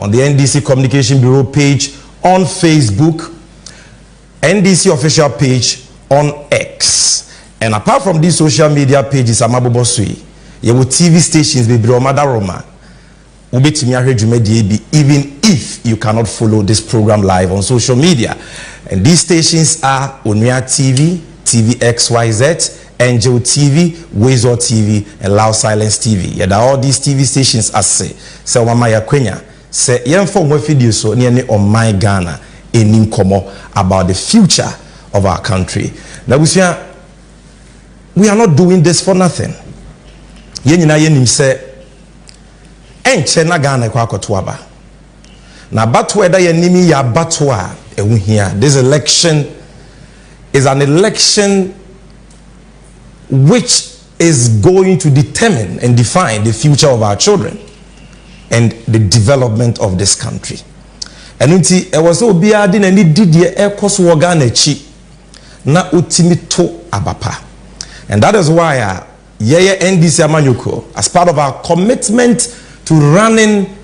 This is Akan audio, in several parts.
on the NDC Communication Bureau page on Facebook, NDC official page on X. And apart from these social media pages, Amabobosui, you will TV stations be Bromada Roma. Even if you cannot follow this program live on social media. And these stations are Onia TV, TVXYZ, Angel TV, Wezo TV, and Loud Silence TV. Yeah, all these TV stations are say Mama Yakwenya say yen for more videos so nearly on my Ghana in Nkomo about the future of our country. Now we are not doing this for nothing. Yen say enche na Ghana kwa kotoaba. Na batwa da yenimi ya batwa ewu here. This election is an election which is going to determine and define the future of our children and the development of this country. And unti e was obia de na ni didie ekoso wo Ghana chi na utimi to abapa. And that is why yeye NDC Amanyoko, as part of our commitment to running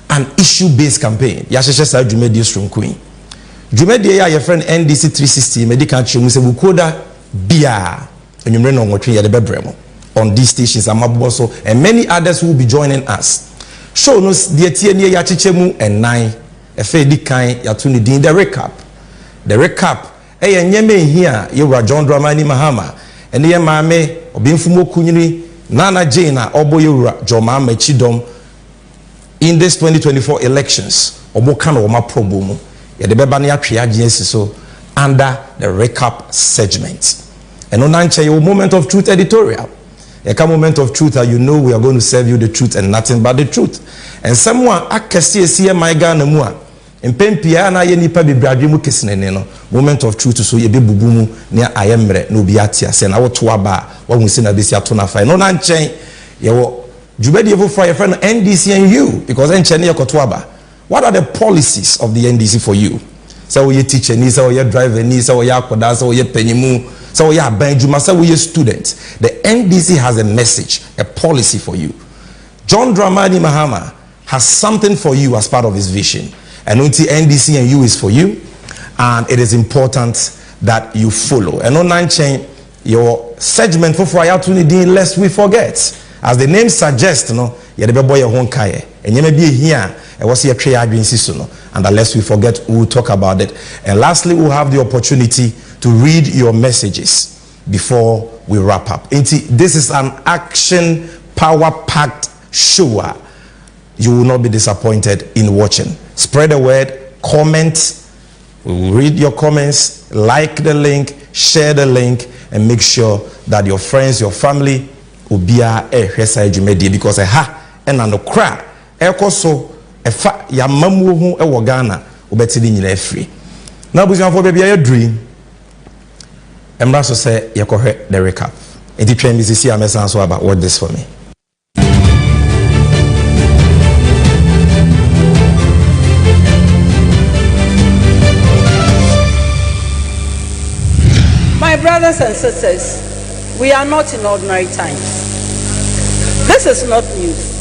an issue-based campaign, yasheshe sa Jumedi Strong Queen. Jumedi ya your friend NDC 360 medical chemu se bukoda bia enyumre no ngotwe ya de bebremo on these stations Amaboso and many others who will be joining us. Show nos de tie ne ya chechemu enan efe di kan ya to ni din the recap. The recap nyeme here yewra John Dramani Mahama ene ye maame obimfumo kunyini Nana Jane obo yewra Joma Machidom in this 2024 elections obo kan o ma problem ya de beba na atwe agency so under the recap segment. And on Ansah, your moment of truth editorial. A moment of truth that you know we are going to serve you the truth and nothing but the truth. And someone akasi see my Ghana mua. In Pempia na ye nipa be bradwemu kesene no. Moment of truth so ye be bubumu ne ayemre no biatia se na woto aba wa hu se na besi ato na fa. No na nchen ye wo Jubedi evo for your friend NDC and you because enchen ye koto aba. What are the policies of the NDC for you? So ye teacher ni, so ye driver ni, so ye akoda, so ye penyimu, so ye benjuma, so ye student. The NDC has a message, a policy for you. John Dramani Mahama has something for you as part of his vision. And until NDC and you is for you, and it is important that you follow. And on Nanchen, your segment for Fayatuni lest we forget. As the name suggests, no, ye the boy your kaye. And you may be here. And what's your trade agency, and unless we forget, we'll talk about it. And lastly, we'll have the opportunity to read your messages before we wrap up. This is an action power-packed show. You will not be disappointed in watching. Spread the word, comment, we will read your comments, like the link, share the link, and make sure that your friends, your family will be a because and no cry. So efa ya mamu hu ewo Ghana obetini nyina free na buzian for baby dream emra so say ye kohwe the recap enti twen mi sisi amesan so about what this for me. My brothers and sisters, we are not in ordinary times. This is not news.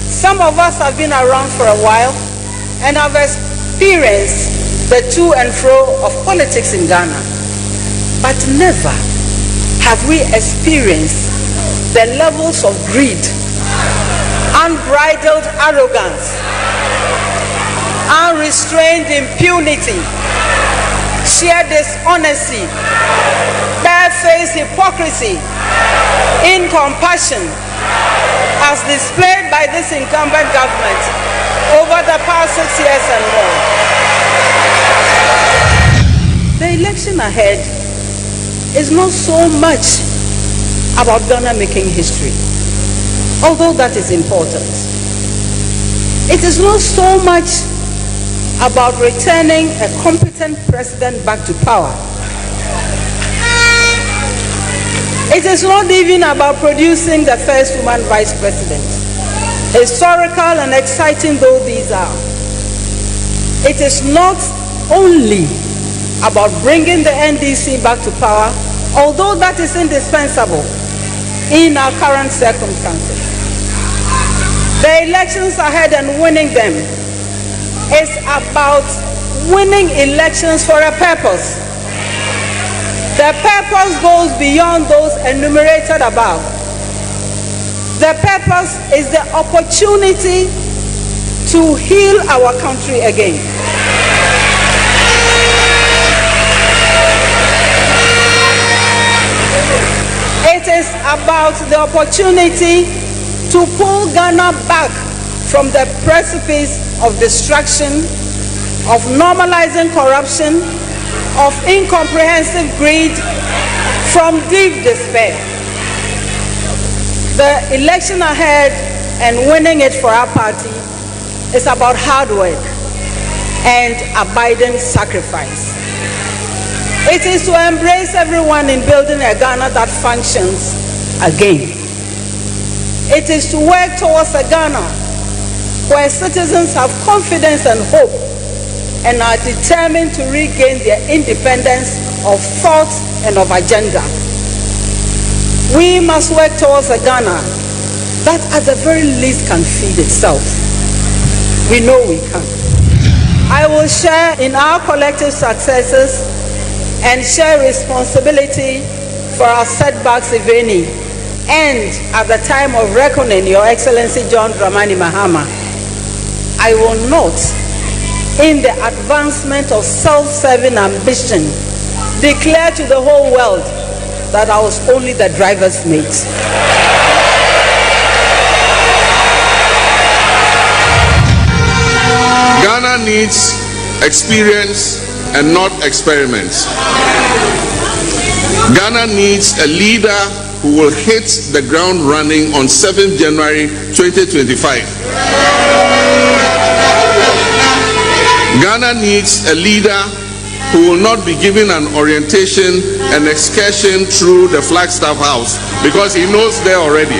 Some of us have been around for a while and have experienced the to and fro of politics in Ghana. But never have we experienced the levels of greed, unbridled arrogance, unrestrained impunity, sheer dishonesty, barefaced hypocrisy, incompassion, as displayed by this incumbent government over the past 6 years and more. The election ahead is not so much about Ghana making history, although that is important. It is not so much about returning a competent president back to power. It is not even about producing the first woman vice president. Historical and exciting though these are, it is not only about bringing the NDC back to power, although that is indispensable in our current circumstances. The elections ahead and winning them is about winning elections for a purpose. The purpose goes beyond those enumerated above. The purpose is the opportunity to heal our country again. It is about the opportunity to pull Ghana back from the precipice of destruction, of normalizing corruption, of incomprehensive greed, from deep despair. The election ahead and winning it for our party is about hard work and abiding sacrifice. It is to embrace everyone in building a Ghana that functions again. It is to work towards a Ghana where citizens have confidence and hope and are determined to regain their independence of thought and of agenda. We must work towards a Ghana that at the very least can feed itself. We know we can. I will share in our collective successes and share responsibility for our setbacks, if any. And at the time of reckoning, Your Excellency John Dramani Mahama, I will not, in the advancement of self-serving ambition, declare to the whole world that I was only the driver's mate. Ghana needs experience and not experiments. Ghana needs a leader who will hit the ground running on 7th January 2025. Ghana needs a leader who will not be given an orientation and excursion through the Flagstaff House because he knows there already.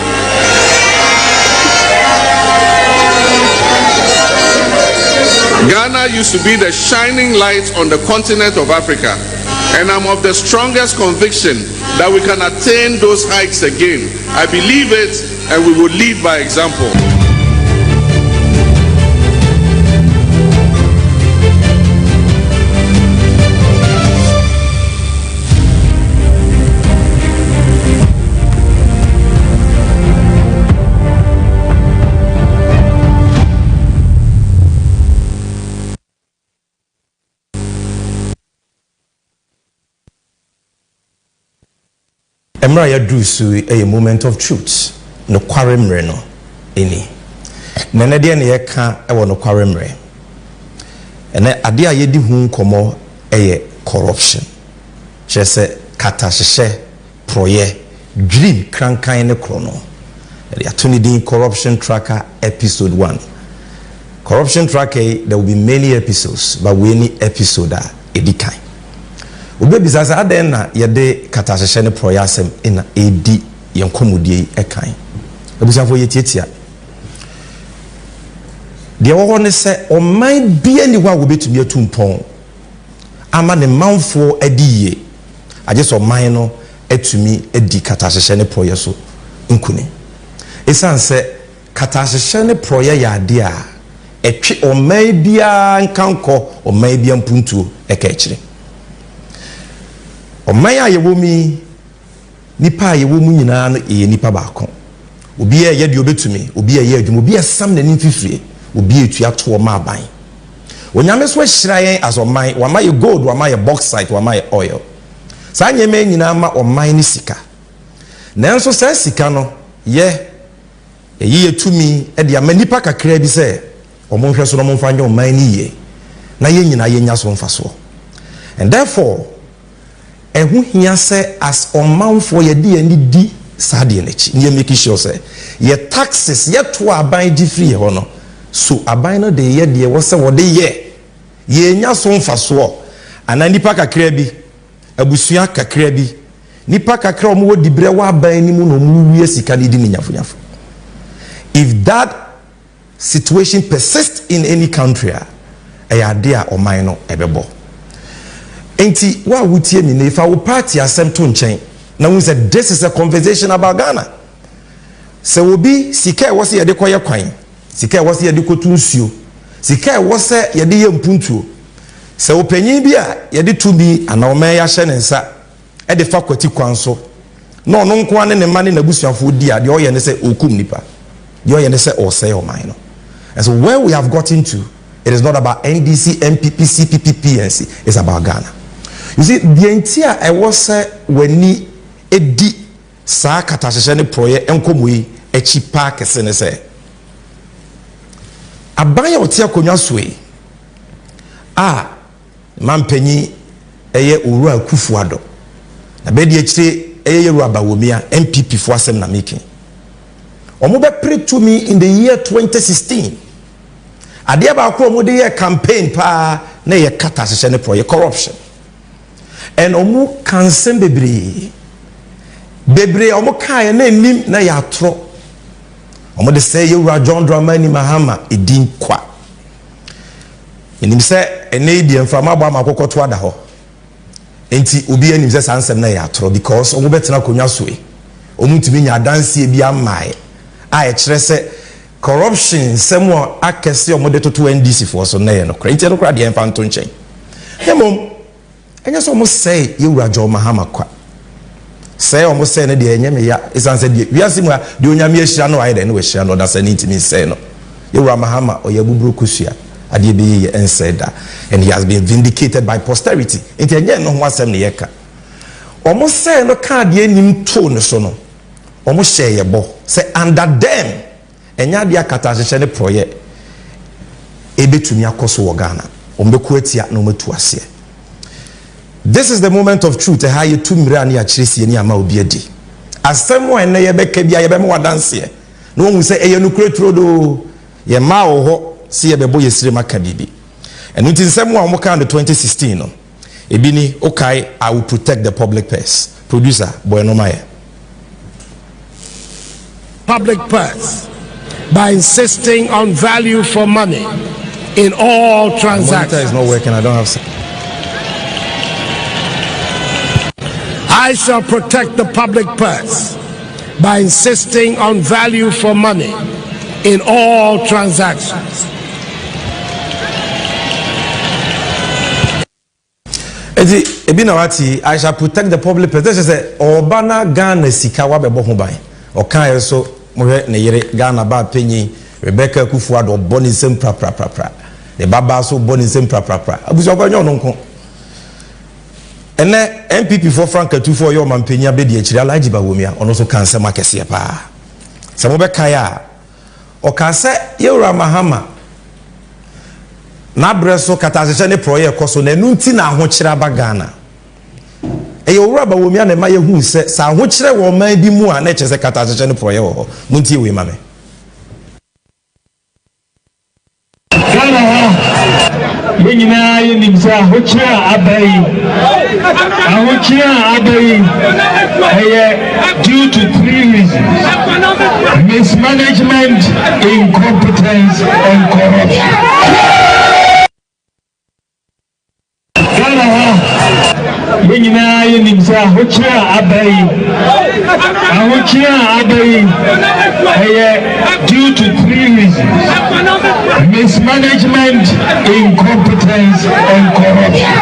Ghana used to be the shining light on the continent of Africa, and I'm of the strongest conviction that we can attain those heights again. I believe it, and we will lead by example. Emra yadu su a moment of truth. No quaremre no any. Nene de ne yeka e wo no quaremre. Ene ade a yedi hu komo eye corruption. Chese kata hye proye dream krankan ne krono. E atuni din corruption tracker episode 1. Corruption tracker, there will be many episodes, but we need episode edikan. Obebi sasa aden na yede katahye ne proyasem ina edi yenkomudie ekan ebusafo yetietia de wo ne se oman bia ni wa wo betumi atumpon ama ne manfo adiye aje so oman no atumi edi katahye ne proyeso nkuni esanse katahye ne proye ya ade a etwe oman bia nkanko oman bia mpuntuo ekechire Omaya yewomi nipa yewomu nyina no nipa baako obi ye de obetumi obi ye adwuma obi sam na nimfifire obi etu ato ma aban onyame so ahirayen as oman wama ye gold wama ye bauxite wama ye oil sa nyeme nyina ma oman ni sika nanso sa sika no ye eyi etumi de ama nipa kakra bi se omonhwe so no monfa nya oman ni ye na ye nyina ye nya so mfaso and therefore ehu hia se as omanfo ye de ani di sade nechi ne make sure se ye taxes ye to aban di free ho no so aban no de ye de wo se wo de ye nya so mfaso ana nipa kakra bi abusua kakra bi nipa kakra omo di bre wa aban ni mu no mu wie sika de di nyafonyafo. If that situation persists in any country ade a oman no ebebo enti wa wutie mi na ifa wo party asem to nchen na we said this is a conversation about Ghana. Se obi sika e wose ye de koye kwan sika e wose ye de kotu nsuo sika wo se ye de ye mpuntuo se opanyin bi a ye de tumi ana o man ya hye ne nsa e de fa kwati kwan so no no nko ane ne ma ne nabusuafo di a de o ye ne se okum nipa de o ye ne se o say o man no. And so where we have gotten to, it is not about NDC, MPP, CPP, PNC, it's about Ghana. You see, the entire I was when ni edi sa katashene proye enkomui e chipa kesene se abanya otia konwa soe mampanyi eye Owura Akufo-Addo na be de akire eye Yeru Abawomia MPP for asem na making omo be pray to me in the year 2016 ade ba ko omo de ye campaign pa na ye katashene proye corruption and omo kansen bebre omo kae na nim na ya tro omo de say Yewura John Dramani Mahama edin kwa enim se ene di emfama gba makokoto ada ho enti obi anim se sansem na ya tro because omo betena konwa soe omo ntimi nya danse bi amae a e kire se corruption semo akese omo de toto NDC for so na ye no kra enti no kra de emfa nto nchen hemom enye so omo say Yewura John Mahama kwa say almost say na de enyeme ya isanse de wiase mu a de onyame ahira no aye de no ahira no da say ni ntimi say no Yewura Mahama oyabuburu kusua ade be ye enseda and he has been vindicated by posterity enti enye no ho asem ne yeka almost say no ka de enim to no so no almost share ye bo say under them enya de akata hye ne proye ebetumi akoso wo Ghana ombeku atia no matu ase. This is the moment of truth. How you two mirani a chirisi ni ama obiedi. As someone na yebeka bia yebema wadanse. No one say e no kretro do ye ma ho si yebebo yesire maka bibi. And it is someone who can the 2016 no. Ebini okay, I will protect the public purse. Producer Bueno Maye. Public purse by insisting on value for money in all transactions. The monitor is not working. I don't have. I shall protect the public purse by insisting on value for money in all transactions. I shall protect the public purse. This is a Obana Ghana Sikawa Bebohubai. Or Kaya so Mohe Neyere Ghana Ba Penny, Rebecca Akufo-Addo born in same pra. The Baba so born in same pra. Abusabanyo nonko. And MPP for Frank for your mampenia be the Chira Laji Bawumia, and also cancer Makesia pa. Samobe Kaya or Kase Yewura Mahama Nabreso Katazene Proye Koso Nenuntina Hochira Bagana. A Yewura Bawumia and Maya who said, Sa Hochira or maybe more and Natchez a Katazene Proye Munti Wimame. Yenina yenimsa hochira abai due to 3 reasons: mismanagement, incompetence, and corruption. Yenina yenimsa hochira abai due to 3 reasons: mismanagement, incompetence, and corruption.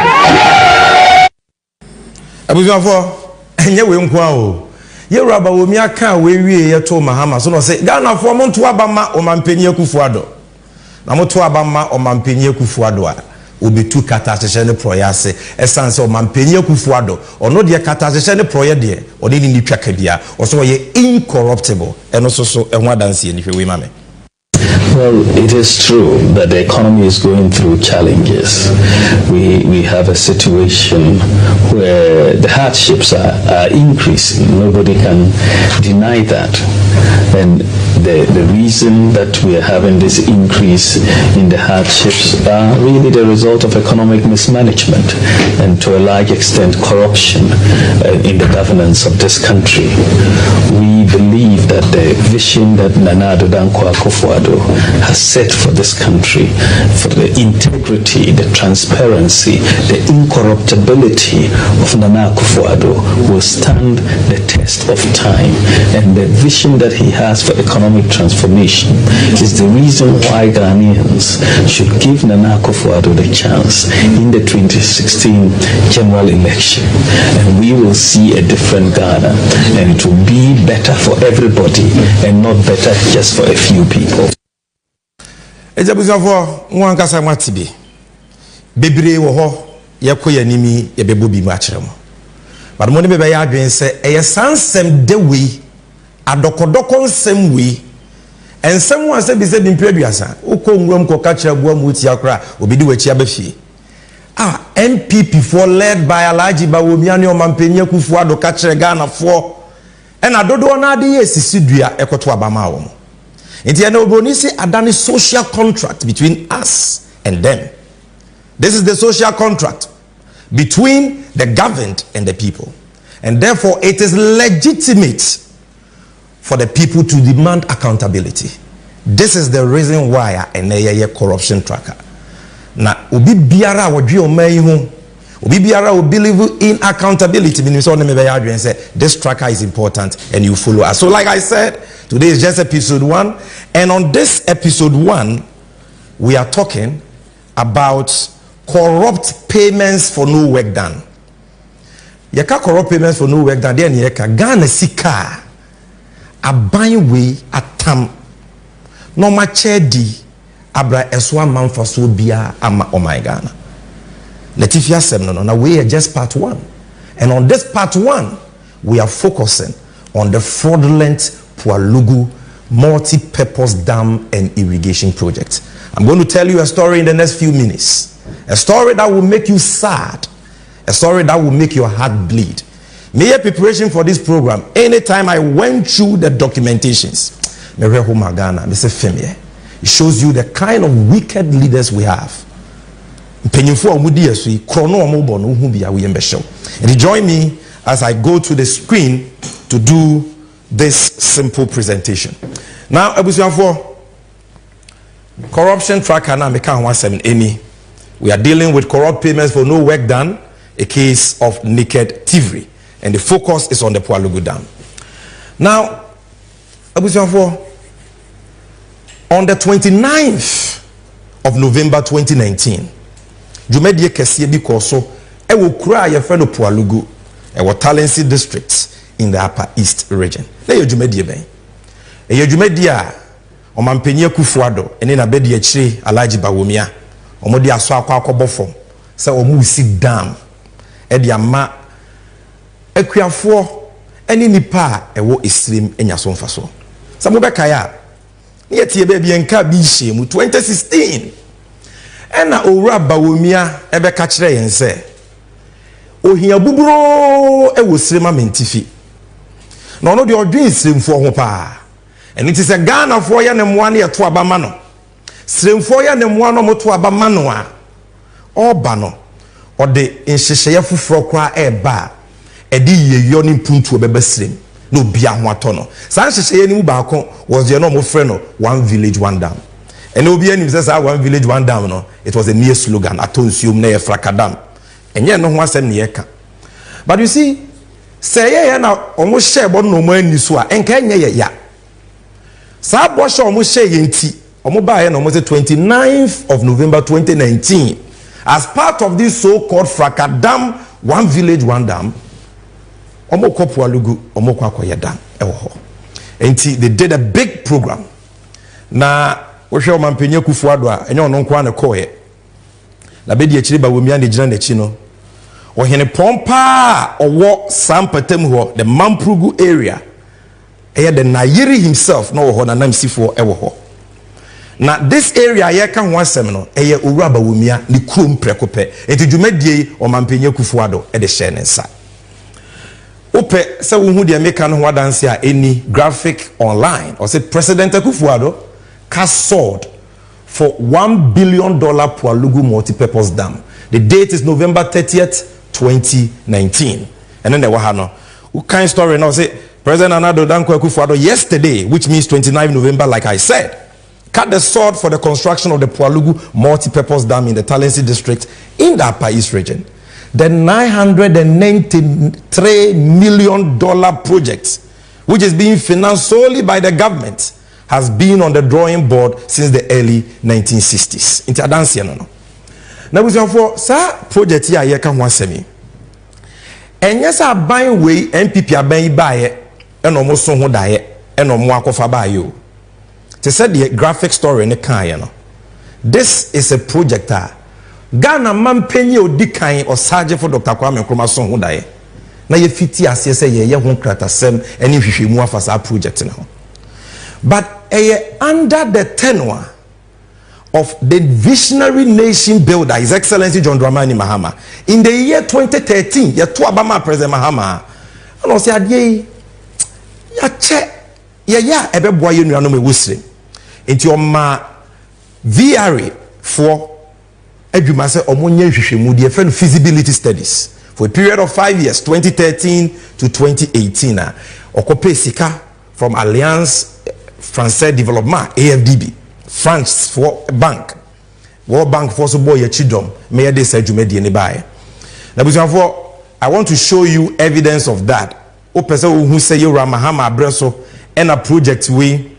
Abuzafo enye we nkwa o Yewura Abawomia kan we wie ye to Mahama so no say Ghana fo mo nto abama o mampeni Akufo-Addo na mo to abama o mampeni Akufo-Addo a obetu katasheshe ne proyase esanse o mampeni Akufo-Addo ono de katasheshe ne proye de oni ni nitwa kabia o so ye incorruptible eno so ehwa danse ni hwe we mame. Well, it is true that the economy is going through challenges. We have a situation where the hardships are increasing. Nobody can deny that. And the reason that we are having this increase in the hardships are really the result of economic mismanagement and to a large extent corruption in the governance of this country. We believe that the vision that Nana Addo Dankwa Akufo-Addo has set for this country, for the integrity, the transparency, the incorruptibility of Nana Akufo-Addo will stand the test of time. And the vision that he has for economic transformation is the reason why Ghanaians should give Nana Akufo-Addo the chance in the 2016 general election. And we will see a different Ghana, and it will be better for everybody and not better just for a few people. Ejabuzafo nwankasa matibi bebre wo ho yekoya nimi ye bebobi mu akiremo but mo ne bebe ya adwen se eye sansem de we adokodoko nsem we ensem wan se bi se bimpraduasa ukonwuram ko ka kira bua mu ti akra obidi wachi abafie MPP for led by Alhaji Bawumia ne Omampenyi Akufo-Addo ka kire Ghana for ena dodo na ade yesisi dua ekoto abama wo. Nti ena obroni si adani social contract between us and them. This is the social contract between the governed and the people. And therefore it is legitimate for the people to demand accountability. This is the reason why a corruption tracker. Na obi biara wodwe omai hu obi biara will believe in accountability meaning so me be adwen say this tracker is important and you follow us. So like I said, today is just episode 1, and on this episode 1 we are talking about corrupt payments for no work done. Yeka corrupt payments for no work done then yeka Ghana sika aban we atam no ma chedi abra eswa manfa so bia ama oh my Ghana. Latifia said no we are just part 1, and on this part 1 we are focusing on the fraudulent Pualugu multi-purpose dam and irrigation project. I'm going to tell you a story in the next few minutes, a story that will make you sad, a story that will make your heart bleed. Mere preparation for this program, anytime I went through the documentations, it shows you the kind of wicked leaders we have. And join me as I go to the screen to do this simple presentation. Now, corruption tracker now we are dealing with corrupt payments for no work done, a case of naked thievery, and the focus is on the Pualugu Dam. Now, on the 29th of November 2019, Jumedie Kesie bi koso e wo kura ye friend Pualugu e wo Talensi district in the Upper East region. Na ye Jumedie ben. E ye Jumedie a Omampenyi Akufo-Addo ene na bedi akire Alhaji Bawumia. Omodi aso akwa form se omu si dam e de ama akuafo ene nipa e wo esrim enyaso mfaso. Samu bekaya yet ye baby enka bi hye mu 2016 ena owura Bawumia ebe ka kire yen se ohia buburo e wo srema mentifi na ono de odwen sremfo ho pa eni ti se Ghana fo ya ne moa na ye to abama no sremfo ya ne moa no moto abama no a oba no ode nhyehyeye fufuro kwa eba e de yeyo ni puntu obeba srem no bia ho atono san hyehye ni mu baako was the no mo frɛ no one village one dam and obi anim say one village one dam no it was a mere slogan atonsuom na ye frakadam enye no ho asɛm ne ye ka but you see say ye na omo hye bo no mo ani so a enka enye ye ya sa bo hye omo hye ye nti omo ba ye na omo say 29th of November 2019 as part of this so-called frakadam one village one dam omo ko Pualugu omo kwa akoye dam ewo ho enti they did a big program na wo hwe Omampenyi Akufo-Addo a enye ono nkwa na koye na bedi akire Bawumia ne gina na chi no ohene pompa owo sampatam ho the Mamprugu area eye the Nayiri himself no ho na namsifo ewo ho na this area ye ka ho asem no eye owura Bawumia ne kurom prekope enti dwumadie Omampenyi Akufo-Addo e de share nsa ope se wo hu de meka no ho adanse a any graphic online or say President Akufo-Addo cast sword for $1 billion Pualugu multi-purpose dam. The date is November 30th 2019 and then there were no kind story now say President Nana Addo Dankwa Akufo-Addo yesterday, which means 29 November, like I said, cut the sword for the construction of the Pualugu multi-purpose dam in the Talensi district in the Upper East region. The $993 million project, which is being financed solely by the government, has been on the drawing board since the early 1960s. Into Adansi no. Now we say for sa project here you can semi. And yes, I buy way MPP aban buy and almost so ho dae and omo akofa buy you. To say the graphic story in the kan no. This is a project Ghana man penny odi kan or sergeant for Dr. Kwame Nkrumah so ho dae. Na ye fiti ase say ye ho kratasem eni hwehwemu afasa project na ho. But under the tenure of the visionary nation builder, His Excellency John Dramani Mahama, in the year 2013, ye to Obama President Mahama, and I said, ye check, ya ebe boy you no me wusre. Into your ma VRA for edwuma say omonye hwehwemu de friend feasibility studies for a period of 5 years, 2013 to 2018. Okope sika from Alliance Français Développement, AFDB, France for bank, World Bank for so boy your chidom, may they say you made the buy. Now, I want to show you evidence of that. O person who say you Ramahama Abreso and a project we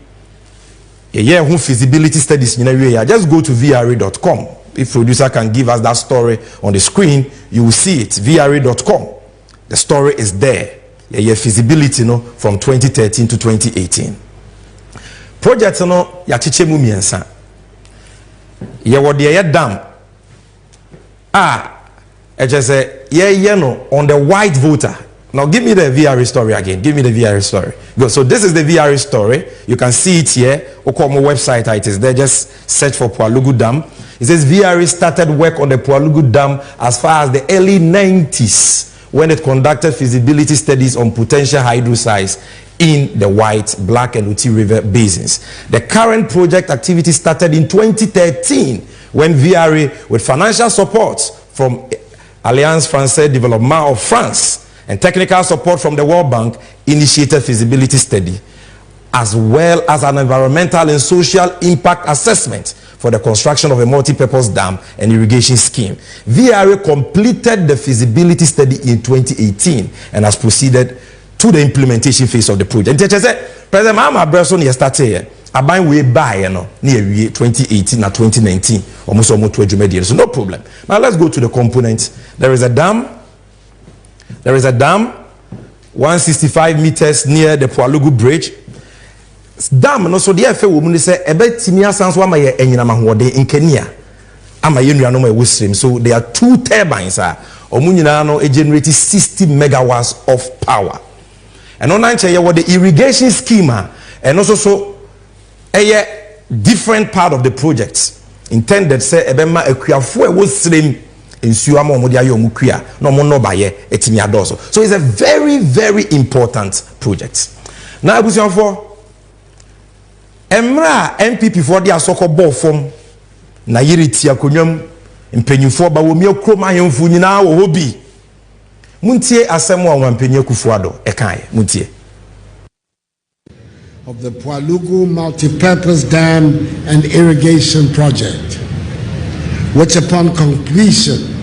who feasibility studies in a way. Just go to VRA.com. If producer can give us that story on the screen, you will see it. VRA.com. The story is there. Feasibility from 2013 to 2018. Project no ya chiche mu miensa ye wode ye dam say ye no on the white voter. Now give me the VRA story again. Give me the VRA story. Good. So this is the VRA story. You can see it here. Okomo website it is there. Just search for Pualugu Dam. It says VRA started work on the Pualugu Dam as far as the early 90s when it conducted feasibility studies on potential hydro sites in the White, Black, and Uti River basins. The current project activity started in 2013 when VRA, with financial support from Alliance Français Développement of France and technical support from the World Bank, initiated feasibility study as well as an environmental and social impact assessment for the construction of a multi-purpose dam and irrigation scheme. VRA completed the feasibility study in 2018 and has proceeded to the implementation phase of the project. President Mahama Abreso ne started here. Aban we buy near 2018 and 2019. Almost to a so no problem. Now let's go to the components. There is a dam. 165 meters near the Pualugu Bridge. Dam no so the FA woman say ebetimi asanso ama ye enyinama hoode in Kenya. Ama ye nuanom e wosrem. So there are two turbines omu nyina no generate 60 megawatts of power. And on answer what the irrigation scheme and also so a different part of the project intended say ebema akuafo e wosrem nsuo ama omo dia yo mukua no mo no baye etimi adoso. So it's a very, very important project. Now abusian for Emra MPP for the asoko ball form na yiriti akonwam mpenyufo ba wo mi okrom ahemfu nyina wo hobi muntie asemo wa mpenyi Akufo-Addo ekan muntie of the Pualugu multi-purpose dam and irrigation project, which upon completion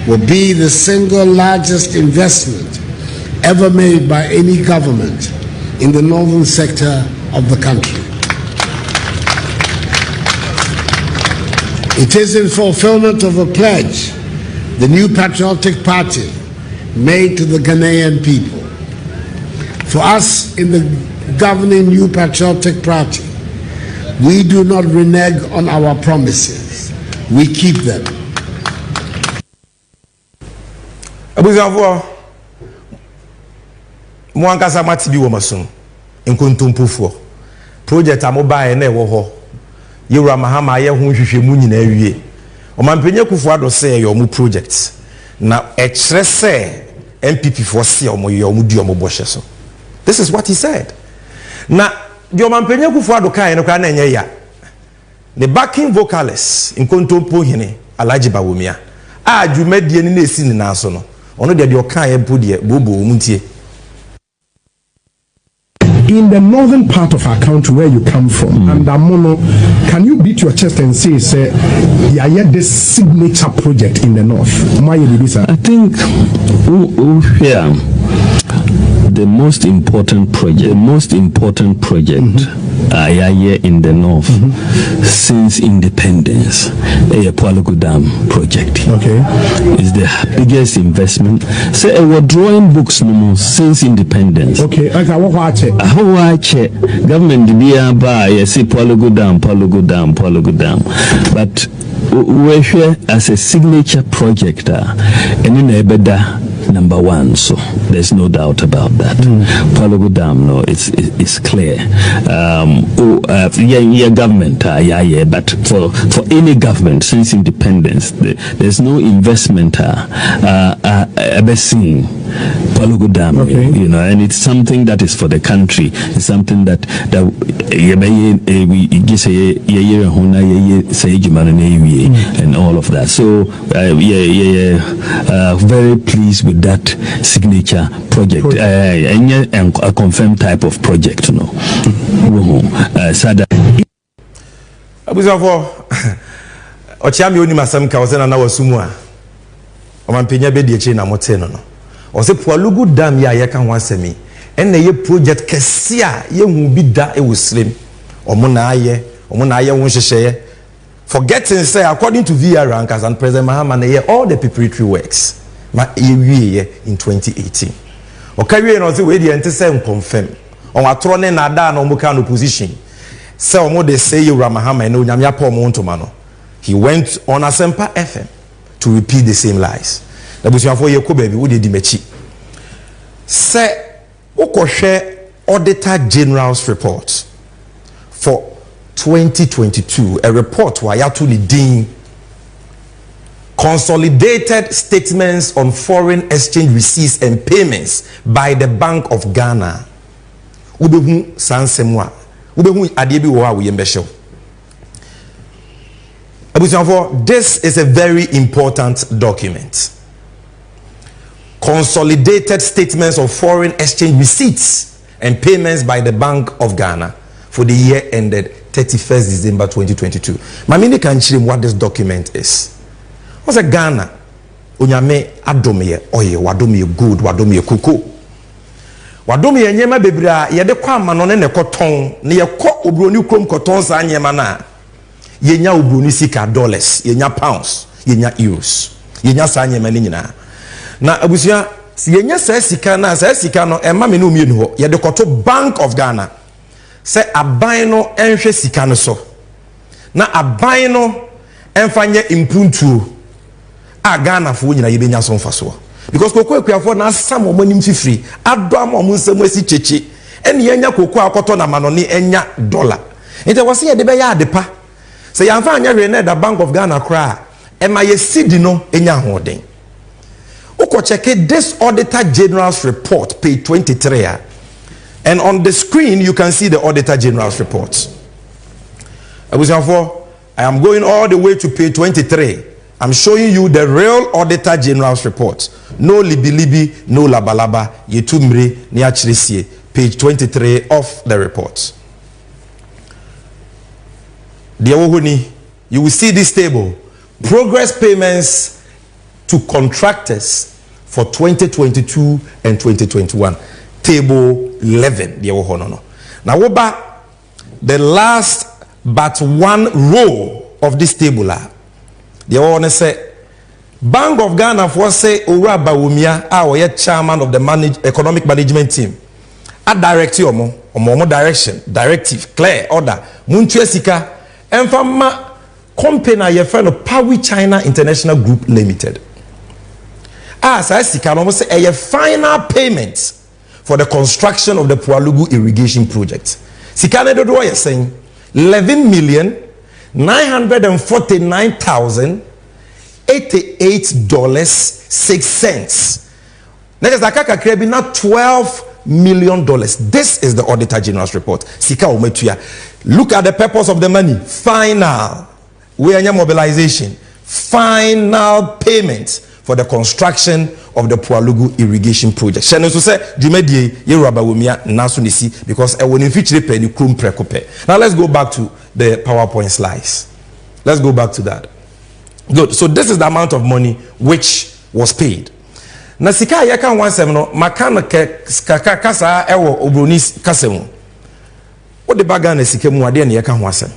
will be the single largest investment ever made by any government in the northern sector of the country. It is in fulfillment of a pledge the new patriotic party made to the Ghanaian people. For us in the governing New Patriotic Party, we do not renege on our promises. We keep them. Abuzavo Mwankasa matibi wo masun nkontompofo project amobae na ewo ho Yewura Mahama ye ho hwehwemu nyina awie Omampenyi Akufo-Addo say your mu project na ekire say MPP for say omo di omo bohye so. This is what he said. Na the Omampenyi Akufo-Addo kan no kwa na enye ya. The backing vocalist nkontompo hene Alhaji Bawumia a dwumadie ni na esi ni na so no. Ono de okan ye mpo de bobo omuntie. in the northern part of our country where you come from, and Amono, can you beat your chest and say, yeah, this signature project in the north? I think, the most important project in the north since independence, Pualugu Dam project. Okay, is the biggest investment. Say we're drawing books since independence. Okay, government did buy say Pualugu Dam, but we're here as a signature project, and in Ebeda number one, so there's no doubt about that. Pualugu Dam, no, it's clear. Government, but for any government since independence, there's no investment ever seen Pualugu Dam, you know, and it's something that is for the country. It's something that and all of that. So very pleased with that signature project, and a confirmed type of project, you know. Sada. Abuzafo ochiami oni masam ka ose na wasumu a omampenya be die chi na mote no no ose Pualugu Dam ya ye ka ho asemi enne ye project kese a ye hu bi da e wosrem omo na aye ho hyehyeye forgetting say according to VR rankers and President Mahama na ye all the preparatory works ma ye wie in 2018 okawie no say we die ente say confirm on atro ne na da na omo ka no position say omo de say you Mahama na onyame apa omo ntoma no. He went on Asempa FM to repeat the same lies. Na busuafo ye ko baby wo de di machi say ukohwe Auditor General's report for 2022, a report where Yatu Lidin consolidated statements on foreign exchange receipts and payments by the Bank of Ghana. Ubehu sansemwa. Ubehu adiebi wo a wo yembehyew. This is a very important document. Consolidated statements of foreign exchange receipts and payments by the Bank of Ghana for the year ended 31st December 2022. Mamini can share what this document is. What's a Ghana? Onyame adomye oye, wadomye good, wadomye kuku. Wadomye nyema bebra yede kwa manone ne koton, ne yeko obroni krom koton sa nyema na. Yenya obroni sika dollars, yenya pounds, yenya euros. Yenya sa nyema ni nyina. Na abusia yenya sa sika na sa sika no ema me no mienu ho yede koto Bank of Ghana. Se aban no enhwe sika no so. Na aban no emfanye impuntu a Ghana fo nyina yebenya so mfaso. Because koko ekuafo na asam omanim fifiri ado am omunsam asi cheche ene yenya koko akoto na manoni enya dollar. Ente wose ye de be ya adepa. Se yamfa anya hwe na da Bank of Ghana kra ema ye sidi no enya hoden. Uko check this Auditor General's report page 23. And on the screen you can see the Auditor General's report. I am going all the way to page 23. I'm showing you the real Auditor General's report. No libi, no labalaba, yetumri, niachrisie. Page 23 of the report. You will see this table. Progress payments to contractors for 2022 and 2021. Table 11. Now, the last but one row of this table. They want to say, Bank of Ghana for say Ura Bawumia, our chairman of the economic management team. A directive or direction, directive, clear order. Muntuesika, and from company your friend of Power China International Group Limited. As I see, can almost say a final payment for the construction of the Pualugu irrigation project. Sikane do is saying $11,949,088.06. Next, Akaka Krebi not $12 million. This is the Auditor General's report. Sika Umetuya. Look at the purpose of the money. Final. We are mobilization. Final payment for the construction of the Pualugu irrigation project. Shane so say Jumedie Yeraba Wumia Nasu Nisi because I will feature penny krum prekope. Now let's go back to the PowerPoint slides. Let's go back to that. Good. So this is the amount of money which was paid. Na sika yaka 17 no makana kaka kasa ewo obronis kasemu. What the baga na sika mu ade na yaka ho asem.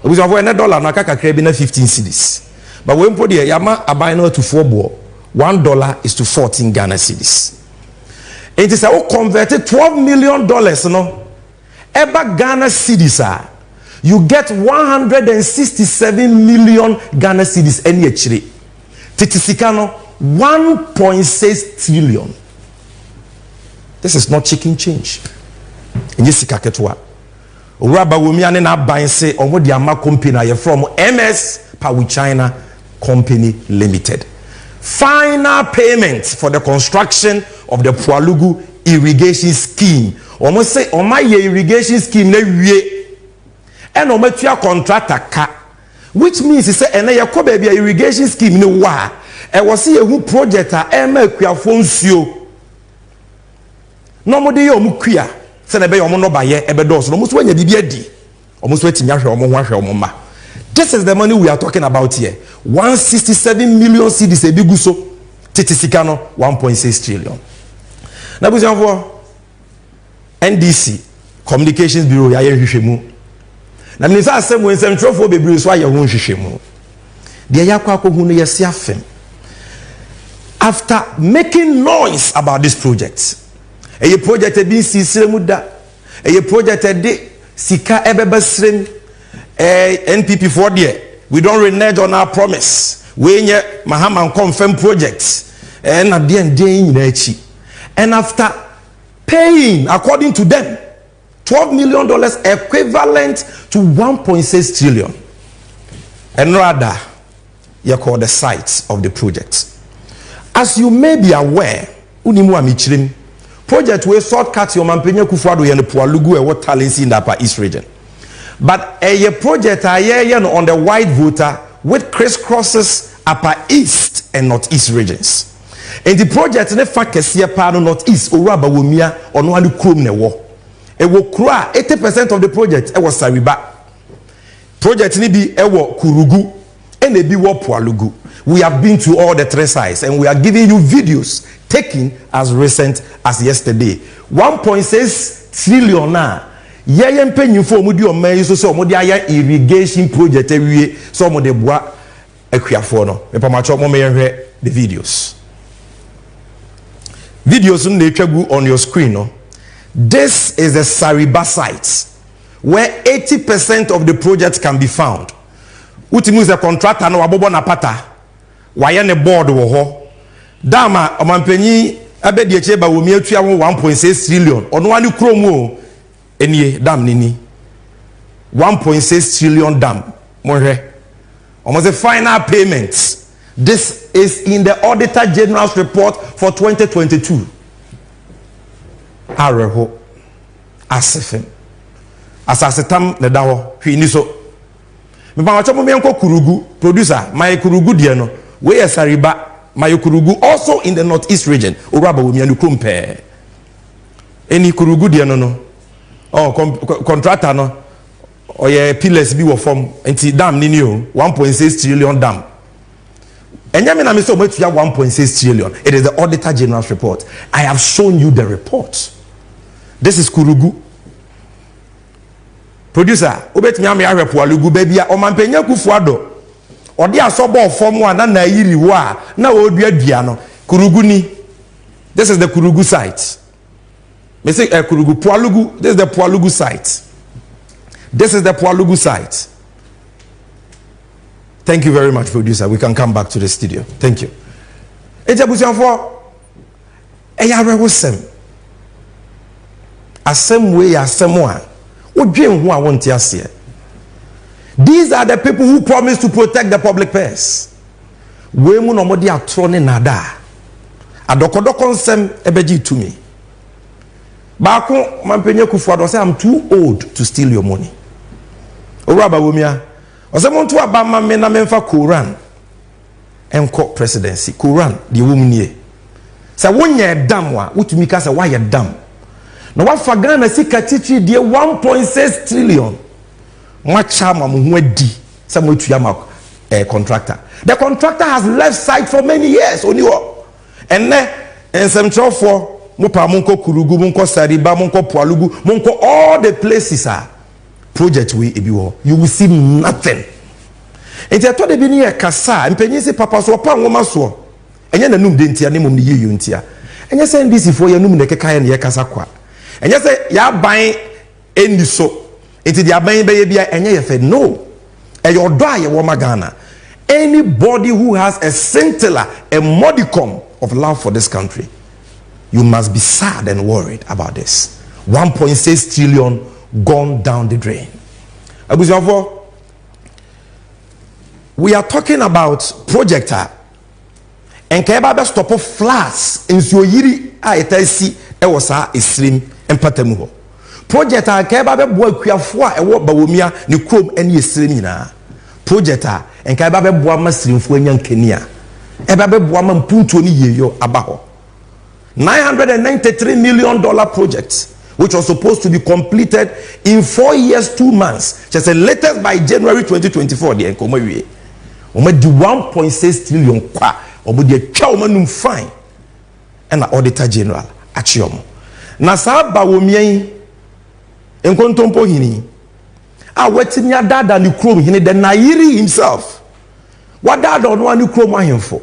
Obi so for $1 na kaka kra bi na 15 cedis. But when put the yama abai na to 4 bo, $1 is to 14 Ghana cedis. It is a converted $12 million no. Eba Ghana cedis you get 167 million Ghana cedis any echire. Titisikano 1.6 trillion. This is not chicken change. In this kaketwa. Uraba Wumiane na buying say omo di ama company from MS Power China Company Limited. Final payment for the construction of the Pualugu irrigation scheme. Omo say oma ye irrigation scheme na wie. And omo tua contractor ka. Which means say ene ye ko ba bia irrigation scheme ni wa. E wo se ye hu project a e ma akuafo nsuo. No mo de ye omo kua. Se na be ye omo no ba ye e be do so no mo so anya bibia di. Omo so atinya hwe omo ho ahwe omo ma. This is the money we are talking about here. 167 million cedis ebigu so. Titisikano 1.6 trillion. Na buzian for NDC Communications Bureau ya ye hwehwemu. Na minisa asem we nsɛmtwerɛfo bebree so ayɛ ho hwehwemu. De ya kwa akohu no yɛse afem. After making noise about this project, a project e bi sisiremu da, a project e de sika ebeba srem NPP for there. We don't renege on our promise. We nye Mahaman confirm projects and at the end and after paying according to them $12 million equivalent to 1.6 trillion. And rather, you call the sites of the project. As you may be aware, Unimu Amichirim project we shortcut your Mampenya Kufuado and the Pualugu and what talents in the Upper East region. But a project on the white voter with crisscrosses Upper East and Northeast regions. And the project ne fa kesiye pa no Northeast Oraba Womia ono anu krom ne wo. E wo kura 80% of the project e was Sariba. Project ni bi e wo Kurugu and e bi wo Pualugu. We have been to all the 3 sites and we are giving you videos taken as recent as yesterday. 1.6 trillion na ye mpanyimfo omudi omai so omudi aya irrigation project ewie so omode boa akuafo no mepamacho mo meyehwe the videos na etwagu on your screen no. This is the Sariba site where 80% of the project can be found. Utimu is a contractor no wabobo na pata waye ne board wo ho dama omampanyi abedi eche ba womi atua 1.6 trillion ono ani kromo enie dam nini 1.6 trillion dam mohwe almost the final payments. This is in the Auditor General's report for 2022. Areho asefem asasetam ne dawo hwini so me ba wacho mo menko Kurugu producer my Kurugu de no we Sariba my Kurugu also in the Northeast region Oraba wo mianu krompe eni Kurugu de no oh contractor no oye pillars bi wo form enti dam nini o 1.6 trillion dam enyame na me so mo tua 1.6 trillion. It is the Auditor General's report. I have shown you the report. This is Kurugu. Producer obetimi am ya Pualugu bebia o mampenya Kufuado odi asobo form one na yiri wo a na odua no Kurugu ni. This is the Kurugu site. Me say Kurugu Pualugu. This is the Pualugu site. This is the Pualugu site. Thank you very much, producer. We can come back to the studio. Thank you. Ejabusianfo eyarewosem asem we asem a odwen ho a wonte ase. These are the people who promise to protect the public purse. We mu no mode atro ne nada. Adokodoko nsem ebeji to me. Baako mampenya Kufuado say I'm too old to steal your money. Oraba womia osemonto abama me na memfa Quran enko presidency ko run the woman nie say wonye dam wa wotumi ka say why dam na wa fa Ghana sika titiri de 1.6 trillion mwacha ma mo ho adi say mo tuya ma contractor. The contractor has left site for many years only and some trouble for Mopa Monko Kurugu, Monko Sariba, Monko Pualugu, Monko, all the places are project we you will see nothing. And I told the Bini Kasa and Penisi Papa so upon woman so and then the num dintia name of the untia. And you say this for your num the Kaka and Yakasaqua. And you say, ya buying any so into the buying baby and you said no. And your die woman Ghana. Anybody who has a scintilla, a modicum of love for this country, you must be sad and worried about this. 1.6 trillion gone down the drain. We are talking about projector and Keba stop of flats in Soyiri Aitasi Ewosa Isrim and Patamuho. Projector Keba boy Kuafua and what Bawumia, New Chrome and Yesrimina. Projector and Kaibabe Boama Slim Fuenyan Kenya. Ebabe Boama Puntoni Yeyo Abaho. $993 million project, which was supposed to be completed in 4 years, 2 months. Just the latest by January 2024. The Enkomoye. Ome di 1.6 trillion kwa. Omo di chawomanum fine. And the Auditor General Achiomo. Nasaba Womian Enkontompo Hini. Waiting your dad and the chrome, he need the Nairi himself. What dad on one chrome I him for?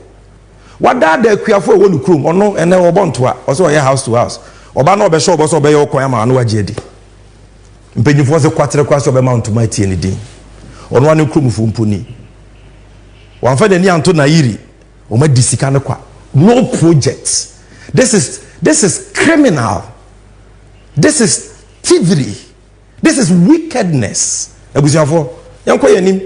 What dad the queer for one chrome or no, and then obon to also a house to house. Obano be show also be your koyama no ajedi. Mpenyu for the quarter class of a mount to my TND. On one chrome fumpuni. One for the Nianto Nairi, or my disikana kwa. No projects. This is criminal. This is thievery. This is wickedness. Ebusiafo, yanko yanim.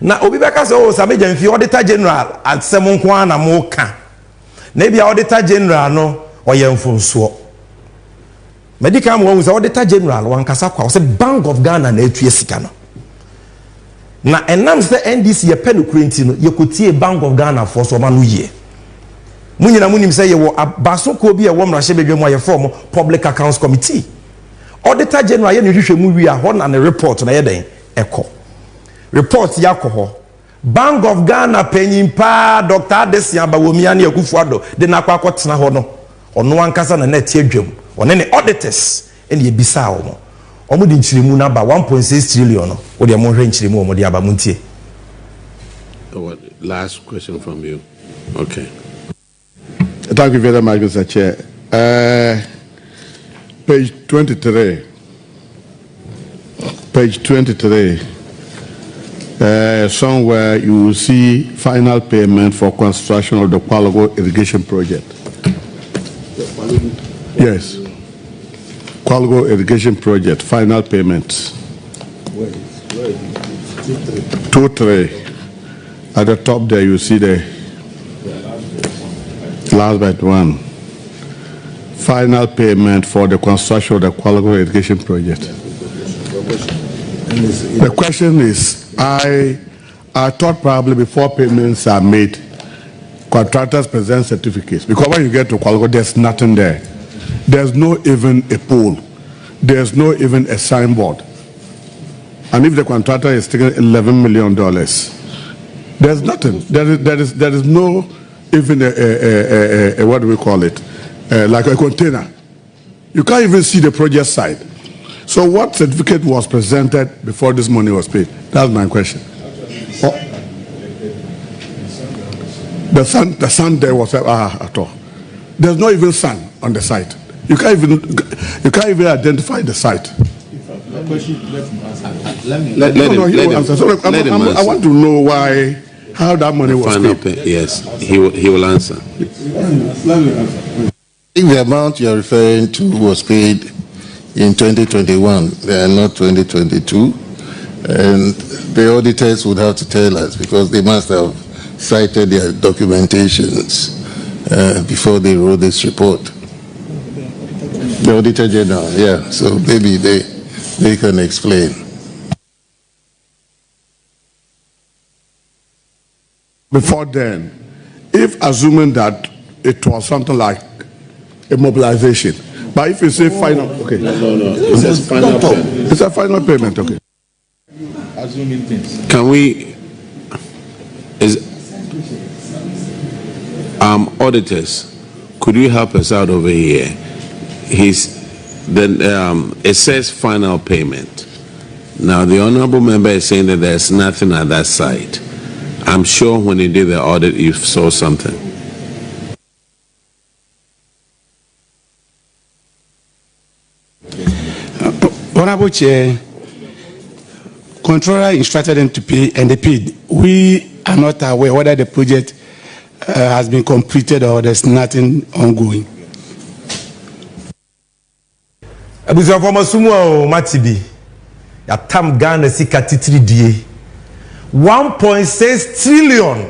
Na obi beka say o sameja mfi Auditor General atsem nko ana mo ka. Na bia Auditor General no oyemfonso. Medical mo say Auditor General wankasa kwa say Bank of Ghana na etua sika no. Na enam say NDC ye penu kurenti no ye kotie Bank of Ghana for so ma no ye. Munyina munim say ye wo abasoko bi e wo mrahye bedwem aye form Public Accounts Committee. Auditor General yen hwehwe mu wi a ho na ne report na yeden eko report yakoho Bank of Ghana penyimpa Dr. Adesian Bawumia na Akufuado de na akwa ho no ono ankasa na net adwam one ne auditors ene ebisa omo di nchiremu na ba 1.6 trillion no wo de mo hwe nchiremu omo de aba muntie. Last question from you. Okay. Thank you very much, Mr. Chair. Page 23. Page 23. Somewhere you will see final payment for construction of the Kwalago irrigation project. Yes. Kwalago irrigation project, final payments. 2-3. At the top there you see the last but one. Final payment for the construction of the Kwalago irrigation project. The question is, I thought probably before payments are made, contractors present certificates. Because when you get to Kwalago, there's nothing there. There's no even a pole. There's no even a signboard. And if the contractor is taking $11 million, there's nothing. There is no even a what do we call it? Like a container. You can't even see the project site. So what certificate was presented before this money was paid? That's my question. The sun there was at all. There's not even sun on the site. You can't even identify the site. Let him answer. So I want to know how that money was paid. Yes, he will answer. I think the amount you are referring to was paid in 2021, not 2022, and the auditors would have to tell us because they must have cited their documentations before they wrote this report. The Auditor General, yeah, so maybe they can explain. before then, if assuming that it was something like a mobilization, but if you say final, okay. No. It's a final payment. It's a final payment, okay. Assuming things. Can we, auditors, could you help us out over here? It says final payment. Now, the honorable member is saying that there's nothing at that site. I'm sure when you did the audit, you saw something. Honorable Chair, Controller instructed them to pay, and they paid. We are not aware whether the project has been completed or there's nothing ongoing. Abuja former sumo matibi ya tam Ghana sika titiri die 1.6 trillion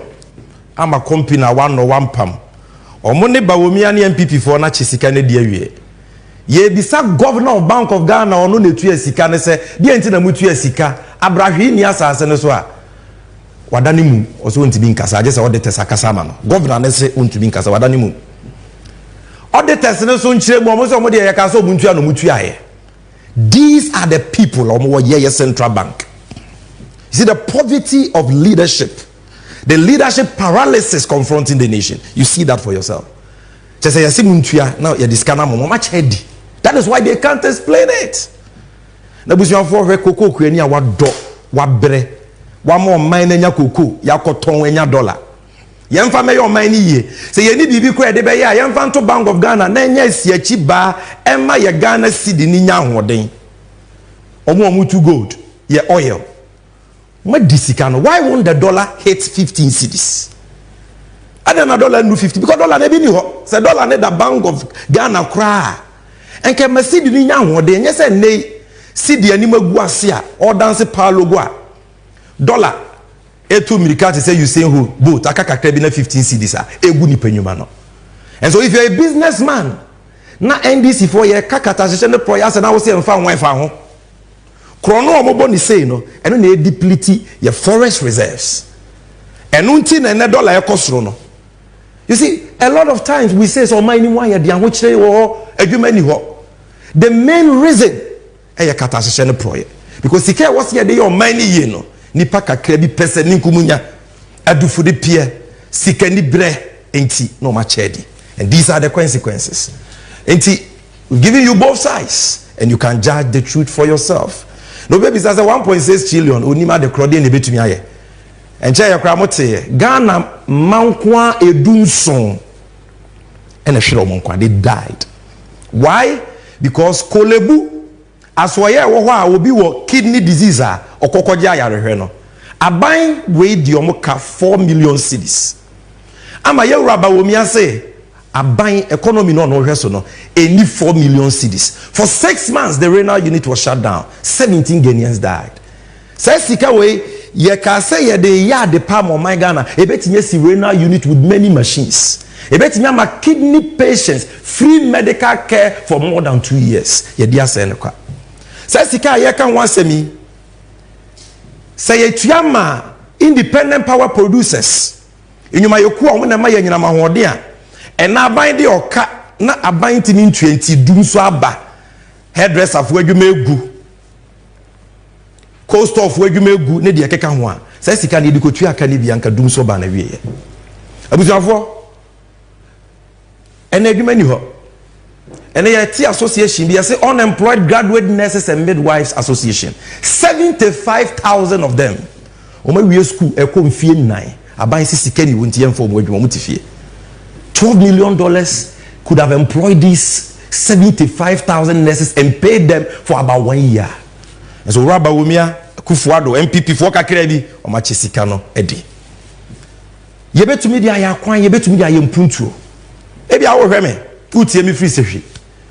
ama company na one pam omo ne bawomia ne MPP for na chisika ne die awie ye bisa governor of Bank of Ghana ono ne tu sika ne se die nti na mutu sika abrahwe ni asase ne so a wadani mu oso ntibi nkasa age se auditors akasa ma no governor ne se ntibi nkasa wadani mu auditors ne so nchire mu omo so omo de ye ka so omuntu ya no mutu aye. These are the people omo ye central bank. You see the poverty of leadership, the leadership paralysis confronting the nation. You see that for yourself. Just say yesi muntu ya now ye diskana mo much heady. That is why they can't explain it. Na busu for hwe koko kuani a wado wabre wa mo man nya koko yakoton enya dollar. Yemfa me yo man ni ye se ye ni bibi ko e de be ya yemfa nto Bank of Ghana na nya asiachi ba ema ye Ghana cedi ni nya hoden omo to gold ye oil ma disika no. Why won't the dollar hit 15 cedis? I don't know dollar no 50 because dollar na bi ni ho se dollar na the Bank of Ghana kra enke ma cedi ni nya hoden nye se nei cedi ani magu ase a o dance palo go a dollar etu mirikati say you say who both akakakra bi na 15 cedis a egu ni panyuma no. And so if you're a businessman na NDC for your kakata session the proyas na wo say mfa nwan fa ho krono omobo ni say no eno na deplete your forest reserves eno nti na ne dollar ekosoro no. You see a lot of times we say so many why ya dia ho kire wo adwuma ni ho. The main reason e ya kata session the proyas because sika was here dey your money ye no nipa kakra bi pese ni nkumunya adufu de pie sika ni bre enti no ma chedi. And these are the consequences. Enti we've given you both sides and you can judge the truth for yourself. No baby says 1.6 trillion onima de crowd in betumi aye enche ya kra mote Ghana mankwa edunson and a shiro monkwa they died. Why? Because kolebu aswaye wo ho a obi wo kidney disease a okokoje ayarehwe no aban we di omoka 4 million cedis ama ye raba wo mi ase aban economy no hwe so no any 4 million cedis. For 6 months the renal unit was shut down. 17 Ghanaians died. Say sika we ye ka say ye de ya de palm on my Ghana e betinye si renal unit with many machines. E betinye ma kidney patients free medical care for more than 2 years. Ye dia say ne kwa. Say sika ye kan wan semi say ye tuama independent power producers enyuma yoku a na ma ye nyina ma hode a and na aban de oka na aban timi 20 dum so aba hairdresser fo adwuma egu cost of adwuma egu ne de keka ho a say sika ne de kotu aka ne bia nka dum so ba na wie ye abusuafo en adwuma ni ho and the T association, they say unemployed graduate nurses and midwives association. 75,000 of them. Oma we school e ko mfie 9. Aban sisi keni wonti yemfo mo adwuma mutifie. $12 million could have employed these 75,000 nurses and paid them for about 1 year. And so Raba Wumia Kufuado MPP for kakra bi o ma chesika no edi. Yebetumi dia ya kwan yebetumi dia yempuntuo. Ebi a wo hweme utie mi free sehwe.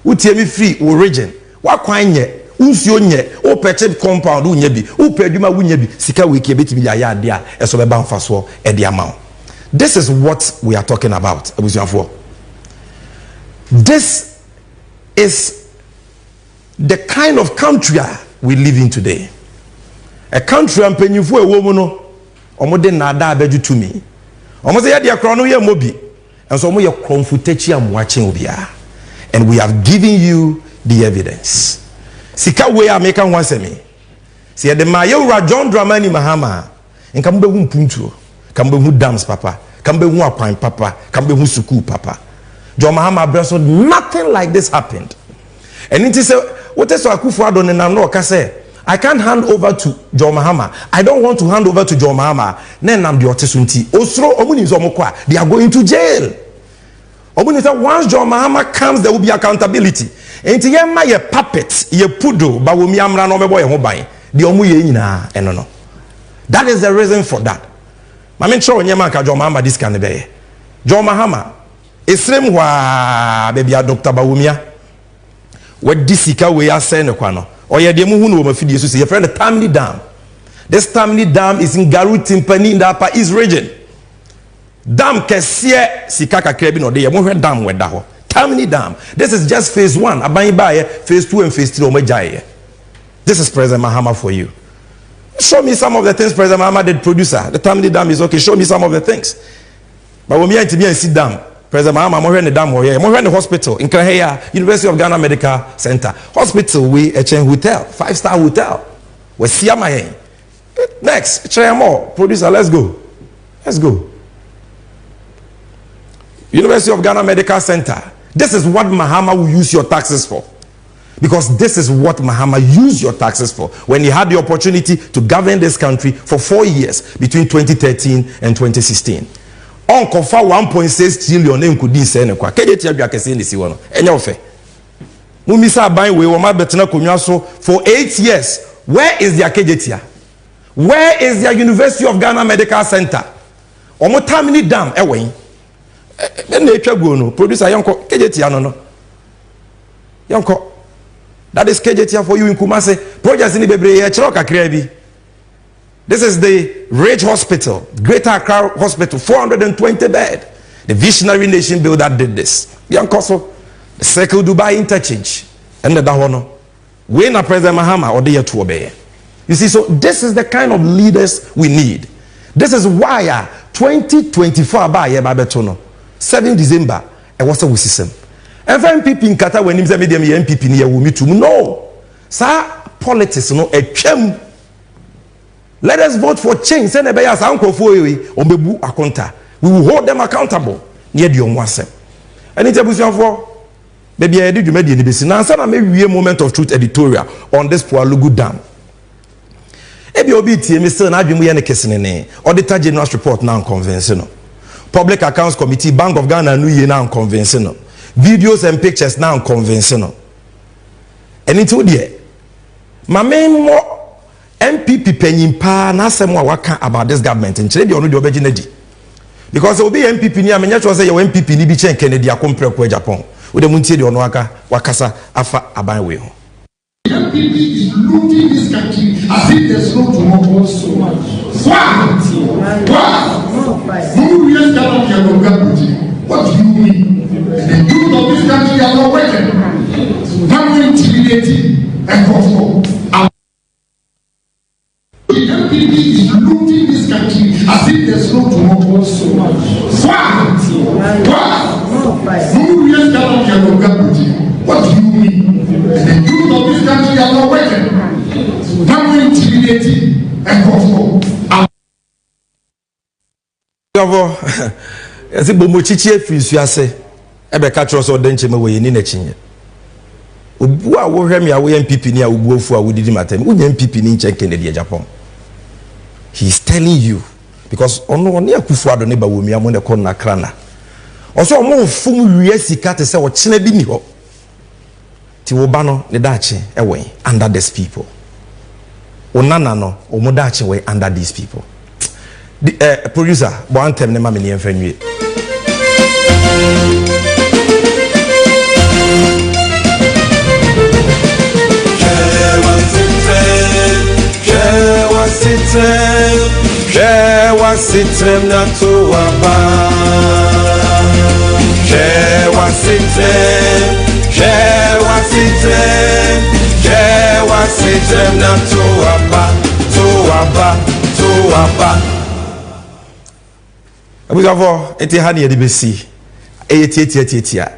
Utie mi free wo region wakwan nye unsuo nye o purchase compound unye bi o peduma unye bi sika wiki betimi ya ade a eso be ba mfaso e de amount. This is what we are talking about abusuafo. This is the kind of country we live in today. A country ampenyufo ewo mu no omode na ada abeju to me Almost the idea chrono ye mobi. And so we are confutachi am watching obia. And we have given you the evidence. Sika we are making one semi. See the Mayo John Dramani Mahama. And come be puntu. Come be dams papa. Come be apine papa. Come be suku papa. John Mahama Bresso, nothing like this happened. And it is what is Akufo-Addo and no kase. I can't hand over to John Mahama. I don't want to hand over to John Mahama. Then I'm the otisunti. Osro omuni zomokwa. They are going to jail. Once John Mahama comes, there will be accountability. And ye ma ye puppet, ye pudo, ba wo mi amra no mebo ye ho ban. The omu ye nyina eno no. That is the reason for that. Mame tro nyema ka John Mahama this can be. John Mahama esrem wa baby Dr. Bawumia. We disika we ase ne kwa no. Oye de mu hu no mafidie so say your friend the Tamale Dam. This Tamale Dam is in Garu Timpani in the Upper East region. Dam kesiye sikaka krebi no de ye mo hwe dam we da ho. Tamale Dam. This is just phase 1. Aban ba phase 2 and phase 3 o majaye. This is President Mahama for you. Show me some of the things President Mahama did, producer. The Tamale Dam is okay. Show me some of the things. But when we are to be see dam, President Mahama mo hwe the dam ho here. Mo hwe the hospital in Kraheya, University of Ghana Medical Center. Hospital we HN Hotel, 5-star hotel. We see am here. Next, try more. Producer, let's go. Let's go. University of Ghana Medical Center. This is what Mahama will use your taxes for. Because this is what Mahama used your taxes for when he had the opportunity to govern this country for 4 years between 2013 and 2016. On confer 1.6 trillion in kudi sene kwa. Kejeti ya kese ni siwono. Enya ofe. Mumisa bayi we wama betena kunwa so for 8 years. Where is their kejeti? Where is their University of Ghana Medical Center? Omo Tamale Dam ewe. Producer Yanko KJT no. Yanko. That is KJT for you in Kumasi. Projects in the This is the Rage Hospital, Greater Accra Hospital, 420 bed. The visionary nation builder did this. Yanko, the Circle Dubai Interchange. And the Dahono. We na President Mahama or the to obey. You see, so this is the kind of leaders we need. This is why 2024 by Babetono. 7 December, I was a system. MPP in Qatar when him say medium MPP near we meet no. Sir, politics no a chem. Let us vote for change. Send a bias uncle for you on bebu akonta. We will hold them accountable near the onwase. And it's a position for maybe I did you made the basin. Now, I may a moment of truth editorial on this Pualugu Dam. EBOBT, Mr. Nadim Yanekesine, Auditor General's report now conventional. Public Accounts Committee, Bank of Ghana, New Year now conventional. Videos and pictures now conventional. And it's all there. My main more MPP penny pa na semwa waka about this government and trade on the obejinedi. Because it will be MPP ni amenya to say your MPP ni bi chen Kennedy akompre kwa Japan. With the muntie the onwaka wakasa afa aban we ho. MPP is looting this country as if there's no tomorrow so much. What do you mean? The youth of this country are not working. Now we're intimidating and forceful. The MPP is looting this country as if there's no tomorrow so much. What do you mean? The youth of this country are not working. Now we're intimidating and forceful. Ezi bomochichi efisu ase ebe ka tro so denche me we ni na chinye obu a wo hwem ya wo MPP ni a obu ofu a wo didi matem unya MPP ni nche Kennedy Japan. He is telling you because ono ne Akufo-Addo ne ba wo mi amone ko na krana oso omo fum wie sika te se wo chena bi ni ho ti wo ba no ne dache ewe under these people onana no omo dache we under these people. The producer, one time, never many friend. Abusafo enti ha ne de besi tia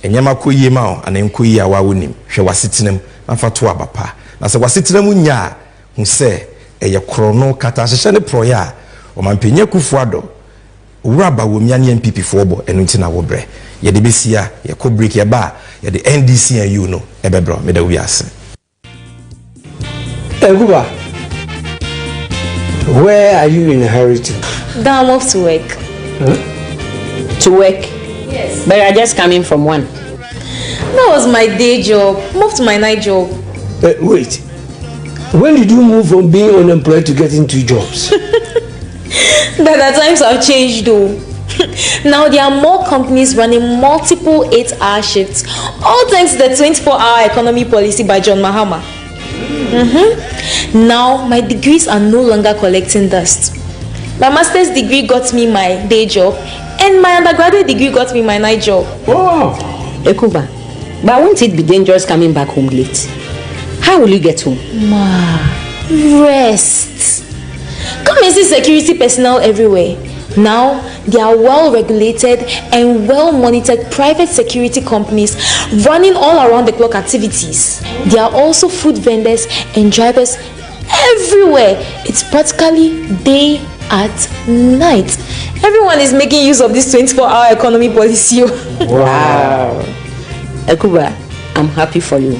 enyama koyie ma o anan koyie a wa wonim hwe wasetenam na fato abapa na se wasetenam nya hu se eye krono kata hye ne proya o mampenya kufuado owura ba wo mia ne MPP fo obo enu nti na wo bre ye de besi a ye ko break ye ba ye de NDC and you know ebebro me da wi ase Eguba, where are you inheriting? Now I'm off to work. Huh? To work? Yes. But I just coming from one. That was my day job. Moved to my night job. Wait. When did you move from being unemployed to getting 2 jobs? The times have changed though. Now there are more companies running multiple 8-hour shifts, all thanks to the 24-hour economy policy by John Mahama. Now my degrees are no longer collecting dust. My master's degree got me my day job, and my undergraduate degree got me my night job. Oh, Ekuba, but won't it be dangerous coming back home late? How will you get home? Ma, rest. Come and see security personnel everywhere. Now, there are well-regulated and well-monitored private security companies running all around the clock activities. There are also food vendors and drivers everywhere. It's practically day at night. Everyone is making use of this 24-hour economy policy. Wow. Ekuba, I'm happy for you.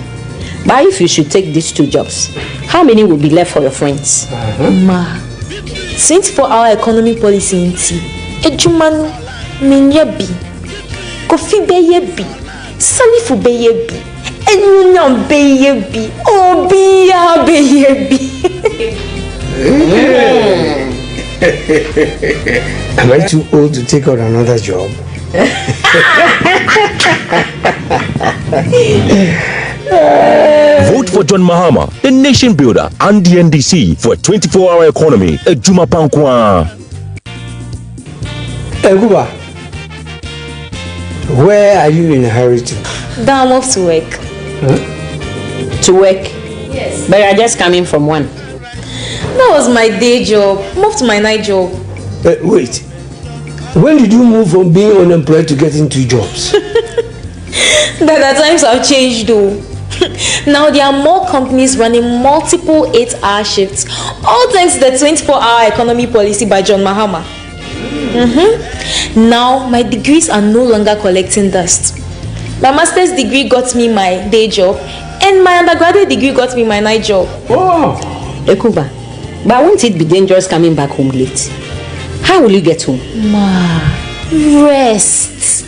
But if you should take these 2 jobs, how many will be left for your friends? Ma, 24-hour economy policy inti. Ejumanu minyebi. Kofi beyebi. Salifu beyebi. Enyunyam beyebi. Obiya beyebi. Am I too old to take on another job? Vote for John Mahama, the nation builder, and the NDC for a 24-hour economy. Ejuma Pankwa. Eguba, where are you inheriting? Now I'm off to work. Huh? To work? Yes. But I just coming from one. That was my day job. Moved to my night job. Wait. When did you move from being unemployed to getting 2 jobs? The times have changed though. Now there are more companies running multiple 8-hour shifts, all thanks to the 24-hour economy policy by John Mahama. Now my degrees are no longer collecting dust. My master's degree got me my day job, and my undergraduate degree got me my night job. Oh, Ekuba, but won't it be dangerous coming back home late? How will you get home? Ma, rest.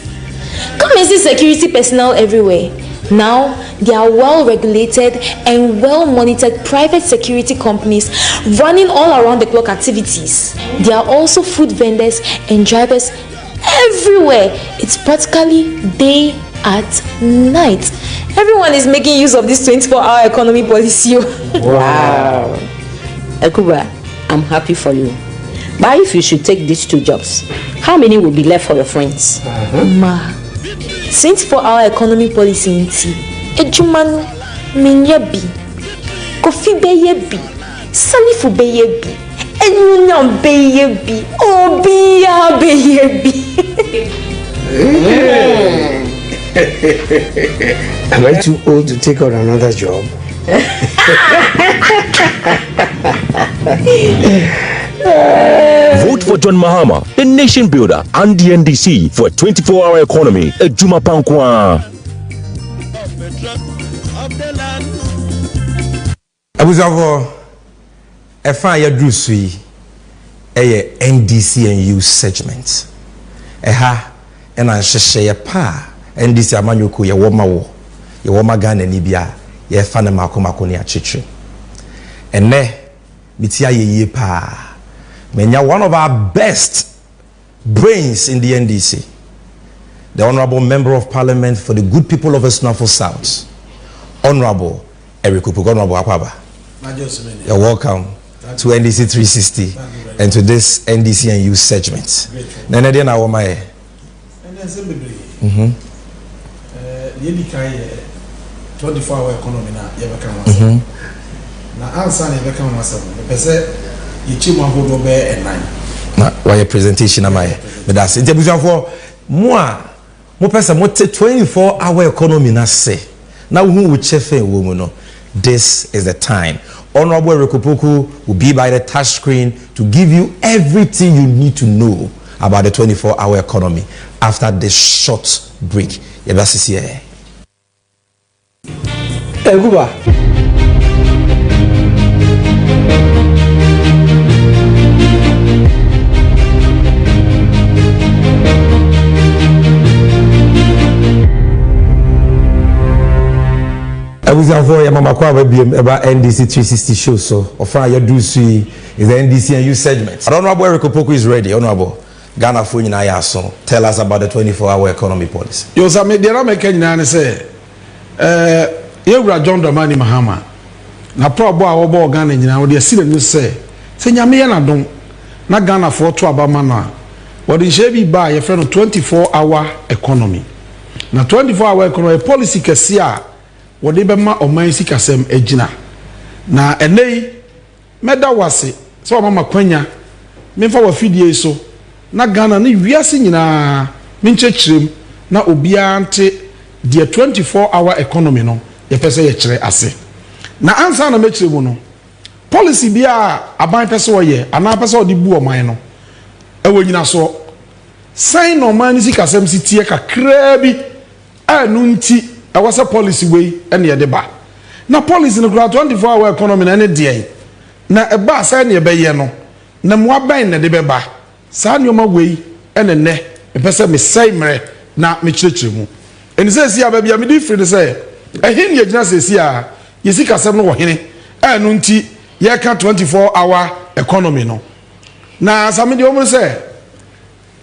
Come and see security personnel everywhere. Now, there are well-regulated and well-monitored private security companies running all around the clock activities. There are also food vendors and drivers everywhere. It's practically day at night. Everyone is making use of this 24-hour economy policy. Wow. Ekuba, I'm happy for you. But if you should take these 2 jobs, how many will be left for your friends? Ma, 24-hour economy policy inti. Ejumanu minyebi. Kofi beyebi. Salifu beyebi. Enyunyam beyebi. Obiya beyebi. Am I too old to take on another job? Vote for John Mahama, the nation builder, and the NDC for a 24-hour economy. Ejuma Pankwa. Abusavo, efa ya drusui, eye NDC and you segment. Eha, ena sheshe ya pa, NDC amanyoko ya woma wo, ya woma gane nibia, ya fane mako ni achichi. Ene, bitia ye pa. Menya one of our best brains in the NDC, the Honorable Member of Parliament for the good people of Esnafo South, Honorable Eric Upuko. Honorable Akwaba. You're welcome to NDC 360 and to this NDC and you segment. Nene dia na woma e. The 24-hour economy na yebeka mwasa. Na Ansah na yebeka mwasa. Pese yichi mwahodo be enai. Na why presentation am I? But that's it. For moi person mo 24-hour economy na say. Now who will chef woman? This is the time. Honorable Rekopoku will be by the touch screen to give you everything you need to know about the 24-hour economy after this short break. Yebasisi. Eguba. I was for your mama Kwabena about NDC 360 show, so offer your do see is the NDC and you segment. Honorable Rekopoku is ready. Honorable Ghana for you so tell us about the 24-hour economy policy. You say me dey make nyina say Yewura John Dramani Mahama na probo a wo bo Ghana nyina wo dey sire no say nyame ye na don na Ghana for to abama no a wo dey she bi ba ye fe no 24-hour economy na 24-hour economy policy kese a wo dey be ma oman sikasem agina na enei meda wase so mama kwanya memfa wa fidie so na Ghana ne wiase nyina menchechirem na obia ante the 24-hour economy no ye pese ye kire ase na Ansah na mechire mu no policy bia aban pese wo ye ana pese wo di bu oman no ewo nyina so sign no man si kasem si tie kakra bi anu nti awase policy we ene ye de ba na policy no 24-hour economy na ene de na eba sign ne be ye no na mo aban na de be ba sa nyoma we ene ne pese me sai mre na mechire mu eni say si ababia me di free say ehin ye gina say si a ye sika sem no wo hene anu nti ye ka 24-hour economy no na same de omo say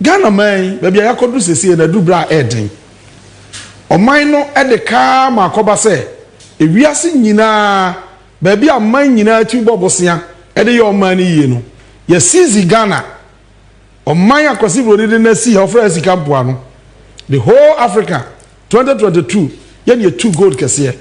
Ghana man babia yakodu sesi na dubra eden oman no ede ka ma akoba say ewiase nyina babia man nyina tu bobosia ede ye oman ni ye no ye seize Ghana oman akosi bro de na si ho fra sika mpoa no the whole Africa 2022 yen ye 2 gold kese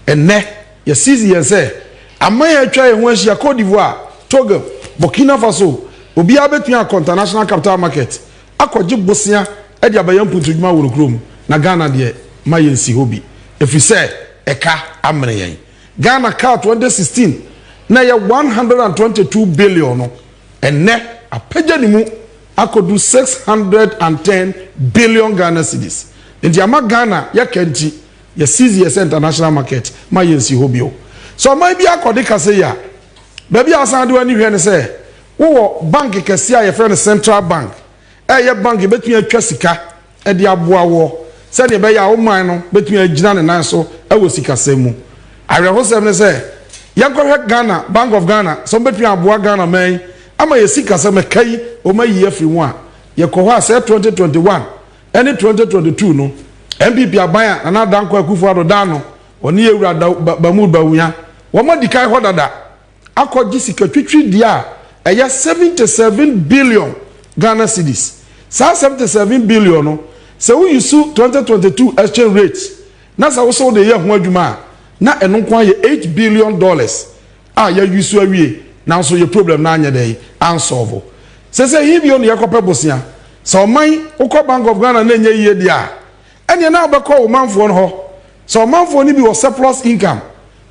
enne ye seize ye say amaya atwa ye ho ahia Cote d'Ivoire Togo Burkina Faso obi abetua international capital market akwaje bosia e dia bayam puntuduma woro krom na Ghana de mayensi hobi if you say eka amre yen Ghana car 2016 na ye 122 billion no enne apaja ni mu akodu 610 billion Ghana cedis nti ama Ghana ya kenti ya seize international market mayensi hobio so my bi akode kase ya baby asan de wani hwe ne say wo bank kase a ye friend central bank ye bank betumi atwa sika e de aboa wo se ne be ya wo man no betumi agina ne nan so e wo sika semu areho sem ne say yankɔhwɛ Ghana Bank of Ghana so betumi aboa Ghana man ama ye sika sem kai o ma yi afiri mu a ye kɔ hɔ a say 2021 any 2022 no MPP aban na danko akufo adoda no oni ewura bamud bawunya wo ma dikai ho dada akɔgi sika twitwi dia ɛyɛ 77 billion Ghana cedis sa 77 billion no se we use 2022 exchange rate na sa wo so de ye ho adwuma na eno nko aye $8 billion a ya use awie na so ye problem na anya dey unsolve se hibi on ye kope bosia so man ukọ Bank of Ghana na nye yie dia ene na obekọ wo manfo no ho so manfo ni bi wo surplus income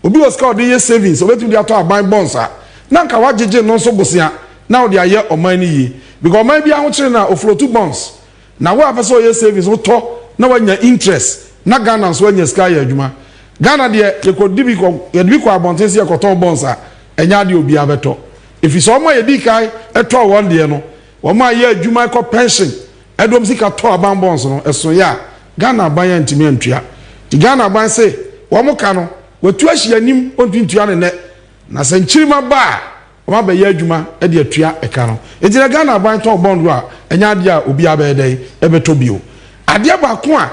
obi was called the savings obetu dia to aban bonds a na nka wajeje no so bosia na wo dia ye oman ni yie because oman bi ahokire na oflotu bonds na wo apeso ye savings wo to na wanya interest na Ghana so wanya sky adwuma Ghana de ye ko dibi ko abontensi ye ko ton bonds a enya de obi abeto if so ma ye di kai eto won de no wo ma ye adwuma ko pension edom sika to aban bonds no eso ya Ghana ban ya ntimi antua ti Ghana ban se wo mo ka no watu ahia nim ontuntua ne ne na sanchirima ba wo ma be ye adwuma e de atua e ka no enti Ghana ban to bond a enya de a obi abedai e beto bio ade ba ko a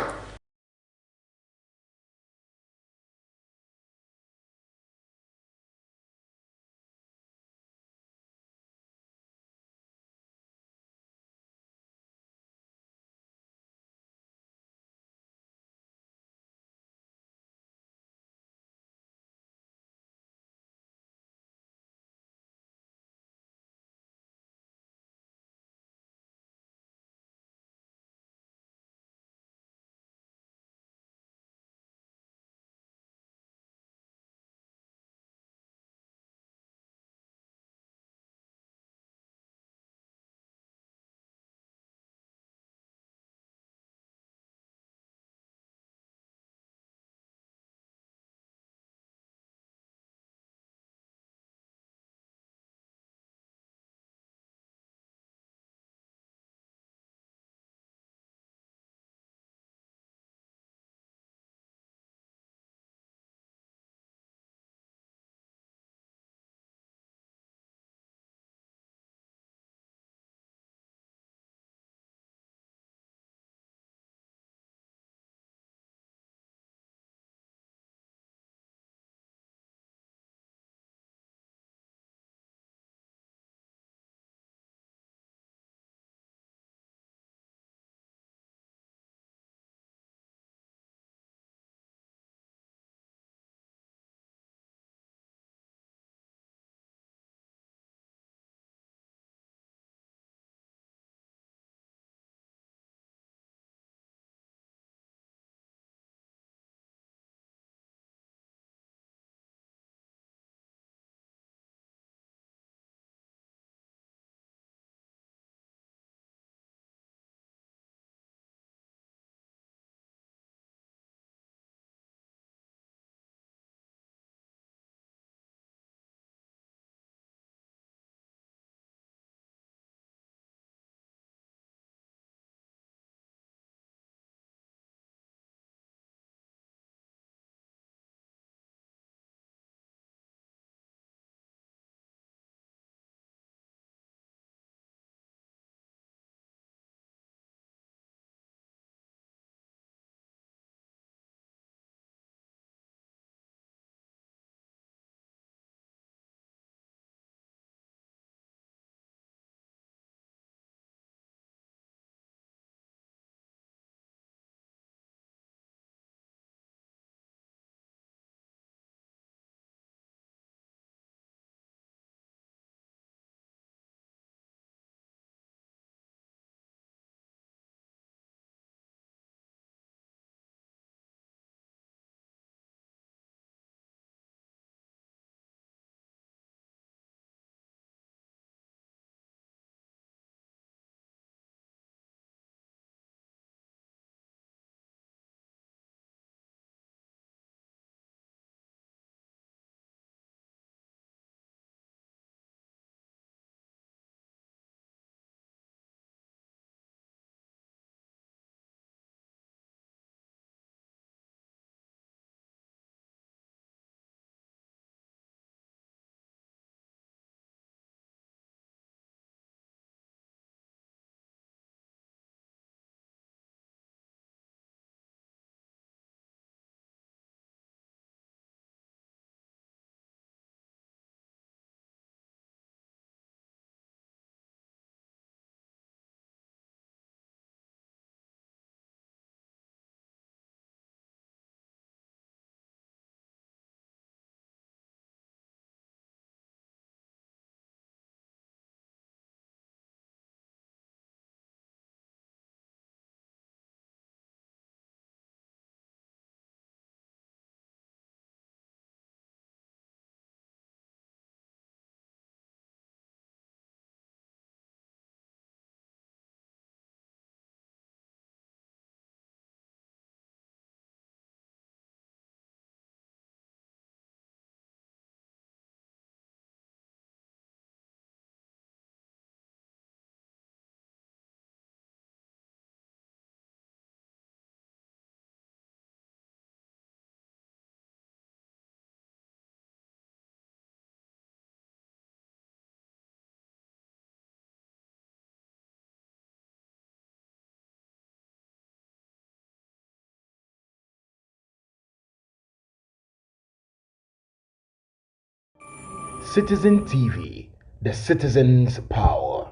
Citizen TV, the citizen's power.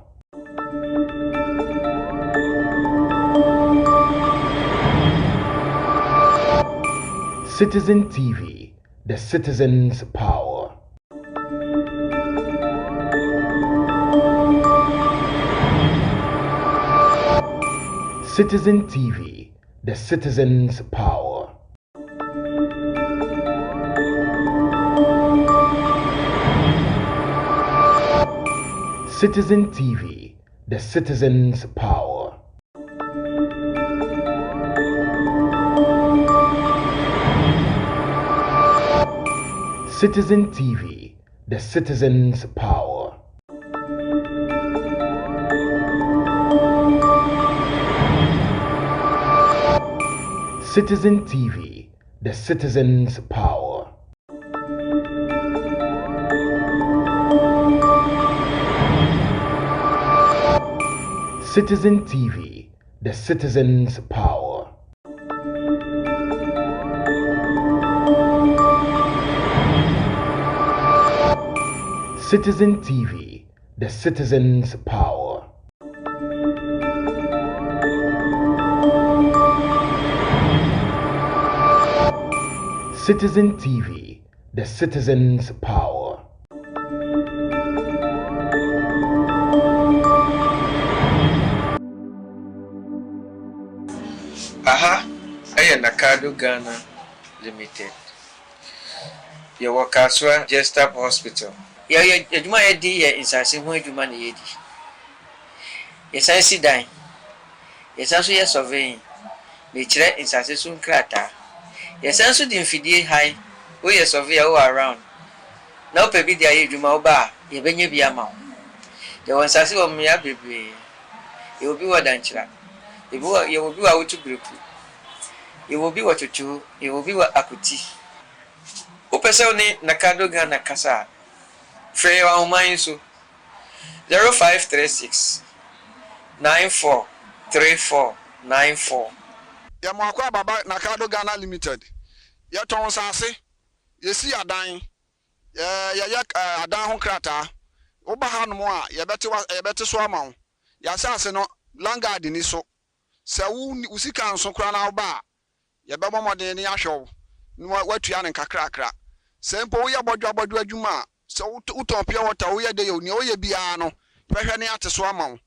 Citizen TV, the citizen's power. Citizen TV, the citizen's power. Citizen TV, the citizen's power. Citizen TV, the citizen's power. Citizen TV, the citizen's power. Citizen TV, the citizen's power. Citizen TV, the citizen's power. Citizen TV, the citizen's power. Aha, I Nakado Ghana Limited. Your workers were just up hospital. You might be in Sassimo, you money. Yes, I see dying. Yes, also yes, surveying. Nature in Sassoon Crata. Yes, also the infidel high. Oh, yes, survey all around. Now, baby, the age you bar, you may be a mount. There was Sassi of me, baby. You will be what danger. You will be out to group. You will be what you do, you will be what akuti. Upesoni Nakado Ghana Casa. Frey wa umainsu 0536 943494. Ya mwakwa baba Nakado Ghana Limited. Ya ton sase. Yesi adan. Ya adan ho krata. Oba ha no mo a ya bete so ama. Ya sase no langard ni so. Se wu sika nso kra na oba. Ya be momoden ni ahwew. No watua ne kakrakra. Se mpo wo ya bodwa adwuma. So uton pure water wo ye de yo ni o ye bia no behwe ne ate so ama wo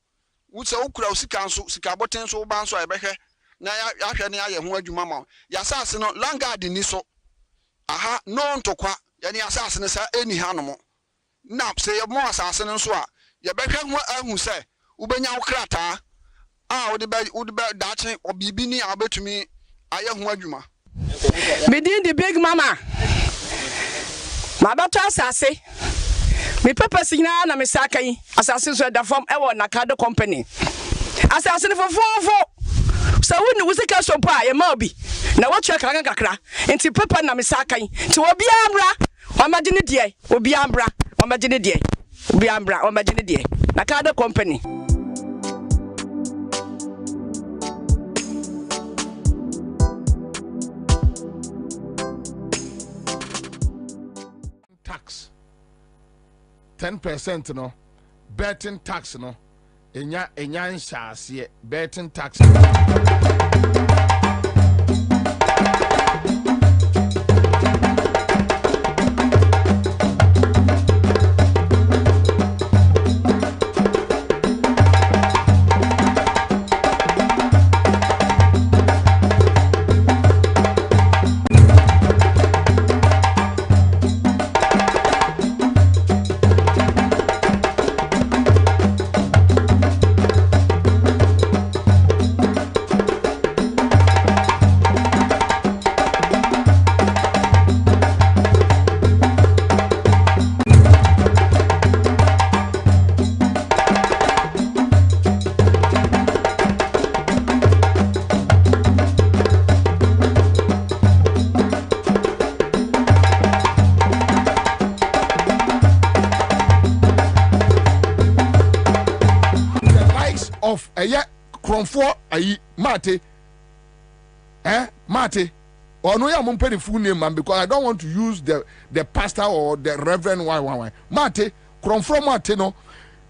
wo se ukura usika nso sika boten so ba nso e behwe na ya hwe ne aye ho adwuma ma ya sase no langard ni so aha no ntokwa ya ne asase ne sa eni hanom na se ye mo asase ne nso a ye behwe ho ahu se ubenya wo krata a wo de ba dache obibi ni abetumi aye ho adwuma Medin the big mama. My daughter Asase. Me purpose na me saka yi. Asase so da form e wo Nakado company. Asase for 4. So we no sika so pa ye ma obi. Na wo twa kakra. Enti papa na me saka yi. Ti obi ambra. O ma gine die. Obi ambra. O ma gine die. Obi ambra. O ma gine die. Nakado company. Tax 10% no betting tax no enya nhyase betting tax of eye kronfo ayi mate mate Or no, I'm going full name, man, because I don't want to use the pastor or the reverend. Why? Mate, from Mate, no.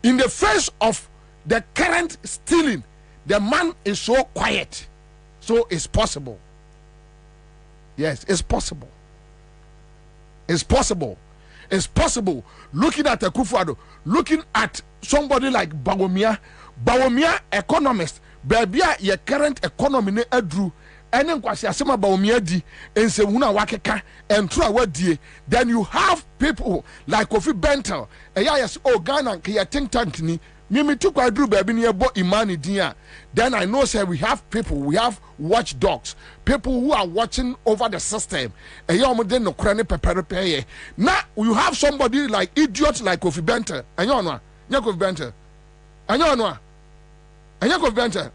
In the face of the current stealing, the man is so quiet. So it's possible. Yes, it's possible. It's possible. It's possible. Looking at Akufo-Addo, looking at somebody like Bawumia economist, baby, your current economy ne adru, ene nkwasi asema Bawumia di, ense huna wakeka, entra wadie. Then you have people like Kofi Bentel, yes, Ghana, kiya think tank ni, mimi tu kwa adru baby ni ebo imani diya. Then I know, say, we have people, we have watchdogs, people who are watching over the system. Now you have somebody like idiot like Kofi Bentel. Kofi Bentel. Kofi Bentel.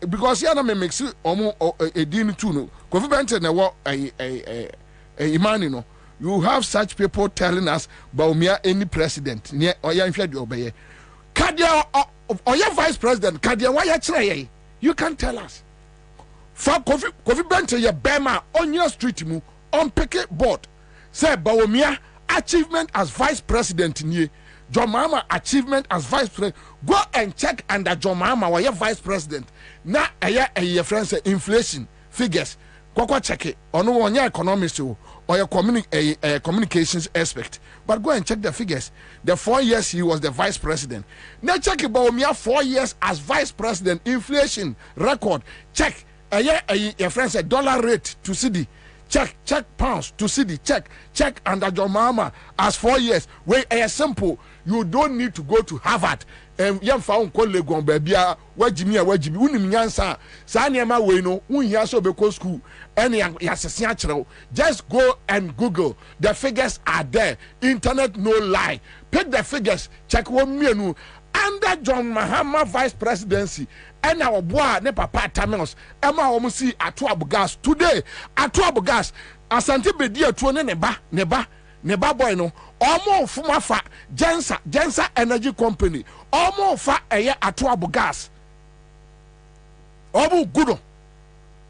Because here me mix a din too. No. Kofi Bentel na what imani no. You have such people telling us Bawumia any president. Kadia or your vice president, Kadia, why you can tell us. For Kofi Bentel, your Bema on your street, on picket board. Say Bawumia achievement as vice president in ye. John Mahama achievement as vice president. Go and check under John Mahama or your vice president. Now, your friends say inflation figures. Go check it. Or no one your economist or your communications aspect. But go and check the figures. The 4 years he was the vice president. Now check about me 4 years as vice president. Inflation record. Check. Your friend said dollar rate to CD. Check pounds to CD. Check under John Mahama as 4 years. Where simple. You don't need to go to Harvard. Yam found colleague on baby. Where Jimmy, Unim Ansah. Sanyama we no. So because school. Any just go and Google. The figures are there. Internet no lie. Pick the figures. Check one menu. Under John Mahama vice presidency. And our boy ne papa Tamils. Emma Omusi Atuabu gas today. Atuabu gas. Asante bedi atuone neba boy no. Omo fuma fa Jansa Energy Company. Omo fa eye Atuabu gas. Omo gudo.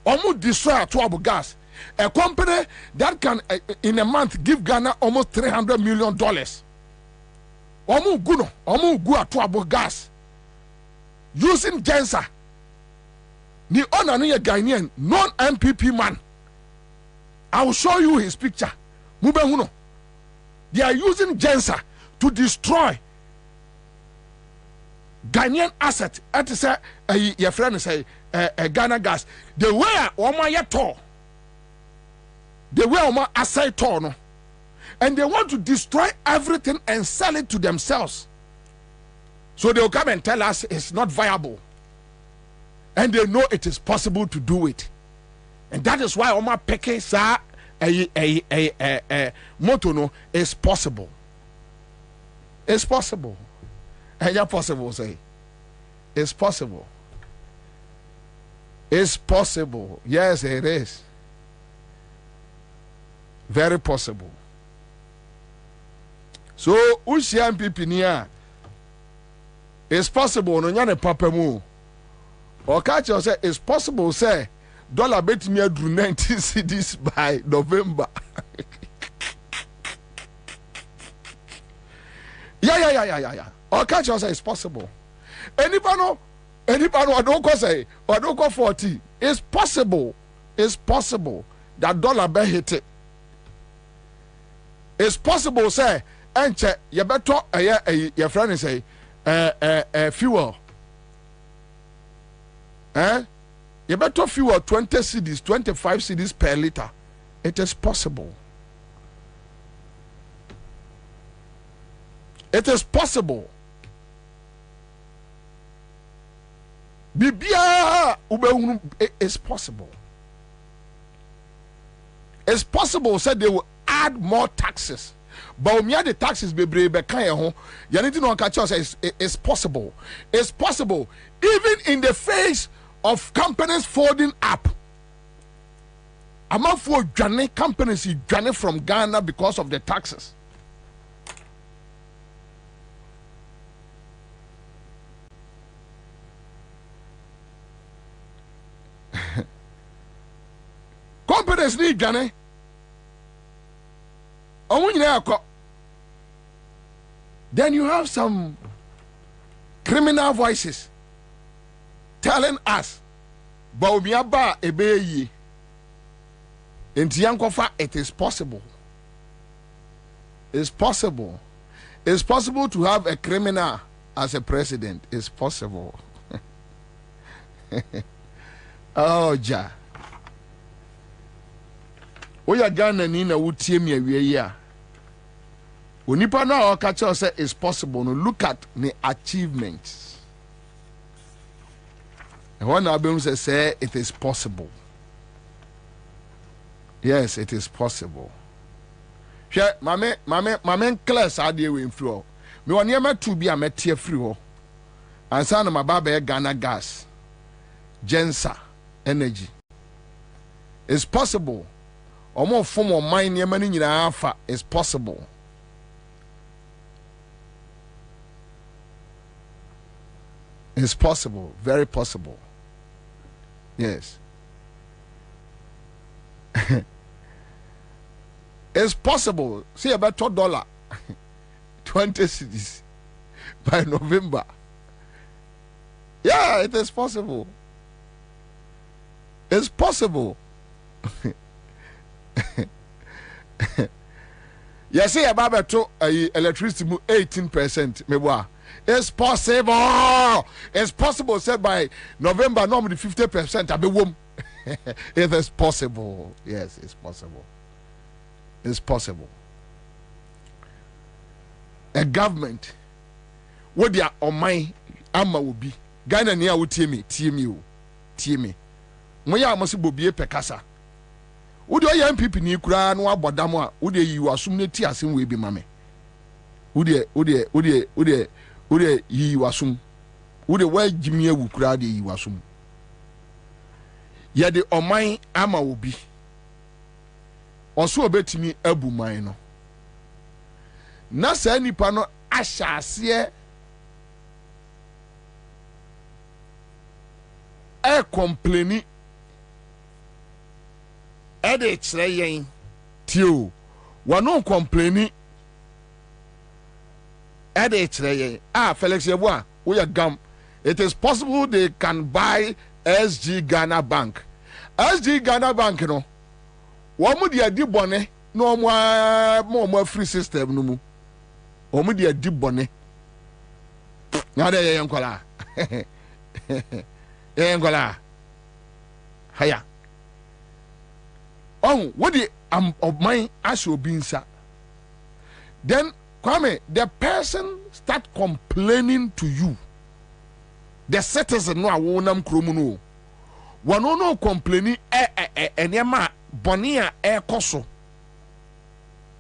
Omo destroy Atuabu gas. A company that can in a month give Ghana almost $300 million. Omo gudo. Omo gu Atuabu gas. Using Jansa. The owner ni a Ghanaian non-MPP man. I will show you his picture. Mubehuno. They are using Jansa to destroy Ghanaian asset. At say your friend say Ghana gas. The way Oma yato. The way Oma asset no. And they want to destroy everything and sell it to themselves. So they will come and tell us it's not viable. And they know it is possible to do it. And that is why Oma Peke sa moto no is possible. It's possible. And you're possible, say. It's possible. It's possible. Yes, it is. Very possible. So, Ushia MPP niya. It's possible. No nyane papa mu. Or catch you say it's possible. Say dollar bet me drew 90 cedis by November. Yeah. Or catch you say it's possible. Anybody I don't go say or don't go 40. It's possible. It's possible that dollar bet hit it. It's possible. Say and check. You better your friend say. Fuel. You better fuel 20 cedis, 25 cedis per liter. It is possible. It is possible. Bibia it's possible. It's possible. Said they will add more taxes. But the taxes be home. You need to know it's possible. It's possible. Even in the face of companies folding up. Among for journey companies journey from Ghana because of the taxes. Company traders need Ghana. Then you have some criminal voices telling us, Bobie ebe it is possible. It's possible. It's possible to have a criminal as a president. It's possible. Oh, ja. Oya Ghana ni na wutie mi awie ya. Onipa na o ka che say it's possible. No, look at the achievements. And when Abel say it is possible. Yes, it is possible. Hwe mame class ade we mfiri ho. Me woni e matu bi a metie free ho. Ansah na mababa e Ghana gas. Ansah energy. It's possible. Omo form of mine ne mani nyina afa is possible. It's possible, very possible. Yes. It's possible. See about $2 20 cedis by November. Yeah, it is possible. It's possible. You see about electricity 18%. Meboa. It's possible. It's possible. Said by November, normally 50%. I be womb. It is possible. Yes, it's possible. It's possible. A government, what they are on my ama will be. Ghana niya will team me. Moya amasi Bobie pekasa. Would you MPP ni kura no abodamo a would you assume ne ti asem we bi mame. Would yi wasum. Would you wear Jimmy wu kura de yi wasum. Ya de oman ama will be. Oso obetimi abu man no. Na sa nipa no ahyase e complaini e de kire yen tio wano complaini e de kire yen Felix Yeboah we are gam. It is possible they can buy SG Ghana Bank. SG Ghana Bank no womu dia di bone no mo free system no mu womu dia di bone na de yen kola yen kola haya on what the of mine as obinsa then Kwame, the person start complaining to you, the citizen no awonam kromu no wano no complaining enema bonia koso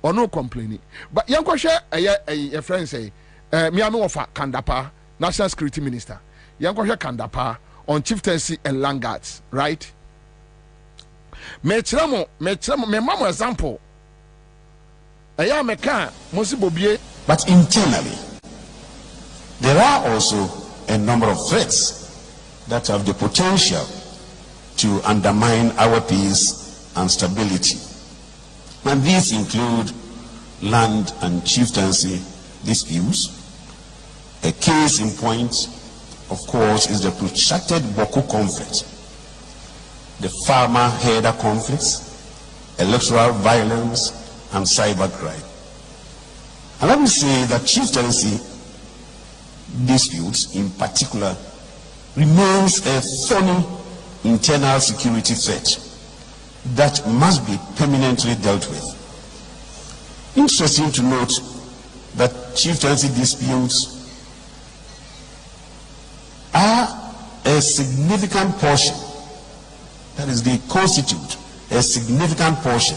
or no complaining. But young question a friend say me am of Kandapa, National Security Minister. Young question Kandapa on chieftaincy and land guards, right? Me mama example. But internally, there are also a number of threats that have the potential to undermine our peace and stability. And these include land and chieftaincy disputes. A case in point, of course, is the protracted Boku conflict, the farmer-herder conflicts, electoral violence, and cybercrime. And let me say that chieftaincy disputes in particular remains a thorny internal security threat that must be permanently dealt with. Interesting to note that chieftaincy disputes are a significant portion, that is, they constitute a significant portion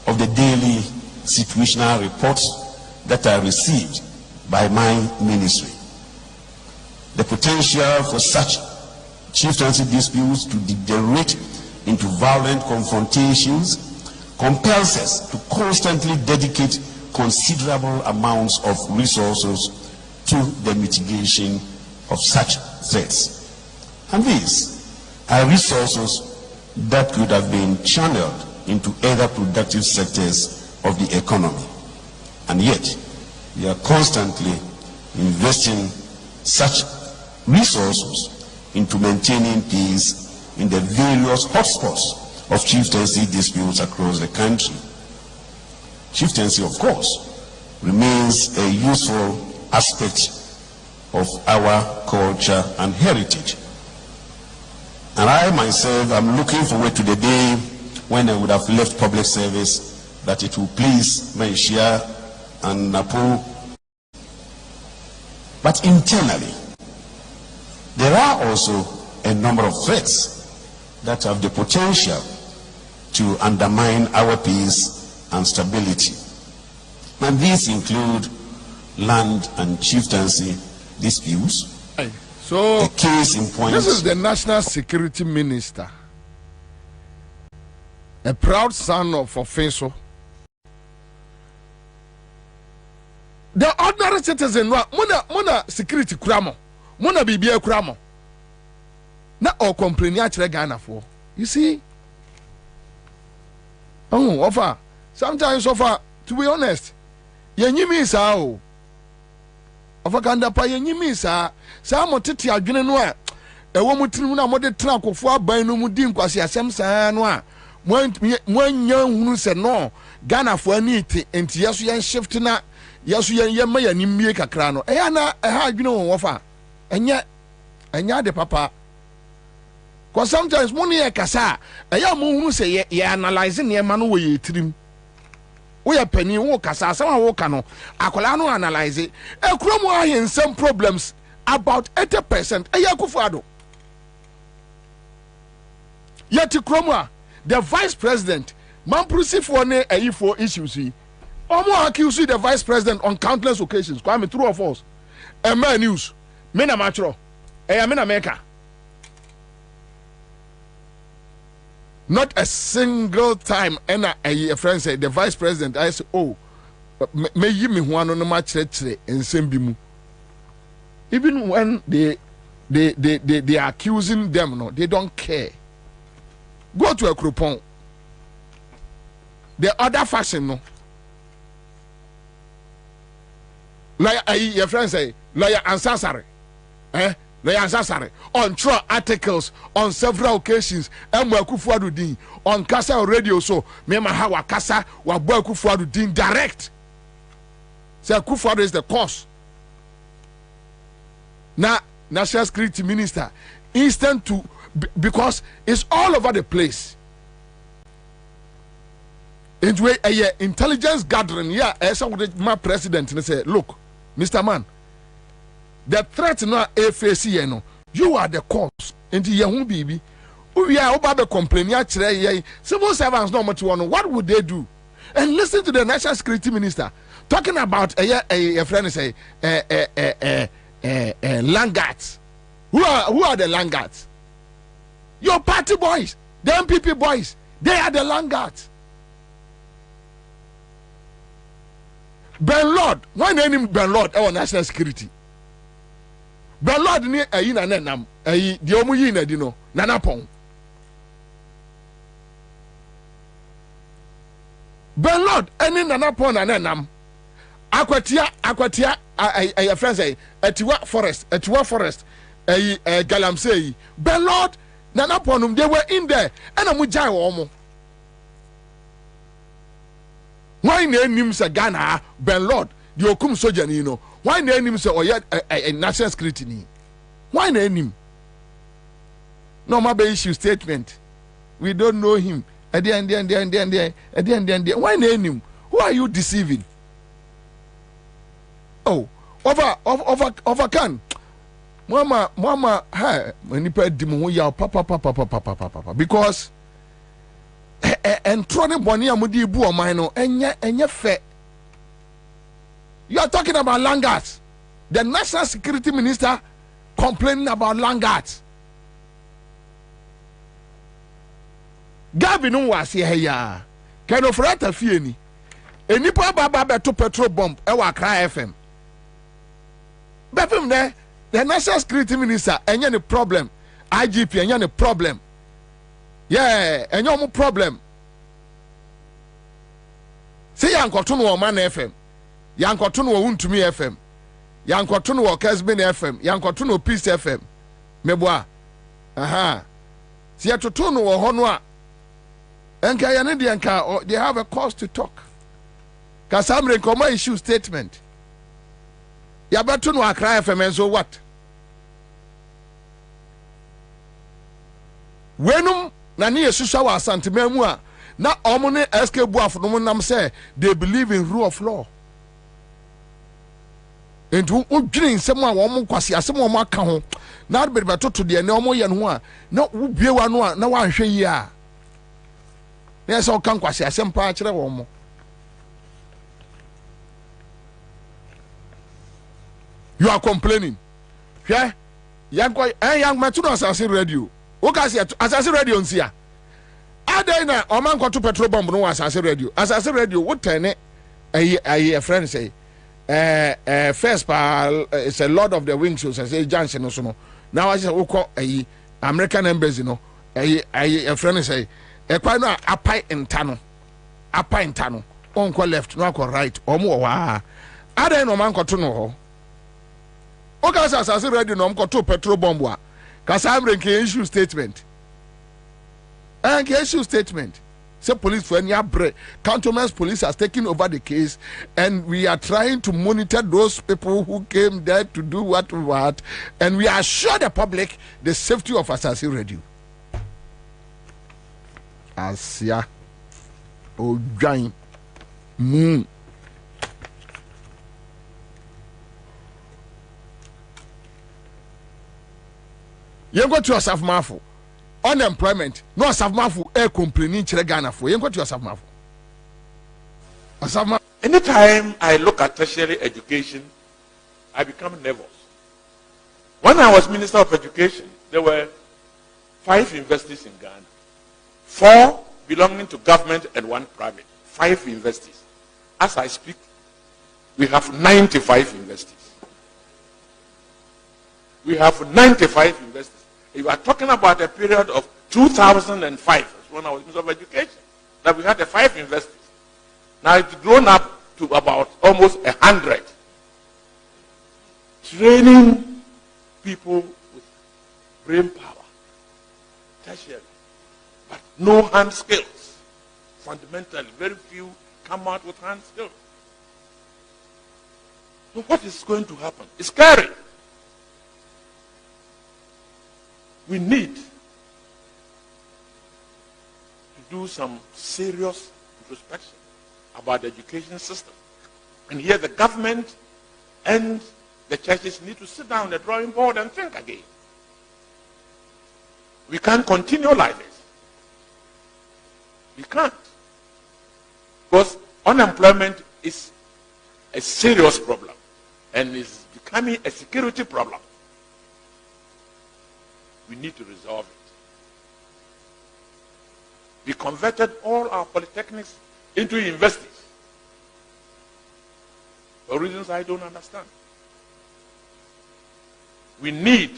of the daily situational reports that are received by my ministry. The potential for such chieftaincy disputes to degenerate into violent confrontations compels us to constantly dedicate considerable amounts of resources to the mitigation of such threats. And these are resources that could have been channeled into other productive sectors of the economy. And yet, we are constantly investing such resources into maintaining peace in the various hotspots of chieftaincy disputes across the country. Chieftaincy, of course, remains a useful aspect of our culture and heritage. And I myself am looking forward to the day when I would have left public service, that it will please Malaysia and Napo. But internally, there are also a number of threats that have the potential to undermine our peace and stability. And these include land and chieftaincy disputes. So, a case in point. This is the National Security Minister, a proud son of Ofenso. The ordinary citizen, muna security kramo, muna bibia kramo. Na o complain ya chere Ghana for. You see? Oh, offer. Sometimes offer, to be honest, yenyimi sa o. Offer kanda pa yenyimi sa mo tete adwene no a ewo mutiri na mo de tena akofo aban no mu di nkwase asem saa no a mo anya hunu se no Ghana fo ani ti enti yeso yen shift na yeso yen ma yani mie kakra no eya na ha adwene won wofa enya de papa. Cause sometimes money e kasa eya mo hunu se ye analyze ne ma no wo ye tirim wo ya pani wo kasa asem a wo ka no akola no analyze e kromo ahensem problems about 80%. Eya Kufuado. Yeti kromo the vice president Mamprusi for ne eyi for issues yi. Omo accuse the vice president on countless occasions. Kwame, true or false? Ema news. Me na matro. Eya me na meka. Not a single time a friend said the vice president I say oh me yi me ho ano no ma kire ensem bi mu. Even when they are accusing them, no, they don't care. Go to a Krupon. The other fashion, no. Like your friend say, lawyer Ansah, lawyer Ansah on trial articles on several occasions. Kufuado on Kasa radio. So me mahawa Kasa wa boy Kufuado direct. Say Kufuado is the cause. Now, National Security Minister, instant to, because it's all over the place. Into a intelligence gathering, yeah, as my president and say, look, Mr. Man, the threat now FAC, no, you are the cause. Into your baby, we are about to complain. Civil servants know much one. What would they do? And listen to the National Security Minister talking about a friend say, Langards. Who are the Langards? Your party boys, the MPP boys, they are the Langards. Ben Lord, why name Ben Lord our national security? Ben Lord ni ayi na nenam, ayi di omu yi na di no, nanapon. Ben Lord, any nanapon na nenam. Akwatia a friend say Etiwa Forest Galamsey Ben Lord Nanaponum, they were in there and Amujai Omo. Why name him say Ghana Ben Lord the Okum Sojanino? Why name him say a national security? Why name him? No my issue statement. We don't know him. At the end. Why name him? Who are you deceiving? Oh, over can. Mama, hey, when you pay dimu ya papa. Because and trolling Bonnie Amudi Bua Mino, and ye fair. You are talking about Langards. The National Security Minister complaining about Langards. Gavin was here. Can of rata fieni. A nipa baba to petrol bomb, Ewa Cry FM. Befim there, the National Security Minister, and any problem. IGP, and any problem. Yeah, and no problem. Say Yankoton or Man FM, Yankoton or Untumi FM, Yankoton or Casbin FM, Yankoton or Peace FM. Meboa. Aha. See a Totono or Honwa. And Kayandianka, they have a cause to talk. Casamre Koma issue statement. Yabatuno Akra FM and so what? Wenum Nani Susawa Santimemua. Na omone SK Buaf no nam say they believe in rule of law. And who dream someone woman kwasi asem wo maka ho na be beto to de na omo ye no a na wo bie wa no a na wa hwe yi a na so kan kwasi asem pa kire wo mo. You are complaining. Hwe yang matu no Asase radio. Wo ka se Asase radio nsia. Adena oman koto petrol bomb no Asase radio. Asase radio what turn a friend say first it's a lot of the wing shows say Johnson no so no. Now I say we call American embassy no a friend say e kwa no apai ntano on ko left no ko right omo wa adena oman koto no ho. O ka Asase radio no koto petrol bomb wa ka sa American issue statement. And issue statement. Say police for any break. Cantonment's police has taken over the case, and we are trying to monitor those people who came there to do what, and we assure the public the safety of Asase radio. Asia, Ojain, Moon. You go to yourself, Mafu. Unemployment, no Asafmafu air complaining Ghana for you go to Asafmafu. Anytime I look at tertiary education, I become nervous. When I was Minister of Education, there were 5 universities in Ghana, 4 belonging to government and 1 private. 5 universities. As I speak, we have 95 universities. We have 95 universities. You are talking about a period of 2005, when I was Minister of Education, that we had the 5 universities. Now it's grown up to about almost 100. Training people with brain power, tertiary, but no hand skills. Fundamentally, very few come out with hand skills. So what is going to happen? It's scary. We need to do some serious introspection about the education system. And here the government and the churches need to sit down on the drawing board and think again. We can't continue like this. We can't. Because unemployment is a serious problem and is becoming a security problem. We need to resolve it. We converted all our polytechnics into universities for reasons I don't understand. We need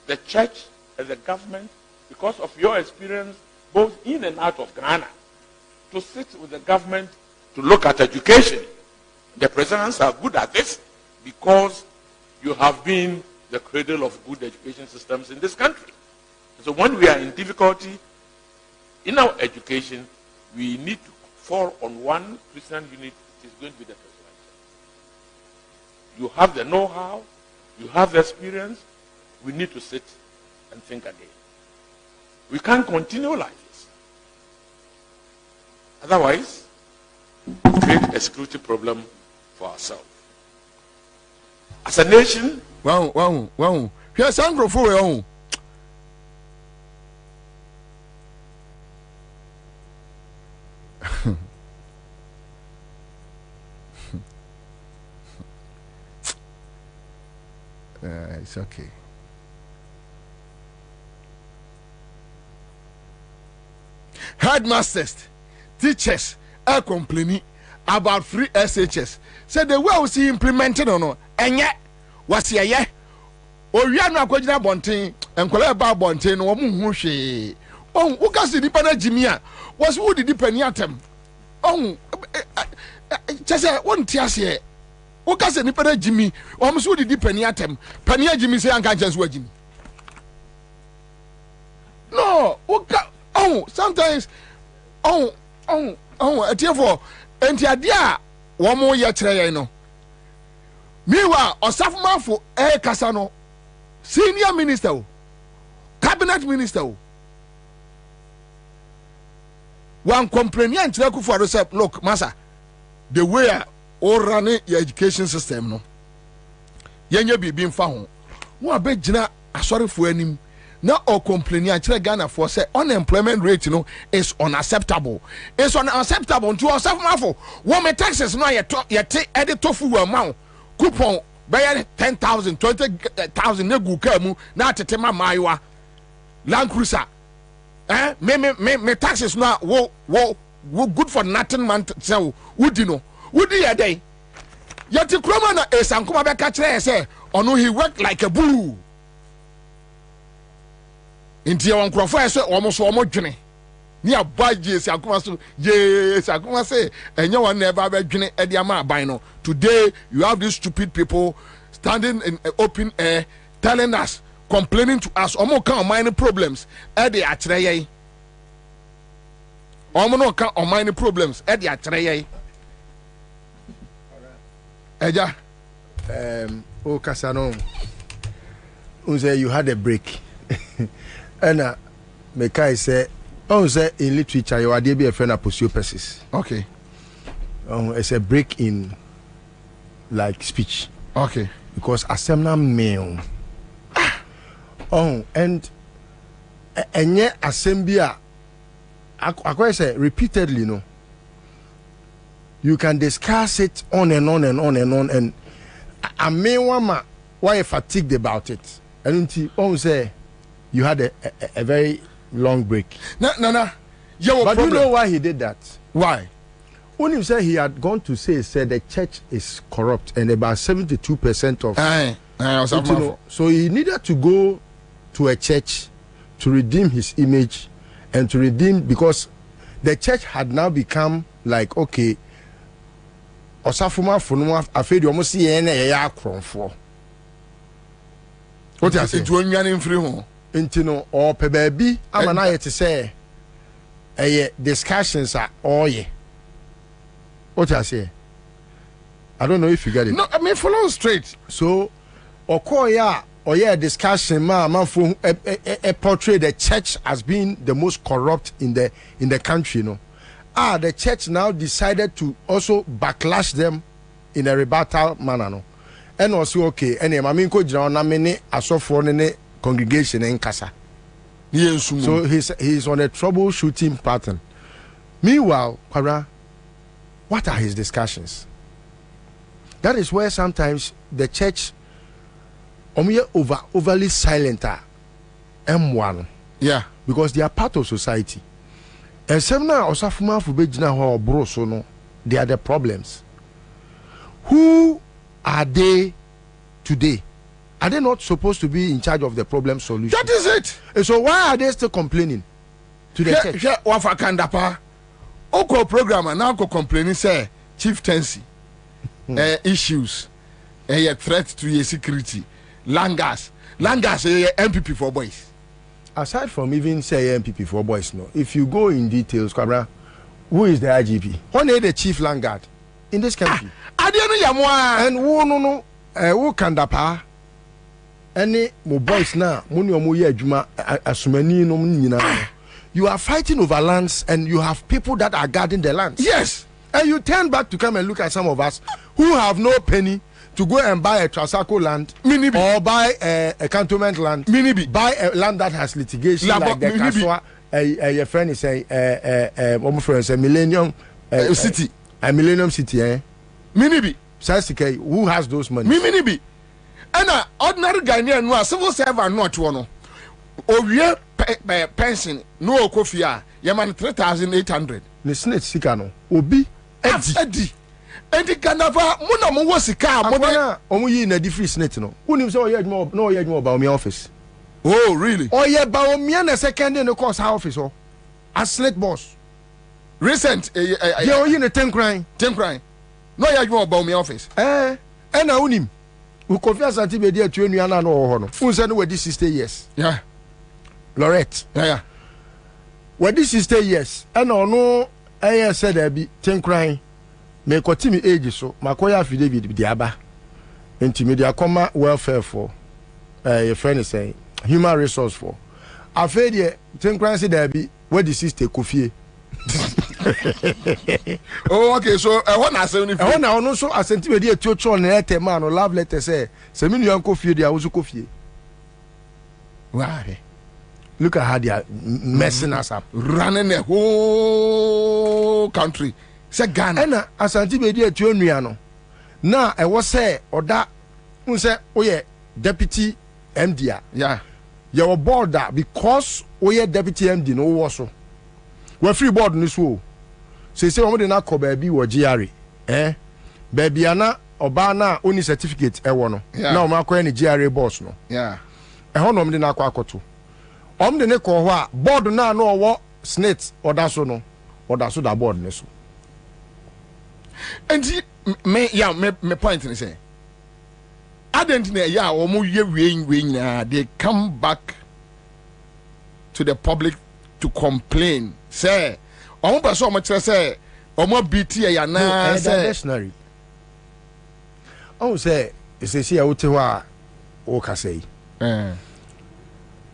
the church and the government, because of your experience both in and out of Ghana, to sit with the government to look at education. The presidents are good at this because you have been the cradle of good education systems in this country. So when we are in difficulty in our education, we need to fall on one Christian unit. It is going to be the presidential. You have the know-how, you have the experience. We need to sit and think again. We can't continue like this. Otherwise, we create a security problem for ourselves. As a nation, wow. Here's Sandro for your own. It's okay. Headmasters, teachers are complaining about free SHS. Said the way we see implemented or no, and yet was here. Or we are not going to bonting and collect about bonting or mushi. Oh, who can see the Jimia? Was who the depend yatem? Oh, say one tiase o ka se nipa na Jimmy o so didi pani atem pani Jimmy say anka chance wa Jimmy no sometimes etiefo enti ade a wo mo ye kire yen no mewa osafumafo kasa no senior minister cabinet minister one complain and kire for say look massa the way or running your education system no yenye bibi mfa ho wo abegina asorefo anim na or complain and kire Ghana for say unemployment rate no is unacceptable to osafumafo wo me taxes no yet edit tofu amount coupon buy 10,000 20,000 na gu ka mu na tetema maiwa Land Cruiser me taxes no wo good for nothing man say wudi ya day yati kroma na esankoma be ka kire say ono he work like a bull inti won krofo say omo dwene ni abaje esankoma so esankoma say enye won na eba be dwene e dia ma aban no. Today you have these stupid people standing in open air telling us, complaining to us omo kan minor problems e dey akire ye omo no kan minor problems e dey akire ye eja o kasano unse you had a break and mekai say say in literature you are be a friend of posiopesis. Okay. It's a break in like speech. Okay. Because assembly male. And yet assembly I say repeatedly no. You can discuss it on and on and on and on, and I may want why you fatigued about it. And say you had a very long break. No. But problem. You know why he did that? Why? When he said he had gone to say the church is corrupt and about 72% of so he needed to go to a church to redeem his image and to redeem, because the church had now become like, okay, Osafuma Funuma afraid you almost see any for. What is it? When you are in free home, intino or pebaby, I'm an to say discussions are all ye. What I say? I don't know if you get it. No, I mean follow straight. So, or discussion, man, for a portray the church as being the most corrupt in the country, you know. The church now decided to also backlash them in a rebuttal manner, no. And also okay, and I mean, ko jina na many asofo ne congregation in Kasa. So he's on a troubleshooting pattern. Meanwhile, Kwabena, what are his discussions? That is where sometimes the church overly silent M1. Yeah. Because they are part of society. And some now Osafuma Fubejina or Broso no, they are the problems. Who are they today? Are they not supposed to be in charge of the problem solution? That is it. And so why are they still complaining to the church? Wafakandapa. Oko programmer now complaining say chieftaincy issues a threat to your security. Langas MPP for boys. Aside from even say MPP for boys, no. If you go in details, Kwabena, who is the IGP? Who is the chief landguard in this country? And who can dapa? Any more boys now? You are fighting over lands, and you have people that are guarding the lands. Yes. And you turn back to come and look at some of us who have no penny to go and buy a Trasaco land, or buy a cantonment land, buy a land that has litigation like the Kaswa. Your friend is a Millennium City. A Millennium City, eh? Sasike, who has those money? And an ordinary Ghanaian no civil servant not one. Owie pension no kofia yaman 3,800. Ne snake sikano obi edi enti kanava muna mo wosika mo omo yi na different snake no unim say oye adwuma no oye adwuma ba omi office. Oh really? Oye ba omi na second in the course office o as snake boss recent ye oye ne 10 crime no ya adwuma about me office na unim we confess anti be dey atu enu ana no ho no unse no wedi 60 years yeah Lorette yeah wedi 60 years na ono said there be tenkran me kwati me age so makoya affidavit di aba enti me dia koma welfare for your friend say human resource for afedie tenkran say there be wedi 60 kofie. Oh, okay, so I want to say if I want to so asenti be dey atuo na letter man or love letter say se me nuan kofie dia wozu kofie. Why? Look at how they are messing us up, running the whole country. Say Ghana. And asante be dey atuo nua no. Na I was say oda unse oye deputy MD. Yeah. Your board that because oye deputy MD no wo so. We free board ni so. Say we dey na ko ba bi wo GRA. Ba bia na oba na oni certificate e wo no. Na o ma ko ni GRA boss no. Yeah. E ho no me dey na akọ akoto. De ne ko ho a board na no owo snit oda so no. Oda so da board ne so. And me point ni say identity ya omo ye we na they come back to the public to complain say omo person omo kire say omo BT ya na say dictionary say say ya wote ho a o ka say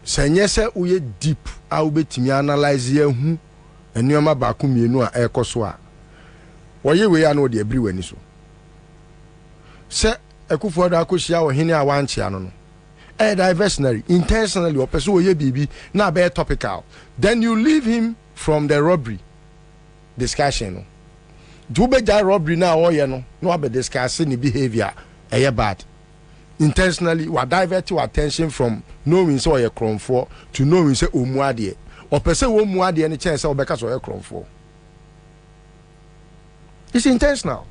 senye se uye deep a ubetimi analyze ye hu enuoma ba ku mienu a ekoso a woye we ya no de abri wani so se ekufo da akohia wo hene a wanche ano no diversionary intentionally or person woye bibi na be topical then you leave him from the robbery discussion no do be ja robbery na woye no no be discuss ni behavior bad intentionally we divert your attention from knowing so ye kromfo to knowing say omuade or person wo muade ni chance say obeka so ye kromfo. It's intentional.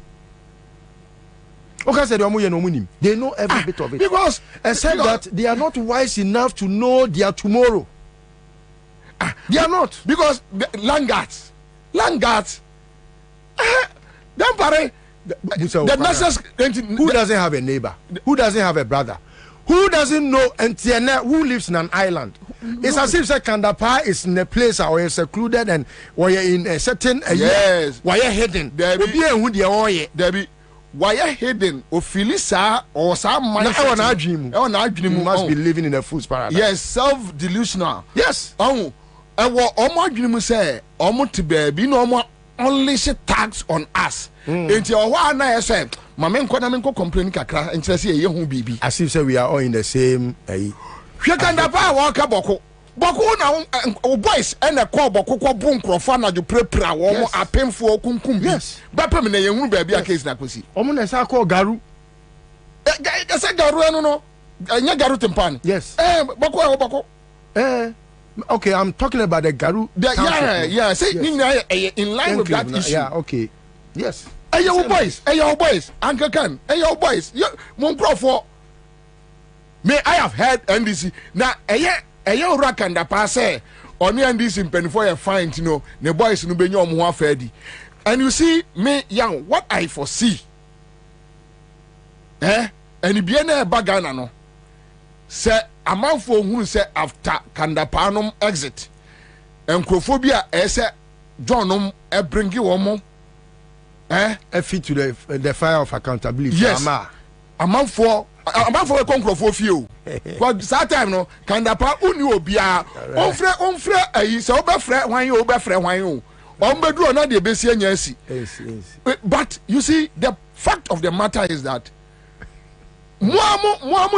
Okay, said they know every bit of it. Because except that they are not wise enough to know their tomorrow. They are not. Because Langards. Then pare the message who doesn't have a neighbor? Who doesn't have a brother? Who doesn't know who lives in an island? It's as if Kandapa is in a place or you're secluded and or you're in a certain yes. Why you're hidden? There be why you're hidden or Philisa or some you must be living in a fool's paradise. Yes, self-delusional. Yes. Oh, and what Omo dream say, Omo to baby no more only tax on us. Until one I say, my men complain kakra and say ye hu bibi. As if say we are all in the same Kandapa walk boko. Boko na boys and a call boko boom crofana you prepare woman a painful kunkum. Yes. Bapem na yen baby a case na kwesi. Omo na sa call garu. Say garu no. Anya garu tempan. Yes. Boko. Okay, I'm talking about the garu. Yeah. Say yes. In line with that issue. Yeah, okay. Yes. Hey your boys, Uncle Ken, hey your boys, mon for may I have heard NDC now your rack and the pass on the NDC in pen for a fine to know the boys no be your more ferdi. And you see me young what I foresee and it be a bagana no say a man for who say after Kandapanum exit and Crophobia say Johnum bring you one a fit to the fire of accountability. Yes. A man for a conqueror for few. But that time no Kandapa uni obia on frere ayi so be frere wan you be frere wan you. On be do na de be see anyasi. Yes. But you see the fact of the matter is that mo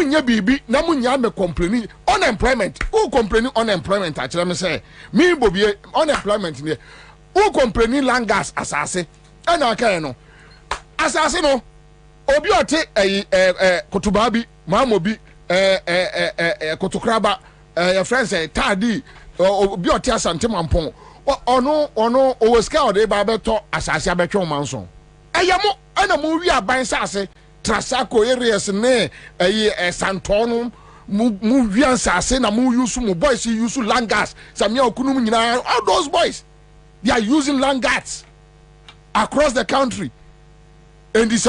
nya bibi na mo nya me complaining unemployment. Who complaining unemployment actually me say me Bobie unemployment ne. Who complaining langas asase. And okay no asase no obi ote kotubabi mamobi kotokraba your friends tadi obi ote asante mampon ono o ska o de ba beto asase abetwe manso eyamo ana mo wi aban sase trasako areas ne santono mu wi asase na mu use mu boys use langas samia okunum nyina all those boys they are using langas across the country. and this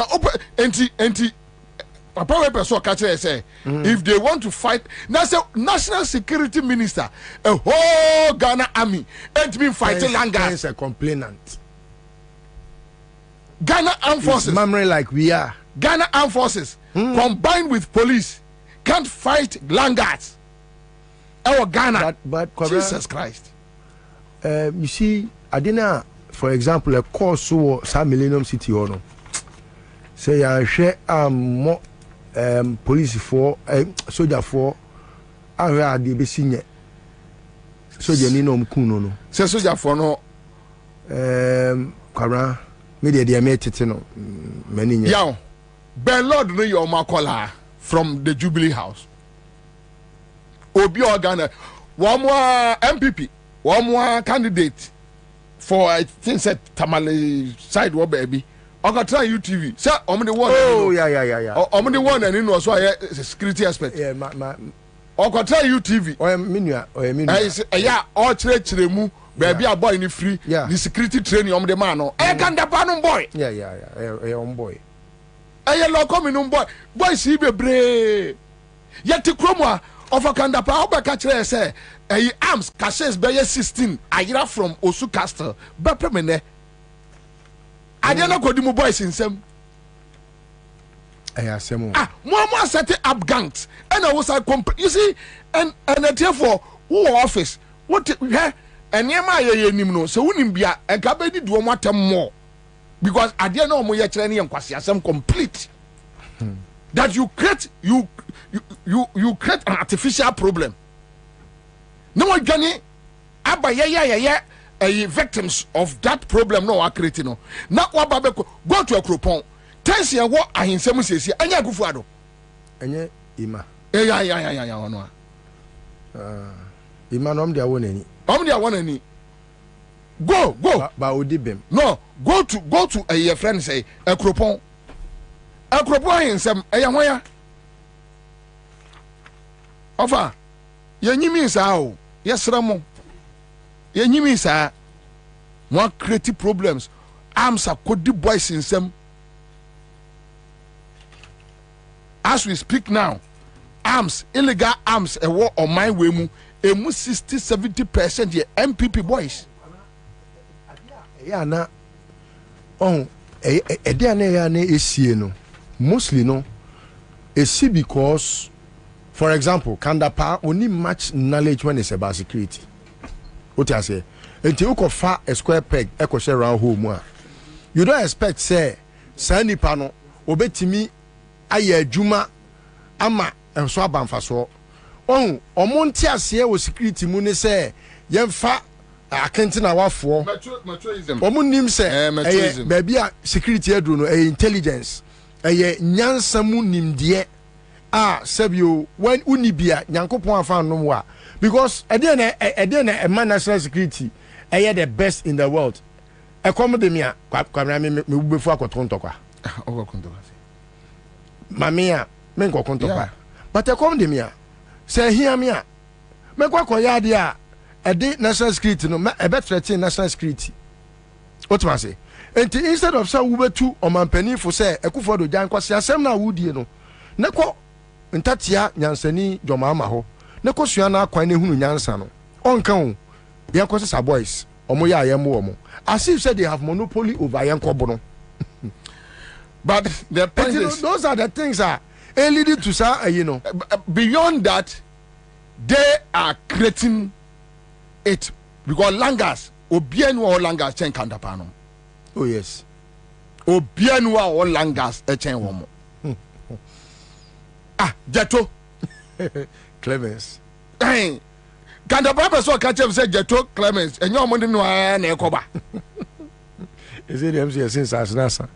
anti papa we person catch say if they want to fight national security minister a whole Ghana army ain't been fighting Langas is a complainant. Ghana armed forces memory like we are Ghana armed forces combined with police can't fight Langas. Our Ghana, but Jesus Christ. You see, I didn't. For example, a course so some Millennium City or no. Say I share more police for soldier for I heard the senior soldier ni no mkuno no. Say soldier for no kwara media dey mate no many nya. Yaw. Ben Lord no your makola from the Jubilee House. Obi Ghana one more MPP, one more candidate for I think said Tamale side what baby. I got try UTV. Sir, I'm the one. Oh yeah. I'm the one and you know so I security aspect. Yeah, I got try UTV. Yeah, all chire mu baby a boy ni free. Yeah. The security training I'm the man no. I can the pan boy. Yeah, on boy. I lo come boy. Boy see bebre. Yet kromwa of a kanda pa obeka kire say arms caches be 16 ayira from Osu Castle. Bepemene. I don't know what boys in some. More set up gangs. And I was you see, and therefore, who office? What and near my no, so wouldn't be a cabin do want more. Because I didn't know more training and some complete. That you create you create an artificial problem. No one Johnny Abba victims of that problem no are creating no. Now what go to a crouton. Tense ya what I in some says anya gufuado. Anya ima. Yeah no. Ima no dia won ani. Dia won ani. Go. Ba odibem. No, go to a friend say a crouton. A crouton in some aya Ofa. Ye nyimi sa o. Yesramo. Ye nyimi sa more creative problems. Ansah could the boys in some. As we speak now, arms, illegal arms, a war on my way mu, 60-70% ye MPP boys. Yeah, na. Oh, there na esi no. Mostly no. Esi because, for example, Kandapa only much knowledge when it's about security. What I say? Until you go far a square peg, echo share around home. You don't expect say, Sandy Pano, obetimi. Aye juma ama enso abanfa so omonti ase wo security mu ne se yemfa akenti na wafo omonim se baby a security adru no intelligence nyansa mu nimde sebio when unibia nyankopon afa no wa because na national security the best in the world come me me bubefu akotontokwa Mamia, men go contopa. But I come to me, say here me, me go yadia a day national security no, a better national security. What must say? And instead of so we two or man penny for say, a coup for the giant was some now would you know. Neko in Tatia, Yansani, Jomama ho, Neko Siana, Quine Hunu Yansano. On count, Yankos are boys, or Moya Yamomo. As if said they have monopoly over Yankobono. But the point is, those are the things that leading to say, beyond that, they are creating it because Langas, Obienu or Langas chain Kandapano. Oh yes, Obienu or Langas a chain woman. Jeto Clemens. Hey, Kandapapa so catch up say Jeto Clemens and your money no Nekoba. Is it MCS since Asnasa?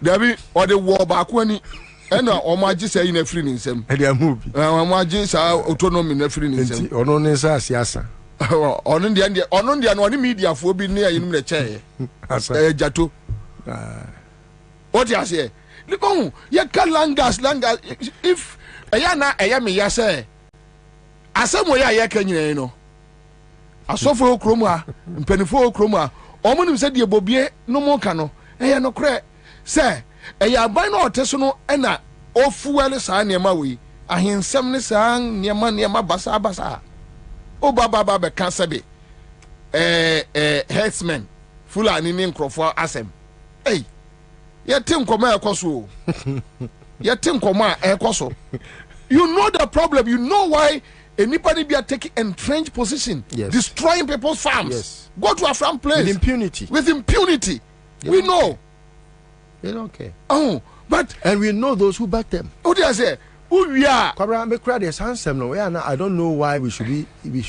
Debbie or the war back when he and Omaji say in a free in some. And they are moving. Omaji autonomy in a free in some. Or no Nessa. On the only media for being near in the chair. Jato. What you say? Look on, you can Langas. If Ayana Ayami Yase, as some way I can you know. A sofa chroma, pennyfo chroma, Oman said, dear Bobie, no more cano. No crack. say eya ban no oteso no na ofuele saa niema we ahensem ne saa niema basa o baba be kan sebe herdsmen fulani ne nkrofo asem hey yetim koma ekoso yetim koma ekoso you know the problem, you know why anybody be taking entrenched position, destroying people's farms. Go to a farm place with impunity. We know. They don't care. Oh, but and we know those who back them. What do I say? Who we are? I don't know why we should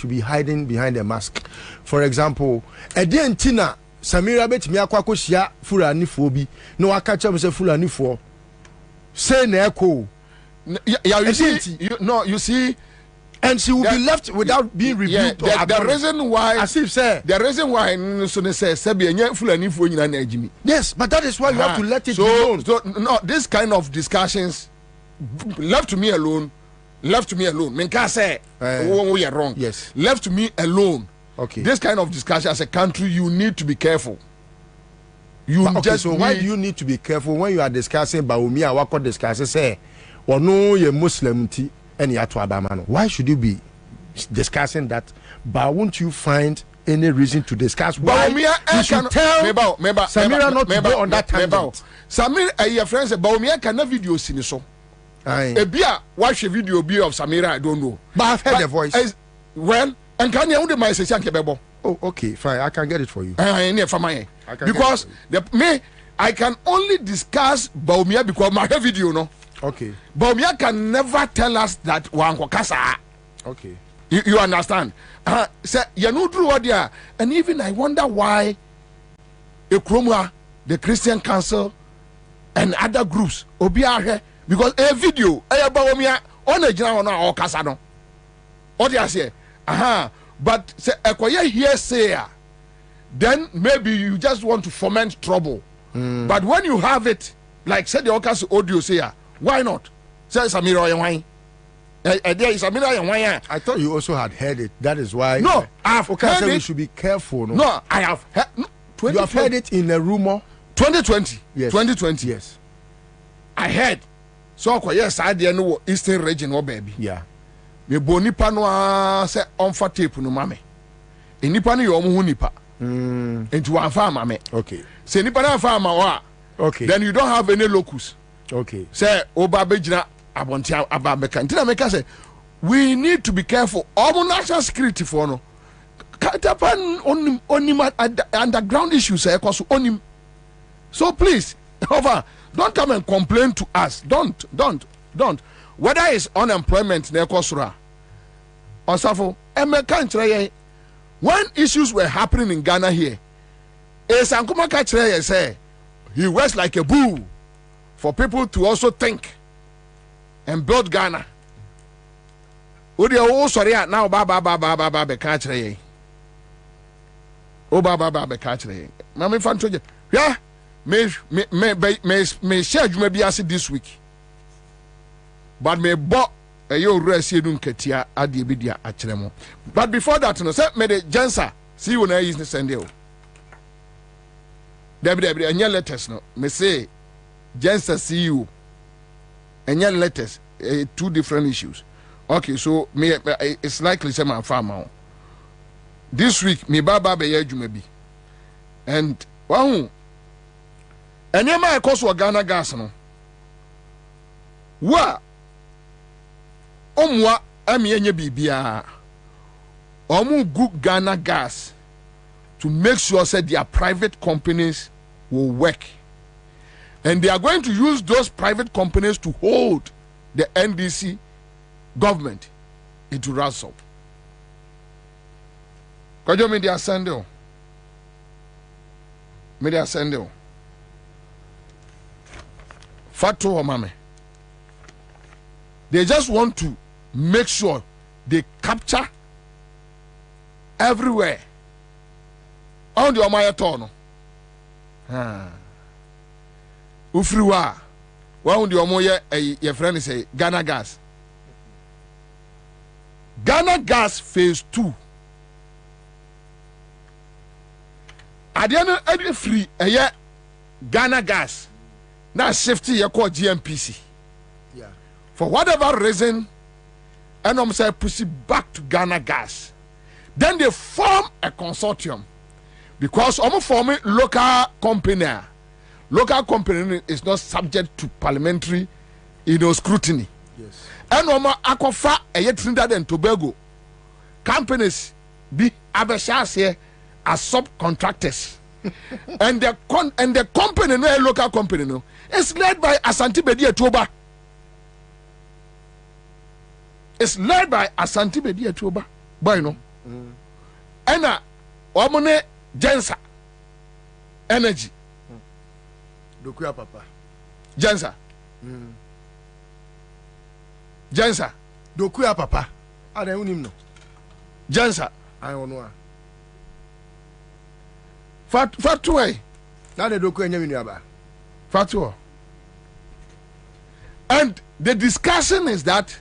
be hiding behind a mask. For example, Edientina Samira betimi akwakosia Fulani fobi no akacha me say Fulani for say na echo. Yeah, you see, and she will be left without being rebuked. The reason why, as if say, the reason why, yes, but that is why you have to let it be known. So, no, this kind of discussions, left to me alone. Menka say, we are wrong. Yes, left to me alone. Okay, this kind of discussion as a country, you need to be careful. So why do you need to be careful when you are discussing Baumi and Wako discussing say? Or no, you're Muslim tea and you Abamano. Why should you be discussing that? But won't you find any reason to discuss why you should tell Samira not to go on that tangent? Samira, your friends, Baumia can have video seen so. A beer, watch a video of Samira, I don't know. But I've heard the voice. Well, and can you only my Bebo? Oh, okay, fine. I can get it for you. Because I can only discuss Baumia because my video, no. Okay. Baumia can never tell us that Wankokasa. Okay. You understand? Say you know true what there, and even I wonder why Ekromwa, the Christian Council, and other groups obiare because a video Baumia on a general or Casano. What do I say? But say Ekoye here say then maybe you just want to foment trouble. But when you have it, like said the Okas audio say, why not? Say Samira Yawai. I thought you also had heard it. That is why. No, I've heard it. We should be careful. No, I have heard. You have heard it in a rumor. 2020. Yes. 2020. Yes. I heard. So yes, I didn't know Eastern region or baby. Yeah. Me boni pano say onfa tape no mame. Enipa no yo mo nipa. Into one farm mame. Okay. Say nipa na farm wa. Okay. Then you don't have any locus. Okay. Say oba bejina abontia abameka. Ntina meka say we need to be careful. All national security for no. Katapan onim underground issues ekoso onim. So please, over, don't come and complain to us. Don't. Whether it's unemployment na ekosura. Osafo, emeka nkyereye when issues were happening in Ghana here, Sankuma Kachreye say he was like a bull for people to also think and build Ghana. Odi o sorry now ba be Kachreye. O ba be Kachreye. Na me fan toje. Yeah, me share adwuma bi ase this week. But me bo eyo rest you nketia ade bi dia akyeremo. But before that no say me the Ansah see you na is send you. Debi anya letters no me say Ansah see you. Anya letters two different issues. Okay, so me it's likely say my farmer. This week me baba be adwuma bi. And wahu enema ekoso Ghana gas no. Wa omwa amienye bibia omu good Ghana gas to make sure that their private companies will work, and they are going to use those private companies to hold the NDC government into ransom. Kajo media sendo Fatu or mame. They just want to make sure they capture everywhere on the Omaya Tono. Ufriwa. One the Omoya, your friend say Ghana gas. Ghana gas phase 2. At the end of free, Ghana gas. Now shifty you call GMPC. Yeah. For whatever reason, and I'm saying push it back to Ghana Gas. Then they form a consortium because I'm forming local company. Local company is not subject to parliamentary, scrutiny. Yes. And I'm akofa Trinidad and Tobago companies be abeshas here as subcontractors. and the company, no a local company, no, it's led by Asante Bedi Etoba. It's led by Asante Bedi Etoba. Boy, no. And Omone Ansah Energy. Dokuya papa. Ansah. Ansah. Dokuya papa. I don't know. Ansah. I don't know. Fatwa. Now the Dokuya nyaminyaba. Fatwa. And the discussion is that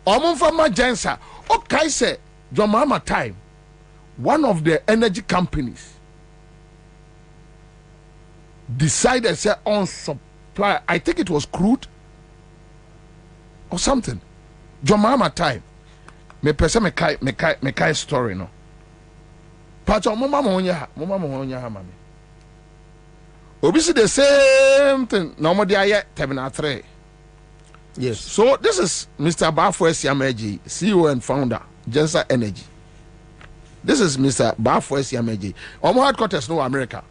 Omonfama Ansah, okay, say, Jomama time, one of the energy companies decided say on supply, I think it was crude or something. Jomama time. Me pese me kai story no. Pacho mama monya mami. Obi see the same thing. No dia ye terminal 3. Yes. So this is Mr. Bafo Esiameji, CEO and founder, Ansah Energy. This is Mr. Bafo Esiameji. Omo headquarters no America.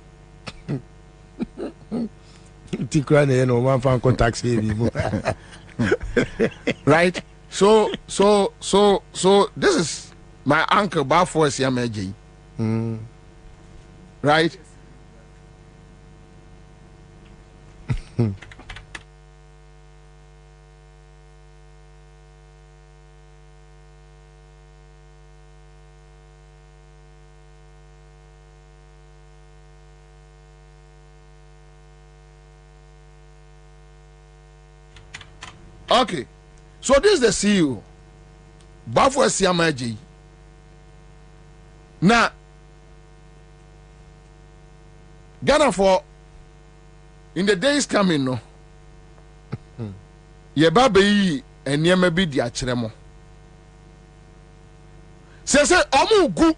Tikrane no man fan contacts right? So this is my uncle Bafo Esiameji. Right? Okay, so this is the CEO, Bafo Esiameji. Now, Ghana for in the days coming, no, ye baby and ye may be the achiremo. Say, Omu gu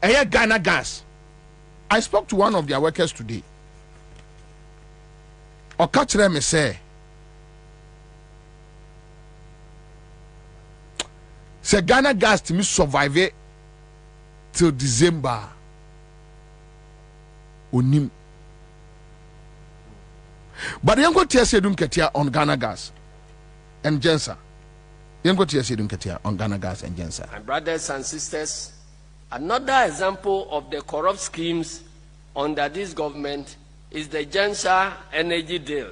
a Ghana Gas. I spoke to one of their workers today. Or catch them and say, Ghana Gas to me survive it till December. Onim. But you go to say dunketia on Ghana Gas and Ansah. You go to say dunketia on Ghana Gas and Ansah. My brothers and sisters, another example of the corrupt schemes under this government is the Ansah energy deal,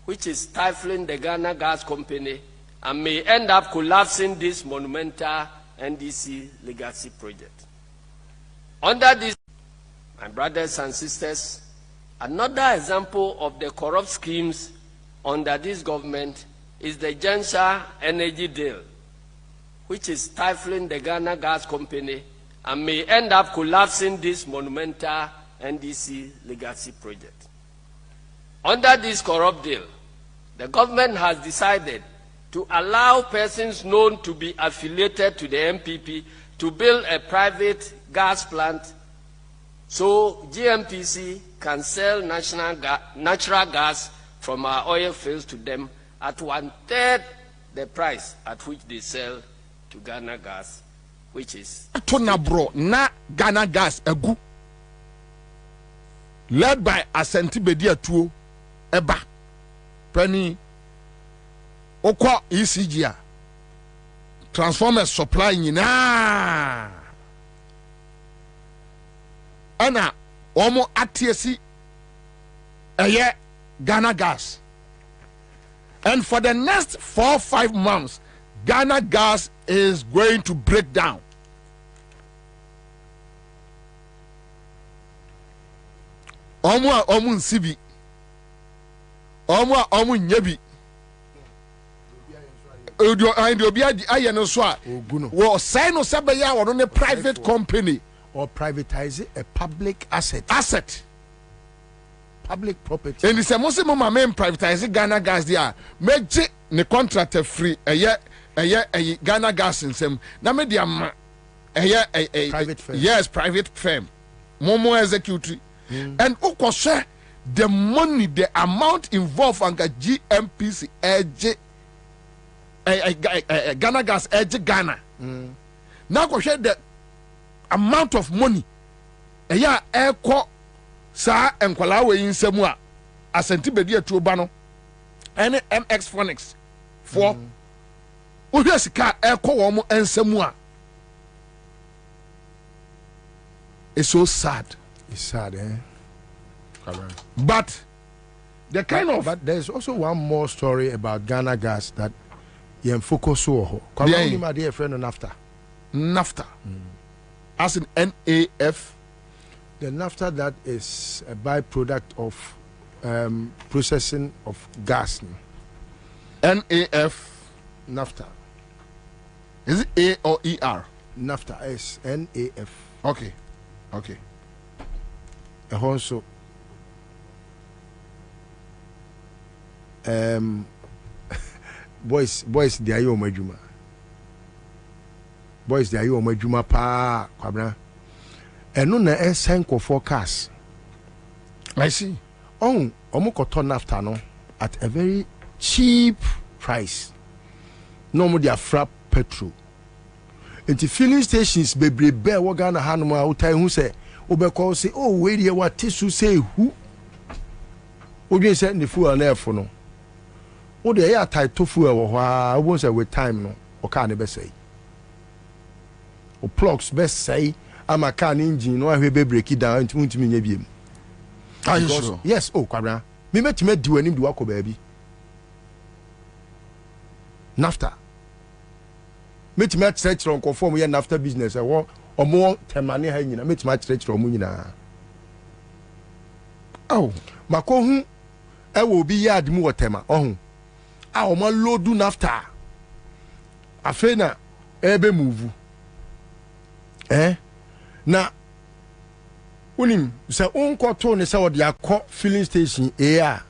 which is stifling the Ghana Gas Company and may end up collapsing this monumental NDC legacy project. Under this, my brothers and sisters, another example of the corrupt schemes under this government is the Ansah energy deal, which is stifling the Ghana Gas Company and may end up collapsing this monumental NDC legacy project. Under this corrupt deal, the government has decided to allow persons known to be affiliated to the MPP to build a private gas plant so GMPC can sell natural gas from our oil fields to them at 1/3 the price at which they sell to Ghana Gas, which is Bro, na Ghana Gas egu led by Asante Bedi Etoba Eba Penny Okwa ECG transformers supply nyina ana omo atiesi eye Ghana Gas, and for the next 4-5 months Ghana Gas is going to break down. Omo nsibi omo nyebi obi aye no so a wo say no se be ya wo no private company or privatize a public asset. public property. And it's a most mama men privatize Ghana gas there. Meje ne contractor free a Ghana gas in some. Na me dia a private firm. Yes, private firm. Momo executive. And ukoshe the money, the amount involved on the GMPC edge Ghana gas edge Ghana. Now go share the amount of money. Eko sa enkwala we nsemu a asenti bedi atuoba no ene MX Phonics for ohwe sika eko wo mo nsemu a. It's so sad. It's sad, eh? But the kind of but there's also one more story about Ghana gas that you focus on. Kwabena my dear friend NAFTA. As in NAF. The NAFTA that is a byproduct of processing of gas. NAF. NAFTA. Is it A or ER? NAFTA is NAF. Okay. And also boys they are your majuma. Boys they are your majuma pa Kwabena. And no na senko forecast. I see. Omo koto NAFTA no at a very cheap price. No more their frap petrol. Into filling stations bebrebe wo Ghana hanom a utai hu se obekọ say oh we dey what tissue say who odwe say the fuel na efo no wo dey ya tai to fuel wo ho a wo say with time no o car ne be say o plugs be say ama car engine no ahwe be break it down ntimi nya biem. Are you sure? Yes, Kwabena. Me metime di wanim di wako baabi. NAFTA. Metime atchire conform ye NAFTA business e wo omo temane ha nyina metime atchire omo nyina. Oh, makohu e wo bi yard mu wotema ohun. A omo loadu NAFTA. Afena ebe move. Na unim se unkoto ne se wode akọ filling station a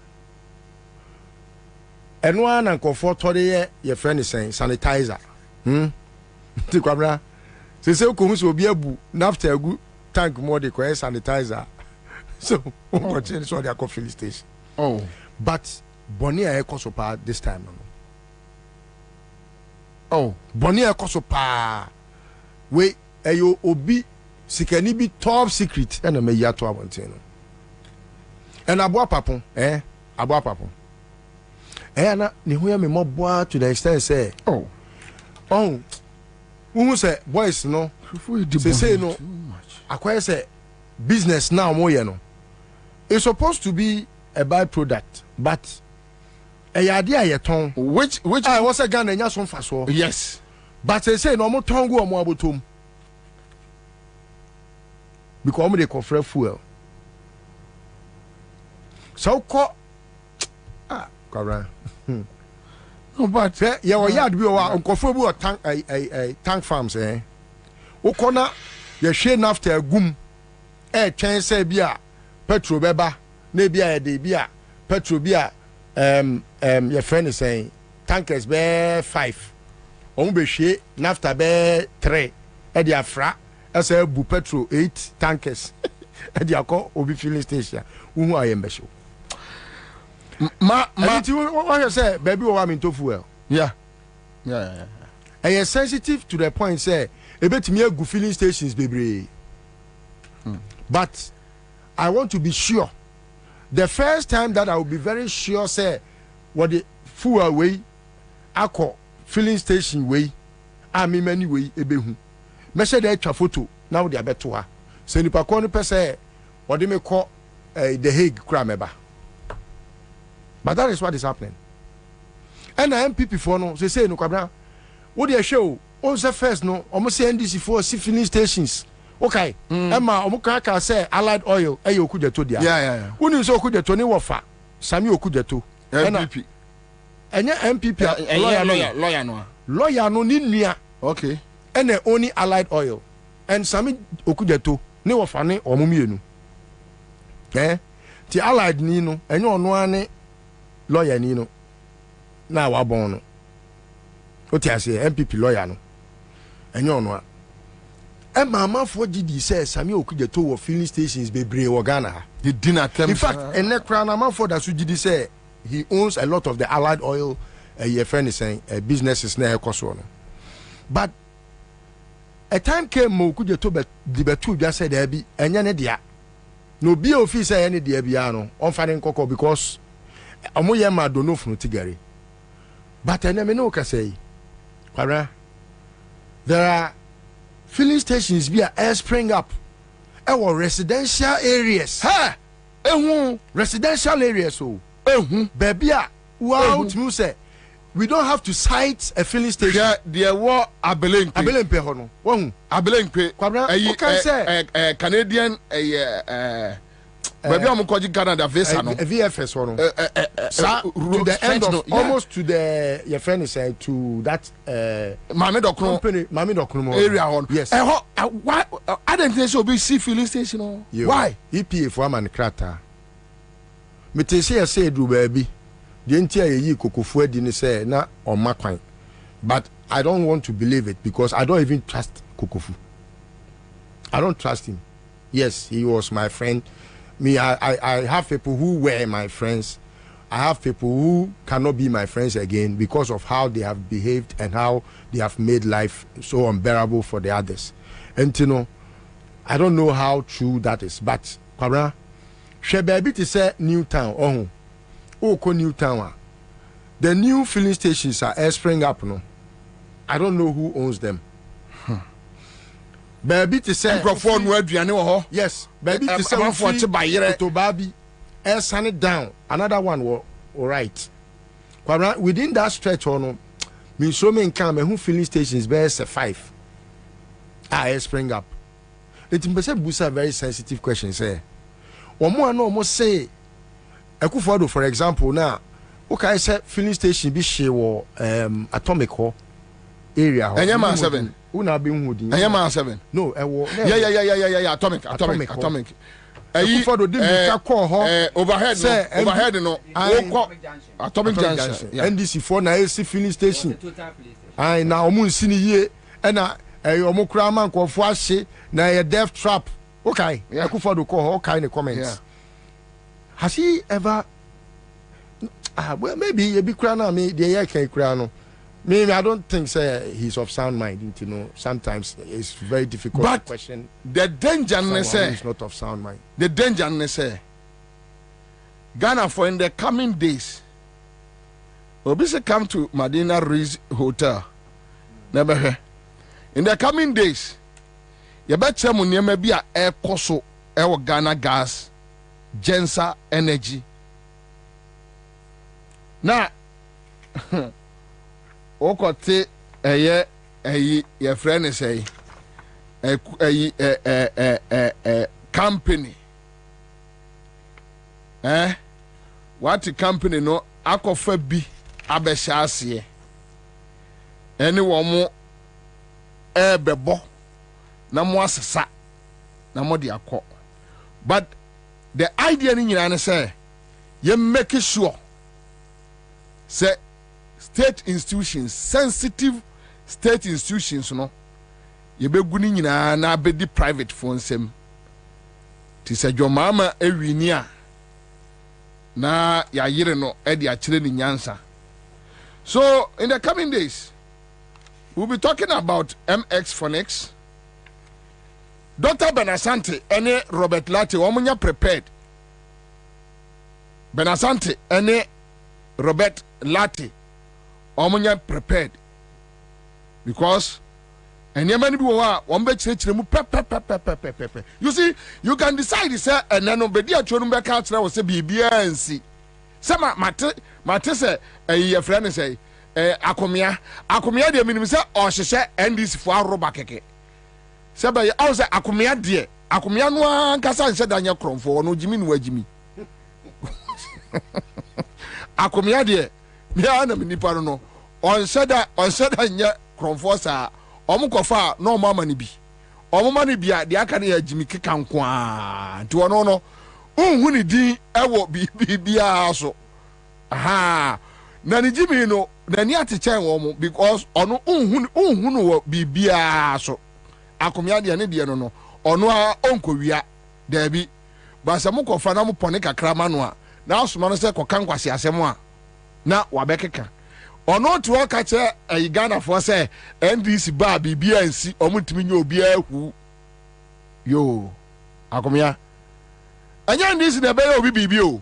eno ana nkofo tore ye friend sen sanitizer ti Kwabena se ko hu so obi abu NAFTA agu tank mo de ko sanitizer so unkoto so wode akọ filling station. Oh, but boni a ekoso pa this time no. Oh, boni a ekoso pa we eyo obi sikani bi top secret and me yato abonten no and aboa papon aboa papon na ne ho ya me moboa to the extent say who say boys no say no akwai say business now mo ye no it's supposed to be a byproduct but yade ayeton which I was a Ghana nya so mfaso. Yes, but say no mo tongu omo abotom because they confront fuel. So Kwabena. No, but yeah, we yard be wa nkofo bi o tank farms ukona ye hwe NAFTA agum twen say bi a petrol beba na bi a de bi a petrol bi a your friend is saying tankers be 5 on be hwe NAFTA be 3 e dia fra as a bu petrol 8 tankers e dia ko obi filling station hu ayembe show ma what you say baby o wa me to fuel. Yeah. And you're sensitive to the point say e betimi agu filling stations bebre. But I want to be sure the first time that I will be very sure say what the fuel way akọ filling station way ami many way ebehu measure the extra photo now they abeto ha say nipa ko no pese what they me call the Hague kra meba. But that is what is happening. And the MPP for no say no Kwabena what they show on the first no almost say NDC for filling stations. Okay. Emma omukaka say allied oil e okujeto dia. Yeah. Uni so okujeto ni wofa Sami okujeto. MPP. Enye MPP lawyer no ni nua. Okay. And only allied oil. And Sami okujeto ni wofa ni omumienu. The allied Nino, and you know, one lawyer Nino. Now, I born. What I say, MPP lawyer, no. And you know, and my mouth what did he say? Samuel could get two filling stations be brave or Ghana. He didn't attempt. In fact, and that crown amount for that, did he say he owns a lot of the allied oil, your friend is saying, business is near Kosovo. But a time came, Mo could you to the two just said, there be any dia. No be officer any dia biano, on finding cocoa because Amoyama don't know from Tigari. But I never know, can say, there are filling stations be air spring up. Our residential areas. Ha! Residential areas. So, baby, wow, to say we don't have to cite a filling station. There were Abelin Pehono. One Abelin Canadian baby, I'm calling Canada visa. VFS one. To the end of almost to the your friend is to that Mami Dokrum area on. Yes. Why I don't think so be see filling station. Why? EPA for man krata. Me te say do baby. The entire ye kokofu edi ni say na on makwan. But I don't want to believe it because I don't even trust Kokofu. I don't trust him. Yes, he was my friend. Me, I have people who were my friends. I have people who cannot be my friends again because of how they have behaved and how they have made life so unbearable for the others. And you know, I don't know how true that is. But Kwabena, she baby to say Newtown. Oh, Newtown. The new filling stations are spring up no. I don't know who owns them. Baby to say microphone no aduane wo ho. Yes, baby to say for to bayere to baby sun it down. Another one all right. Within that stretch no me so me can who filling stations be 5. Spring up. It be busa very sensitive question say. Omo no almost say Ekufodo for example now okay say filling station be she wo atomic ho area ho. Enyama 7. Una be hu din. Enyama 7. No, ewo. Yeah, atomic. Ekufodo dey make call ho. Overhead no. Atomic junction. NDC for na AC filling station. Ai na omu nsi ni ye e na omu kura man ko fo ahye na ye death trap. Okay. Ekufodo call ho okay in the comments. Yeah. Has he ever well maybe you be crying now me the year can cry no. Maybe I don't think say he's of sound mind, you know. Sometimes it's very difficult to question. The danger is not of sound mind. The danger say Ghana for in the coming days. Obisi come to Medina Ridge Hotel. Never hear. In the coming days, you better money maybe a air koso air Ghana gas. Ansah energy. Now, okote your friend say company. What the company no akofa bi abeshase. Anyone mo bebo na mo asesa na mo de akọ. But the idea in United say, you make sure, say, state institutions, sensitive state institutions, no, you be good in na be the private phones. To say, your mama a winia na ya yere no, edi a children in Ansah. So, in the coming days, we'll be talking about MX Phonics. Dr. Benasante and Robert Latte, woman prepared. Benasante and Robert Latte, woman prepared. Because and you many people are one bet church. You see, you can decide to say and then nobody at your number council will say BBNC. Some Mate say a friend say Akomia, the minimum say or she say and this for Robakeke. Seba I was akumia die akumia no ankasa nse danya kromfo no jimi no wajimi akumia die bia na minipa no on seda nya kromfo sa omukofa na omama ni bi omama ni bia de aka na ya jimi keka nko a nti ono no unhuni din ewo bibia so aha na ni Jimmy no na ni atichen wo mo because ono unhunu wo bibia so akomya de ne de no ono a onkowia da bi ba se mo kofa na mo pone kakra ma no a na asoma no se koka nkwase asem a na wabekeka ono to ka che Ghana for se NDC ba bibia nsi omutimi nya obia hu yo akomya anya NDC na be obi bibia o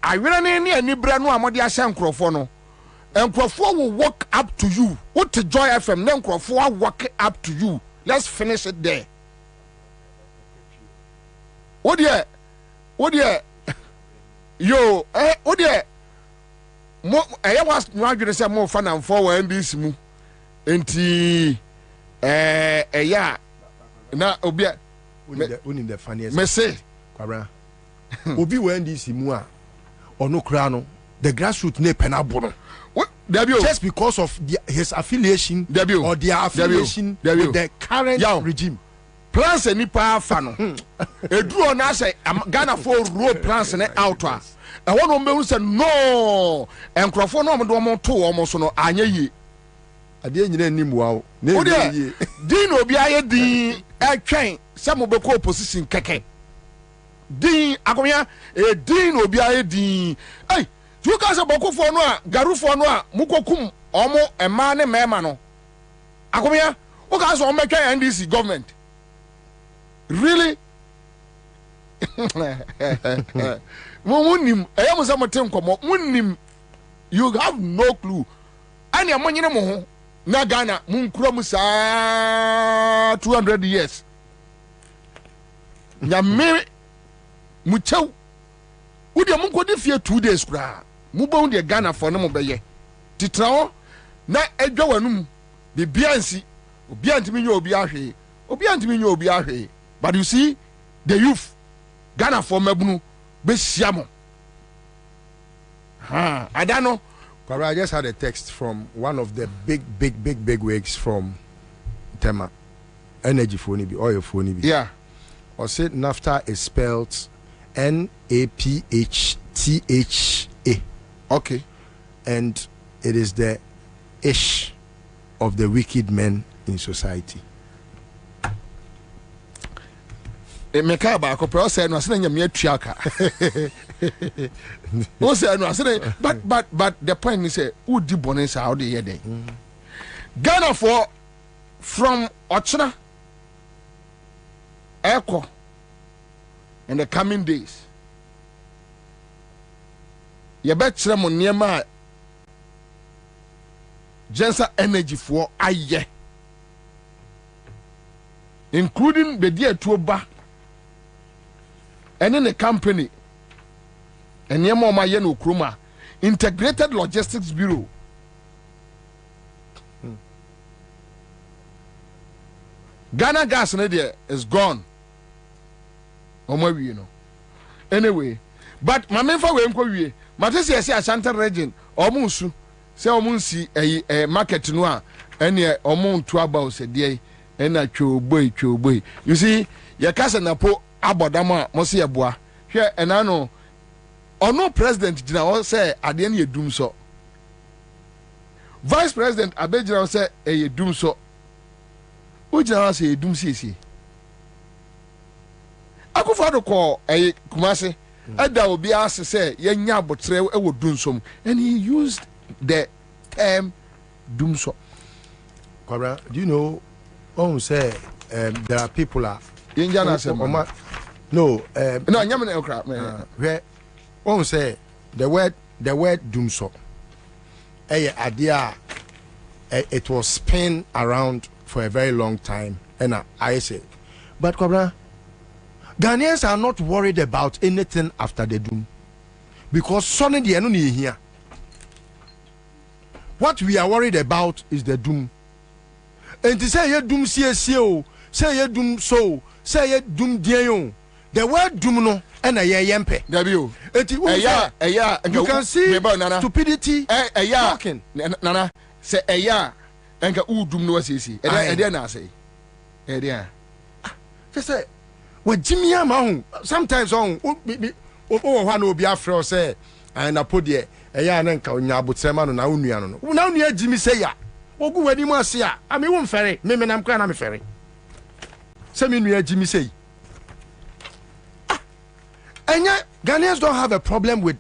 awere ne ani bra no amode ahye nkrofo no nkrofo will walk up to you what to Joy FM na nkrofo will walk up to you. Let's finish it there. What dear yo what dear mo was no adwene say mo fa na for wa NDC mu enti ya na obi unim the funniest me say Kwabena obi wa NDC mu a ono kra no the grassroots ne penabo no just because of his affiliation or their affiliation with the current regime. Plans any power fan. A draw na say Ghana for road plans and out. I want to say no and Crawford no mo to almost no anya yi. Ade nyina nim wa. Din obi aye din e twen se mo be ko opposition keke. Din akomya e din obi aye din. Hey, you guys are bokofo no a garufo no a mukokum omo ema ne mema no. Akomya, o guys o metwa NDC government. Really? You have no clue. And your money mo na Ghana mun kura musa 200 years. Ya me muchew. Udi mun ko de fie 2 days kura. Mu bon de Ghana for no mo beye. Titrawo na edwa wanum de biansi. Obi antimi nyo obi ahwe. Obi antimi nyo obi ahwe. But you see, the youth, Ghana for Mebunu, Beshiamo. I don't know. I just had a text from one of the big wigs from Tema. Energy phone, oil phone. Yeah. Or said NAFTA is spelled NAPHTHA. Okay. And it is the ish of the wicked men in society. Meka ba ko pro say no ase na nyame atuaka o say no ase but the point is say who di bonus how dey here dey Ghana for from Ochina Eko in the coming days ye bet kire mo niema Ansah energy for aye including the dear tuoba and in a company and Yamoma Yeno Kruma Integrated Logistics Bureau. Ghana gas is gone. You know. Anyway, but my main for we Matesi say Ashanti region Omunsu say Omunsi a market noa and ye Omun 2 about said ye and a boy. You see, your cousin Napo Abodama Mosi Abua. Here and I know or no president General say at the end you doom so. Vice President Abedjana say a doom so. Ujana say doom CC. Akufado call a Kumasi. Ada will be asked to say Yenya Botre would doom some and he used the term doom so. Kwabena, do you know say there are people are no, where one say the word doom so. Idea it was spun around for a very long time, and I say, but Kwabena, Ghanaians are not worried about anything after the doom because suddenly the enemy here. What we are worried about is the doom. And to say you doom CSO, say you doom so. Say ye doom dion. The word doom no and a yempe. You can see stupidity talking. Nana say and doom no say. And then I say. Just say what Jimmy Amahun sometimes on one will be afraid say and I put there a yan and Kaunya but Seman and Naunian. Now near Jimmy say ya. O go when you must see ya. I mean one ferry, maybe I'm crying I'm a ferry. Semi near Jimmy say. And yet Ghanaians don't have a problem with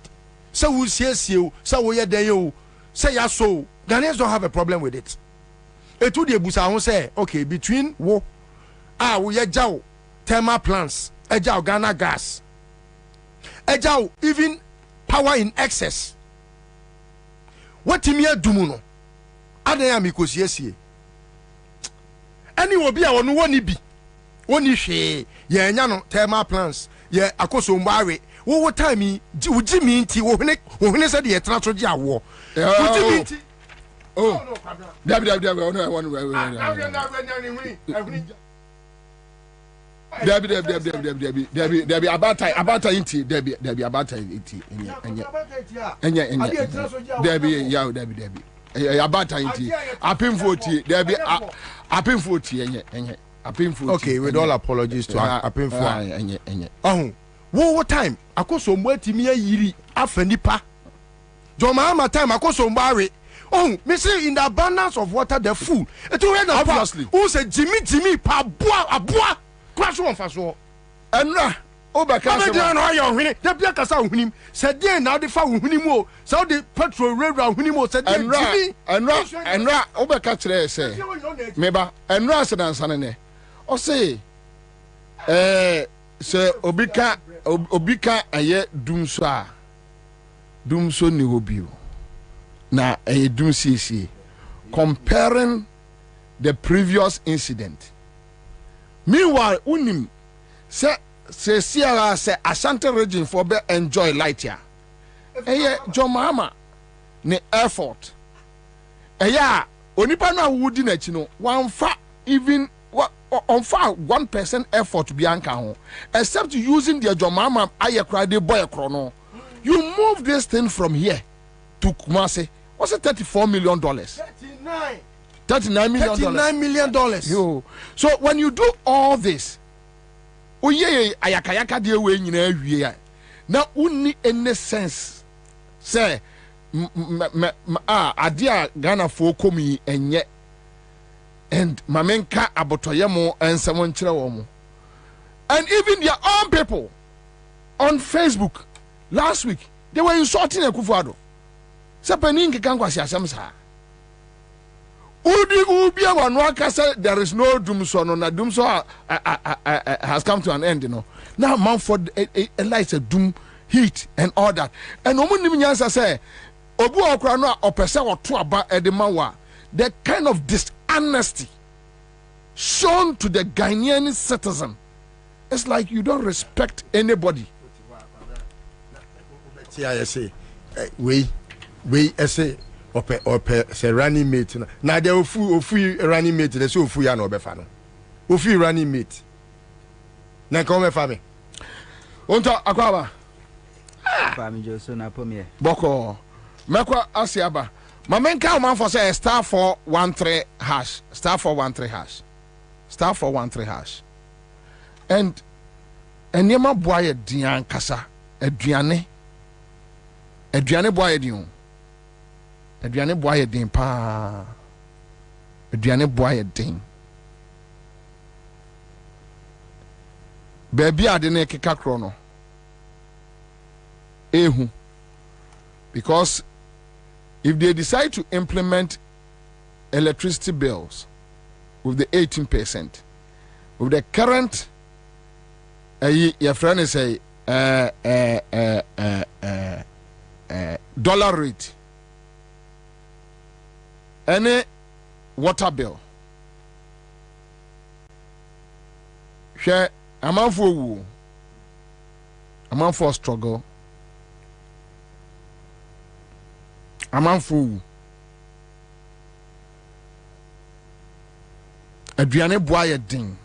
so we see you, so we are there, say ya so. Ghanaians don't have a problem with it. Et tout the busa who say, okay, between wo we are jaw thermal plants, a jaw Ghana gas, a jaw even power in excess. What timia dumuno? Adaya mikos yes ye. Any will be our one be. One she, ye nyano thermal plants, ye akoso mbari. What time me, Jimmy T, when I said the transfer war. Oh, Debbie, about inti, Debbie, about inti, about inti, apim 40, Debbie, apim 40, okay, with all apologies to apim 40, oh, what time? I call some word to me yiri afenipa. Joma time I call some barry. Oh, me say in the abundance of water, the food. It will obviously. Who said Jimmy, pa bois, crash one fast war. And Obaka, the black as I him said, then now the found him, so the petrol railroad him said, and Obaka say, Meba, and Rasan and Sanane. Or say, Sir Obika, a ye doomswa, doomso ni obio. Na do see comparing the previous incident. Meanwhile, unim say Sierra say Ashanti region for be enjoy light here. John Mahama ne effort. Onipa na wudi na chino one fa even on far 1% effort be anka ho except using the John Mahama ayekra de boy chrono. You move this thing from here to Kumasi. What's it $34 million? $39 million. Yo. So when you do all this, ayakayaka de we nyina awie na unni any sense say adia Ghana for komi enye and mamenka abotoyemo ensemo nkyere wo mo. And even their own people on Facebook last week, they were insulting Akufo-Addo. Sapaning can go see Samsa. Ubia Wanwaka said there is no doomsday, no doomsday has come to an end, you know. Now Mumford lights a doom heat and all that. And Omunimiansa say, Obu Okrano or Pesa or Tuaba Edemawa, the kind of dishonesty shown to the Ghanaian citizen. It's like you don't respect anybody. TISA, we say, say running mate. Now they ofu running mate. They say ofu ya no befa no. Ofu running mate. Na come family. Onto akwaba. Family Johnson na pomie. Boko. Mekwa asiaba. Mamenka man for say star 413 hash. Star 413 hash. Star 413 hash. And enema boye dian kasa. Aduane boye dion. Aduane boye din pa. Aduane boye din. Baby ade na keka krono. Ehu. Because if they decide to implement electricity bills with the 18%, with the current your friend say dollar rate, any water bill, share amount for struggle, amount for aduane boye din.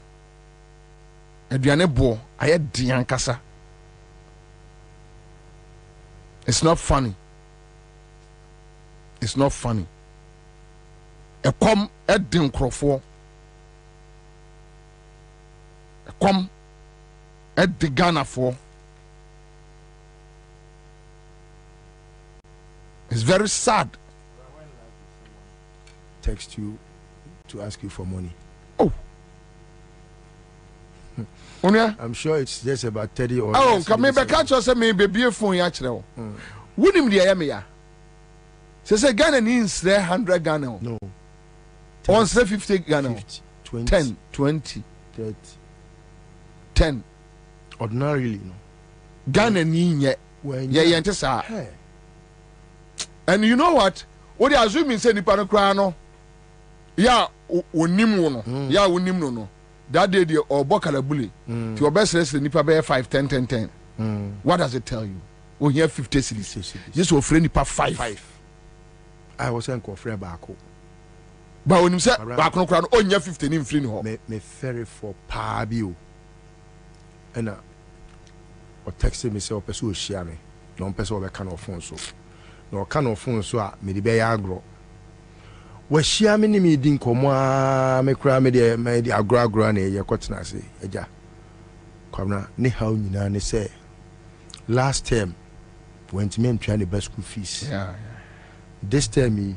Aduane bo aye din kasa. It's not funny. It's not funny. A come din krofo. A come at the Ghana for. It's very sad. Text you to ask you for money. Oh. I'm sure it's just about 30 or come here, catch us me baby phone yachro. Wouldn't the Amia? Say Ghana needs 100 Ghana. No. On 50 Ghana. 20, 10, 20, 30. 10. Ordinarily, no. Ghana need yeah. And you know what? What they assuming say ni panokrano. Yeah, unimu no. Yeah, unimu no. That day the obokalabuli. To your best rest nipa be 5 10 10 10. What does it tell you? We here 50 cedis. Just offer nipa 5. I was saying offer baako. But when you say baako no onye 50 ni mfiri no. Me ferry for pa bi o. And o text me say o pese o share me. No pese o be kan phone so. No kan of phone so a me de be ya agro. We share me ni me din komo a me kra me de agro na ye kwotena se eja. Kwabena ne how nyina ne say last term went me ntwa ne best school fees. Yeah. This term me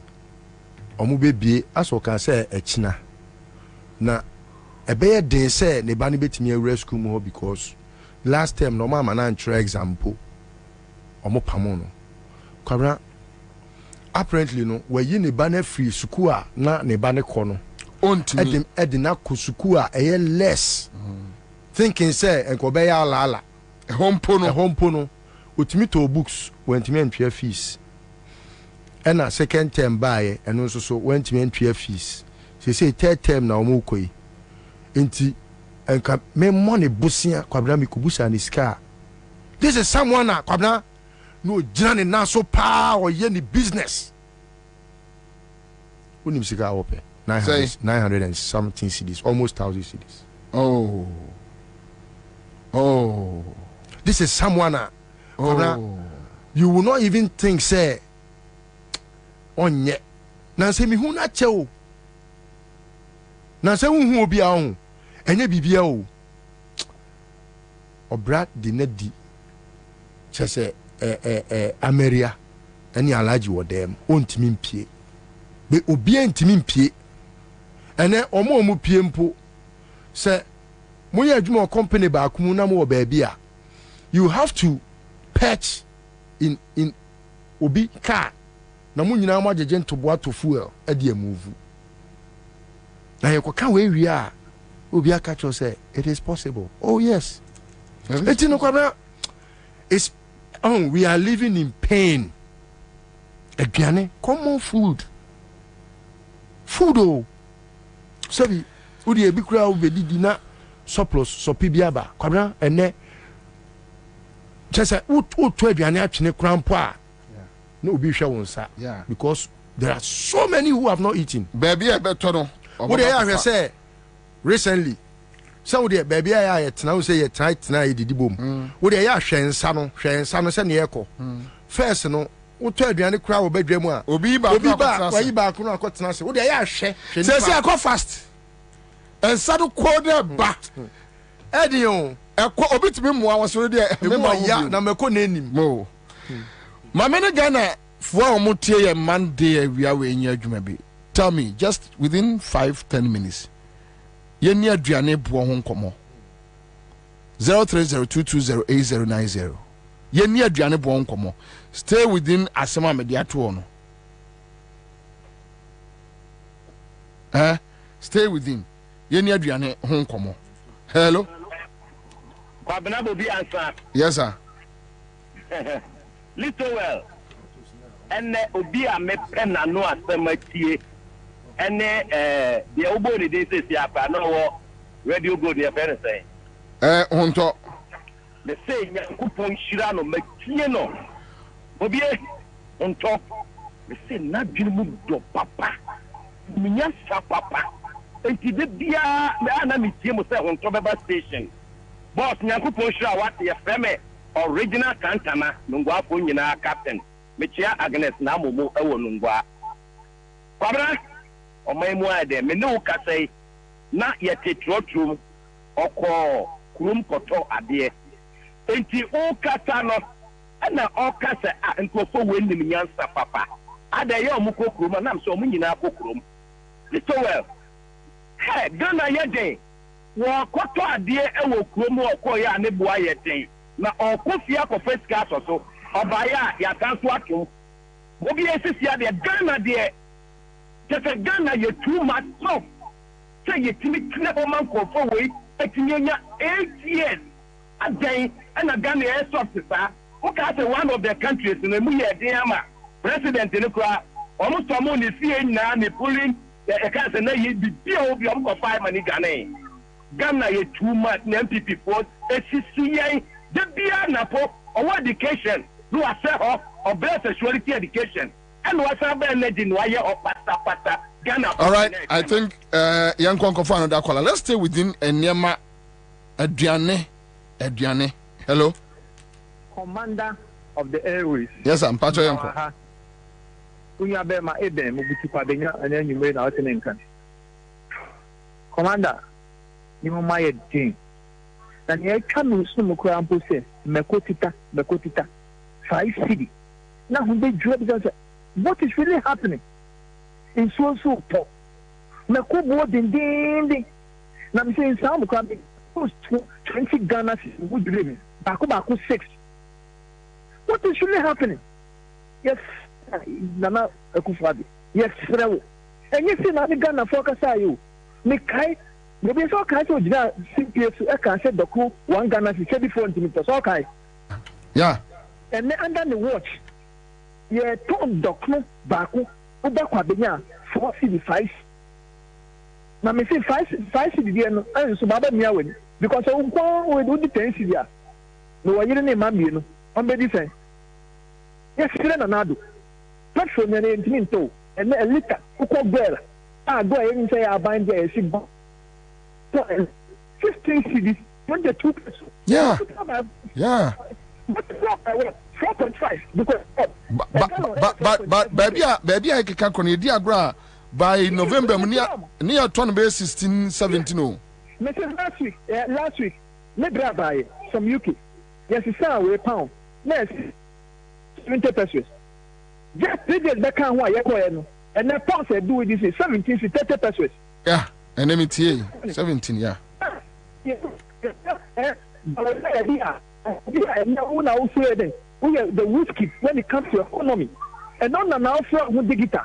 omo bebie aso kan say echina. Na ebe den say ne ba ne betimi awura school mu because last term no mama na ntra example omo pamo no. Kwabena apparently no we yi ne ba na free school a na ne ba ne kɔ no ontimi edina ko school a less thinking say enko be ya ala hompo no otimi to books wentimi antwa fees ena second term bae eno nso so wentimi antwa fees say third term na omo koi enti enka me money busia Kwabena me kubusa ni ska. This is someone Kwabena no jina na so pa or ye ni business. Unim sika ope 900 and something cedis, almost 1,000 cedis. Oh. This is someone you will not even think say on yet. Na say mi hu na che o. Na say hu obi a hu. Enye bibia o. Obra di na di. Che say Ameria any alaji wo dem ontimi mpie be obi antimi mpie ene omo pie mpo se moya adwuma company ba akumu na mo ba bia you have to patch in obi car na mo nyina mo agege ntoboa to fuel e de move na ye koka we wi a obi aka cho say it is possible. Oh yes, eti no Kwabena it's we are living in pain. Aduane, common food. Oh. Sabi, udi ebi kura ubedi na surplus sopi biaba. Kwabena ene just to aduane atwene kura mpo a. No obi hwe wonsa. Because there are so many who have not eaten. Baby e beto no. What they have say recently. So the baby I tena say ye tight na edidi bom. Wo de ya hwensa no se ne yeko. First no wo to aduane kura wo badwa mu a obi ba wayi ba ko no akotena se wo de ya hwe. Say akọ fast. Ensa do ko de ba. Edion ekọ obi timi moa wo so de me ya na meko na enim. Mo. Ma me ne Ghana fo a mo tie ye Monday awia we nya adwuma bi. Tell me just within 5-10 minutes. Yeni aduane bo ho nkomo 0302208090 yeni aduane bo nkomo stay within asema mediato no stay within yeni aduane ho nkomo. Hello Kwabena Bobie Ansah. Yes sir. Little well ene obi a me pena no asema tie ene the obo ni dey say apa na wo radio go dey fair say honto me say Nyankopon hira no matie no Bobie honto me say na dwene mu do papa minya sa papa enti de bia me ana metie mo say honto beba station boss Nyankopon hira what ye frame original kantama nungwa po nyina captain me chia Agnes na momo ewo nungwa Kwabena o mai mu ade me no ka say na ye tetrotrum oko kurom kɔtɔ adeɛ enti o kasa no ɛna ɔkasa a nkurɔfoɔ wɔ anim nyansa papa ada yɛ ɔmo kɔ kurom anam sɛ ɔmo nyinaa kɔ kurom so well Ghana yɛ den wɔkɔtɔ adeɛ ɛwɔ kurom ɔkɔyɛ a ne boa yɛ den na ɔkɔ fie akɔfɛ sika asɔ so ɔbaayɛ a yɛaka nso atom obi esisi adeɛ Ghana deɛ kyerɛ Ghana yɛ too much tough sɛ yɛtumi tene ɔma nkurɔfoɔ wei atumi anya 8 years adan ɛna Ghana yɛ soft saa woka sɛ one of the countries no mu yɛ den ama president no koraa ɔmo tɔmo ne fie nyinaa ne polling ɛka sɛ na yɛ bibia obi ɔmo kɔ 5 money Ghana yɛ too much na MPP foɔ esisi yɛn de bia napo ɔwɔ education no asɛ hɔ ɔbɛn sexuality education ɛna wasan bɛn ne di no ayɛ ɔpatapata Ghana. All right, I think young Kwankofo another caller. Let's stay within Enyema Aduane. Hello. Commander of the Airways. Yes, I'm Pacho Yanko. Kunya be ma ebe mo biti Kwabena and then you made out in English. Commander, you know my thing. And you come to some crampo say, Mekotita, 5 city. Now, they drop what is really happening? In so top. Mekobo ding. Now, I'm saying some cramping 20 Ghana would dream. Baku 6. What is really happening? Yes, Nana Akufadi. Yes, Frewo. And you see, Nana Ghana focus are you. Mekai. Maybe so kind of CPS, I can say the crew 1 Ghana is 74 centimeters. Okay. Yeah. And then under the watch, yeah, Tom Docno, Baku, Uba Kwabena, 4 5. Now, me say 5 city, and so Baba Miawen, because I won't do the 10 city. No, I didn't name Mammy, on the defense. Yes, Serenado. Platform and Intiminto, and a litter, who called Bella. I go ahead and say I bind there, 15 cities, 22 pesos. Yeah. 4.5 because but baby I can diagram by November near 16 17 oh. Last week me buy from UK. Yes, it's a pound. Yes, 20 pesos. Just 3 days back and why you and the pound said do this is 17 to 30 pesos. Yeah, and let me tell you 17, yeah. The whiskey when it comes to economy. And not now for digital.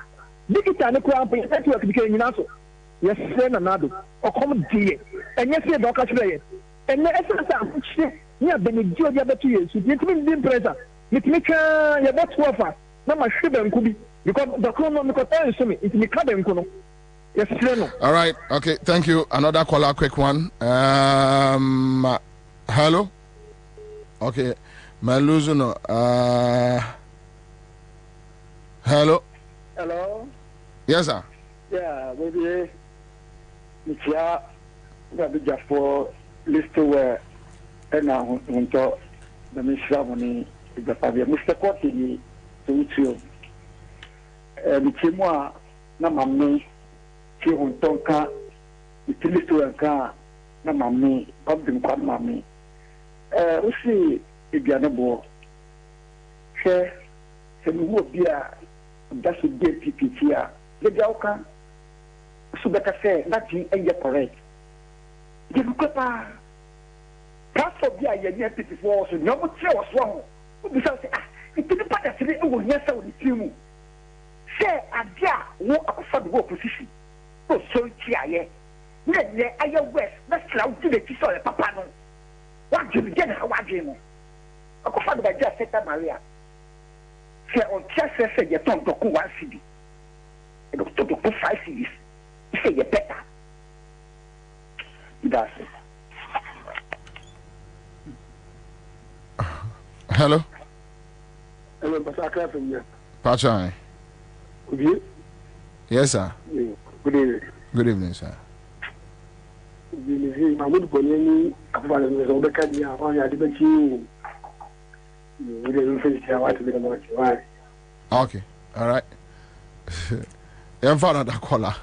Digital network became also. Yes, Senado, or common dear. And yes, Doctor Trey. And the essence yeah, Benedict, the other 2 years, you didn't present. It make your best offer. No, my sugar could be because the economical time is me. It's me cabin. Yes, all right, okay, thank you. Another caller, quick one. Hello? Okay, Maluzuno. Hello? Hello? Yes, sir. Yeah, maybe it's ya. Maybe just for list where and now the Mr. Mr. Cotti to you. Michimwa, Namami, Chihun Tonka, Utilisto and Car, Namami, Bobin Kwamami. We see if you are not born. Say, we will be a that's a good PPT here. The Jauka, so better say, nothing ain't correct. You look at that's what we are here before, so no one was wrong. Because it didn't matter to me, oh, yes, I will team. Say, a jar, walk for the opposition. Oh, so here, then I am west, that's loud to the Tisol, Papa. What do you get? How are you? I go find by just Santa Maria. Say on chest said you don't go 1 city. You go to 5 cities. You say you better. That's it. Hello? Hello, Pastor from here. Pachai. Good evening. Yes, sir. Good evening. Good evening, sir. Okay, all right. I'm found another caller.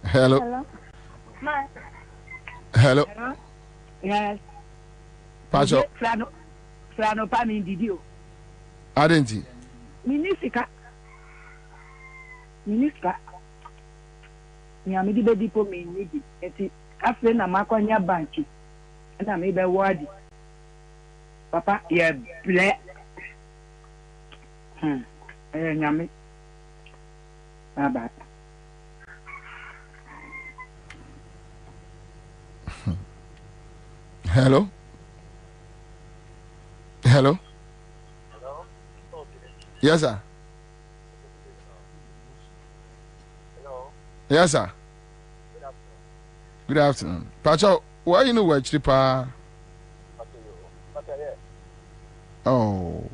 Hello. Hello. Hello. Yes. Pacho. Frano pa mi didio. Adenti. Minisika. Ni amidi be dipo me nidi. Eti afre na makwanya banki. Na me be wadi. Papa ye ble. Nyame. Baba. Hello. Hello. Yes, sir. Hello. Yes, sir. Good afternoon. Pacho, why you know where Chipa? Oh.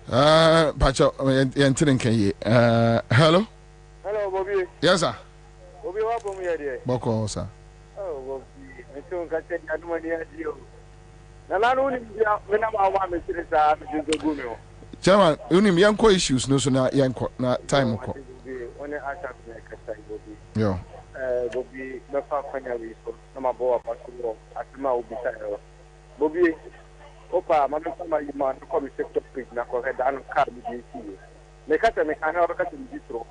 Hello. Pacho, hello. Hello, Bobie. Yes, sir. Bobie, what from here? Boko, sir. Oh, Bobie. I don't get any money. Chairman, you need young issues, no, so now young time. Yeah. Bobby, the family, my boy, at my own. Bobby, Opa, my family, man, come sector pig, Nako, and car with you. Make us a mechanical distro.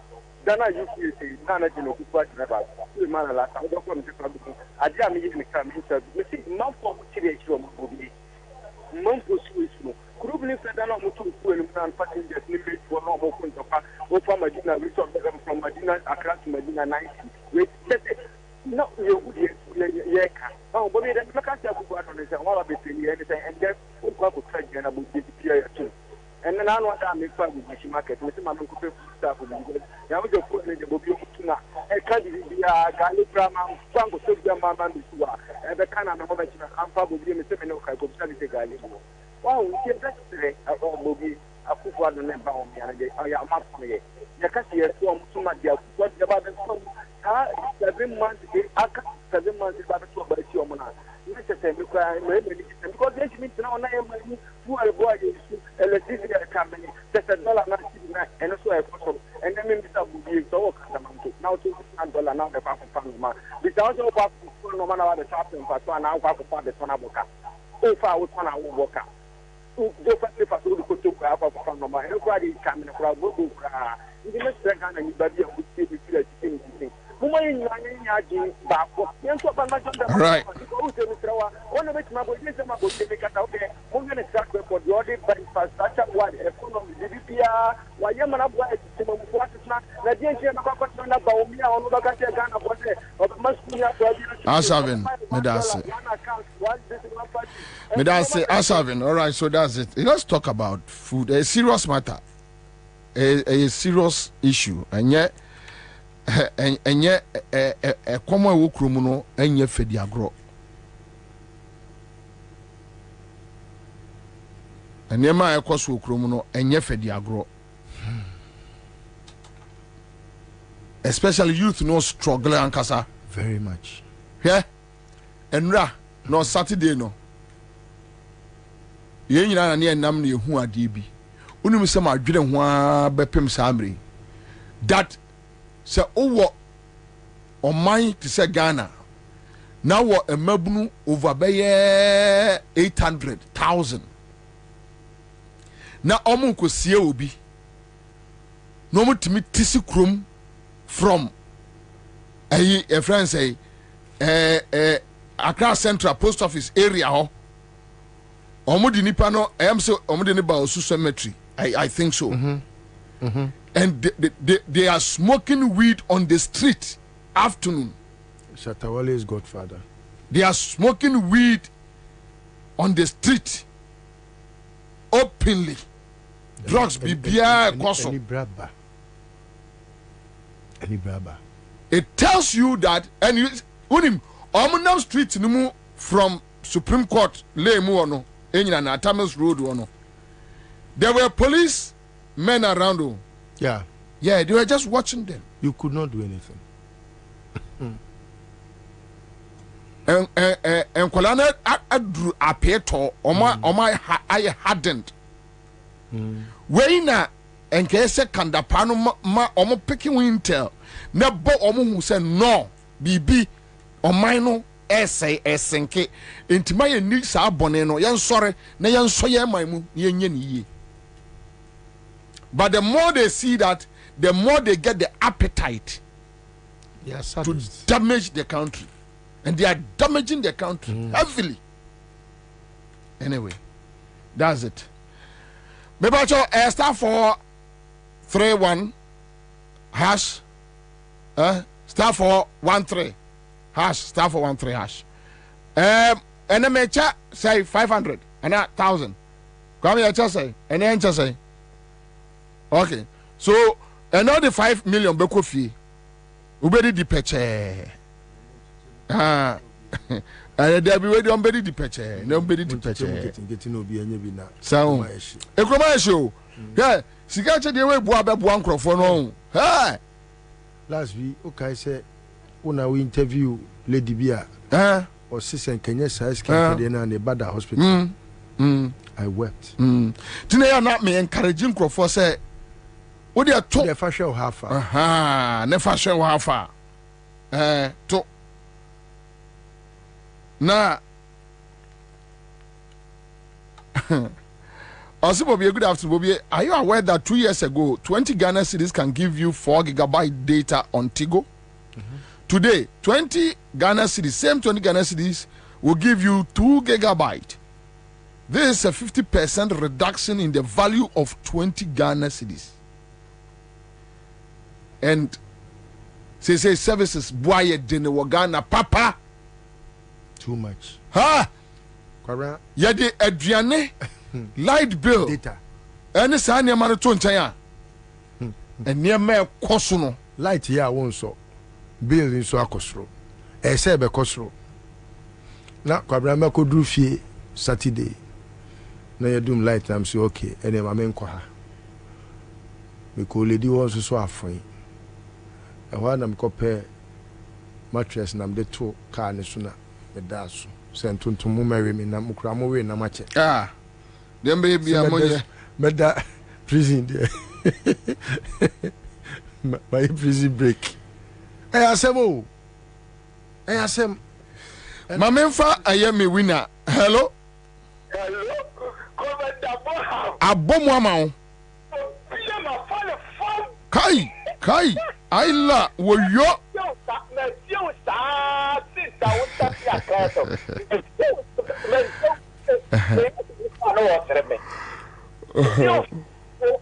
Then I used to say, Nana, you know, who never. Man, last I don't come to come. I didn't even come into the mouth of Chile, Bobby. Months could believe that I'm not too cool and passengers limit for normal Kuntopa, Opa Medina, we saw them from Medina, Accra to Medina 90. Wait, no, you would oh, but then Macassa on it, and all of it, and then Opa could try and about this period too. And then I know that I'm in front of the market with my uncle staff with you. Now we just put in the Bobby Tuna, a candidate, Galibrama, Franco, Sylvia Mamma, and the Canada, I'm probably in the seminar, I could tell you the Galibo. Wow, we can just say, Bobby, a football on the bound, and I am up for it. The cashier form too much, what about the 7 months, 7 months, about the 2 months. Because they mean now I am who are boy electricity company that's $1.99 and also a photo and then Mr. Bobie so now $2 now the pound without no matter the shopping for 1 hour for the Tonaboka. So far with 1 hour worker. Definitely for the Kutu from Noma, everybody coming from Bobu. In the next second, anybody would see the thing. Right. Ansah, all right, so that's it. Let's talk about food. A serious matter. A serious issue. And yet, a common work room, and yet, fed agro. And near my cost work room, and yet, fed agro. Especially youth no struggle and casa very much. Yeah, and no Saturday no. Ye nyina na ne nam ne hu ade bi. Unim se ma dwere ho a bepem samre. That se owo oman to say Ghana. Now wo emabunu over beye 800,000. Na omo kosie obi. No mo timi tisi krom from a friend say Accra Central Post Office area ho. Omudi nipa no I am so omudi ne ba osu cemetery. I think so. And they are smoking weed on the street afternoon. Shatawale's godfather. They are smoking weed on the street openly. Drugs be beer koso. Any braba. It tells you that and you unim omunam street nimu from Supreme Court lay mu ono enyina na Tamas Road ono. There were police men around. Yeah. Yeah, they were just watching them. You could not do anything. And kolana adru apeto oma I hadn't. Weina enke se kandapano ma omo picking intel na bo omo hu say no bibi ɔman no ɛsɛe ɛsenke ntima yɛ ni saa bɔne no yɛnsɔre na yɛnsɔ yɛn man mu na yɛnyɛ ne yie. But the more they see that, the more they get the appetite to damage the country. And they are damaging the country heavily. Anyway, that's it. Maybe I start for 3-1 hash. Start for 1-3 hash. Start for 1-3 hash. And then me check say 500 and 1,000. Come here, just say. And then just say. Okay. So another 5 million beko fee. Ubedi di peche. There be ready on bedi di peche. No bedi di peche. Getting obi enye bi na. So ekroma show. Yeah, sika che de we bua be bua nkrofo no. Hey. Last week okay say una we interview lady bia. Or sister Kenya size can na the Bada hospital. I wept. Today are not me encouraging nkrofo say what they are to the fashion half. Ne fashion half. To na also Bobie, good afternoon, Bobie. Are you aware that 2 years ago 20 Ghana cedis can give you 4 GB data on Tigo? Today 20 Ghana cedis, same 20 Ghana cedis will give you 2 GB. This is a 50% reduction in the value of 20 Ghana cedis. And say services boy dene Ghana papa too much. Correct. Yadi aduane light bill data. Any sa ne ma to nchen a. Ene ma ekoso no. Light here won so. Bill in so akosro. E se be kosro. Na kwabra ma ko dru fie Saturday. Na yadum light am say okay, ene ma men ko ha. Me ko lady won so afon. E ho na me ko pe mattress na me de to car ne so na me da so. Sentuntum mu marry me na mukra mo we na mache. Dem baby amoye. Meda prison there. My prison break. Asem. Mamemfa ayemi winner. Hello. Abomu ama. Kai. Aila woyo.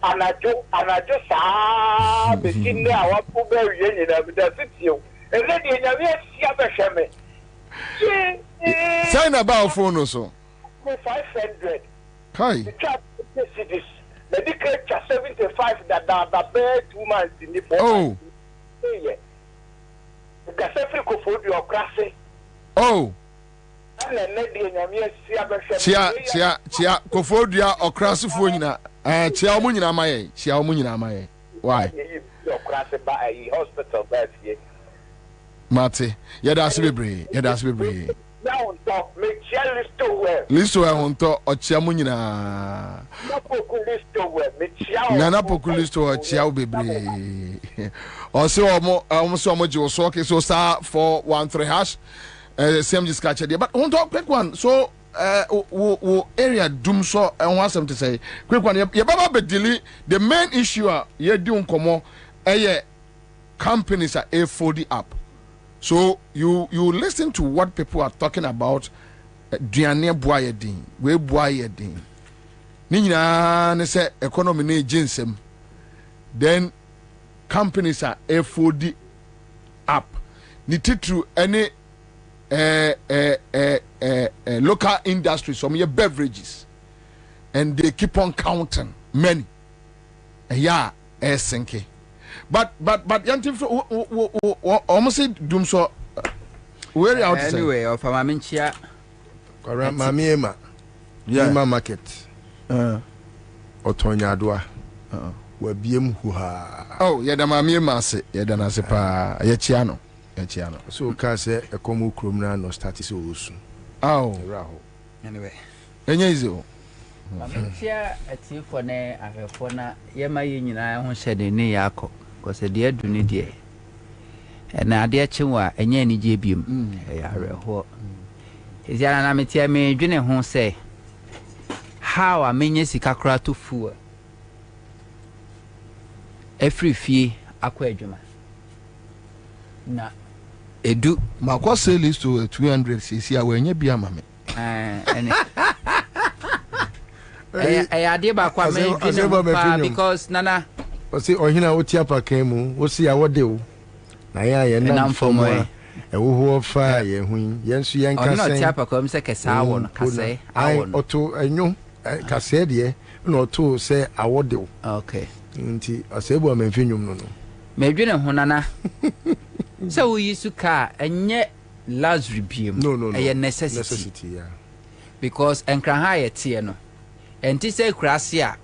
Anajo sa begin our poor union of the city. And then you sign about phone also. 500. Kai. The medical 75 that are 2 months in the oh. Oh. Chia Kofodia or Crasifuna. Chia Munina Maye. Chia Munina Maye. Why? Hospital bed here. Mate, that's be Now talk make Listo on to or Chiamunina. Nana Populisto or Chiao Bebre. Also, almost so much you was walking so star 413 hash. Same discussion there. But on talk quick one. So, area doom so I want some to say. Quick one. You baba be delete the main issue. You doing come companies are A40 up. So you listen to what people are talking about. Duane boye din, we boye din. Ni nyina ne say economy ne ginsem. Then companies are A40 up. Ni titru any local industries, some your beverages, and they keep on counting many. Yeah, sinking. But yantim almost doom so where out anyway of Maminchia Mamiema Yema market Otonya Dua we biem huha. Oh, yeah, the Mamiema se yedana se pa yechiano. So can say a common criminal no status also. Oh, anyway. Enyezo. Maminchia ati for ne afefo na yema yi nyina ho hyede ne yakọ. Because the dear do need ye. na ade chewa enye ni je biom ya reho izia na metia me dwene ho se how amenye sika kra to fu every fie akwa adwuma na edu makwa sell is to 200 cc awenye bia mame ene ade ba kwa me dwene because nana o se ohina o tia pa kan mu o se awode o na ya na mfomo ewo fa ye hu yensu yen kase o no tia pa kwa se kesa awo no kase awo no oto enyo kase de no oto se awode o okay nti asebu amemfinwum no me dwene ho nana se wo yisu ka enye luxury biem eye necessity yeah because enkran ha ye tie no enti se krase a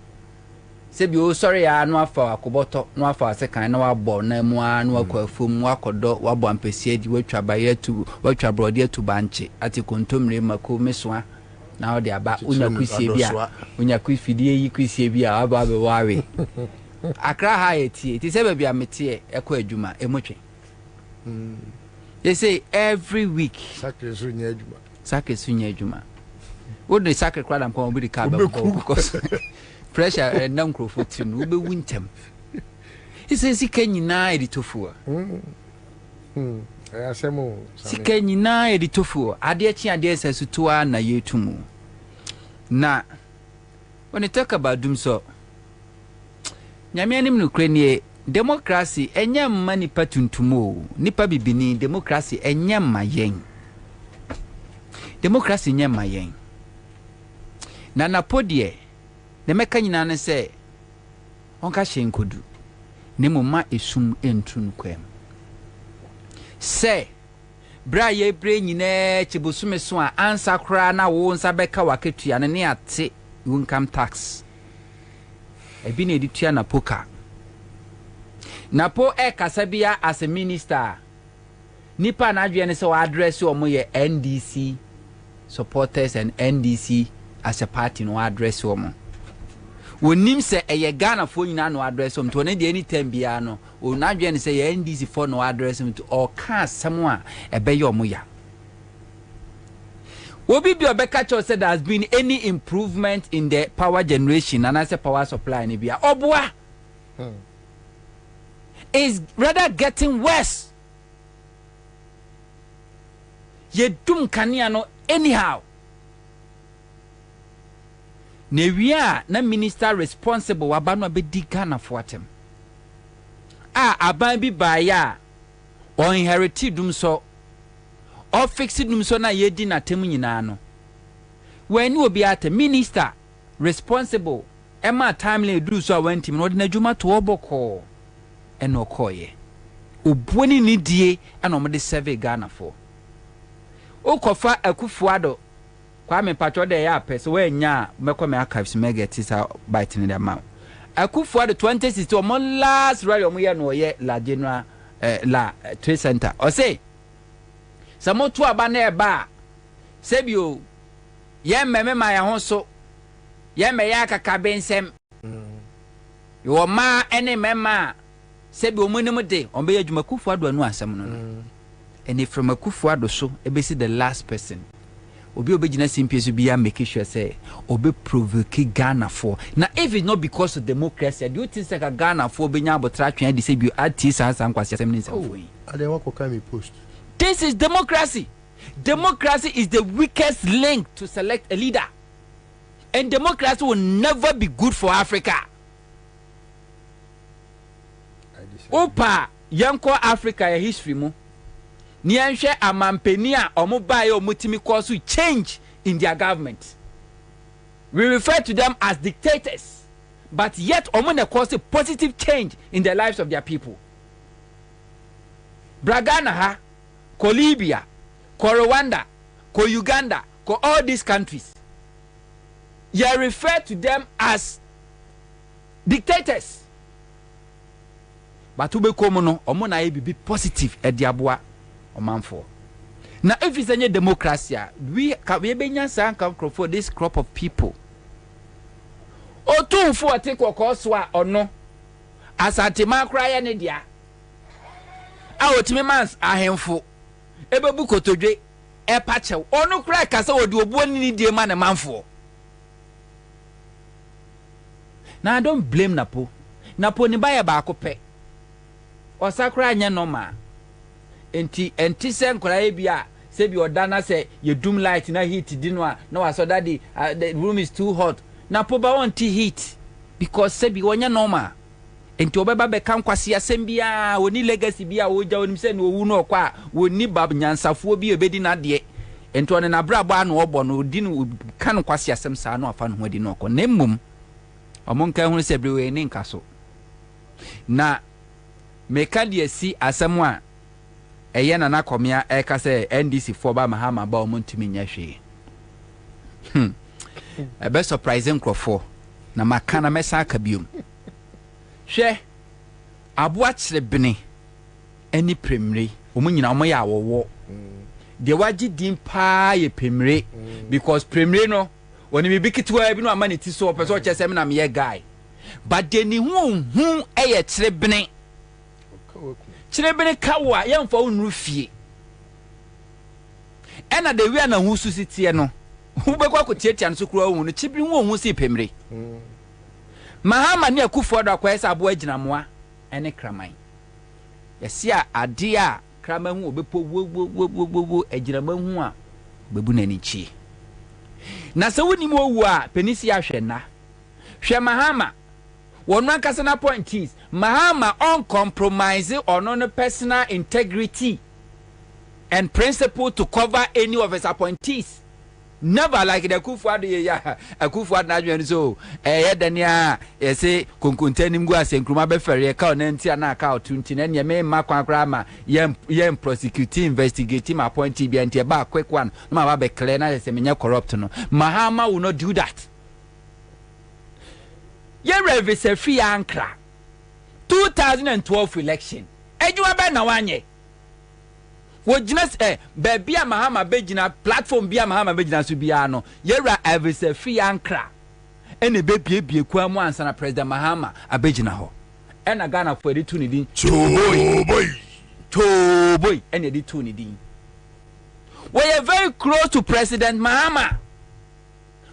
se bi o sorry ya no afa akoboto no afa asekan na wabo na mu a no akwafum wakodo wabo ampesie di watwa baye tu watwa brode tu banche ati kontomre mako mesoa na odi aba unya kusie bia unya kwifidie yi kusie bia aba be wawe akra ha etie ti se bia metie ekọ adwuma emotwe they say every week sakre sunya adwuma what the sakre kwala mko obi ka ba because pressure na microphone tin wo be wuntem he says sika nyina editofua asemo sika nyina editofua ade chi ade sesutoa na yetumu na when you talk about dumso nyame anim no kranie democracy enye mma nipa tuntumo nipa bibini democracy enye mma yen democracy enye mma yen na napodie ne meka nyina ne se onka hyenkodu ne moma esum entun kwam se bra ye bre nyina chibusume so a ansa kra na wo nsa beka waketua ne ate income tax ebi na editua na poka napo kasabia as a minister nipa na adwe ne se wa address omo ye NDC supporters and NDC as a party no address omo wonim se eye Ghana fo nyina no address omo to ne de anytime bia no o na adwe ne se ye NDC for no address omo to o ka asem a ebe ye omo ya obi bi obeka cho said there has been any improvement in the power generation and as a power supply ni bia oboa is rather getting worse. Ye dum kania no anyhow. Nevia na minister responsible wabano abedi Ghana for them. Aban bi baya o inherited dum so o fixed dum so na yedi na temu nyina no. When you be at a minister responsible ema timely do so went him no de adwuma to oboko eno koye obuoni ni die ana omde serve Ghana for okofa akufuado kwa me patro de ya pese we nya mekọ me archives mega tisa bite ni dem akufuado 2060 omo last rally omo ye no ye la general la trade center o say samotu aba na eba sebio ye meme ma ya ho so ye me ya kaka bensem yo ma ene mema sebi omunim de ombe adwuma kufuado anu asem no and from akufuado so ebesi the last person obi obegina simpiesu bia make sure say obi provoke Ghana for now if it's not because of democracy do you think say Ghana for benya abotratwe de sebi ati sansan kwase asem ni oh ade wako kan me post this is democracy. Democracy is the weakest link to select a leader and democracy will never be good for Africa. Opa yanko Africa ya history mu ni anhwe amampeni a omo bae omutimi cause change in their government. We refer to them as dictators, but yet omo na cause positive change in the lives of their people. Bragana ha, ko Libya, ko Rwanda, ko Uganda, ko all these countries. You refer to them as dictators. But ube komo no omo na be positive e diaboa omanfo. Now if it's any democracy, we benya san for this crop of people. O tu fo take okoswa ono asante makra ya ne dia. otimi mans ahemfo ebebu kotodwe epachew onu kra kasa odi obuo ni die ma ne manfo. Now I don't blame Napo ni baya ba akope osakra anya normal enti se nkora ebia se bi odana se ye doom light na heat di no a na waso daddy the room is too hot. Napo ba want heat because se bi wonya normal enti obeba be kan kwase asem bia woni legacy bia woja wonim se no owu no kwa woni bab nyansafo bi obedi na de enti one na brabo anu obo no di no kan kwase asem sa no afa no ho di no ko na mmom omonka hu se brewe ni nkaso na meka de si asem a eye na nakomia eka se NDC for ba mahama ba omontumi nya hwe ebe surprising crofo na makana mesa aka biom hwe aboa kirebene ani premre omunyina omoya awowo de waji din pa ye premre because premre no woni me bikitwa bi no amane ti so person chese me na me guy but de ni hu eye kirebene kawa yemfa onru fie ena de wi na hu susitie no hu be kwa kotietia no so kura hu no chibiri hu si pemre mahama ne akufo do akwesa abo aginamoa ene kraman yesia ade a kraman hu obepo wo agirama hu a bebu na nichi na se woni mo wu a penisi ahwe na hwe mahama wonu ankasa na point is mahama uncompromise on no personal integrity and principle to cover any of his appointees. Never like the Kufuad ya Kufuad na so dania say konkontani mgu ase nkruma be fere ka onanti ana ka otunti na ne me makwa krama yem prosecute investigating appointee bi anti ba quick one no ma ba clear na say menya corrupt no mahama will not do that. Ye revise free ankra 2012 election ejuma be na wanye wojina baby a mahama begina platform bia mahama begina so bia no yera evise free ankra ene bebie kwa mu ansa na president mahama abegina ho ena Ghana for the tuni din toboy ene di tuni din we are very close to President Mahama.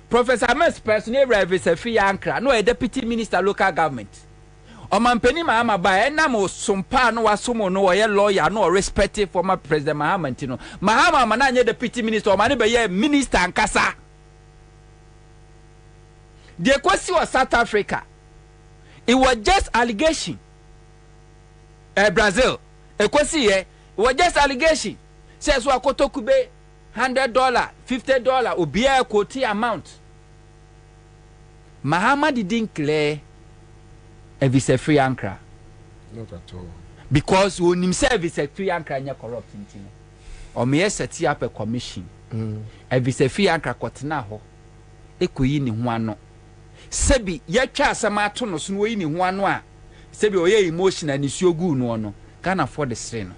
Professor Ahmed personally evise free ankra no a deputy minister local government Omampeni Mahama ba enamo sumpa no wasomo no ye lawyer no respect former President Mahama ntino Mahama mananye deputy minister omane be ye minister ankasa the question was South Africa. It was just allegation. Brazil question it was just allegation says wa kotokube $100 $50 obia quote amount Mahama didn't clear evise free ankra. Not at all. Because when himself is a free ankra nya corrupt ntino. O me set up a commission. Evise free ankra kwotena ho. Ekoyi ni ho ano. Sebi yatwa asama ato no so no yi ni ho ano a. Sebi oye emotion ani siogu no no. Can afford the strain.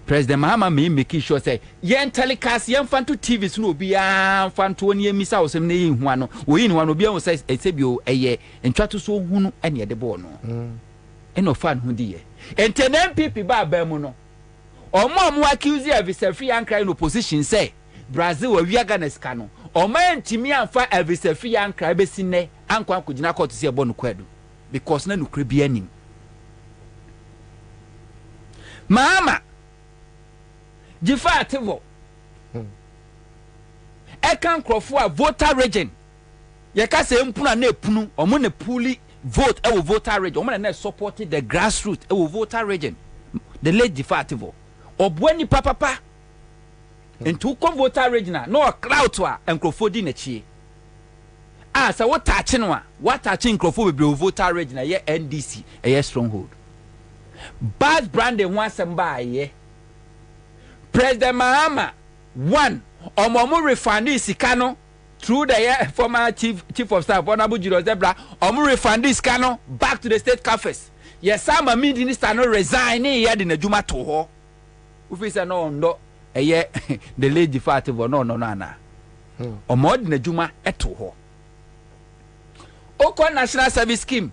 President Mahama me make sure say yen telecast yen fanto TV so no bia fanto oni emisa wo sem na yin hu ano wo yin hu ano bia wo say sebio eye entwato so hunu ene de bo no eno fan hu di ye enten MPP ba mu no omo accuse evise free ankra in opposition say Brazil wa wi Ghana ska no omo entimi anfa evise free ankra be sinne ankwa kugina court se bo no kwadu because na nukre bia nim Mahama Jifa ativo ekan krofo a voter region ye ka se mpuna na epunu omo na puli vote e wo voter region omo na supported the grassroots e wo voter region the late Jifa ativo obwani papa into kom voter region no crowd to a enkrofo di na chie sa what touch no a what touch enkrofo bebre voter region ye NDC ye stronghold bad branding wansem ba ye President Mahama one omomu refund isikano through the former chief of staff Honorable Julius Debra omu refund isikano back to the state coffers. Yes, some minister no resign here in the Juma to ho. Ufisa no the lady fativo no na. Omo di na Juma eto ho. Oko National Service Scheme.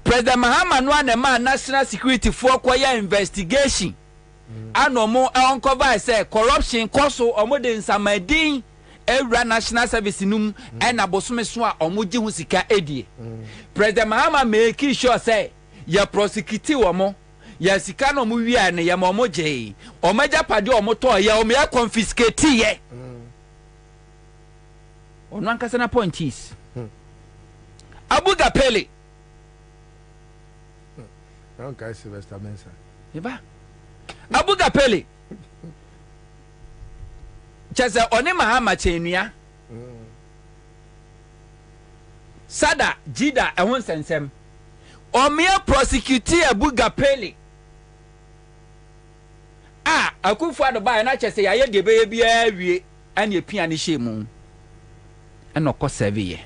President Mahama no na man national security for kwaya investigation ano mo uncover say corruption koso omo de nsamadin ewra national service num na bosome so a omo gi hu sika edie. President Mahama make sure say ya prosecute omo ya sika no mo wi ne ya omo je omo japade omo to ya omo ya confiscate ye. Ono ankasa na point is Abuga Pele. Okay, Sylvester Mensah. Yeba. Abuga Pele. Chese oni Mahama chenua. Sada Jida ehun sensem. Omia prosecute Abuga Pele. Akufo-Addo ba na chese ya ye de be bia wie ane epia ne hyemu. Eno ko serve ye.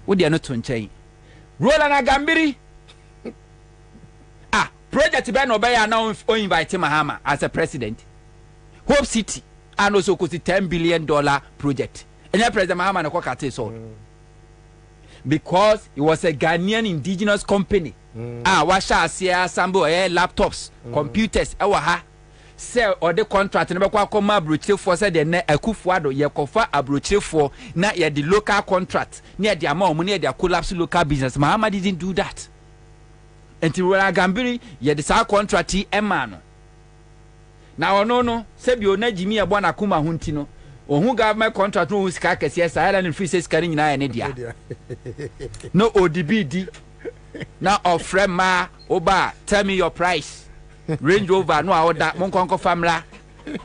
Wodi ano to nchen. Roland Agambiri. Project Ben Obeya now invite Mahama as a president. Hope City and also cost $10 billion project. And then President Mahama na kwakate so. Because it was a Ghanaian indigenous company. Washa asia sambo laptops, computers, ha. Sell or the contract and bakwa koma abrochire for said the Akufo-Addo ye kofa abrochire for na ye the local contract near the amount money their collapse local business. Mahama didn't do that. Until we are Gambiri ye the sa contract emano. Now no sebi ona Jimmy abona kuma huntino. Ohun government contract no sika kese sa island free say sika nyina ya ne dia. No ODBD. Now ofre ma oba tell me your price. Range Rover no order monkonko famla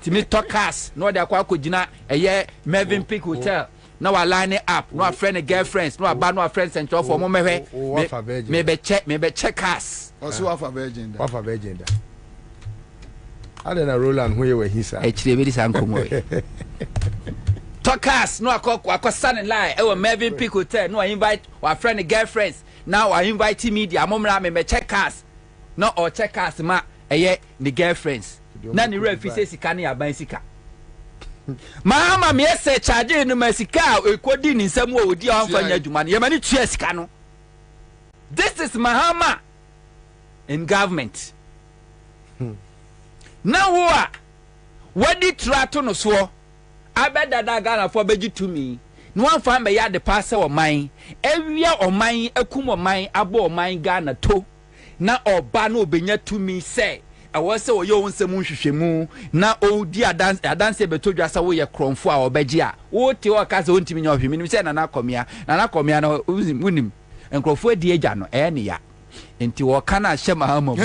timi talkers no dey akwa kogina eye Mervyn Peak Hotel na wa line up no friend and girlfriends no aba no friends and for mo mehwe me be check us also wafa virgin da Adena Roland who you were hisa actually be this ankomo talkers no akwa stand line e Mervyn Peak Hotel no invite wa friend and girlfriends now I invite media momra me check us no or check us ma eye the girlfriends na ni refi say sika na yaban sika Mahama me say charge no masika ekodi ni nsam wo odi anfanya adwuma no yemani tua sika no. This is Mahama in government. Now what did trato no so abeda da Ghana for beji to me no one find be ya the pass o man ewia o man akum o man abo o man Ghana to na oba na obenya to me say awose wo yo nsem nhwehwemu na odi adanse betodwa sa wo ye kromfo a obegye a wo te o ka se ontimi nya ohwemi nim say na komia na unim enkrofo adi agya no ne ya enti wo kana hye Mahama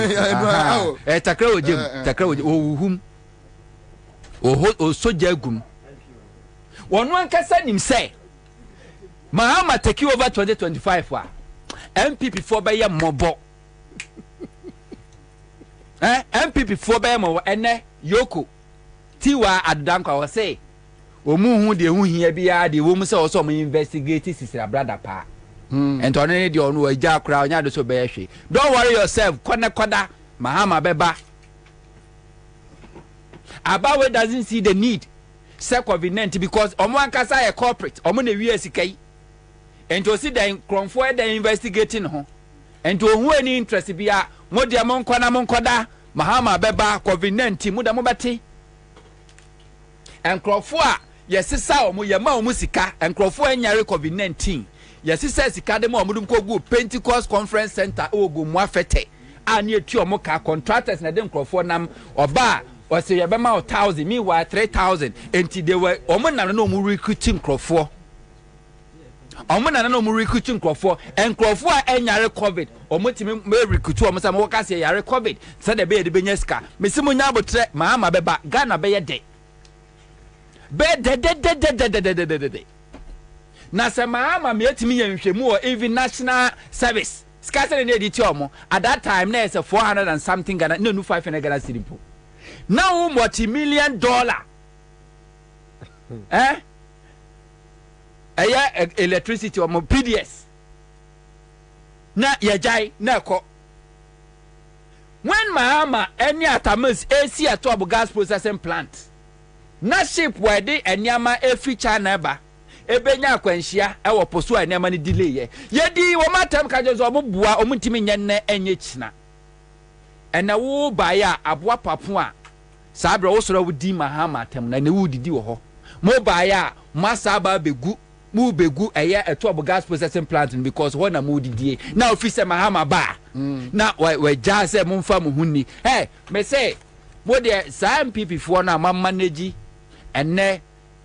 takra ojem ohum o soja agum wonu ankasa nim say Mahama take over 2025 a MPP for be ye mobo MPP for be mo ene yoko tiwa adanka wo say omu hu de hu hia bia de wo mu say wo so mo investigate sisira brother pa and on any de onu agya kra onya de so be hwe. Don't worry yourself koda Mahama beba Abawe doesn't see the need COVID-19 because omo ankasa a corporate omo na wi asikai and to see the cromfo the investigating ho and to who any interest bia modia monkoda Mahama beba COVID-19 muda mobati and cromfo a yesisa omo yema omo sika and cromfo anyare COVID-19 yesisa sika de mo omudum kogu Pentecost Conference Center ogu mu afete ani etu omo ka contractors na de cromfo nam oba or say yebema 1,000 meanwhile 3,000 enti they were omo na no mu recruiting cromfo omo na no mu recruiting cromfo and cromfo a enyare COVID omo timi me recruit omo say mo ka say yare COVID say de be de benya sika mesimu nya abotre Mahama beba Ghana be ye de na say Mahama me etimi ye nhwemu o even national service scarcely na editi omo at that time na is 400 and something Ghana no 500 Ghana cedi po now multi-million dollar electricity or PDS na yajai na ko when Mahama any atamas AC atobo gas processing plant na ship where dey enyama every China ba ebenya akwanhia e wo poso a nema ne delay ye di wo matam ka je so obua omntimi nyenne enye china ena wo baya aboa papo a sabre wo soro wo di mahama tam na ne wo didi wo ho mo baya masaba begu mu begu eye eto obo gas processing plant because ho na mo didie na office mahama ba na we ja se mo mfa mo hunni me say mo de sa MPP fo na ma manage enne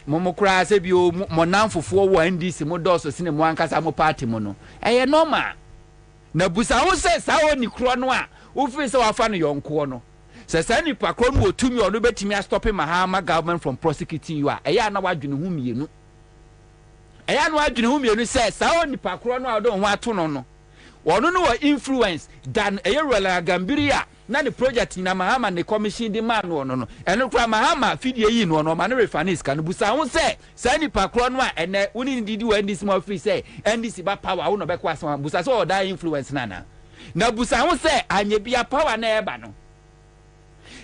mo kura se bi o mo nanfofo wo NDC mo doso sine mo ankasa mo party mo no eye normal na busa ho se sa oni kro no a wo fi se wa fa no yonko no se sa ni pakro no otumi ono betimi stopping mahama government from prosecuting you a eye na wadwene hu mienu eye na wadwene hu mienu se sa oni pakro no a do ho ato no no wono no influence than eye rola gambiria na the project na mahama ne commission the man no eno kra mahama fidie yi no no ma ne refinance kan busa ho se sa ni pakro no a ene woni didi wa ndisi mo free say ndisi ba power wo no be kwa asama busa so oda influence na busa ho se anye bia power na eba no.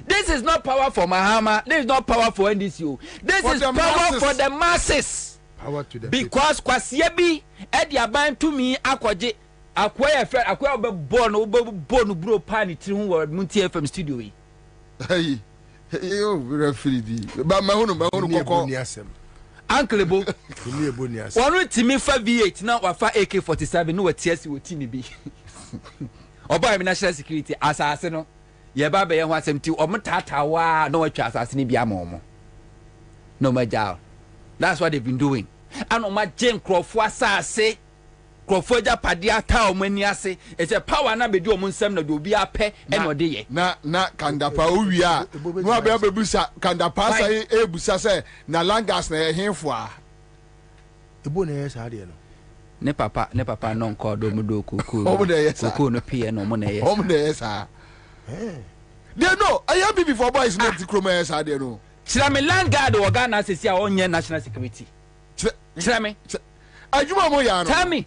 This is not power for mahama, this is not power for NDC. This is power masses. For the masses. Power to the because kwasie bi e di aban to me akoje akwaya friend akwaya be born bro pan tiri hu wo Munti FM studio yi. Hey yo referee di ba ma hunu kokko Uncle Bo ni ebo ni ase wonu timi fa V8 na wa fa AK47 no watiasi wotini bi oba mi national security asase no ye ba be ye ho asemti omtatawa no watwa asase ni bi amomo no majal. That's what they've been doing. And on my Jane Crawford asase Crawford Japadia ta omani ase it's a power na be do omunsem na do bi ape e no de ye na kandapa owia no abia bebusa kandapa sai ebusa se na langas na ehemfo a ebo na yes ade no ne papa no nko do mu do kuku no pie no mo na yes omo na yes ah they know I am before boys not the chroma yes ade no Chirame land guard or Ghana says ya onye national security Chirame ajuma mo ya no tell me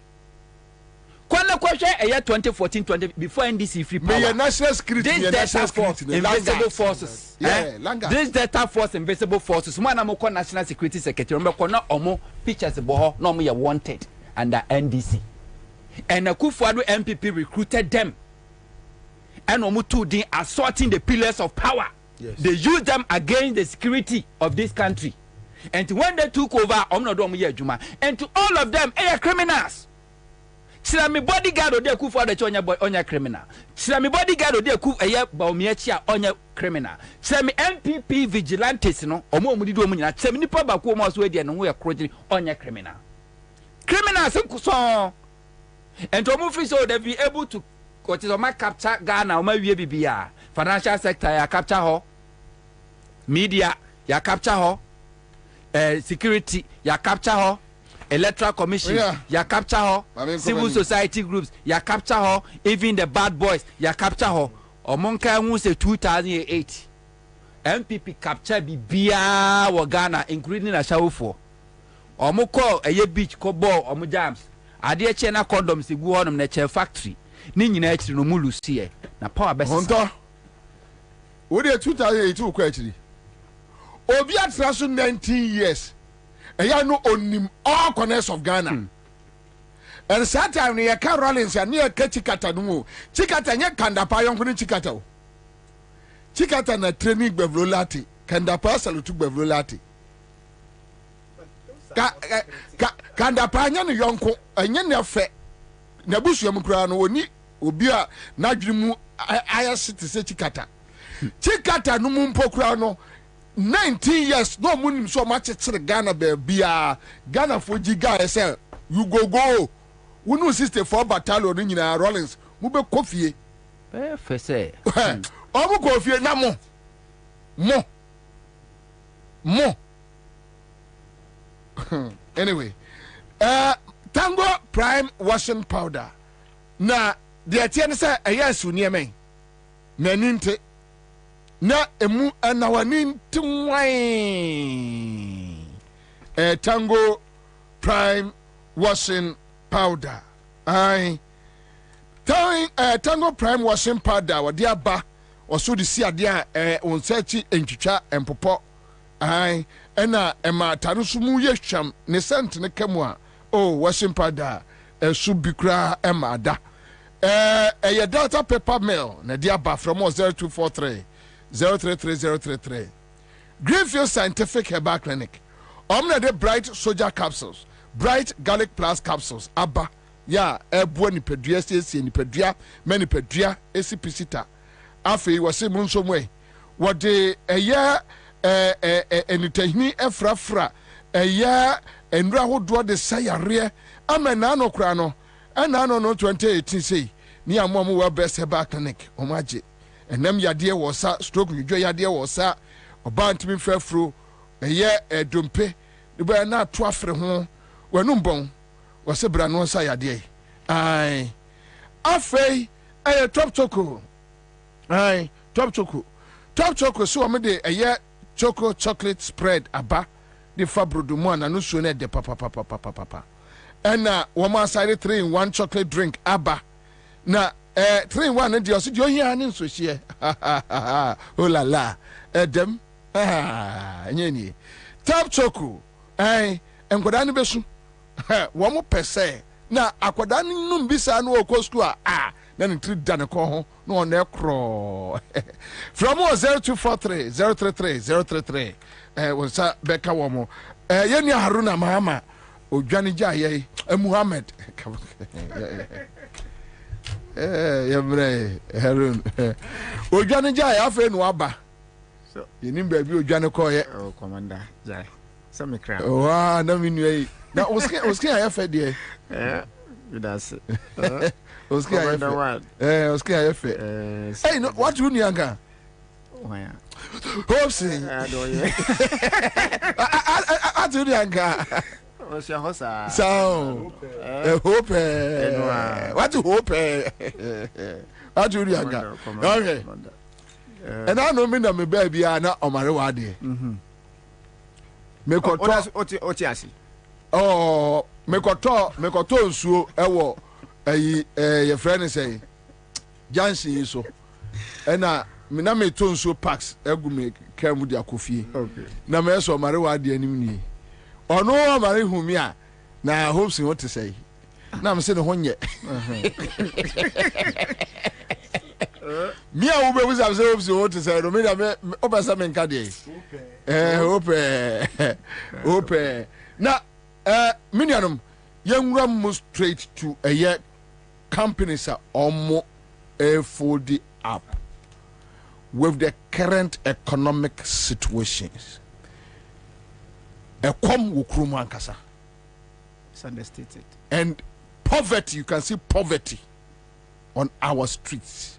Kwana kwashe year 2014-20 before NDC free power. Me national security, this national security, invisible forces. This Delta Force invisible forces. Mwana mo kwa national security secretary. Mbe kwa omo pictures boho no mo ya wanted under NDC. And Akufo-Addo MPP recruited them. And omo too din assaulting the pillars of power. Yes. They used them against the security of this country. And when they took over, omo do omo ya juma. And to all of them, they are criminals. Chirami bodyguard ode Akufo-Addo onya criminal. Chirami bodyguard ode Akufo Baumiechi onya criminal. Chirami MPP vigilantes no omo omudi omo nyina. Chirami nipa ba ko omo so ede no ho ya krojiri onya criminal. Criminals nkuso. And omo free so they be able to what is oma capture Ghana oma wie bibia. Financial sector ya capture ho. Media ya capture ho. Security ya capture ho. Electoral Commission, ya capture her. Civil society groups, ya capture her. Even the bad boys, ya capture her. Omonka who say 2008, MPP capture Bibia wa Ghana, including a show for. Omoko a ye beach ko ball omo jams. Ade chena condoms gu honum na che factory. Ni nyina achiri no mulu sie. Na power best. Honto. Wo de 2008 ko achiri. Obi atra so 19 years. Eya no onim all corners of Ghana. And that time ne ka Rollins ya ne ka Chikata no. Chikata nye Kandapa yonko ni Chikata o. Chikata na training Bevrolati, Kandapa salutu Bevrolati. Kandapa nya no yonko, enye ne fe. Na busu yam kura no oni obi a na dwirimu aya city se Chikata. Chikata no mu mpokura no 19 years no munim so much Ghana bia Ghana for giga say you go we 64 battalion ni nyina Rollins mu be kofie fese o mu kofie na mo anyway Tango Prime washing powder na de atiene say eyasu niemen na ninte na emu anawani twai Tango Prime washing powder Tango Prime washing powder wadi aba oso de si ade a on search entwitwa empopo ai ena ema tare so mu ye hwam ne sent ne kemu a oh washing powder esu bikra ema da eye Delta paper mill na dia ba from 0243 033033 Greenfield Scientific Herbal Clinic omna de bright soldier capsules bright garlic plus capsules aba ya ebuo ni pedua sie ni pedua mani pedua esipisita afei wose mu nso mwe wode eye enitahini efrafra eye enura hodo de sayare amena no kra no ana no 2018 sei ni amomo we best herbal clinic omaje enam yade wo sa stroke nwo yade wo sa oba ntimi frafro eye edompe de ba na to afre ho wanum bon wose bra no sa yade ai afei eye top choco ai top choco so am de eye choco chocolate spread aba de fabrodomo na no so na de papa ena woman side 3-in-1 chocolate drink aba na 3-in-1 de osi de ohia ne so hie oh la la edem nyeni top choco ai enkoda ne besu wo mo pese na akoda ne num bisa na okosku a na ne tri da ne ko ho na on e kro from 0243 033 wonsa beka wo mo yeni Haruna Mahama odwane jaye Muhammad yebre Harun odwane jaye afa nu aba so yeni ba bi odwane ko ye commander jaye some crap wa na minu yi na oski ayefa de that's oski ayefa oski ayefa hey no what you nianga why Hopsi atu nianga what's your hosa so hope what you hope atu nianga okay and I know me na me baby na omare wa de me koto oti asi oh me koto nsuo ewo ayi ye friend say Jansi so ena me na me to nsuo packs egu me kam di akofie okay na me so omare wa de anim ni ono omare humi a na hopes what to say na me se ne honye mi a wo be wisa se hopes what to say no me na me obasa me nka de hope na minianum yenwura mo straight to a year companies are almost fold up with the current economic situations. A come wukrumu ankasa. It's understated. And poverty, you can see poverty on our streets.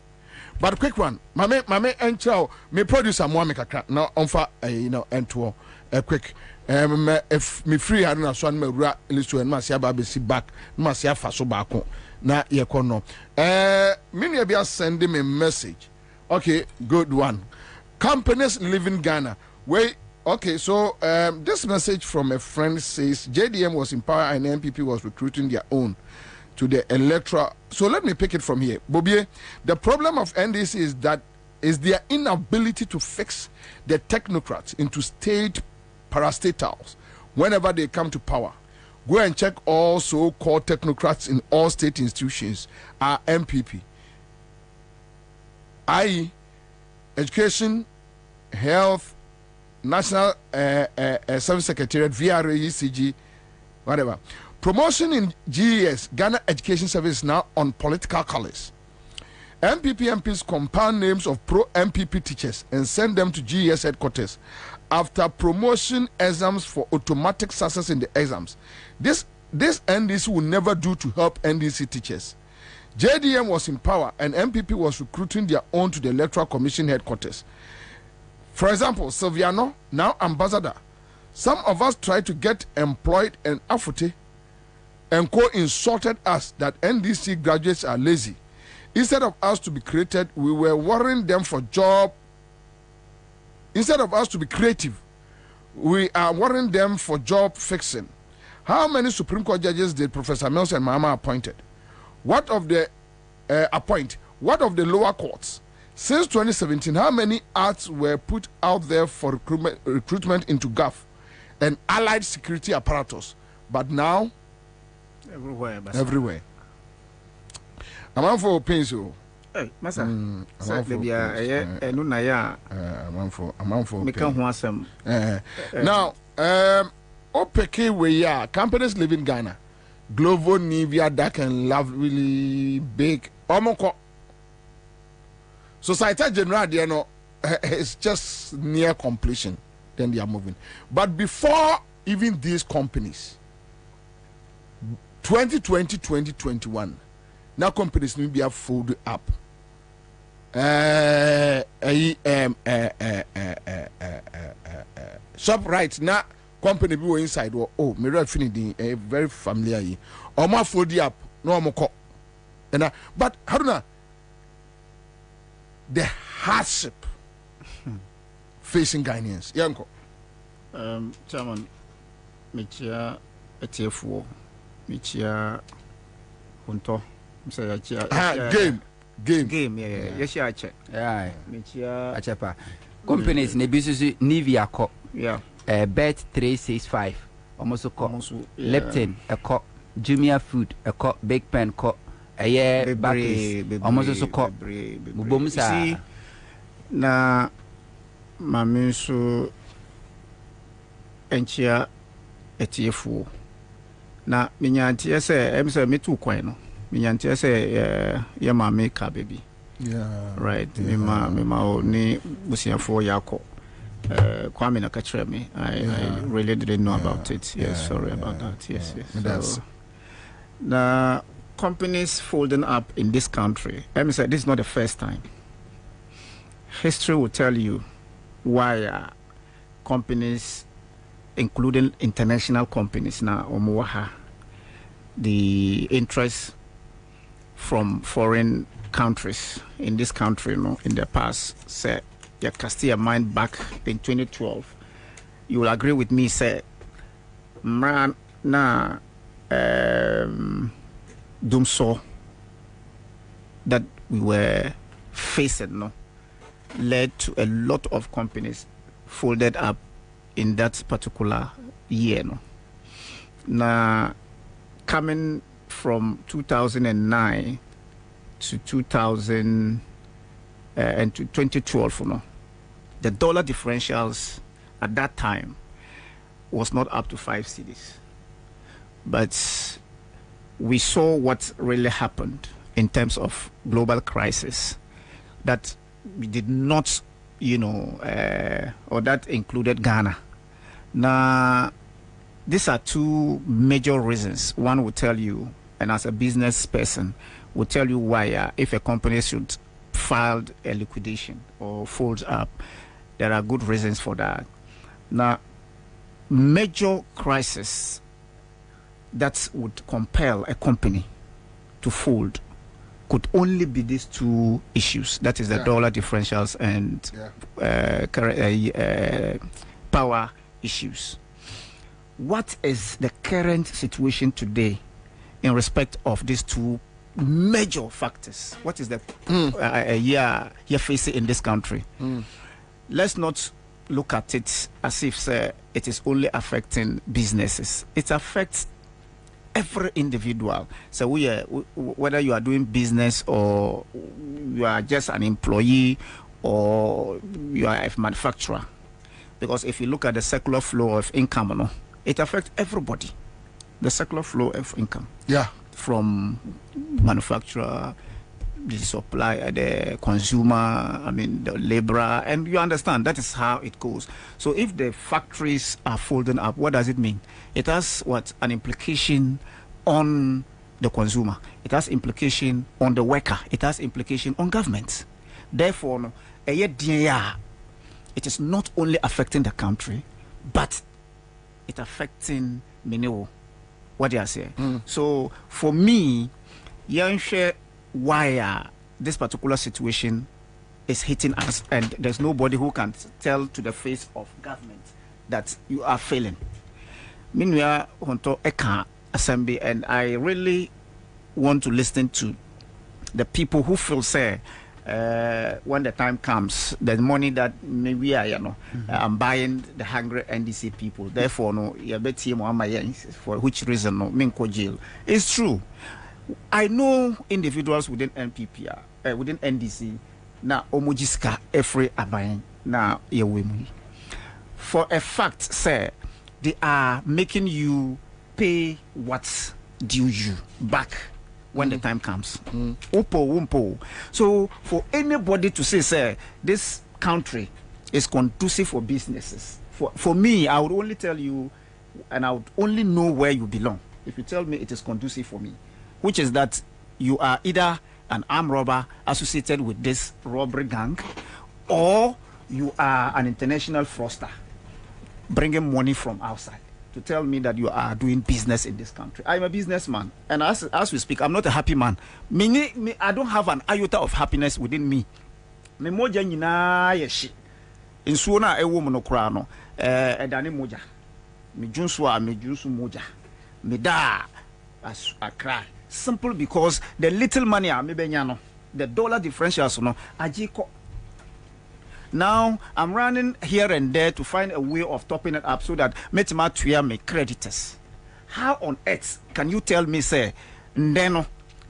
But quick one, mame enchao me producer mo amekaka na onfa ento quick if me free had na so na mawura listo en ma sia ba be si back ma sia fa so ba ko na ye ko no me ne bia send me message. Okay, good one. Companies live in Ghana. Wait, okay, so this message from a friend says JDM was in power and MPP was recruiting their own to the electoral. So let me pick it from here. Bobie, the problem of NDC is their inability to fix the technocrats into state parastatals whenever they come to power. Go and check all so-called technocrats in all state institutions are MPP. i.e. education, health, national service secretariat, VRA, ECG, whatever. Promotion in GES, Ghana Education Service, now on political colors. MPP MPs compound names of pro-MPP teachers and send them to GES headquarters after promotion exams for automatic success in the exams. This NDC will never do to help NDC teachers. JDM was in power and MPP was recruiting their own to the Electoral Commission headquarters. For example, Silviano, now ambassador. Some of us tried to get employed and Afute and insulted us that NDC graduates are lazy. Instead of us to be created, we were worrying them for job. Instead of us to be creative, we are worrying them for job fixing. How many Supreme Court judges did Professor Mills and Mahama appointed? What of the What of the lower courts? Since 2017, how many ads were put out there for recruitment into GAF and allied security apparatus? But now, everywhere. I'm on for pencil. Hey, Massa. I'm on for now, OPK we are companies live in Ghana. Glovo, Nivea, Dark and Lovely, Big, Omoko. Society General, you know, is just near completion. Then they are moving. But before even these companies, 2020, 2021, now companies need to be folded up. Shop right now, company be inside. Oh, me read finishing very familiar. Oma fold up, no more. And but how do you the hardship facing Ghanaians? Yanko. Chairman, Michia Etiefo, Michia Hunto, game, yeah. Yes, I check. Yeah, Michia Achepa. Companies, Nebusu, Nivea, yeah, Bet 365, almost a cop, Lepton, a cop, Jumia Food, a cop, Big Pen, cop. Almost a cop. See, na mami so enchia etiefu na minyantie se emse metu kwan no minyantie se ya mami ka baby, yeah, right, yeah. me ni busiafo yako Kwabena kachre me. I really didn't know about it. Yes, sorry about that. Yes. So, na companies folding up in this country. Let me say, this is not the first time. History will tell you why companies, including international companies, now the interest from foreign countries in this country, in the past, say, you cast your mind back in 2012. You will agree with me, say, man, na Dumso that we were facing led to a lot of companies folded up in that particular year. Now, coming from 2009 to 2000 and to 2012, the dollar differentials at that time was not up to 5 cedis, but we saw what really happened in terms of global crisis, that we did not, or that included Ghana. Now, these are two major reasons. One will tell you, and as a business person, will tell you why if a company should file a liquidation or folds up, there are good reasons for that. Now, major crisis that would compel a company to fold could only be these two issues. That is the dollar differentials and power issues. What is the current situation today in respect of these two major factors? What is the year facing in this country? Let's not look at it as if it is only affecting businesses. It affects every individual. So whether you are doing business or you are just an employee or you are a manufacturer, because if you look at the circular flow of income, it affects everybody. The circular flow of income, from manufacturer, the supplier, the consumer, the laborer, and you understand that is how it goes. So if the factories are folding up, what does it mean? It has an implication on the consumer. It has implication on the worker. It has implication on government. Therefore, it is not only affecting the country, but it's affecting many. What do you say? So for me, why this particular situation is hitting us, and there's nobody who can tell to the face of government that you are failing. Meanwhile, Honto Eka Assembly, and I really want to listen to the people who feel when the time comes, the money that maybe I'm buying the hungry NDC people. Therefore, no, you bet him for which reason no, Minko jail. It's true. I know individuals within NPP, within NDC, na omojiska every abayin na yewemu. For a fact, sir, they are making you pay what's due you back when the time comes. Umpo. So for anybody to say, sir, this country is conducive for businesses. For me, I would only tell you, and I would only know where you belong if you tell me it is conducive for me, which is that you are either an armed robber associated with this robbery gang, or you are an international fraudster bringing money from outside to tell me that you are doing business in this country. I'm a businessman, and as we speak, I'm not a happy man. I don't have an iota of happiness within me. Me moja nyina yeshi. Insuo na ewo mo no kra no edane moja. Me junsu moja. Me da as I cry. Simple because the little money I me benya no, the dollar differentials no ajiko. Now I'm running here and there to find a way of topping it up so that metima tuya me creditors. How on earth can you tell me, say, Ndeno,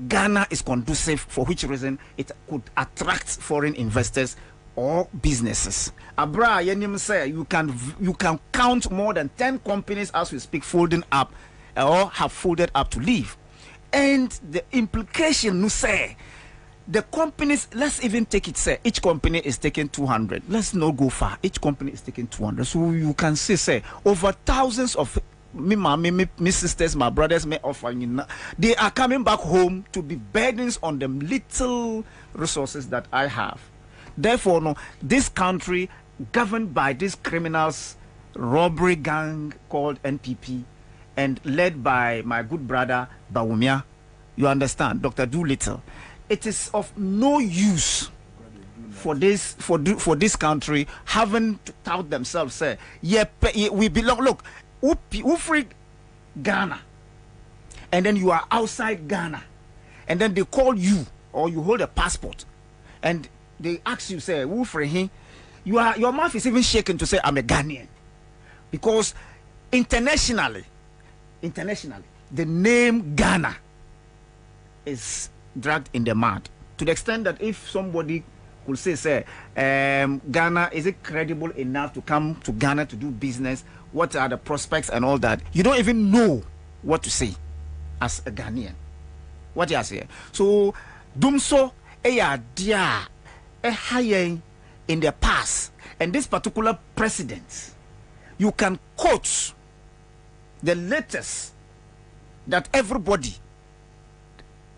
Ghana is conducive, for which reason it could attract foreign investors or businesses? Abra yenim say you can count more than 10 companies as we speak folding up or have folded up to leave. And the implication, no say, the companies, let's even take it, say, each company is taking 200. Let's not go far. Each company is taking 200. So you can say, over thousands of me sisters, my brothers, me offer, they are coming back home to be burdens on them little resources that I have. Therefore, no, this country, governed by these criminals, robbery gang called NPP, and led by my good brother, Bawumia, you understand, Dr. Doolittle, it is of no use for this country having to tout themselves, say, we belong. Look, who free Ghana, and then you are outside Ghana, and then they call you or you hold a passport, and they ask you, say, who free him? Your mouth is even shaking to say, I'm a Ghanaian, because internationally, the name Ghana is dragged in the mud, to the extent that if somebody could say, Ghana, is it credible enough to come to Ghana to do business? What are the prospects and all that? You don't even know what to say as a Ghanaian. What you say? So, Dumso, dia, higher in the past, and this particular president, you can quote the latest that everybody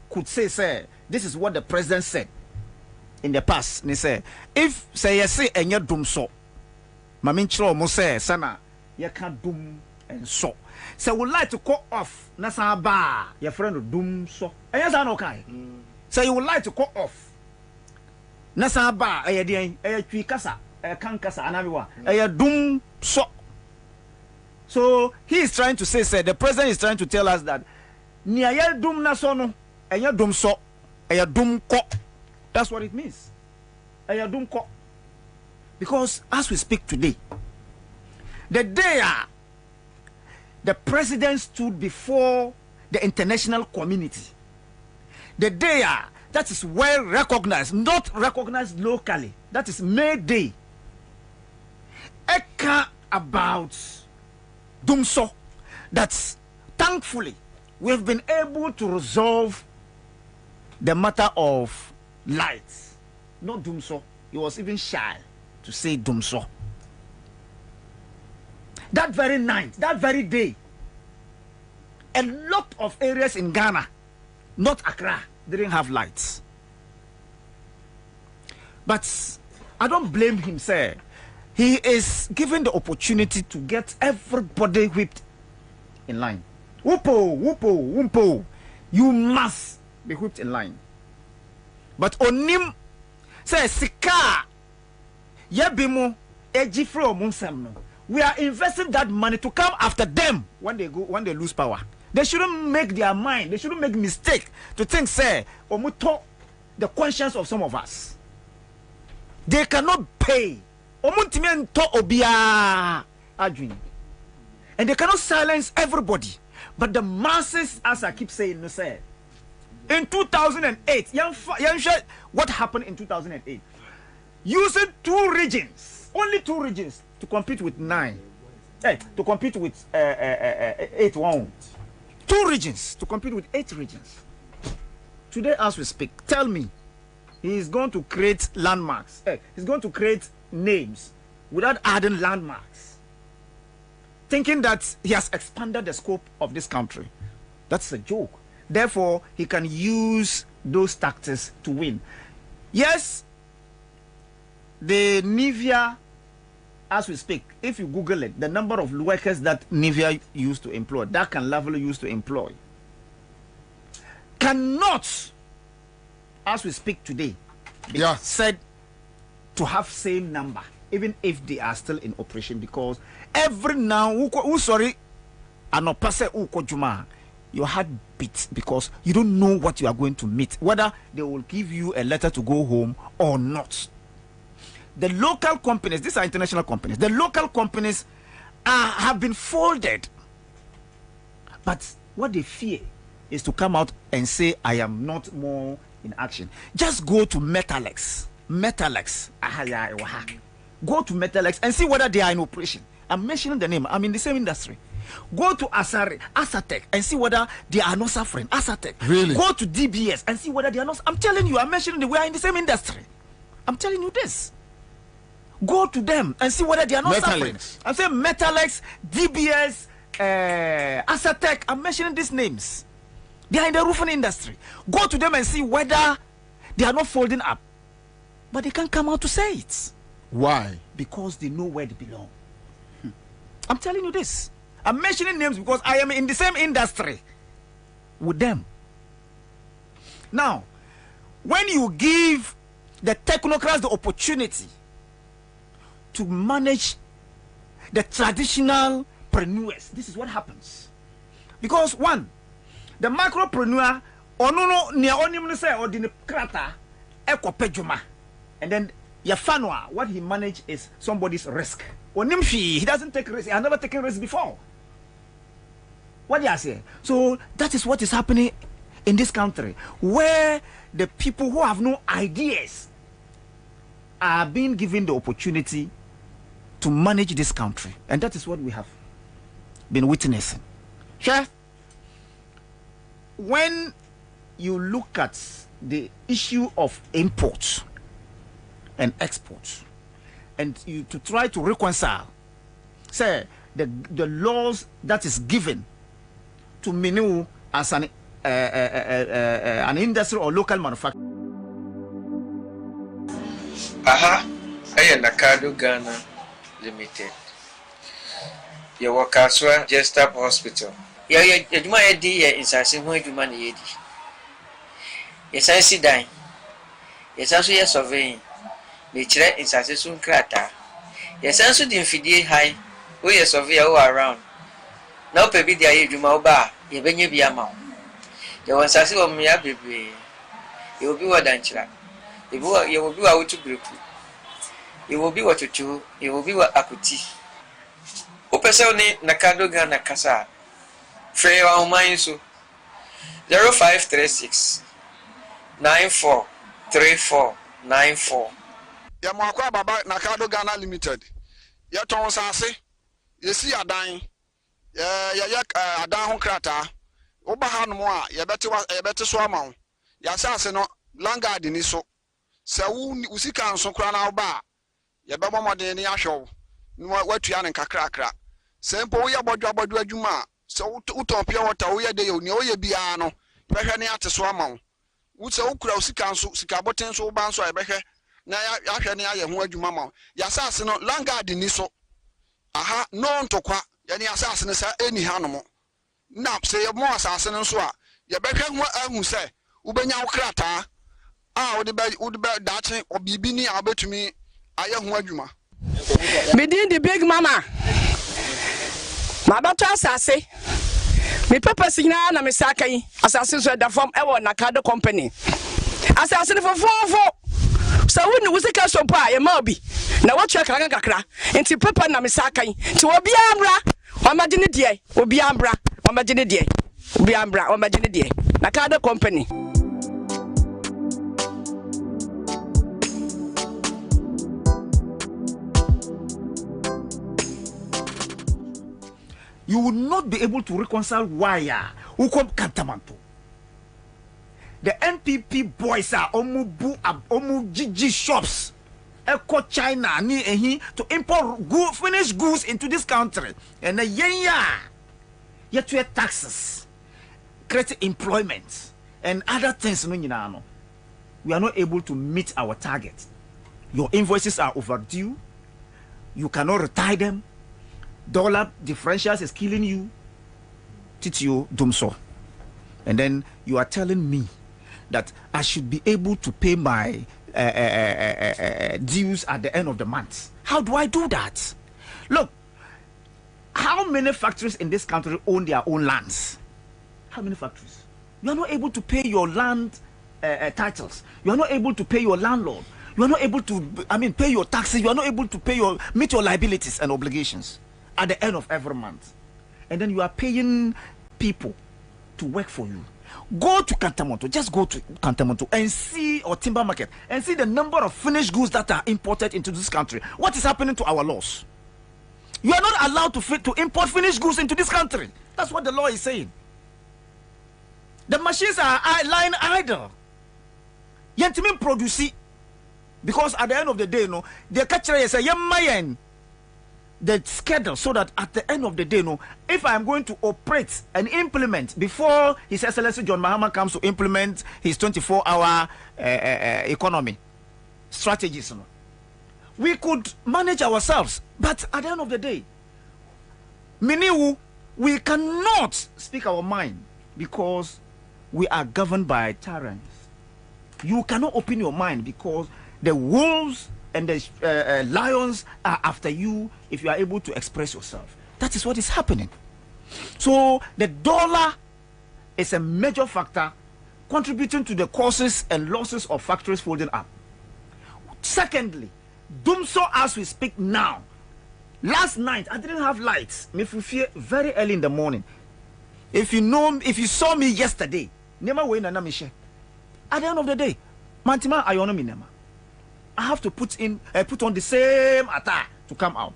could say, this is what the president said in the past. They say, if say you say and you dum so, mamin chro mo say sana you can dum and so. So would like to cut off nasa ba your friend dum so. And yes, I know kai. So you would like to cut off nasa ba twi kasa kan kasa anabiwa dum so. So he is trying to say, the president is trying to tell us that niya dum na so no. Dum so, dum ko. That's what it means. Dum ko. Because as we speak today, the day the president stood before the international community, the day that is well recognized, not recognized locally, that is May Day, eka about dum so, that's thankfully we've been able to resolve the matter of lights, not Dumso. He was even shy to say Dumso. That very night, that very day, a lot of areas in Ghana, not Accra, didn't have lights. But I don't blame him, sir. He is given the opportunity to get everybody whipped in line. Wumpo. You must be whipped in line. But onim say sika yebimo ejifro munsam. We are investing that money to come after them when they lose power. They shouldn't make their mind, they shouldn't make mistake to think, say, omuto the conscience of some of us. They cannot pay. Omuntimi obia adwin. And they cannot silence everybody. But the masses, as I keep saying, no say. In 2008, what happened in 2008? Using 2 regions, only 2 regions to compete with 9. To compete with 8 1. 2 regions to compete with 8 regions. Today, as we speak, tell me, he is going to create landmarks. He's going to create names without adding landmarks, thinking that he has expanded the scope of this country. That's a joke. Therefore, he can use those tactics to win. Yes, the Nivea, as we speak, if you Google it, the number of workers that Nivea used to employ, that can level used to employ, cannot, as we speak today, be said to have same number, even if they are still in operation, because every now, your heart beats because you don't know what you are going to meet, whether they will give you a letter to go home or not. The local companies, these are international companies, the local companies have been folded. But what they fear is to come out and say, I am not more in action. Just go to Metalex. Go to Metalex and see whether they are in operation. I'm mentioning the name. I'm in the same industry. Go to Asatec and see whether they are not suffering. Asatec. Really? Go to DBS and see whether they are not. I'm telling you, I'm mentioning we are in the same industry. I'm telling you this. Go to them and see whether they are not suffering. I'm saying Metalex, DBS, Asatec. I'm mentioning these names. They are in the roofing industry. Go to them and see whether they are not folding up. But they can't come out to say it. Why? Because they know where they belong. I'm telling you this. I'm mentioning names because I am in the same industry with them. Now, when you give the technocrats the opportunity to manage the traditional preneurs, this is what happens. Because one, the micropreneur, and then Yafanwa, what he managed is somebody's risk. He doesn't take risk. He has never taken risk before. What do you say? So that is what is happening in this country, where the people who have no ideas are being given the opportunity to manage this country. And that is what we have been witnessing. Sure. When you look at the issue of import and export, and you to try to reconcile, say the laws that is given to Minu as an industry or local manufacturer. Nakado Ghana Limited. You work as well, just up hospital. You might be in Sassy when you money. Yes, I see dying. Yes, also yes, surveying. Nature in Sassy soon crater. Yes, also the infidel high. We are surveyor around. Now, baby, there you do bar. You bring you be a mount. You want Sassy or me, baby. You will be what dancer. You will be out to group. You will be what you do. You will be what akuti. Opesoni Nakado Ghana Casa. Frey our mind so 0536 943494. Yamakwa Baba Nakado Ghana Limited. Yaton Sase. Yesi Adan. Adan Krata. Obahan Moa, Yabeti Swamon. Yasase no Langard in Iso. Sawu Usikan Sokrana Ba. Yabama de Niasho. What you and Kakrakra. Sempo Yabodwa Juma. So utopia water we de you biano, Behani at Swamon. Would so Krausikan Sikabotin so banso I behe, Naya Yashania Waju Mama. Yasasino Langard in Niso. Aha, non to qua, any assassin any animal. Nap say more assassin and swa. Yabeka who say, Ubenya Krata. Would the Dutching or Bibini, I'll bet to me, I am Wajuma. Within the big mama. My daughter Ansah, my papa signa na me sakai assassin so da from Nakado company. Assassin for 4 So when we say so pa ye ma obi na what check kakra nti paper na me sakan nti obi ambra o ma gene die obi ambra o ma gene die obi ambra o ma gene die na Nakado company. You will not be able to reconcile why Ukom Kantamanto. The NPP boys are omu GG shops. Eko China ni ehi to import finished goods into this country. And yet to taxes, create employment and other things. We are not able to meet our target. Your invoices are overdue. You cannot retire them. Dollar differentials is killing you. Titio Dumso. And then you are telling me that I should be able to pay my dues at the end of the month. How do I do that? Look, how many factories in this country own their own lands? How many factories? You are not able to pay your land titles. You are not able to pay your landlord. You are not able to, pay your taxes. You are not able to meet your liabilities and obligations at the end of every month. And then you are paying people to work for you. Go to Kantamanto, just go to Kantamanto and see, or timber market, and see the number of finished goods that are imported into this country. What is happening to our laws? You are not allowed to import finished goods into this country. That's what the law is saying. The machines are lying idle. Yentimin produce, because at the end of the day, the catcher is a young man. The schedule, so that at the end of the day, if I'm going to operate and implement before His Excellency John Mahama comes to implement his 24-hour economy strategies, we could manage ourselves. But at the end of the day, we cannot speak our mind because we are governed by tyrants. You cannot open your mind because the wolves and the lions are after you if you are able to express yourself. That is what is happening. So the dollar is a major factor contributing to the causes and losses of factories folding up. Secondly, Dumso, as we speak now, last night I didn't have lights. Me fear very early in the morning. If you saw me yesterday, nema we na mishe. At the end of the day, mantima ayono mi nema. I have to put on the same attire to come out.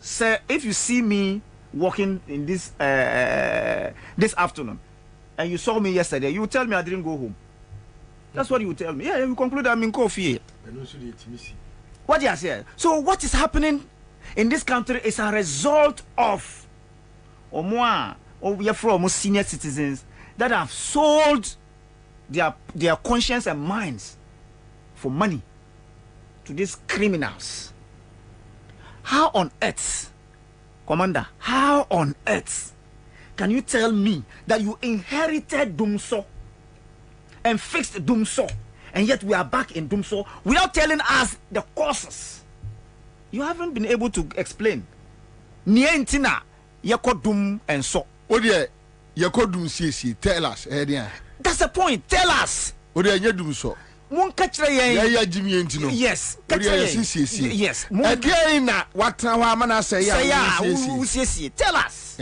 So if you see me walking in this this afternoon, and you saw me yesterday, you will tell me I didn't go home. That's what you will tell me. Yeah, you conclude I'm in coffee. What do you say? So what is happening in this country is a result of we are from senior citizens that have sold their conscience and minds for money to these criminals. How on earth, Commander, how on earth can you tell me that you inherited Dumso and fixed Dumso, and yet we are back in Dumso without telling us the causes? You haven't been able to explain. Nientina yakodum and so. Odia yakodum CC, tell us. That's the point. Tell us. Odia yedumso. Yes. Yes. Again, what tell us.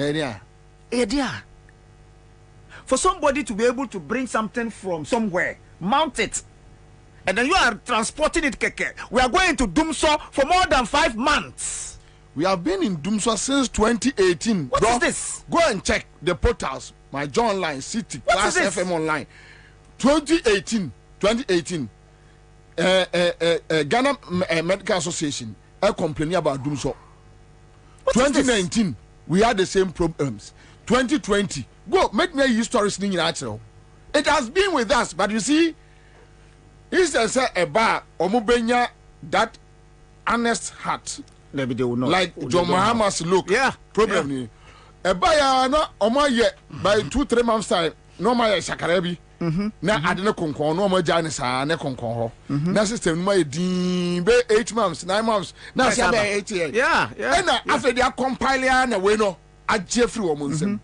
For somebody to be able to bring something from somewhere, mount it, and then you are transporting it, keke. We are going to Dumso for more than 5 months. We have been in Dumso since 2018. What is this? Go and check the portals. My John Online, City, Class FM Online. 2018. Ghana Medical Association complaining about Dumso. 2019, we had the same problems. 2020, go make me a history in natural. It has been with us, but you see, it's a bar omubenya that honest heart. Maybe they will not. Like John Mahama's look. Yeah. Problem. Yeah. A buyer no omoye by 2-3 months time. No my shakarebi. Na adene konkon no mo jane sa ne konkon ho. Na system no din be 8 months 9 months na say be 8 years. Yeah. And after they are compiling na we no ajefri wo munsem.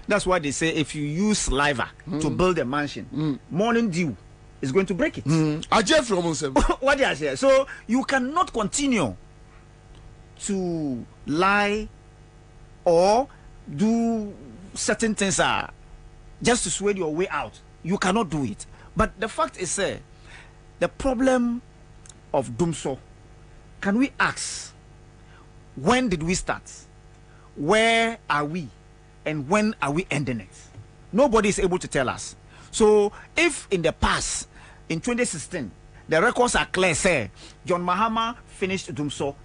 That's why they say if you use saliva to build a mansion, morning dew is going to break it. What do I say? So you cannot continue to lie or do certain things just to sweat your way out. You cannot do it. But the fact is, the problem of Dumso, can we ask, when did we start? Where are we? And when are we ending it? Nobody is able to tell us. So if in the past, in 2016, the records are clear, say John Mahama finished Dumso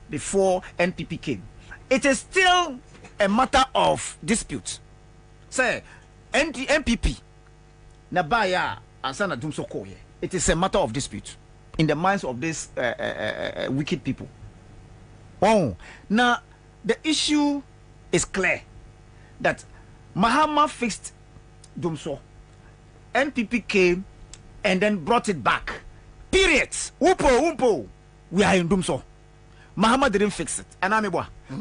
before NPP came, it is still a matter of dispute. Say NPP Nabaya Ansah na Dumso koye. It is a matter of dispute in the minds of these wicked people. Oh, now the issue is clear that Mahama fixed Dumso, NPP came and then brought it back. Period. Wumpo. We are in Dumso. Mahama didn't fix it.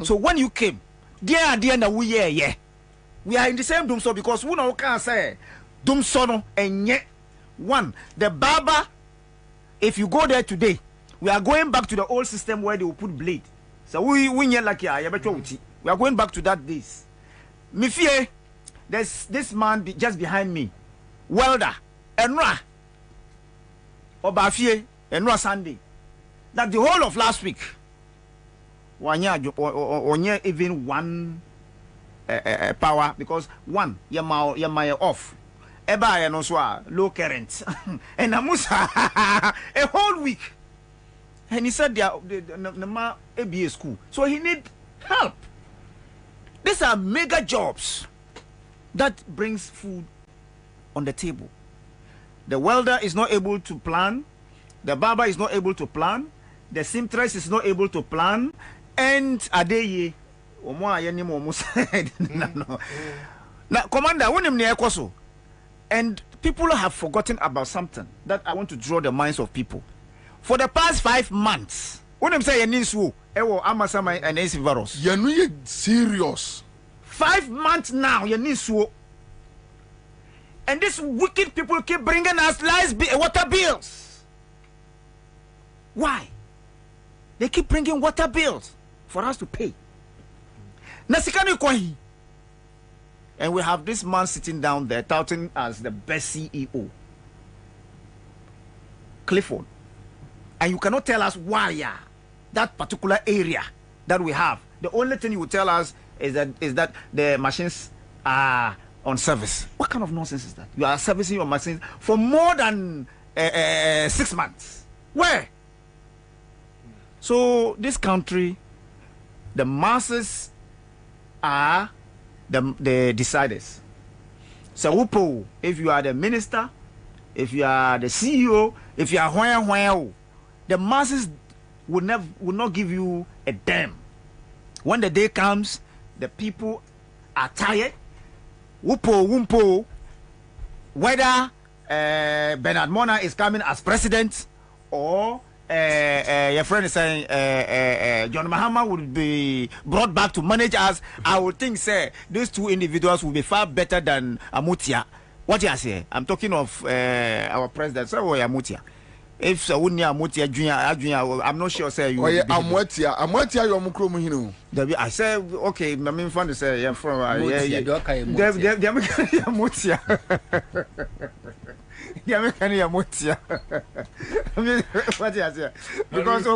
So when you came, dear na we are in the same Dumso, because we know can say Dumso no and yet one the barber. If you go there today, we are going back to the old system where they will put blade. So we like we are going back to that days. Me fear there's this man just behind me, welder Enra Obafie Enra Sunday, that the whole of last week onye even one power, because one yama off eba no so low current and amusa a whole week, and he said the ma ABA school, so he need help. These are mega jobs that brings food on the table. The welder is not able to plan, the barber is not able to plan, the seamstress is not able to plan, and Adeye now, Commander, and people have forgotten about something that I want to draw the minds of people. For the past 5 months, when I'm saying Amasama and AC virus, you're serious. 5 months now, and these wicked people keep bringing us water bills. Why? They keep bringing water bills for us to pay. And we have this man sitting down there touting as the best CEO, Clifford. And you cannot tell us why that particular area that we have. The only thing you will tell us is that the machines are on service. What kind of nonsense is that? You are servicing your machines for more than 6 months. Where? So this country, the masses are the deciders. So if you are the minister, if you are the CEO, if you are the masses will not give you a damn. When the day comes, the people are tired. Wumpo, whether Bernard Mona is coming as president or your friend is saying John Mahama would be brought back to manage us, I would think these two individuals will be far better than Amutia. What you say? I'm talking of our president, Amutia. If so, Amutia Junior, I'm not sure. Say you. Amutia, you're Mukromuhino. I say okay. I mean, fun to say you're from Amutia. Yamutia. What you say? Because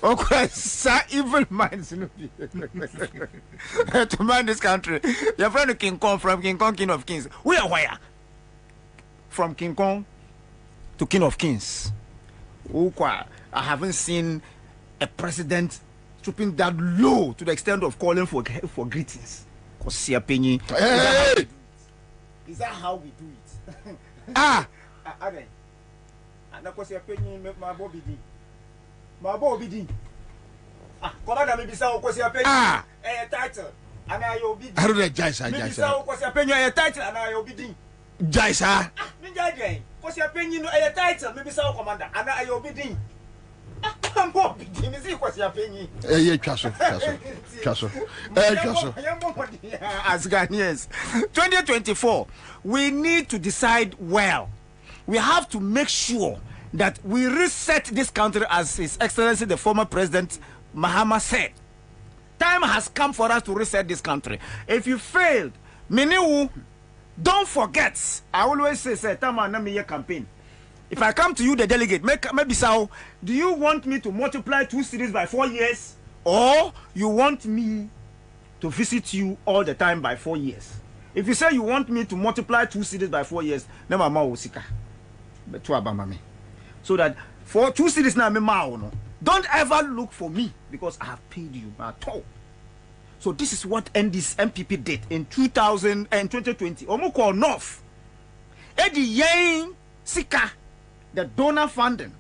Okra evil minds to man this country. Your friend King Kong from King Kong, King of Kings. We are where? From King Kong to King of Kings. I haven't seen a president stooping that low to the extent of calling for greetings. Hey! Is that how we do it? Okay. And of course, you're paying my Bobie. My Bobie. Commander, maybe so, of course, you're paying a title. And I will be. I don't know, Jaisa. Maybe so, of course, you're paying a title, and I will be. Jaisa. Ninja, because you're paying a title, maybe so, Commander, and I will be. I'm Bobie. Because you're paying. Castle. As Ghanaians, 2024, we need to decide well we have to make sure that we reset this country, as His Excellency the former President Mahama said. Time has come for us to reset this country. If you failed, Miniwu, don't forget. I always say, Tama na me campaign. If I come to you, the delegate, maybe so, do you want me to multiply 2 cities by 4 years, or you want me to visit you all the time by 4 years? If you say you want me to multiply 2 cities by 4 years, then my mama will sika. But to abamame. So that for 2 cities now, no. Don't ever look for me because I have paid you at all. So this is what this MPP did in 2020. Omoko North. Eddie Yang Sika, the donor funding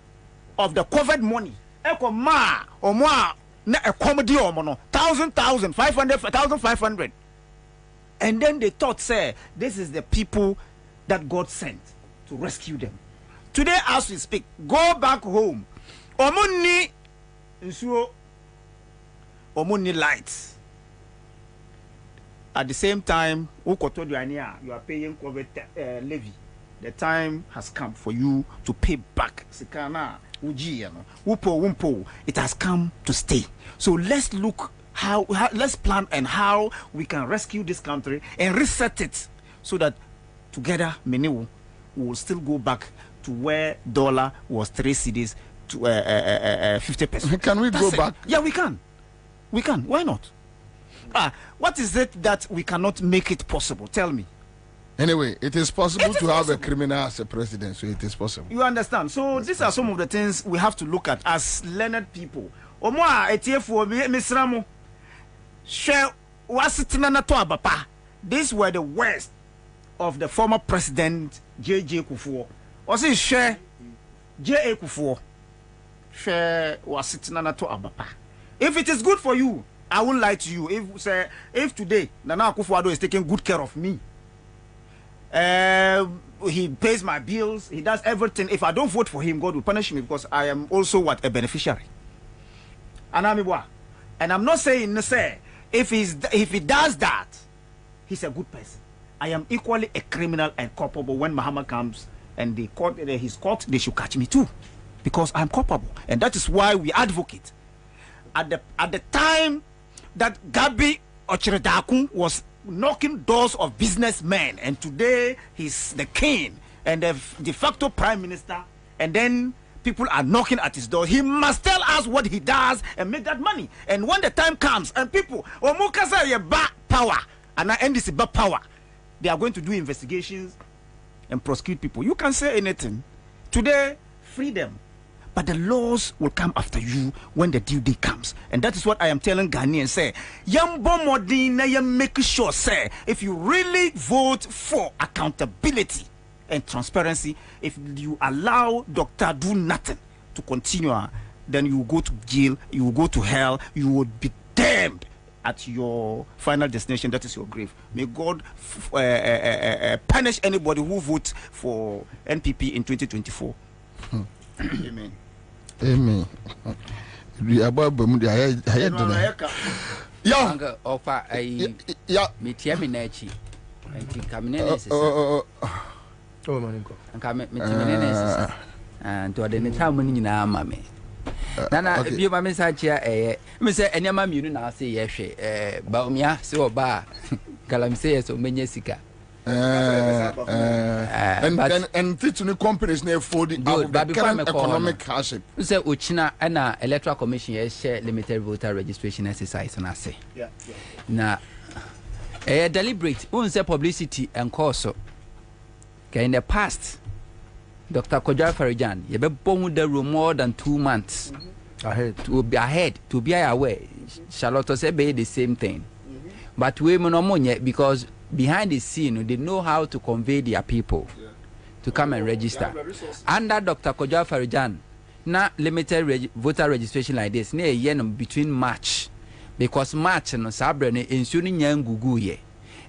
of the COVID money. Eko ma or more na a comedy or mono 1,000, 500. And then they thought, say, this is the people that God sent to rescue them. Today, as we speak, go back home. Omuni lights. At the same time, you are paying COVID levy. The time has come for you to pay back. It has come to stay. So let's look let's plan and how we can rescue this country and reset it so that together many will still go back to where dollar was 3 cedis to 50%. Can we go back? Yeah, we can. Why not? What is it that we cannot make it possible? Tell me. Anyway, it is possible to have a criminal as a president, so it is possible. You understand? So these are some of the things we have to look at as learned people. These were the worst of the former president J.J. Kufuor. Also, share J.A. Kufuor. Share was sitting on abapa. If it is good for you, I won't lie to you. If today Nana Akufo-Addo is taking good care of me, he pays my bills, he does everything. If I don't vote for him, God will punish me because I am also a beneficiary. And I'm not saying if he does that, he's a good person. I am equally a criminal and culpable. When Muhammad comes and his court, they should catch me too, because I'm culpable. And that is why we advocate. At the time that Gabi Ocheredakun was knocking doors of businessmen, and today he's the king and the de facto prime minister, and then people are knocking at his door, he must tell us what he does and make that money. And when the time comes and people power and NDC bad power, they are going to do investigations and prosecute people. You can say anything today, freedom, but the laws will come after you when the due day comes. And that is what I am telling Ghanaians. Say, make sure, say, if you really vote for accountability and transparency, if you allow Dr. Do Nothing to continue, then you will go to jail, you will go to hell, you will be damned at your final destination. That is your grave. May God punish anybody who votes for NPP in 2024. Amen. Amen. We are Bobie. Yo, offer a Mitiaminachi and Caminensis. Oh, Maninko. And come and to the time now, mammy. Nana, if you mammy sat here, Miss any mammy, you now say yes, Baumia, so bar, Calam says so many sika. And teaching companies near for the economic hardship. Say Uchina and Electoral Commission share limited voter registration exercise, and I say, now a deliberate unse publicity and cause. In the past, Dr. Kojo Farijan, you be born the room more than 2 months ahead to be aware. Charlotte said the same thing, but we no more yet because behind the scene they know how to convey their people to come and register. Under Dr. Kojo Farijan, not limited voter registration like this. Near yen between March, because March and Sabrina ensuring young gugu ye,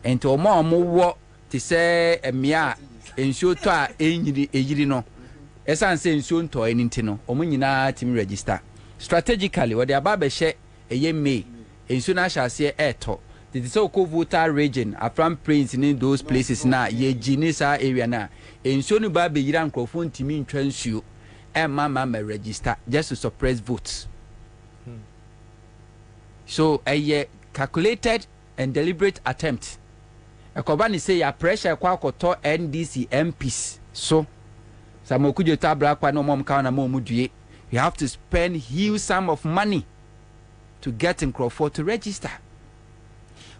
and to more to say a mea. Ensure to a ejiri no esan say ensure to anything no omo nyina team register strategically what the ababa she eye May ensure na shall say eto the so-called voter region from prince in those places now ye genisa area na enso no ba be yira nkrofo ntimi ntwa nsuo e mama register just to suppress votes. So a calculated and deliberate attempt. A Kwabena say ya pressure kwa koto NDC MPs. So samokujo tabra kwa no mom kauna mo mudue. You have to spend huge sum of money to get in Crawford to register.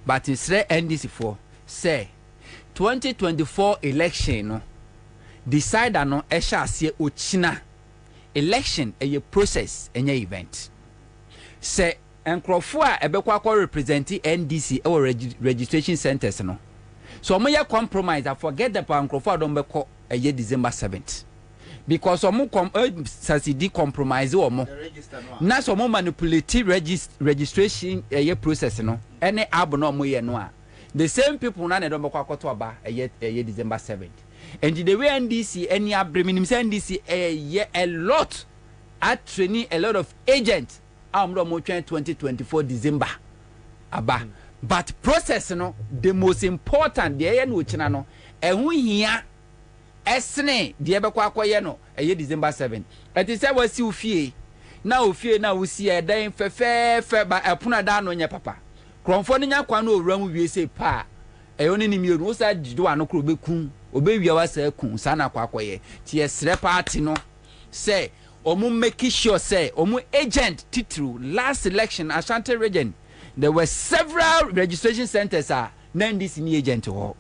But instead NDC for say 2024 election no decide no esha asie ochina. Election a process a event. Say and Crawford ebekwa representing NDC or registration centers no. So omo compromise. I forget the Crawford don't beko a year December 7th. Because omo succeed compromise omo. Na so omo manipulate registration a year process no. Any abo no omo ye no. The same people na don't beko akoto aba a year December 7th. And the way NDC any abremin NDC a lot at training a lot of agents. 2024 December aba but process no the most important the eye no china no ehu hia esne de ebekwa akoye no eye December 7 ati se wasi ofie na wusi edan fefe ba epuna da no nye papa kromfo no nya kwa no owura mu wie se pa eyo ne mienu wo sa gido ano kro bekun obewia wasa kun sa na kwa akoye ti esre party no say omu make sure say omu agent titru last election Ashanti region there were several registration centers NDC ni agent ho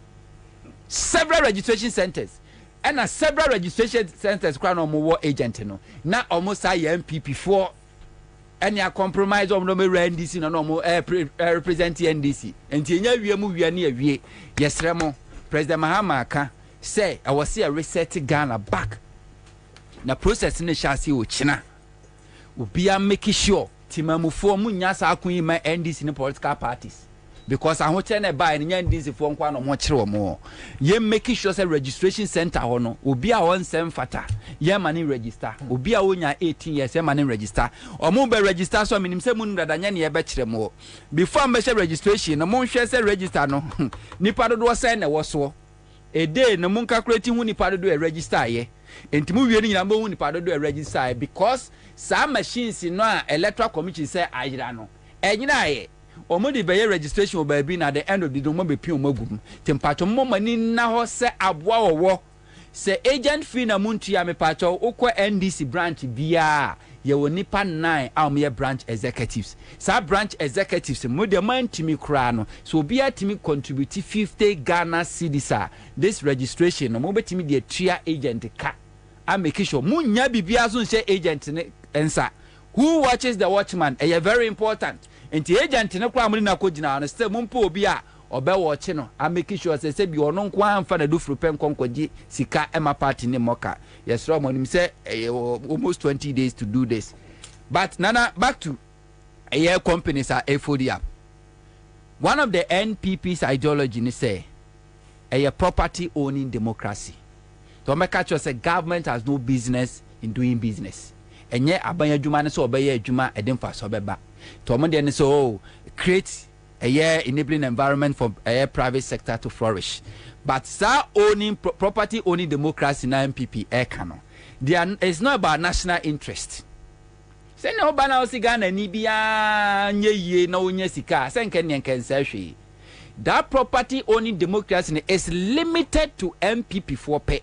several registration centers and several registration centers kwa no omu agent no na omu sa MPP for any compromise omu no me NDC no omu represent NDC enti enya wie mu wie na wie yesremo President Mahama aka say I was see a reset Ghana back. Na process ne shasi o china obia make sure timamufo mu nya sa akun ma NDC ne political parties because ahoche na buy ne NDC fo nkwa no mo kire wo mo ye make sure say registration center ho no obia won sem fata ye mani register obia wonya 18 years ye mani register omo be register so minim se mu dada nya ne ye be kire mo before me share registration no mo hwe say register no nipa dodo say na wo so a day no mo calculate hu nipa dodo e register ye enti mu wie ni nyina mo hu nipa dodo e register because some machines no electoral commission say ayira no enyina ye omo de be registration o ba bi na the end of the day mo be pin o magum tempacho mo mani na ho se aboa wowo se agent fee na muntu ya me pacho ukwa NDC branch bia ye wo nipa 9 ye branch executives sa branch executives mo de man timi kra no so bia timi contribute 50 Ghana cedis this registration no mo betimi de tua agent ka I make sure munya bibia so nse agent ne Ansah who watches the watchman very important enti agent ne kwa amuri na kogina no say mumpo obi a obe watch no I make sure say bi ono nko amfa na do frupen konkoji sika ema party ne moka yes ro monim say almost 20 days to do this but nana back to companies are FODA. One of the NPP's ideology ni say property owning democracy. To make sure say government has no business in doing business. Enye abanya adwuma ne so obeye adwuma edemfa so beba. To mo de ne so create enabling environment for private sector to flourish. But property owning democracy na MPP kano. It's not about national interest. Say no bana o Ghana ni bia nye ye na onye sika senke ne nkensa hwe. That property owning democracy is limited to MPP for pay.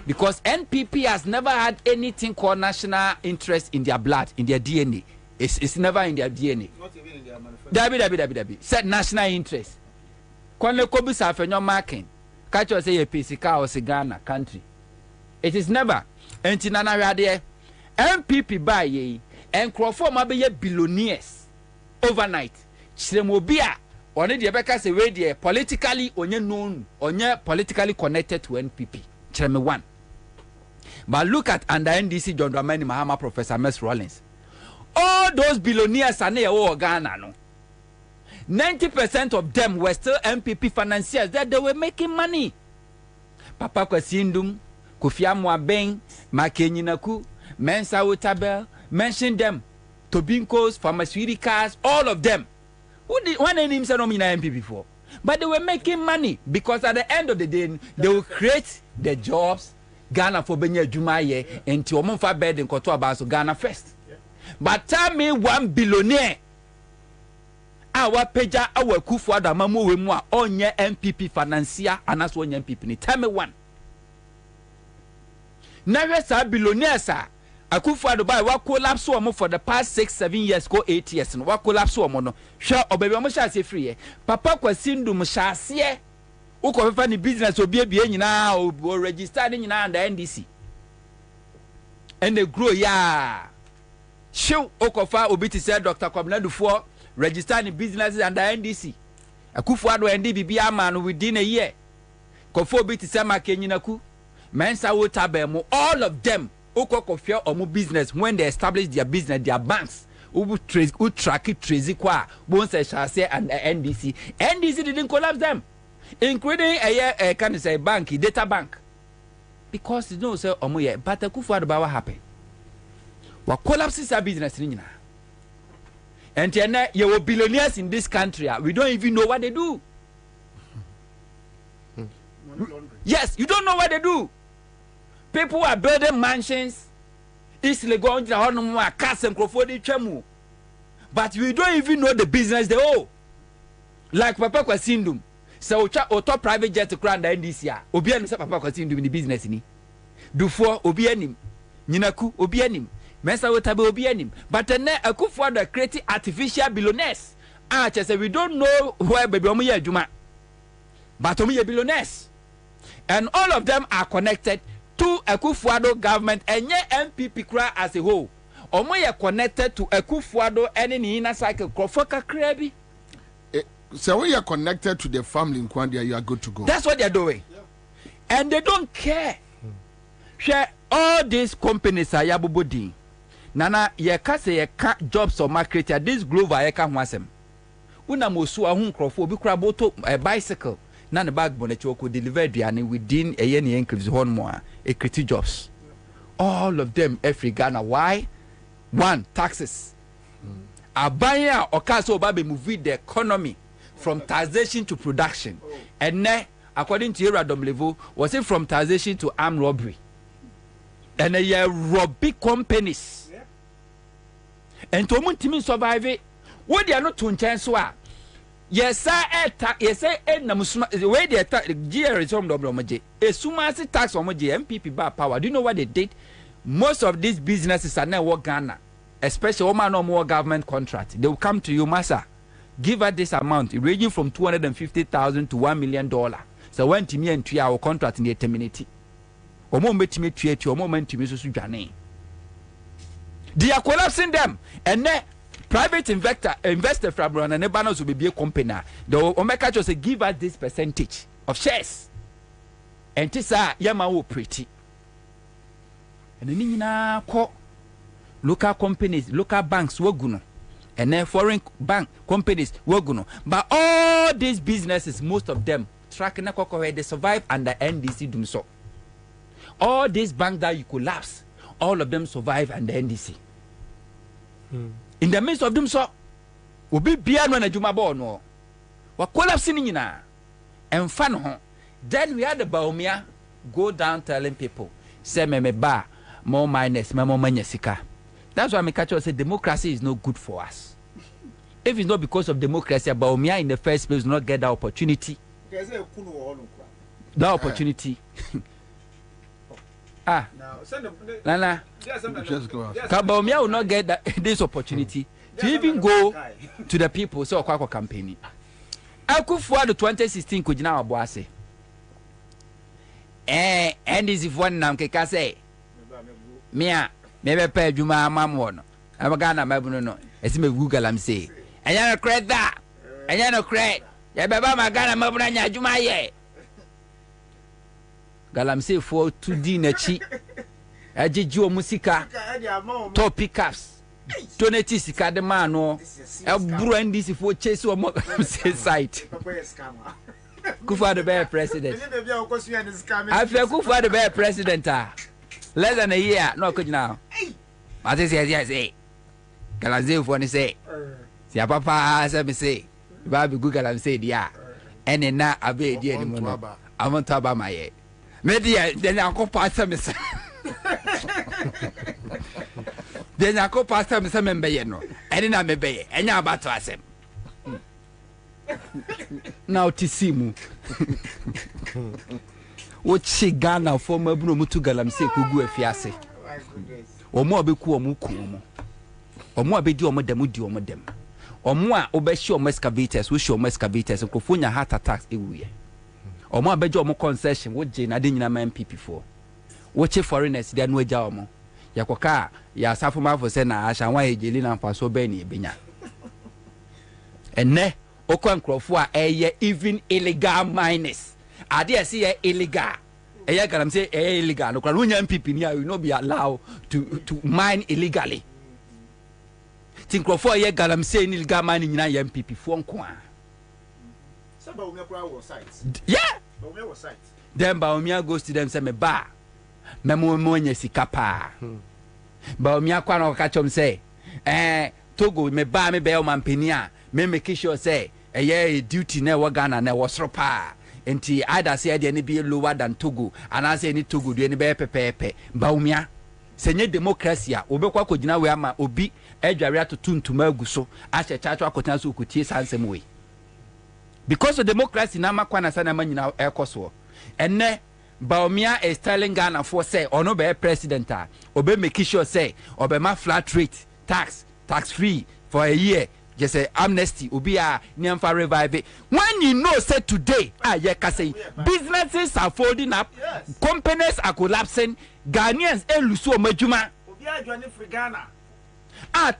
Because NPP has never had anything called national interest in their blood, in their DNA. It's never in their DNA. Not even in their manifesto. Dabi. Said national interest. Kwanle kobi sa fenyo marking. Catch us say a PCK or Ghana country. It is never. Enti nana rade MPP buy ye and Crawford ma be billionaires overnight. Chiremobia one de beka say we dey politically onye known, onye politically connected to NPP. Chireme one. But look at under NDC John Dramani Mahama Professor Mess Rollins. All those billionaires are near Ghana no. 90% of them were still MPP financiers that they were making money. Papa Kwasindum, Kofi Amwabeng, Makenyinaku, Mensa Utabel, mention them. Tobinkos, pharmaceuticals, all of them. One name said nominal MP before. But they were making money because at the end of the day, they will create the jobs. Ghana for Benya Jumaye and Tiomonfa bed in Kotoa Baso Ghana first. But tell me 1 billionaire. Our pager, our Kufuada Mamu Wemwa, on your MPP financier, and that's one MPP. Tell me one. Never saw billionaire, sir. Akufuado buy what collapse one for the past 6-7 years, go 8 years, and what collapse one. Sure, or baby, I'm say free. Papa Quasindum Shasie. Uko find the business will be now or registering now the NDC. And they grow, yeah. Show Okofa Obiti said Dr. Kwabena before registering businesses under NDC. Akufuado NDB man within a year. Kofo Obiti Sama Kenyinaku. Mensa Wotabemo, all of them. Oko kofia omu business when they establish their business, their banks. Who track it, tracy qua, Bonse Chasse and the NDC. NDC didn't collapse them, including a can say bank, data bank. Because you know, say omu but the Kufuado what happened. What collapses our business in now. And then you were billionaires in this country. We don't even know what they do. Yes, you don't know what they do. People are building mansions. It's legal on the cast and chemu. But we don't even know the business they owe. Like Papa Kwasindum. So auto private jet to crown the NDC. Obianim sa Papa Kwasindum in the business ni. Before Obianim. Ninaku Obianim. Mensa Wotabe Obianim. But then Akufuado creating artificial billionaires. Just say we don't know where baby omuye juma. But omuye billionaires. And all of them are connected to Akufuado government and MPP cry as a whole. Omoye connected to Akufuado and in inner cycle Kofoka Krebi. So when you are connected to the family in Kwandia, you are good to go. That's what they are doing. Yeah. And they don't care. Share all these companies are yabubudi. Nana ye kase ye ka jobs or market this global ye ka hwasem. Una mosu ahun krofo bi kra boto a bicycle. Na the backbone choko deliver diane within a year increase one more a create jobs. All of them every Ghana. Why? One, taxes. A buyer or caso baby move the economy from taxation to production. And then according to Radom level, was it from taxation to armed robbery? And they rob big companies. And to mun survive it. What they are not to chance wa. Yes, sir. Yes, sir. Na musuma. Where they attack the GR is from Dobromaje. A sumasi tax on MPP bar power. Do you know what they did? Most of these businesses are now work Ghana, especially woman no more government contract. They will come to you, Massa. Give her this amount, ranging from $250,000 to $1 million. So when to me and to our contract in the terminate. Omo met me to your moment to me so Jane. They are collapsing them, and then private investor from and Nebanos will be a company. The Omeka just say give us this percentage of shares. And this Yamawo pretty. And then na local companies, local banks woguno. And then foreign bank companies woguno. But all these businesses, most of them tracking they survive under NDC doing so. All these banks that you collapse, all of them survive under NDC. In the midst of them, so will be beyond when a Jumabo no. What collapsing in and fun. Then we had the Baumia go down telling people, say me ba more minus, more manyasika. That's why me catch say democracy is not good for us. If it's not because of democracy, Baumia in the first place will not get that opportunity. That opportunity. Nana. Baumia will not get this opportunity to even go to the people. So Kwako campaigning. Akufuado the 2016 kujina wabuase. And this is one nam keka say. Mia, maybe pay Juma Mamon. I'm a Ghana Mabuno. As me Google am say. And you're credit that. And you're no credit. Ya baba ma Ghana Mabuna Juma ye. Galam say for 2D Nachi. Ajijo Musika. Top pickups. Donate sika de man no. El Bruin this for chase or more site. Kufuado be president. I feel Kufuado be president. Less than a year, no could now. But this is yes, Galanze for say. See, papa, as I say, Baby Google and say dia ene na abe dia ni mo no amonto aba maye media then anko pastor me say then anko pastor me say membe ye no ene na mebe ye enya abato asem na otisimu wo chi Ghana for mabuno mutu galamse kogu afiase omo obeku omo ku omo abedi omo dem di omo dem omo a obehye omo excavators wo hye omo excavators nkofonya heart attacks ewuye omo abeje omo concession wo je na de nyina man MPP4 wo che foreigners de anu agya omo yakoka ya asafo mafo se na asha wan ejeli na mfaso be ni ebenya enne okwa nkrofo a eye even illegal miners ade ese ye illegal eye garam say eye illegal no kwa wonya MPP ni you no be allowed to mine illegally tinkrofo ye garam say illegal mining nyina ye MPP fo nko a saba umia kwa wo site yeah ba umia wo site then ba umia goes to them say me ba memo nya sika pa ba umia kwa no ka chom say Togo me ba me be o mampani a me make sure say eye duty na wo Ghana na wo soro pa enti either say de ne be lower than Togo and I say any Togo de ne be pepepe ba umia senye democracy a obekwa kogina we ama obi adware atotuntuma aguso a chechacho akotan so okutie sansem we because of democracy na makwa na sana manyina ekoso enne Baumia is telling Ghana for say ono be president a obe make sure say obema flat rate tax free for a year. Just say amnesty obi a niamfa revive it. When you know say today ye ka say businesses are folding up, companies are collapsing, Ghanaians elusu omadwuma obi a join free Ghana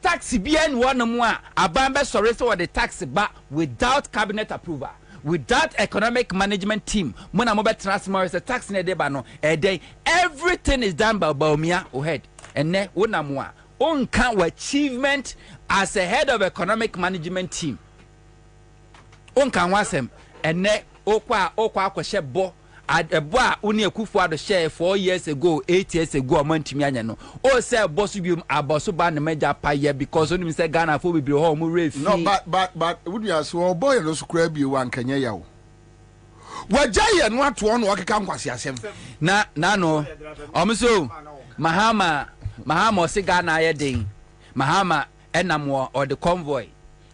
tax bien one more abambe sorry so the tax ba without cabinet approval, without economic management team mona mo be transfer the tax na de ba no everything is done by Baumia o head enne wona mo a onka achievement as a head of economic management team onka wasem enne okwa akwahye bo ebo a uni ekufu ado share 4 years ago 8 years ago amantimi anya no o say boss bium aboso ba na meja paye because oni say Ghana for bibire ho mo refi no but would you ask one boy no sukura bi wan kanya yawo wajaye no ato no wakeka nkwase asem na no omso Mahama se Ghana ye den Mahama enamo or the convoy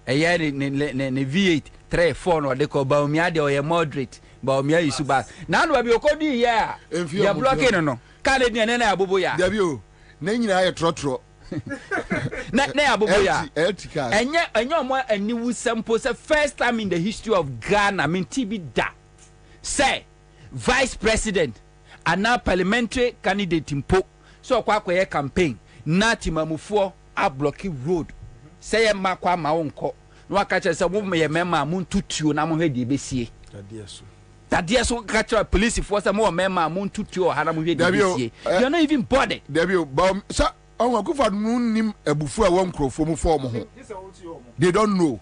eye ne V8 3 4 no de ko Baumia de o moderate Baumia isuba na no bi okodi ye a ya blocking no ka de ne na abobo ya da bi o na nyina ye trotro na abobo ya enye omo aniwu sample say first time in the history of Ghana I mean TB da say vice president and now parliamentary candidate impo so kwa campaign na timamufo a blocking road say ye makwa ma wonko no aka che say mo me mema mo ntutuo na mo hwede besie tadia so ka che police force mo mema mo ntutuo ha na mo hwede besie you not even bothered Debio sa on akufa no nim abufu a won krofo mu fo mo ho they don't know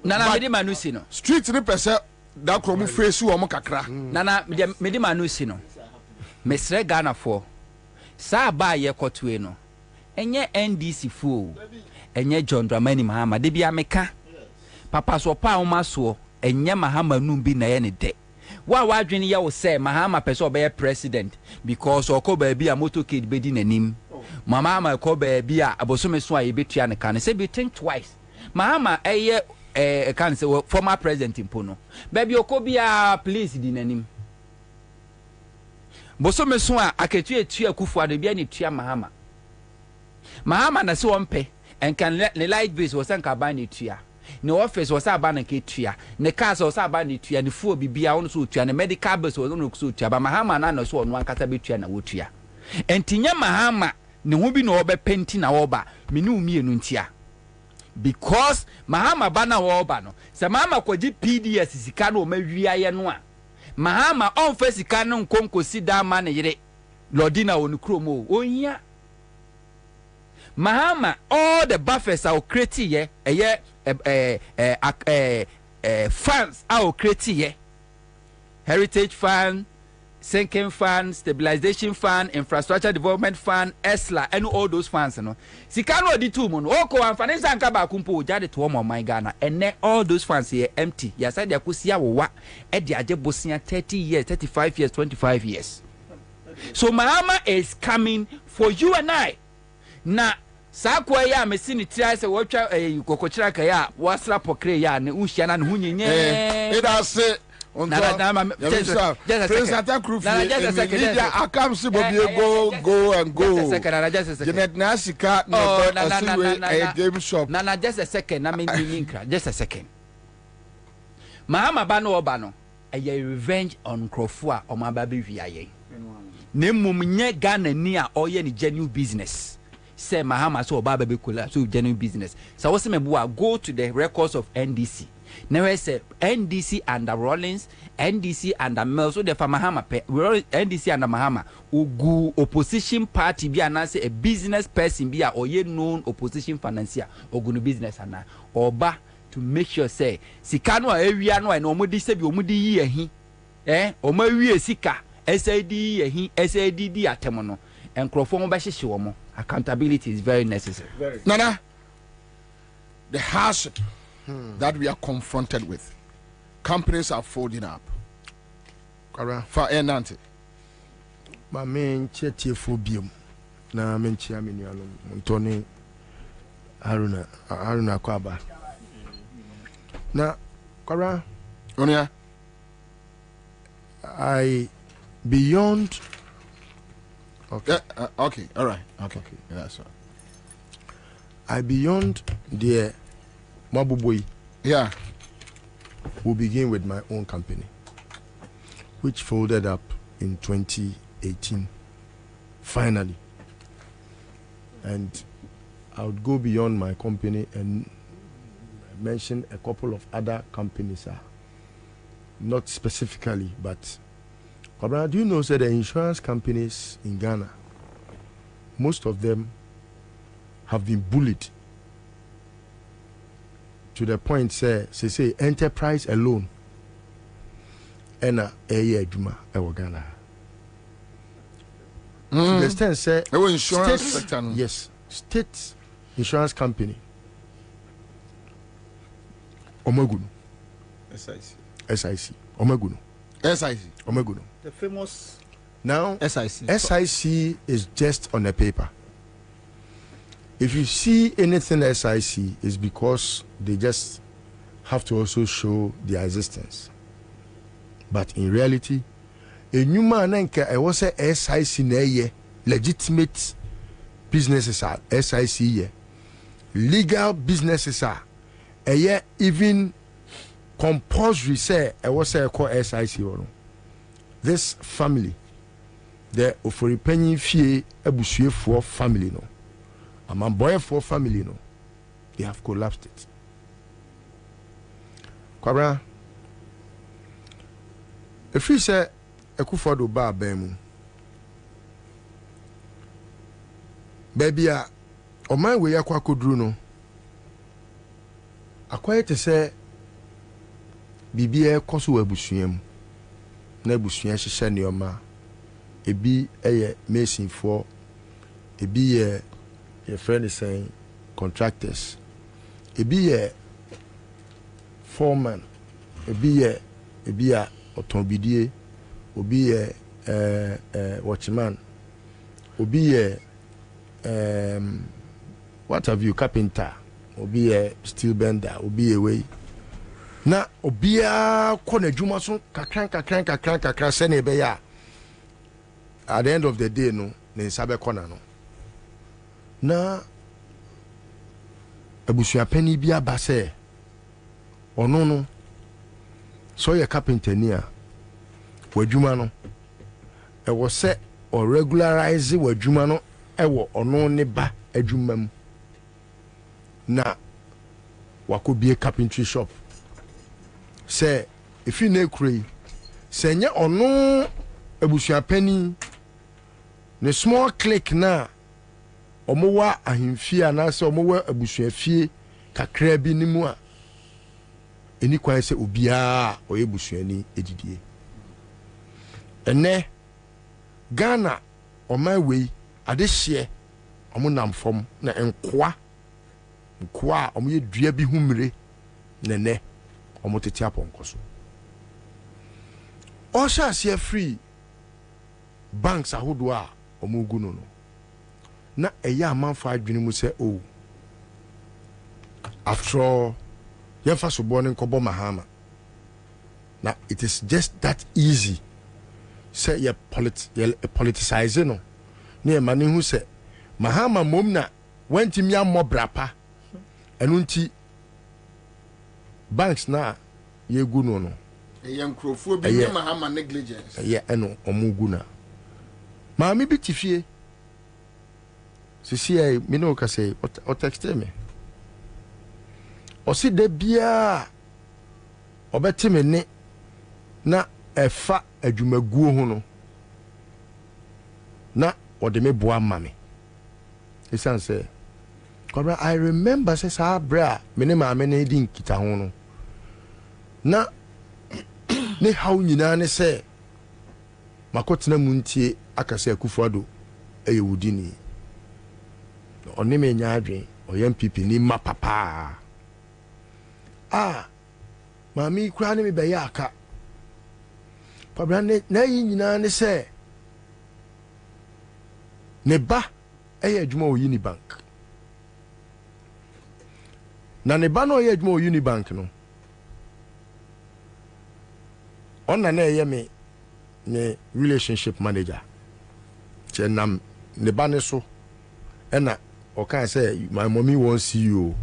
na me manusi no street ni pese da kromu face wo mo kakra na me manusi no mesre Ghana for sa ba ye kotwe no enye NDC fu enye John Dramani Mahama de bia meka papa so pa o maso enye Mahama num bi na ye ne de wa wadwene ye wo se Mahama pese obeye president because okoba bi a motorcade bedi nanim Mahama okoba bi a abosome so a ye betua ne kan se be think twice Mahama eye kan se former president impono baby okobi a police di nanim bosome so a aketu etua kufu ade bia ne tua Mahama na se wonpe enkan le light base was enka ba ne tua ne office was aba na ke tua ne cars was aba ne tua ne fuo bibia won so tua ne medical base was no so tua ba Mahama na no so ono ankata betua na wotua entinya Mahama ne ho bi na obepenti na woba me ne umienu ntia because Mahama ba na woba no se Mahama kwaji PDS sika na o mawia ye no a Mahama on fasika no nkonkosi da ma ne yire lodina wonu kromo ohia Mahama all the buffers are create ye fans are create ye heritage fund sinking fund, stabilization fund, infrastructure development fund, ESLA, and all those funds. No, Sikano di two mon. Oko and finance and kaba kumpo jade to one my Ghana, and then all those funds here empty. Yes, I kusia wa at the Ajabosia 30 years, 35 years, 25 years. So Mahama is coming for you and I. Na sakwa ya mesini try say watcha kokochira ka ya wasra pokre ya ne unhia na ne hunyenye. It has just a second. I come see Bobie go and go. Just a second. Just a second. Janet Nasika no game shop. Na just a second. I mean just a second. Mahama bano obano. A revenge on Krofua or my baby via. Nemum nye Ghana near or any genuine business. Say Mahama so Baba Bikula so genuine business. So what's me go to the records of NDC. Now I say NDC under Rollins, NDC under Mills, so the Mahama NDC under Mahama ugu opposition party be announce a business person be a or ye known opposition financier or gunu business and or ba to make sure say sikano area no and omudi se bi omudi yi ehi oma wie sika SAD ehi SADD atemono and crofon ba hihye wo accountability is very necessary. Nana, the hardship that we are confronted with, companies are folding up. For Nante, my main chetty phobium. Na menchi aminiano Tony Haruna Kwaba. Na Kara Onia, I beyond. Okay. Okay. All right. Okay. Yeah, that's right. I beyond the Mabubui. Yeah. Will begin with my own company, which folded up in 2018. Finally. And I would go beyond my company and mention a couple of other companies. Not specifically, but do you know that the insurance companies in Ghana, most of them have been bullied to the point say enterprise alone and a year Juma Ghana. To the extent say insurance sector. Yes, state insurance company. Omegunu. SIC. Omegunu. SIC. Omegunu. The famous now SIC. SIC is just on the paper. If you see anything SIC, is because they just have to also show their existence. But in reality, a new man I was a SIC na legitimate businesses are SIC legal businesses are even compulsory say I was a call SIC or this family the Oforipenyi fie ebusue for family no Amamboy for family no they have collapsed it. Kwabena if you say Ekufodo ba bemu baby a oman we yakwa kodru no akwaye te say bibia ekoso abusuam na abusua hyehyɛ neoma ebi eye mason for ebi ye friend is saying contractors ebi ye foreman ebi a otonbidie obi ye watchman obi ye what have you carpenter obi ye steel bender obi ye way na obia kɔ n'adwuma so kakran sɛ ne be ya at the end of the day no ne nsa bɛkɔ na no na abusuapani bi aba sɛ ɔno no so yɛ carpenter ni a wadwuma no ɛwɔ sɛ o regularize wadwuma no ɛwɔ ɔno ne ba adwuma mu na wakɔbie carpentry shop say if you ne kure say nya ono abusuapani ne small click na omowa ahemfie na say omowa abusuafie kakra bi ni mu a eni kwan say obia oye busuani edidie ene Ghana on my way adehye omo nam fam na nkwa omo ye dua bi humre nene omo tete aponko so o sha se free banks ahodo a omo gu no na eya amanfa adwene mu se o after all yefa so born nkobo mahama na it is just that easy say ye politicize no ne mane hu se mahama mom na wanti mi amobrapa enu nti banks na ye gu no no ye nkrofo bi ni mahama negligence ye eno omugu na maami bi tifie sisi ai mi no ka say o text me o si de bia obeti me ne na efa adwumaguo ho no na ode me boa mame esan say Kwabena, I remember say sa bra me ne maame ne di nkita ho no na ne haw nyina ne say makotena muntie akase Akufo-Addo eyewudini oni me nya adwen oyam pipi ni ma papa mami kura ne me be ya aka Kwabena na yi nyina ne say ne ba eye adwuma o Unibank na ne ba no eye adwuma o Unibank no onna na eye me ne relationship manager chenam ne ba ne so ena o can say my mommy wants see you.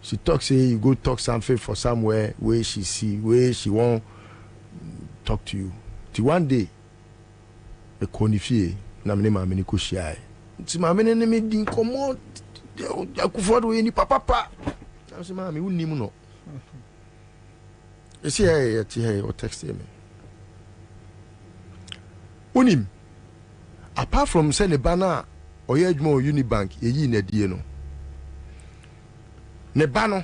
She talk say you go talk something for somewhere where she see where she won't talk to you. Till one day e konifie na me ma me ni ko shia nti ma me ne me din komo Akufo-Addo ye ni papa na se ma me unim no e see hey o text me unim apart from say ne bana oye adwuma o Unibank ye yi na die no ne ba no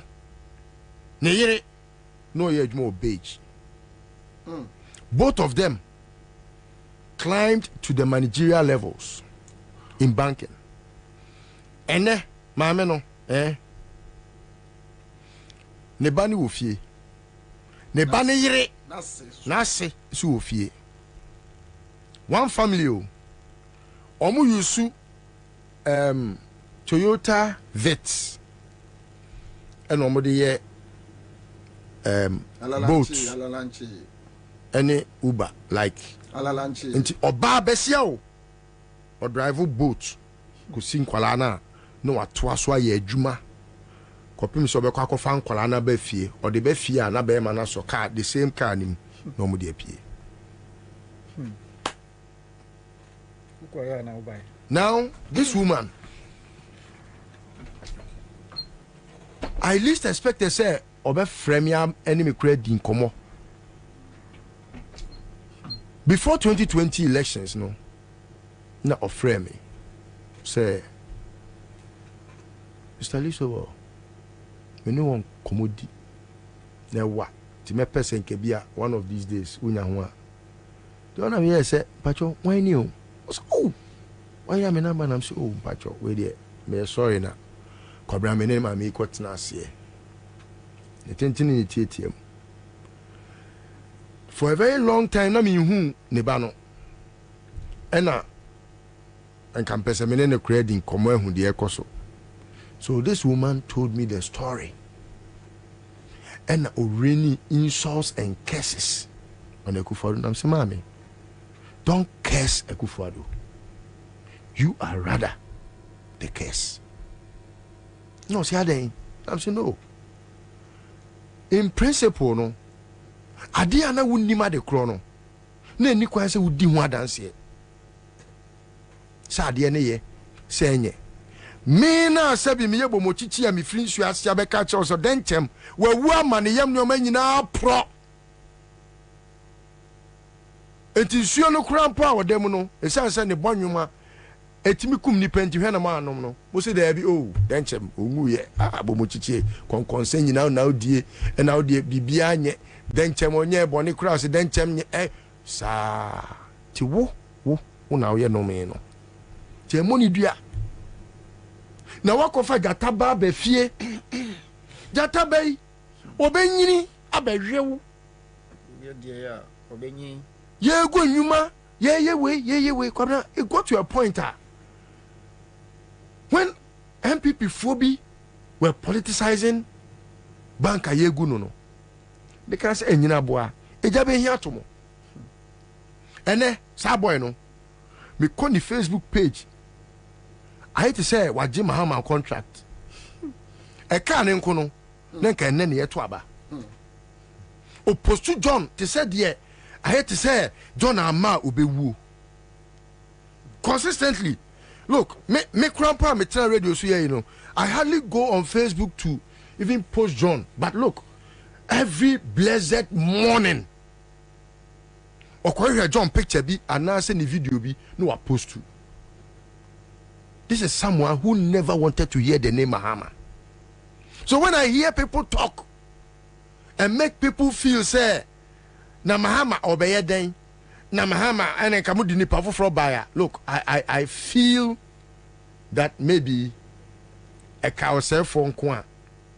ne yire no oye adwuma o Beige both of them climbed to the managerial levels in banking. Ene maame no ne ba ni wo fie ne ba ne yire na se su wo fie one family o omu yusu Toyota Vets and omu de ye boat any Uber like nti oba besia o drive boat ko sin kwala na no atoa so aye adwuma kopim so be kwa kofa nkwala na ba fie o de ba fie na ba ma na so car the same car nim no mu de apie now this woman I least expect say obe frame enemy credit in komo before 2020 elections no na offer me say Mr. Liso me no one commodi na wa ti me person ke bia one of these days unya ho a the one here say pacho why ni o oh why am na man am say oh pacho we there me sorry na Kwabena me name am ikot na ase e tentini ni tietiem for a very long time na me hu ne ba no ena en kan pese me ne credit komo ehu de ekoso. So this woman told me the story and already insults and curses on Akufo-Addo. I'm saying, Mommy, don't curse Akufo-Addo. You are rather the curse. No, see how they. I'm saying no. In principle, no. Adi ana wundi ma de krono. Ne ni kwa se wudi ho adanse. Sa ade ne ye se enye. Me na sabi me yebo mochichi ya mi firi nsu ase abeka che so dentem wawu amane yam nyoma nyina pro enti nsuo no krampo a wodem no esanse ne bonwuma etimi kum ni penti hwe na ma anom no mo se da bi o dentem ongu ye abo mochichi konkonse nyina na odie na odie bibia anye dentem onye bone kra se dentem nye sa ti wo una oye no me no tie money dua na wakofa jata ba be fie jata bai obenyini abehwewu ye de ya obenyi ye go nyuma ye we Kwabena, it got to a point when MPP phobi were politicizing banka yegu no they can say enyina boa eja be hia to mo ene sa boy no me on the Facebook page I hate to say waje Mahama contract e ka ne nko no na nka ene ne yeto aba o postu John te say there I hate to say John ama obewu consistently. Look, me grandpa me tell radio so here, you know. I hardly go on Facebook to even post John. But look, every blessed morning, or John picture be and now send the video be no I post to. This is someone who never wanted to hear the name Mahama. So when I hear people talk and make people feel say na Mahama obeye den na Mahama ene kamudi ni pafo fro baya. Look, I feel that maybe a cow self phone kwa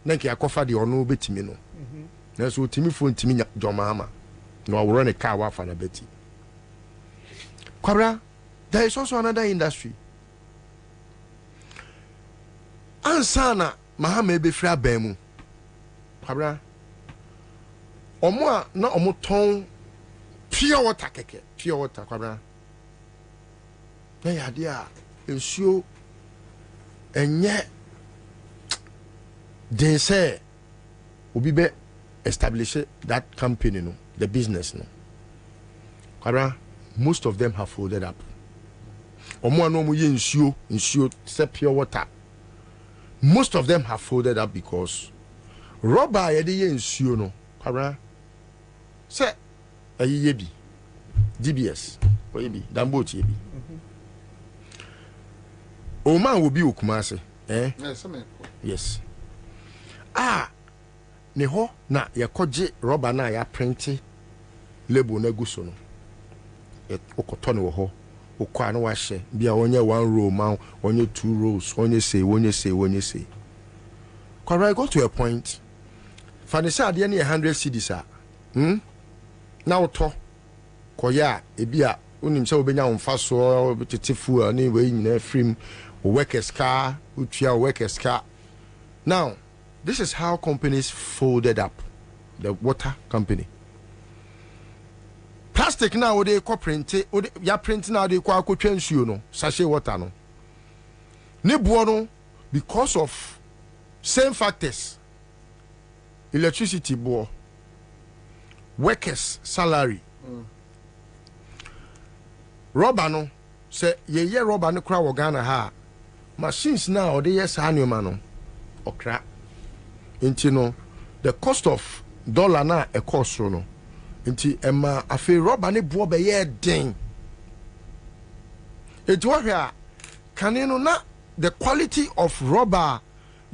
nenki akofa de ono betimi no. Na so timi phone timi John Mahama. No I run a car wa fa na beti. Kwabena, there is also another industry. Ansah na Mahama ebe fra bemu. Kwabena, omo na omo ton pure water keke pure water Kwabena na ya dia ensuo enye they say obi be establish that company no the business no Kwabena most of them have folded up omo no mo ye ensuo say pure water most of them have folded up because rubber ye dey ensuo no Kwabena say yebi DBS or yebi Dambot yebi o man will be okumase yes ne ho na yakoje rubber na ya print label na guso no okoto ne wo ho okwa na wa hye bia onye 1 row man onye 2 rows onye say Kwabena, I got to a point fanisa ade na 100 cedis now to koya ebia unim se obenya wonfa so tetefu ani we nyina frame workers car utua workers car. Now this is how companies folded up. The water company plastic now they co print ya print now they kwa akotwa nsuo no sachet water no ne buo no because of same factors electricity buo workers salary rubber no say ye rubber no kra wo Ghana ha machines now they yes annual no okra inti no the cost of dollar na e cost no inti ema afi rubber ne bo be ye den eti wo hwa kane no na the quality of rubber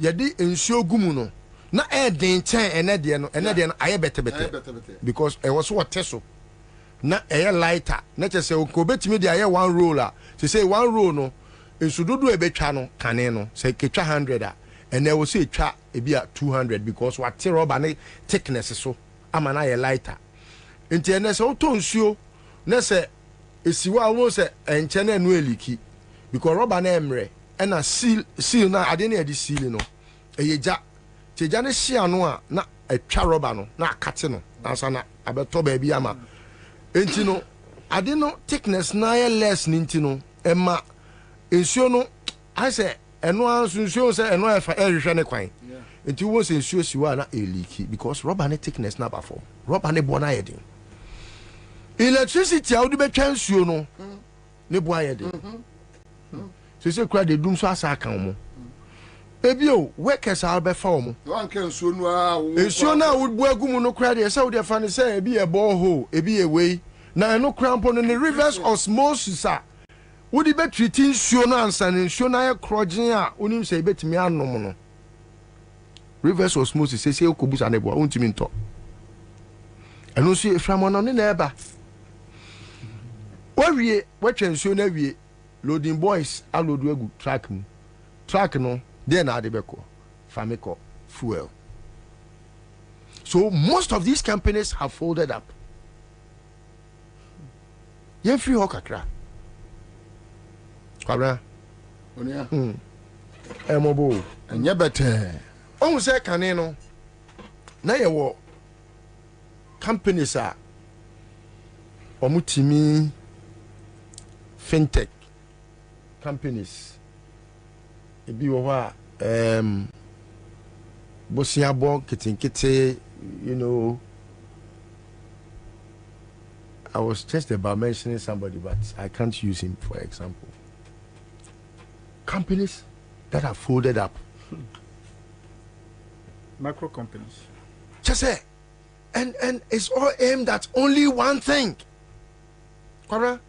ye di ensuo gumu no na den chen enede no aye bete because e was what teso na lighter na chese ko betimi de aye 1 roll to say 1 roll no ensududu e betwa no kane no say ketwa 100 and there was say twa e bia 200 because what rubber ne thickness so ama na aye lighter enti ene se oto nsuo na se esiwa wo se enche na enu eliki because rubber na emre na seal na ade na edi seal no eyeja teja ne hia no a na atwa rubber no na akate no ansa na abeto ba bi ama enti no ade no thickness na ya less ni enti no ema ensuo no I say eno ansuo se eno efa ehwehwe ne kwan enti wo se ensuo siwa na eliki because rubber ne thickness na ba form rubber ne bo na yedin electricity a wo de betwa ensuo no ne bo ayedin se kura de dum so asa kan mo ebio workers are be form wan kan so nu a ensuo na wo bu agumu no kura de se wo de fa ne se ebi e borehole ebi e wei na no crampo no ne reverse osmosis a wo di betreat ensuo no ansa ne ensuo na ye krogen a onim se betimi anom no reverse osmosis se okobusa ne bo ontimi nto eno so eframo no ne na eba what ensure na wie loading boys aload egu track mu. Track no there na adebeko famiko fuel. So most of these companies have folded up. Yen free hokakra. Kwabena. Onia. Emobo. Enye bete. On say kane no. Na ye wo companies a omutimi fintech companies. Ebi wo ha bosiabo kitinkite, you know. I was just about mentioning somebody, but I can't use him for example. Companies that are folded up. Macro companies. Just say, and it's all aimed at only one thing. Correct?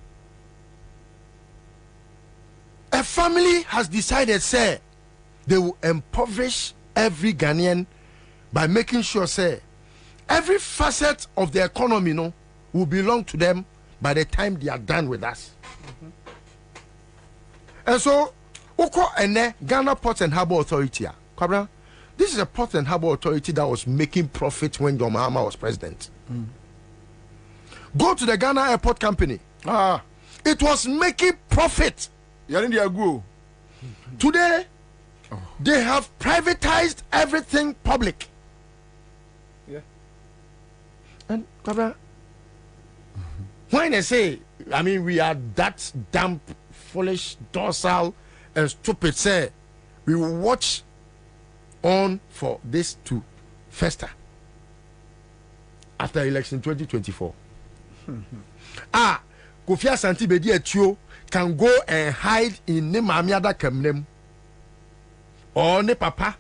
A family has decided, say, they will impoverish every Ghanaian by making sure, say, every facet of the economy, no, will belong to them by the time they are done with us. And so, Oko Ene, Ghana Ports and Harbour Authority, Kwabena, this is a Port and Harbour Authority that was making profit when John Mahama was president. Go to the Ghana Airport Company. It was making profit. Today, they have privatized everything public. Yeah. And Kwabena, when they say, I mean, we are that damn foolish, docile, and stupid, say, we will watch on for this to fester after election 2024. Kofi Asante Bedi Etio can go and hide in ne mamiada kamnem or ne papa,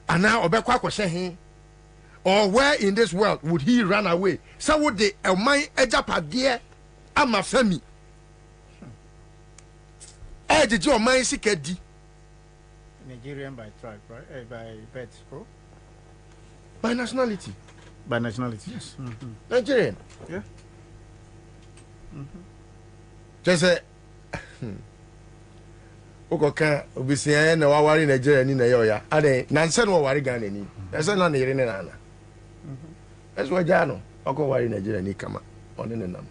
and now obekwa kwese hin. Or where in this world would he run away? So would the my ejapade ama femi. Did your mind sikedi? Nigerian by tribe, right? By birth, bro. By nationality. By nationality, yes. Nigerian. Yeah. Just say, Okoka, Obisian, no wari Nigerian in the Yoya. Ade, Nansen or wari Ghana ni. That's not near in Nana. That's why Jano, Oko wari Nigeria ni kama. On the name.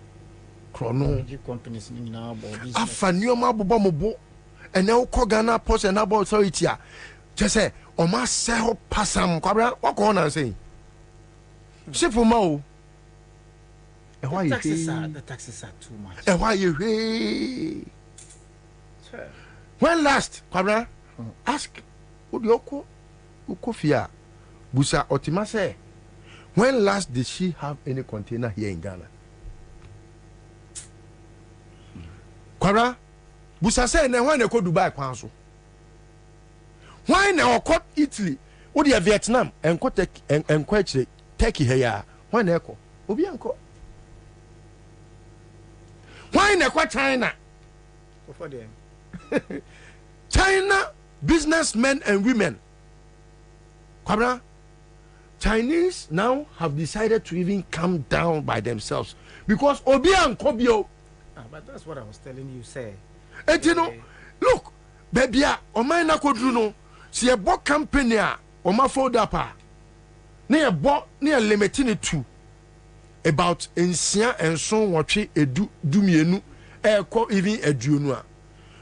Chrono companies now, Afanioma Bobomo. And now Ghana Post and Harbour Authority. Just say, Oma Seho Passam, Kwabena, what on and say? Ship for Mo. The taxes are too much. And why you hey? When last, Kwabena, ask Udioko Ukofia Busa Otima say, when last did she have any container here in Ghana? Kwabena, Busa say, and when they go Dubai, Kwanso. Why now caught Italy? What do Vietnam and quite and quite Turkey here? When they go, Obianco. Why not China? For them. China businessmen and women. Kwabena, Chinese now have decided to even come down by themselves because Obianco bio. But that's what I was telling you, say. And you know, look, baby, o my na kodruno, si a bo company o ma fold up near bo near limiting to about ensia and so watch edu dumienu even eduonu.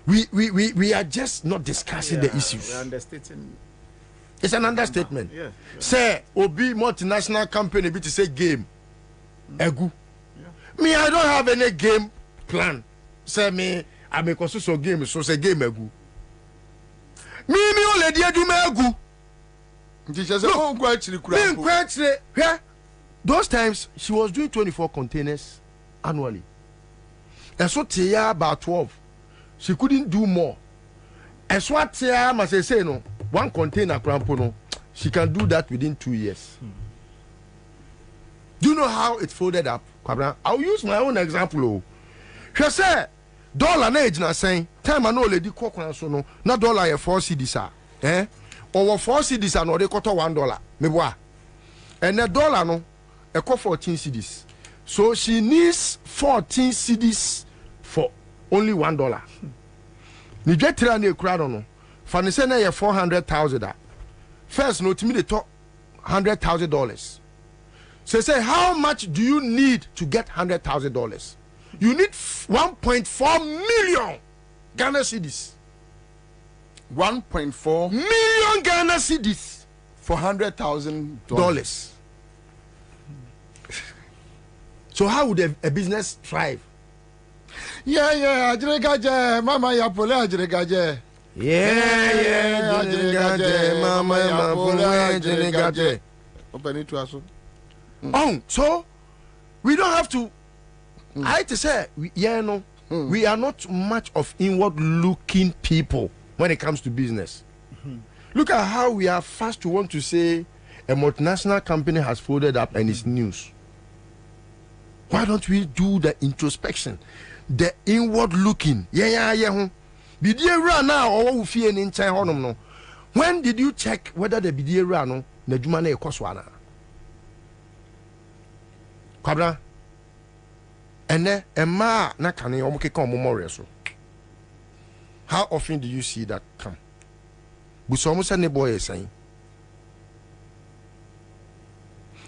We are just not discussing the issues. We're understating. It's an understatement. Yeah. Say Obi multinational company be to say game. Egu. Me, I don't have any game plan. Say me, I make also game, so say game egu. Me already do me egu. Those times she was doing 24 containers annually. And so Tia about 12. She couldn't do more. And so Tia must say no, one container crampono, she can do that within 2 years. Do you know how it folded up? I'll use my own example. She said, dollar na age na saying, time I know lady coconut so no, not dollar 4 cedis. Or 4 cedis and or they cut $1. Me boy. And the dollar no, a 14 cedis. So she needs 14 cedis only $1. Ni dwetira na ekura no fa say na ye $400,000. First no timi dey talk $100,000. So say how much do you need to get $100,000? You need 1.4 million Ghana cedis. 1.4 million Ghana cedis for $100,000. So how would a business thrive? Yeah, ajregaje, mama ya pole ajregaje. Yeah, ajregaje, mama ya pole ajregaje. Open it to us. Oh, so we don't have to. I hate to say, we are not much of inward-looking people when it comes to business. Look at how we are fast to want to say a multinational company has folded up and it's news. Why don't we do the introspection, the inward looking? When did you check whether the BDA rano na juma na ekoswana? Kwabena, ene ema na kane omukeka omomore so. How often do you see that come? Busomo se ne boy saying.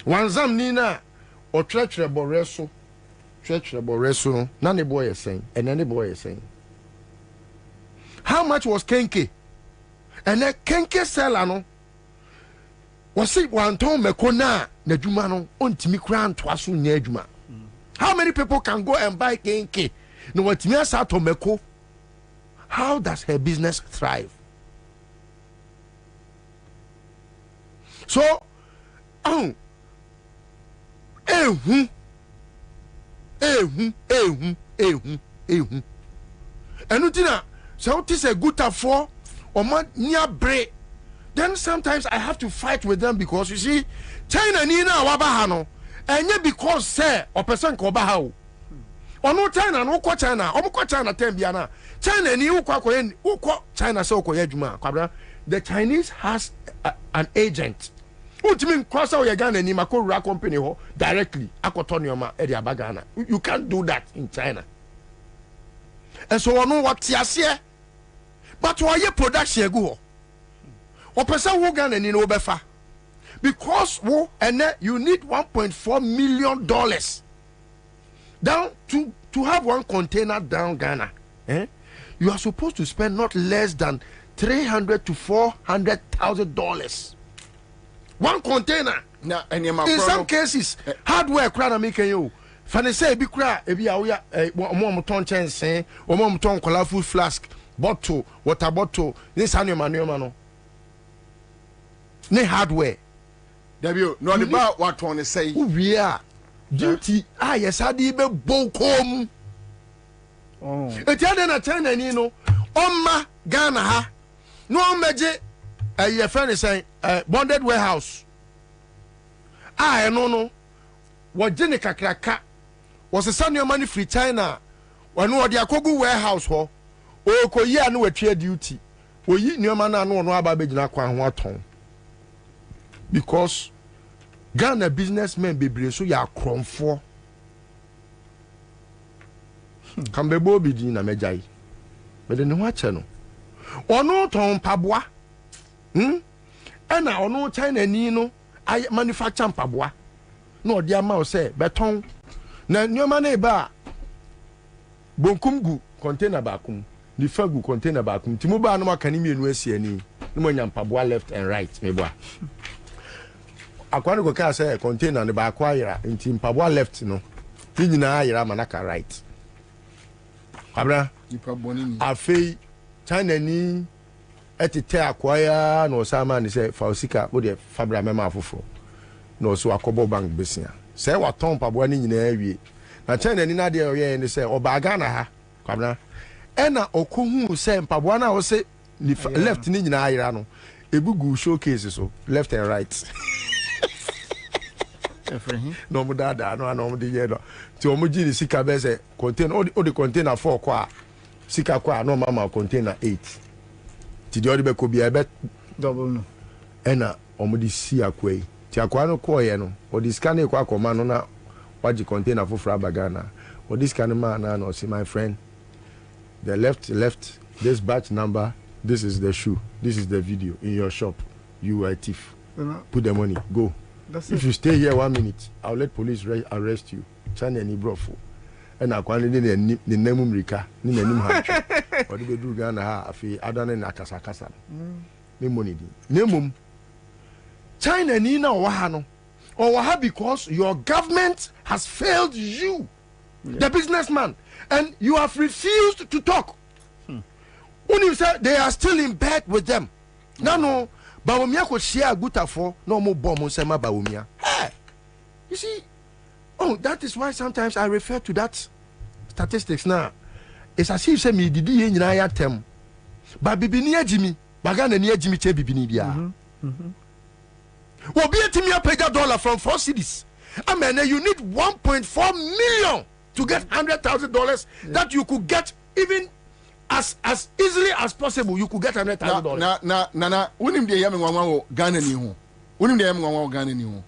Wanzam nina o tretre boreso na ne boy is saying and any boy is saying. How much was kenke? And then kenke seller no was it one ton mekona na juma no ontimi kra ntwaso nya adwuma. How many people can go and buy kenke no watimi asa to meko? How does her business thrive? So ehu enutina so it is a good for or man near break. Then sometimes I have to fight with them because you see China ni na wabahano and yet because say or person ko bahao or no China no ko China or ko China tembiana China ni ukwa China so ko yedwuma kwabra. The Chinese has an agent ultimate cross out your Ghana ni makora company ho directly akotonioma e dia bagana. You can't do that in China. And so I know what tiasie but why production go or person wo Ghana ni no befa because wo and you need $1.4 million down to have one container down Ghana. You are supposed to spend not less than $300,000 to $400,000. One container. In some cases, hardware crowd making you. Fanny say be cry ebi awya mom ton chense o mom ton colorful flask bottle water bottle this annual manual no ne hardware Debio no the bar what one say we are duty yes adi be bokom etiade na China ni no omma Ghana ha no meje your friend is saying bonded warehouse no wajene kakraka was a son your money free China when the akogu warehouse ho o ko yi anu watwe duty o yi nyoma na no aba begina kwa ho aton because Ghana businessmen bebre so ya kromfo kambe Bobie di na mejai me de ne ho ache no ono ton paboa ena ono China ni no I manufacture paboa no odi ama o say beton na nyoma na eba bonkum gu container bakum ni fagu container bakum ti mo ba no makani mienu asiani no manya paboa left and right me boa akwani go ka say container ne ba akwa yira nti paboa left no ti nyina ayira manaka right abra ni paboni ni afei China ni etete akwaya no sama ni say fausika wo de fabra mema afofo no so akobo bank besia say waton paboa ni nyina awie na China ni na de oye ni say obaga na ha kwabna ena okohu say paboa na wo say ni left ni nyina ayira no ebugu showcase so left and right no mo dada no mo de ye no ti o mo ji ni sika be say container o de container 4 kwa sika kwa no mama container 8 ti di odi be ko bia be double no ena omudi si akwai ti akwa no ko ye no odi scan e kwa akoma no na waji container for fra bagana odi scan ma na no see my friend The left, this batch number, this is the shoe, this is the video in your shop. You are a thief. Put the money, go. If you stay here 1 minute, I'll let police arrest you. China any brofo. And I can't need the name Rika, Ninim Hatch. Or the do Ghana, Afi, Adan and Akasakasa. No money. Nemum. China Nina Wahano. Or Waha because your government has failed you, the businessman, and you have refused to talk. When you say they are still in bed with them. No. Bawumia could share guta for no more bomb on Sema Bawumia. Hey, you see, that is why sometimes I refer to that statistics now. It's as if say me did in tem. But Bibinia Jimmy, Bagana near Jimmy Che Bibinia. Will be a timia pay $1 from 4 cities. I mean, you need 1.4 million to get $100,000 that you could get even as easily as possible. You could get $100,000. Na unim de yam nwanwa Ghana ni ho. Unim de yam nwanwa Ghana ni ho.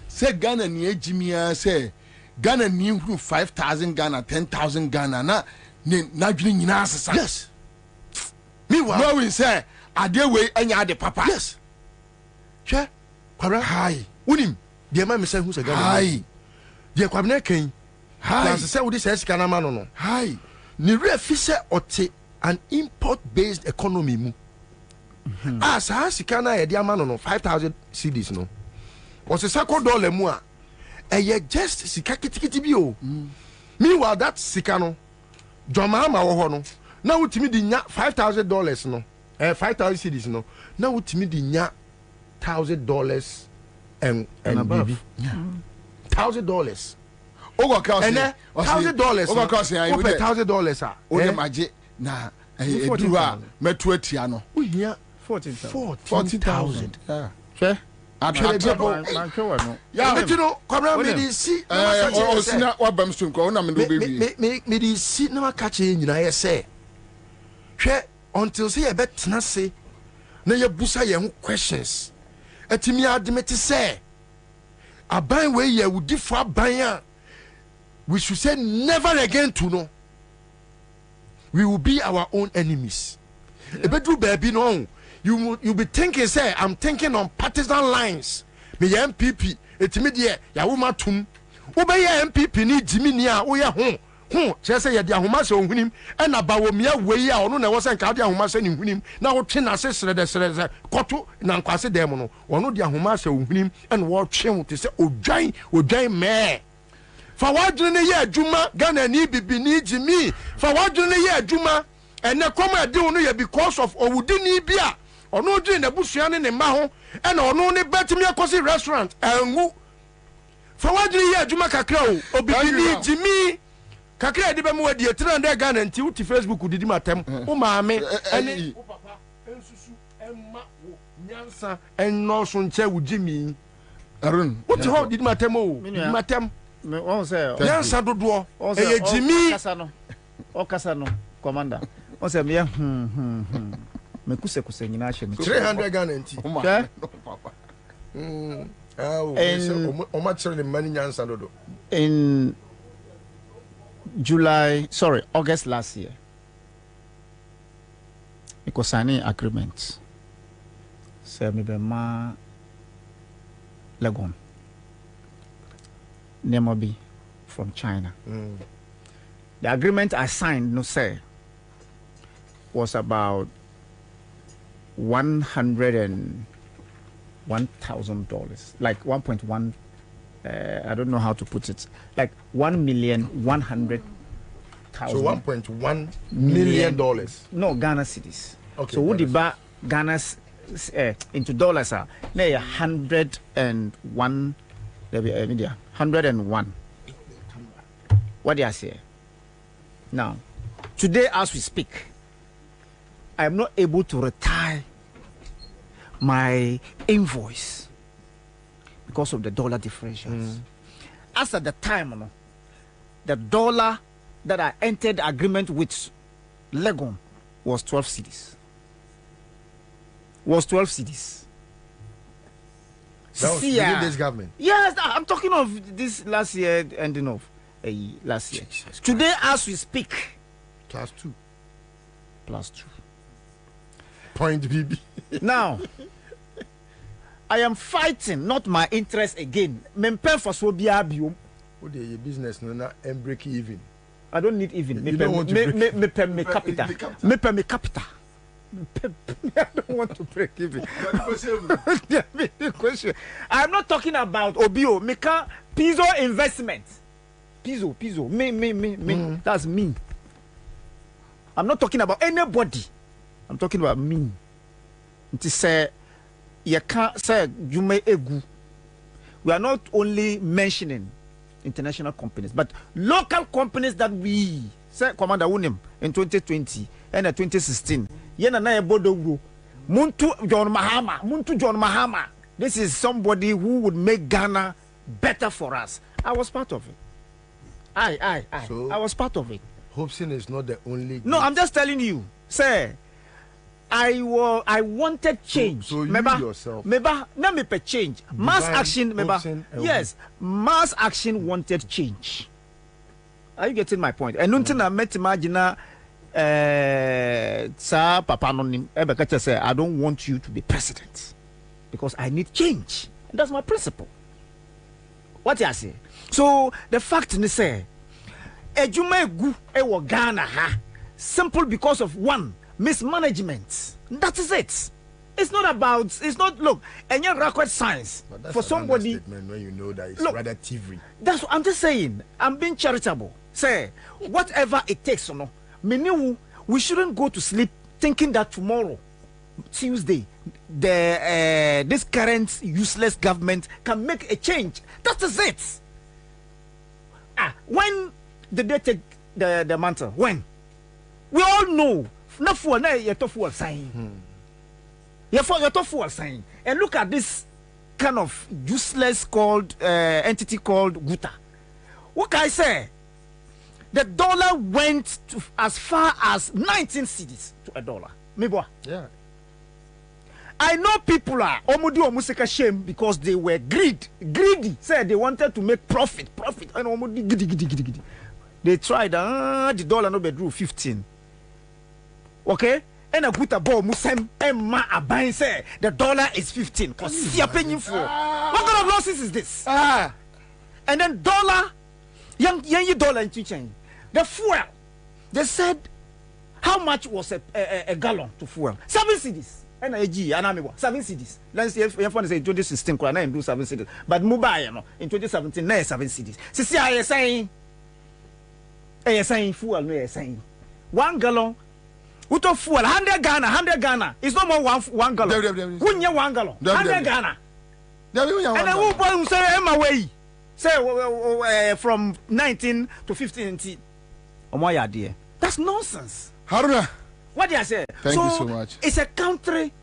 Say Ghana ni ejimia say Ghana ni hu 5,000 Ghana, 10,000 Ghana na dwini nyina asesa. Yes. Meanwhile, no we say ade we anya ade papa. Yes. Che Kwabena. Hi. Unim de ma me say hu say Ghana. Hi. De Kwabena ken. Hi. Say we say sika ma no. Hi. Ni refise ote an import-based economy mu. As sika na ye de ama no 5,000 cedis no. Was a sako dollar mu a ye just sika kitikiti bi o. Meanwhile that sika no Joma ma wo ho no. Na wutimi di nya $5,000 no. 5,000 cedis no. Na wutimi di nya $1,000 and baby. $1,000. Ogo ka say $1,000. Ogo ka say $1,000 ah. O de maje na eduru a metu atia no. O hia 14,000. Hwe yeah, but you know, Kwabena me di si. O sina wa bam stream ko na me do baby. Me di si na catch nyina ye say. Hwe until say ye betena se na ye busa ye ho questions. Etimi admit say aban we ye wudi fo aban a we should say never again to know. We will be our own enemies. Ebedu baby no. You be thinking say I'm thinking on partisan lines. Me MPP etimi de ya wo matum. Wo be ya MPP ni jimi ni a wo ye ho say ye de ahoma se ohunim e na bawomia wei a ono na wo se nka de ahoma se ni hunim na wo twe na se sere koto na nkwase dem no ono de ahoma se ohunim e na wo twe wo te se odwan me. Fa wadwene ne ye adwuma Ghana ni bibi ni jimi. Fa wadwene ne ye adwuma ene koma de wo no ye because of owudini bia ono dwene na busua ne ma ho e na ono ne betimi akosi restaurant angu. Fa wadwene ye adwuma kakra o bibi ni jimi kakra de be mo wadi 300 Ghana nti uti Facebook didi matem o maame ene o papa ensusu emma wo nyansa enno so nche wo jimi arun uti ho didi matem o matem me won say nyansa dodo e jimi kasa no commander won say me me kuse nyina hye me 300 Ghana nti papa o ma chere mani nyansa dodo in August last year, because signing agreement. Say me be ma Legon, Nemobi from China. The agreement I signed, no say, was about $101,000, like 1.1. I don't know how to put it. Like $1,100,000. So $1.1 million. No, Ghana cedis. Okay. So would buy Ghana's into dollars are 101. There be media 101. What do I say? Now, today as we speak, I am not able to retire my invoice because of the dollar differentials. As at the time, the dollar that I entered agreement with Legon was 12 cedis. That was within this government? Yes, I'm talking of this last year, ending of last year. Today, as we speak, +2. +2. Point BB. Now, I am fighting not my interest again. Mempe for so biabium. What is your business? No, not and break even. I don't need even. You don't want to break me capital. Me capital. I don't want to break even. I'm not talking about Obio. Meka Piso investment. Piso. Me. That's me. I'm not talking about anybody. I'm talking about me. It say you can't say you may egu. We are not only mentioning international companies, but local companies that we say Commander Unim in 2020 and 2016. Yena na ebodo Muntu John Mahama. This is somebody who would make Ghana better for us. I was part of it. I was part of it. Hobson is not the only. No, I'm just telling you, sir. I wanted change. So you yourself. Let me pay change. Mass action. Yes, mass action wanted change. Are you getting my point? And nothing I met imagine. Sir, Papa, say I don't want you to be president because I need change. And that's my principle. What I say? So the fact is, say, Ejuma gu ewo Ghana ha simple because of one mismanagement. That is it. It's not about. It's not look. And your rocket science for somebody. When you know that it's look, rather thievery. That's what I'm just saying. I'm being charitable. Say whatever it takes, no. We shouldn't go to sleep thinking that tomorrow, Tuesday, this current useless government can make a change. That is it. When did they take the mantle? When? We all know. Not for now, you're tough for sign. You're tough for sign. And look at this kind of useless called entity called Guta. What can I say? The dollar went to as far as 19 cedis to $1. Maybe. Yeah. I know people are almost shame because they were greedy. Said they wanted to make profit. And they tried. The dollar no bedroom 15. Okay. And a good ball Muslim Emma Abain say the dollar is 15. Cause you're paying for. What kind of losses is this? And then dollar, young dollar in change. The fuel, they said, how much was a gallon to fuel? 7 cedis. And 7 cedis. Let's see if you want to say 2016, I do 7 cedis. But mobile, in 2017, 7 cedis. See, I saying fuel, no, saying 1 gallon. What of fuel? 100 Ghana. It's no more 1 gallon. Wouldn't you 1 gallon? 100 Ghana. And I will say, I'm away. Say from 19 to 15. That's nonsense. Haruna. What did I say? Thank you so much. It's a country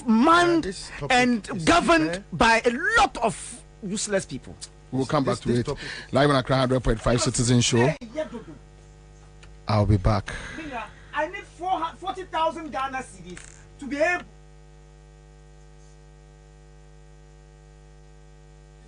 manned and governed by a lot of useless people. We'll come back to it. Live on Accra 100.5 Citizen Show. I'll be back. I need 40,000 Ghana cedis to be able.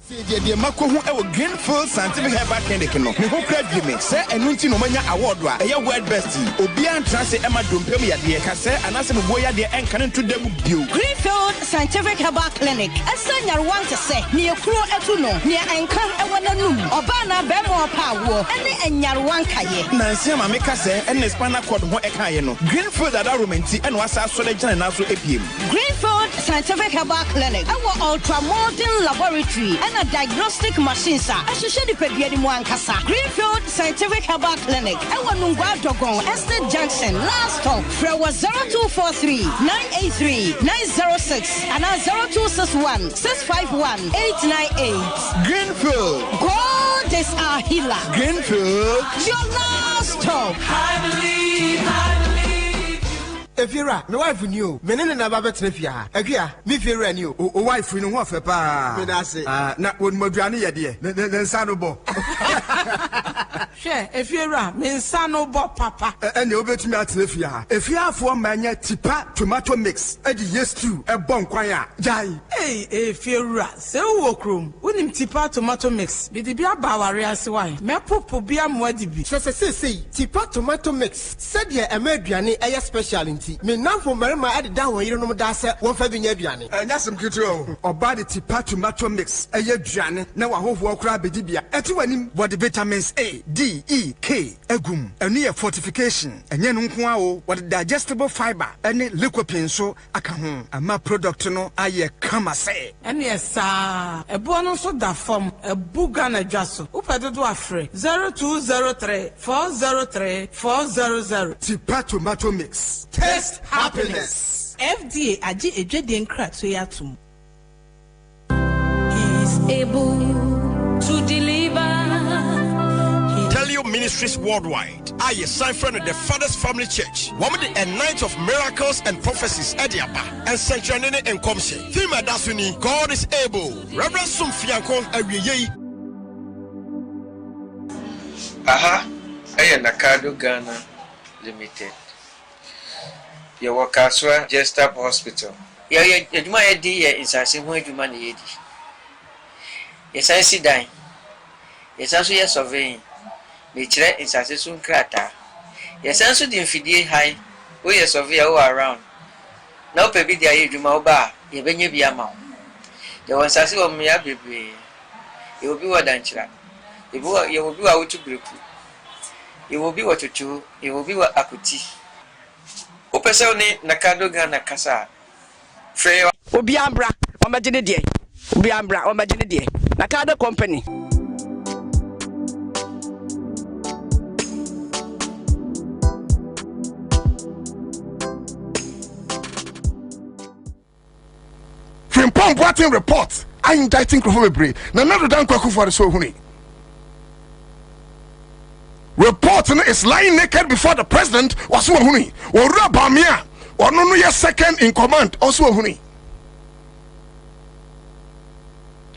The Mako who ever Greenfield Scientific Herbal Clinic no. Me who credit me say enunti no manya award wa. Eya world best. Obi an transe Emma Dompem ya de ka say anase me boya de enkan to dem bio. Greenfield Scientific Herbal Clinic. Esanyar want to say ne ekuro etu no. Ne enkan ewo nanum. Oba na be mo pa wo. Ene enyar wanka ye. Nansi ma me ka say ene spinal cord ho eka ye no. Greenfield ada romenti ene wasa so le gina na so epiem. Greenfield Scientific Herbal Clinic. Ewo ultra modern laboratory. A diagnostic machines are associated with the Muankasa. Greenfield Scientific Herbal Clinic. Ewanungwa Dogon, Estate Junction, last stop. Frewa 0243 983 906 and 0261 651 898. Greenfield. God is our healer. Greenfield. Your last stop. I believe. Efira, my wife knew. Menene na baba tenefia. Akia, me fira knew. O wife no ho afa pa. Me da se. Na won maduane ye de. Ne nsa no bo. Share, if you're a Minsano Bob Papa. And the over to me at Lefia. If you have 4 mania tipa tomato mix, yes too, a bon choir. Jai. Hey, if you're a so walk room, wouldn't tipa tomato mix. Be the beer Bavaria swine. Me popo beer mwedibi. So say, tipa tomato mix. Said ye a mediani a speciality. Me now for Marima added down when you know that's 1 5 biani. And that's some good or buy the tipa tomato mix. A year Jan, now I hope walk crab dibia. At when what the vitamins A, D, E, K, egum, a near fortification, and yen what the digestible fiber, any liquid so I can a my product no I come say. And yes, sir, a bonus of that form, a boogana jasso, upado do afre 0203 403 400. Tipa tomato mix. Taste happiness. FDA aji ejeden crack so yatum. He's able to deliver. Tell your ministries worldwide. I sign friend of the Father's Family Church. Woman a night of miracles and prophecies Ediaba and Sanctuary and Comshe. Thema Dasuni, God is able. Reverend Sumfianko Awiye. Aha, I Nakado Ghana Limited. Your Wakaswa Jester Hospital. Yajuma Edi is a simple human yedi. Yes, I see dying. Yes, also yes surveying. Nature is a soon crater. Yes, also the infidel high. Oh, yes, surveyor around. Now, baby, the Ayujuma bar, ye benye be a mount. There was a of me, baby. You will be what dancer. You will be out to break. You will be what you chew. You will be what akuti. Opesoni Nakado Gana Casa. Freya Obiambra, Omajine, Obiambra, Omajine, Nakado Company. Frimpong Boating report. I indicting Kwabena. Now not done kwaku for the so huni. Report is lying naked before the president was huni. Or Rabamia. Or no year second in command also huni.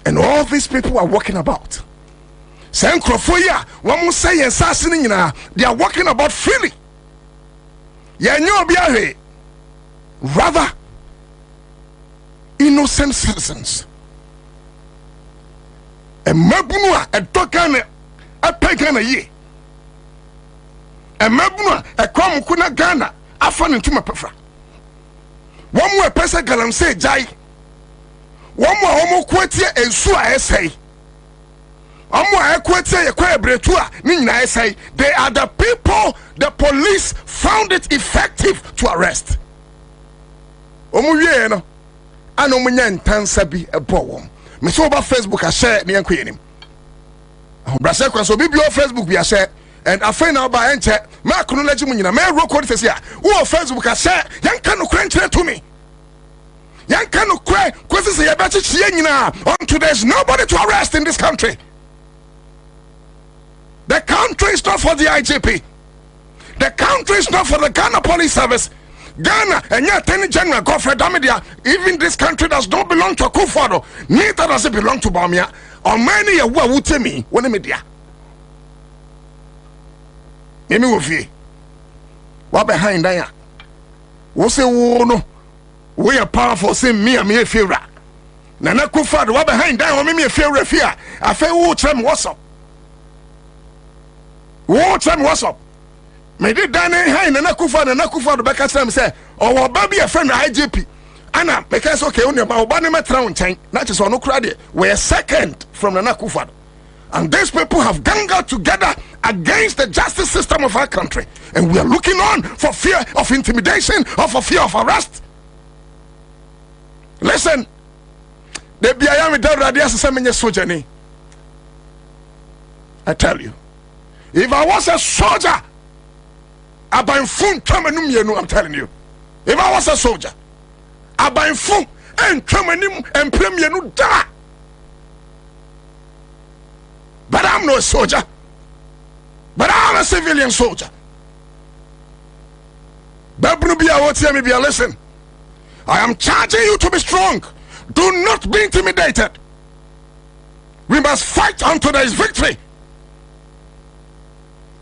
And all these people are walking about. Saying Krofoya, one must say assassinating, they are walking about freely. Ya nyo biahe. Rather innocent citizens. A mabunua, a tokane, a pegana ye. A mabunua, a kwamukuna Ghana, a fan into my prefer. One more person galam say jai. One more homo quetia and sua essay. One more equatia, a queer bretua, nina essay. They are the people the police found it effective to arrest. Omuyeno. Ano munya ntansa bi ebowom me so ba Facebook a share ne yanko yenim brase kwa so bi Facebook bi a share and afei na ba enche ma acknowledge mu nyina me record say a wo Facebook a share yanka no kran kire to me yanka no kran kwesi say ya ba chichie nyina until there's nobody to arrest in this country. The country is not for the IGP. The country is not for the Ghana Police Service. Ghana and yet Attorney General Godfrey Damidia, even this country does not belong to Akufo-Addo, neither does it belong to Bawumia. Or many a would tell me when media. Mimi wofi. What behind that? Wo say wo no? We are powerful say me and me favor. Nana Akufo-Addo what behind that? Me a favor fear. I say wo tell me what's up. Wo tell me what's up. Me did dane high na Akufo-Addo beka tell me say oh baby a friend IGP ana because okay on ba oba ne metra nchen na che so no kra de we are second from Nana Akufo-Addo, and these people have gang out together against the justice system of our country, and we are looking on for fear of intimidation or for fear of arrest. Listen, the biaya me dad radia se menye soldier ni. I tell you, if I was a soldier, I'm telling you. If I was a soldier, and da. But I'm not a soldier. But I'm a civilian soldier. Listen, I am charging you to be strong. Do not be intimidated. We must fight until there is victory.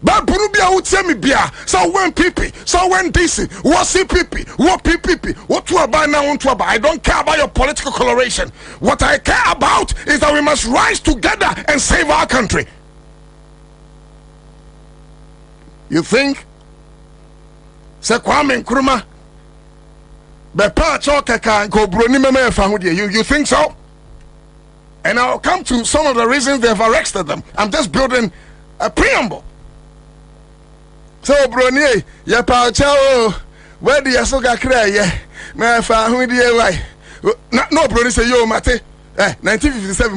But Burubia would tell me, Bia, so when PP, so when DC, what CPP, what PPP, what to about now, on to about. I don't care about your political coloration. What I care about is that we must rise together and save our country. You think? Say Kwame Nkrumah, you think so? And I'll come to some of the reasons they've arrested them. I'm just building a preamble. So, Brony, ya pa chao, where the Yasoga cry, my family, no, Brony say, yo, Mate, 1957,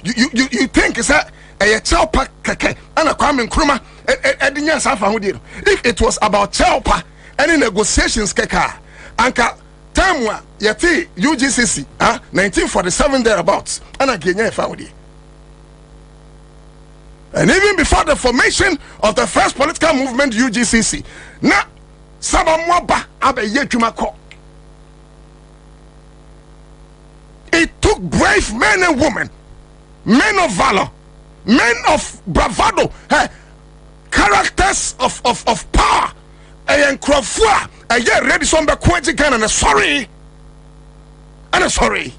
you think it's a Chaupa Kake, and a Kwame Nkrumah, and if it was about Chaupa, any negotiations, Keka, Anka, Tamwa, Yati, UGCC, 1947 thereabouts, and again, family. And even before the formation of the first political movement, UGCC, na Sabamwaba Abe Yejumako. It took brave men and women, men of valor, men of bravado, characters of power, and Krofua, and yet ready some Bakwajikan and sorry.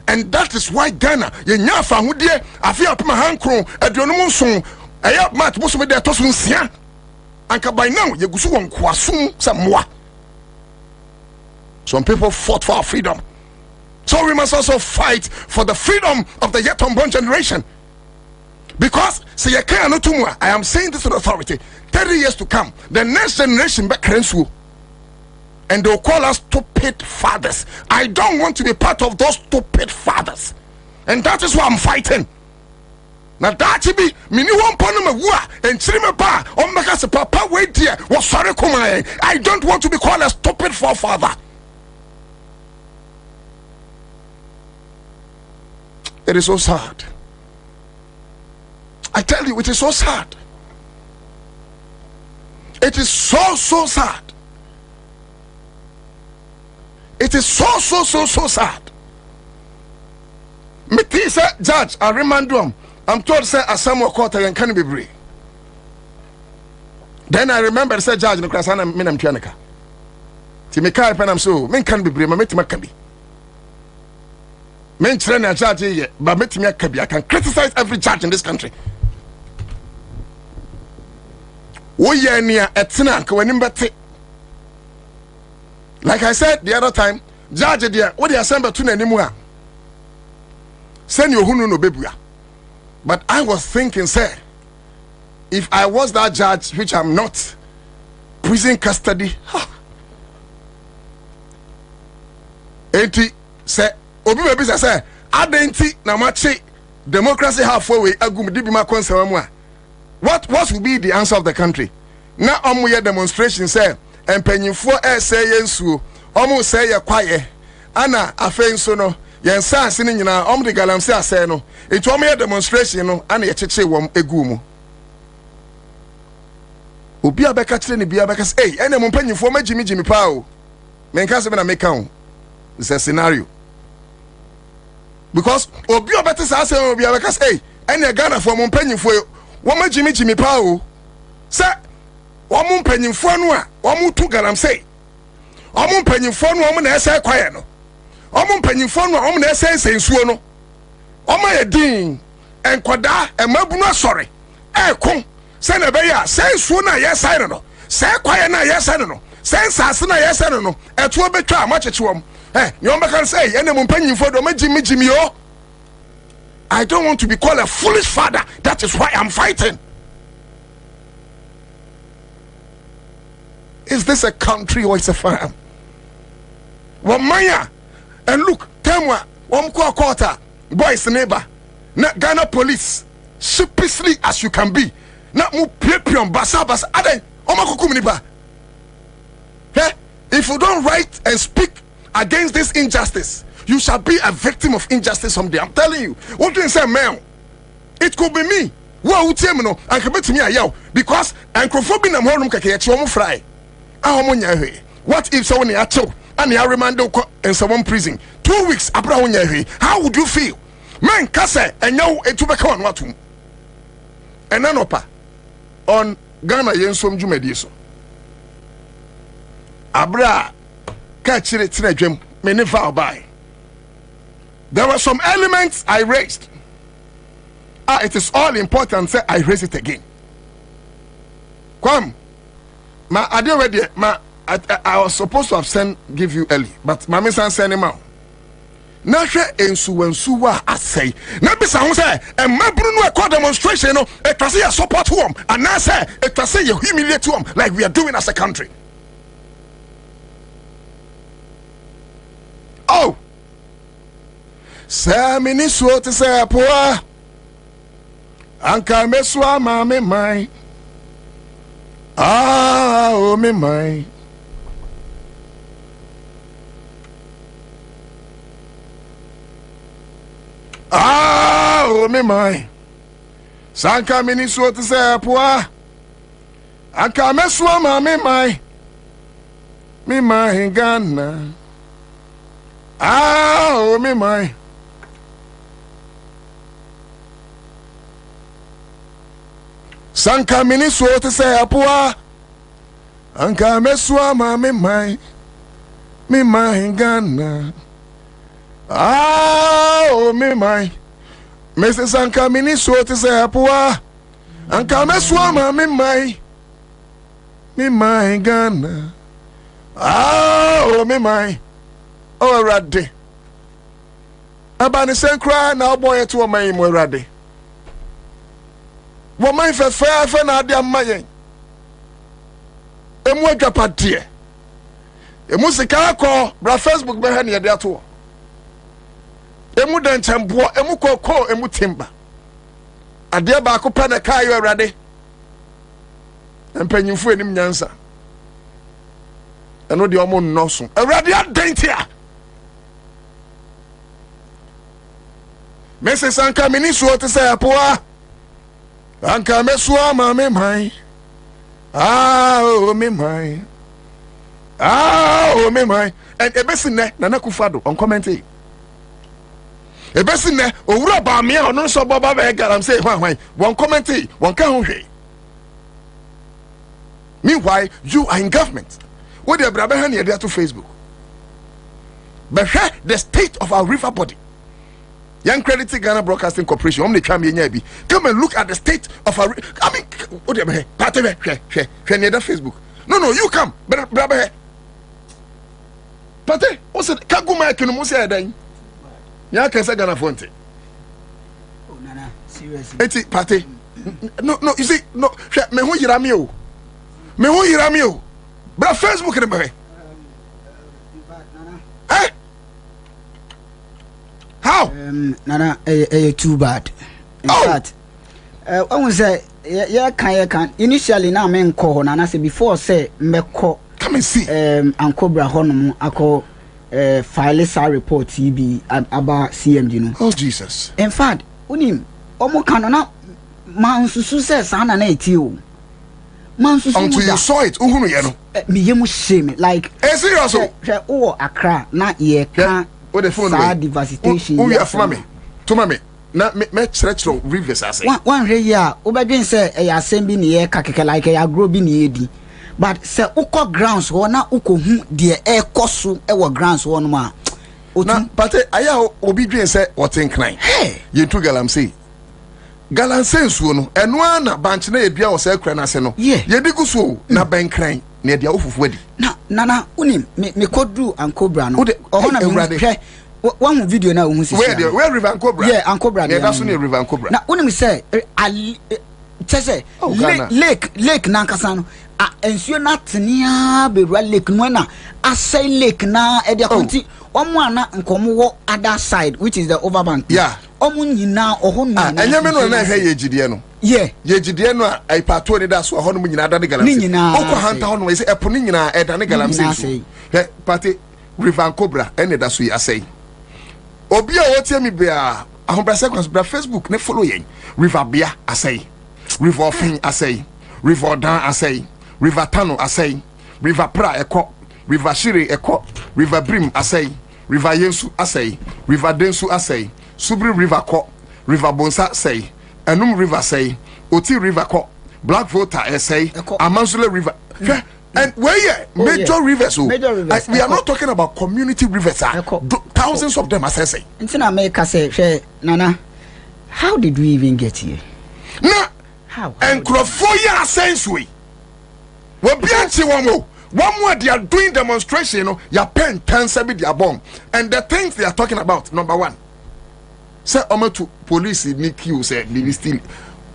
And that is why Ghana, Yenyafa, who dear, I feel up my hand crown, at your monsoon, I have much most of their tosun sia. And by now, Yagusu on Kwasum, some more. Some people fought for our freedom. So we must also fight for the freedom of the yet unborn generation. Because, say, I am saying this with authority, 30 years to come, the next generation back Rensu. And they'll call us stupid fathers. I don't want to be part of those stupid fathers. And that is why I'm fighting. Now that be mini one ponoma and chirime ba on makase papa wait here was sorry kumaye. I don't want to be called a stupid forefather. It is so sad. I tell you, it is so sad. It is so sad. It is so sad. Me say, Judge, I remind you, I'm told say Asamoah Court and can be brave. Then I remember say Judge no krasana minam tuaneka. Ti me kai penam so, men can be brave, me metima can be. Men train a judge here, but metima can be. I can criticize every judge in this country. Wo ye nia etina ka wanim bete. Like I said the other time, judge there, what the assembly to anymore. Send your hunu no bebua. But I was thinking, sir, if I was that judge, which I'm not, prison custody, say, Obi baby say, Adenti na machi democracy halfway agum dibi ma konsa. What will be the answer of the country? Na omuye demonstration say empanyimfo say yensuo omu say ye kwaye ana afenso no yensa ase ni nyina de galamse ase no etu omu ye demonstration no ana ye cheche wom egu mu obi abeka kire ni bia abeka say ene mo mpanyimfo magimi pa o menka se be na meka o it's a scenario because obi obete sa ase obi abeka say ene Ghana for mo mpanyimfo wo magimi pa o se Omu mpanyimfo no a omu tu galamsey omu mpanyimfo no omu na ese kwaye no omu mpanyimfo no omu na ese sensuo no omu ye din enkoda emabunu asore ekon se na be ya sensuo na ye sai no se kwaye na ye sai no se nsase na ye sai no eto obetwa amachechewom you can say ene mo mpanyimfo do magimi o. I don't want to be called a foolish father. That is why I'm fighting. Is this a country or it's a farm? Wamaya and look, Temwa, Wamko quarter, boys neighbor, not Ghana police, sheepishly as you can be, not mu pepion basabas, ade, Omakukumniba. If you don't write and speak against this injustice, you shall be a victim of injustice someday. I'm telling you. What do you say, man? It could be me. What would you know? I can bet me a yell because Anchrophobia and Hornum Kakachi fry. What if someone actual and you remand in someone prison 2 weeks? How would you feel? Man, Kase and no, a tobacco and what? And Nanopa on Ghana yensom dwumadi so abra ka chire tena dwam me ne fa obai. There were some elements I raised. It is all important say I raise it again. Come, ma ade ready ma I was supposed to have give you early, but my miss send him out. Na hwe ensuwansu wa asai na bisa ho say emabru no a demonstration no it was a support home and now say it was a humiliate home like we are doing as a country. Oh, say minister to say poa anka meswa ma me mai oh me mai oh me mai sanka minister to say poa anka meswa ma me mai Ghana oh me mai sanka minister to say poa anka meswa ma me mai Ghana oh me mai Mr. Sanka minister to say poa anka meswa ma me mai Ghana oh me mai oh rade abani senkra na boy to my mo rade wo man fe na ade amaye emu adwapade emu sika akọ bra Facebook be ha ne yede ato emu danchembo emu koko emu timba ade ba ko pa na kai yo rade empanyimfo enim nyansa eno de omo nnoso rade adentia Mrs. Sanka minister to say poa anka meswa ma me mai oh me mai oh me mai and ebesine na nakufado on comment ebesine owura ba me ono so boba be garam say hwan won comment won ka ho hwe. Meanwhile you are in government what the brother hand here to Facebook but the state of our river body. Young Credit Ghana Broadcasting Corporation, come and look at the state of our. I mean, what do you mean? Facebook. No, you come. Brother, Pate, what's it? Kaguma can almost say that. Ya can say Ghana Fonte. Oh, Nana, seriously. Eti, Pate. No, you see, no, me who yiramio. Me who yiramio. Brother, Facebook, remember. Eh? How? Nana, too bad. In fact, I want say, yeah, can initially now men call Nana say before say me call. Come and see. Uncle Brahonom, I call file a report TB about CMG. No. Oh Jesus. In fact, unim omo kanona man susu says Sana na etio. Man susu. Until you saw it, uhunu yeno. Me yemu shame like. Serious. Oh, Accra na ye can. What the phone way? Devastation. Who you have to mommy. Na me church rivers as one here, obedien say a assembly near kakeke like a grobi near but say uko grounds or na uko dear air kosu ewa grounds one ma. Na pate aya obedien say what in crime. Hey, you two galamsey. Galamsey suno and one banch na ebia or say cranase no. Yeah, ye diguso na ben crime. Near the off of wedding. Nana, unim, me could do and Cobra. One video now, where River and Cobra? Yeah, and Cobra. That's only River and Cobra. Now, unim say, Lake Nankasano, and you're not near be Lake Nwena. I say Lake na at the county, Omwana and Komo other side, which is the overbank. Yeah. Omunina or Hona. And you know, I hear Gidiano. Yeah, Gidiano, I patrol that's what Honumina Danigalam. Uncle Hunter Honway is a Punina at Danigalam say, Party River and Cobra, and that's what I say. Obia, what me be a seconds, but Facebook, ne following River Bia, I say, River Fin, I say, River Dan, I say, River Tano, I say, River Pra, a cop, River Shiri, a cop, River Brim, I say, River Yensu, I say, River Densu, I say, Subri River Cop, River Bonsa, say, Enum River, say, Oti River Cop, black voter essay Amansule River. And where major rivers. Major rivers. We are not talking about community rivers. Thousands of them, as I say. America say, Nana, how did we even get here? Nah. How? And Crofoya sense we. We're one more they are doing demonstration, your pen 10 their bomb. And the things they are talking about, number one. Say Oma to police in Nikki, you say they still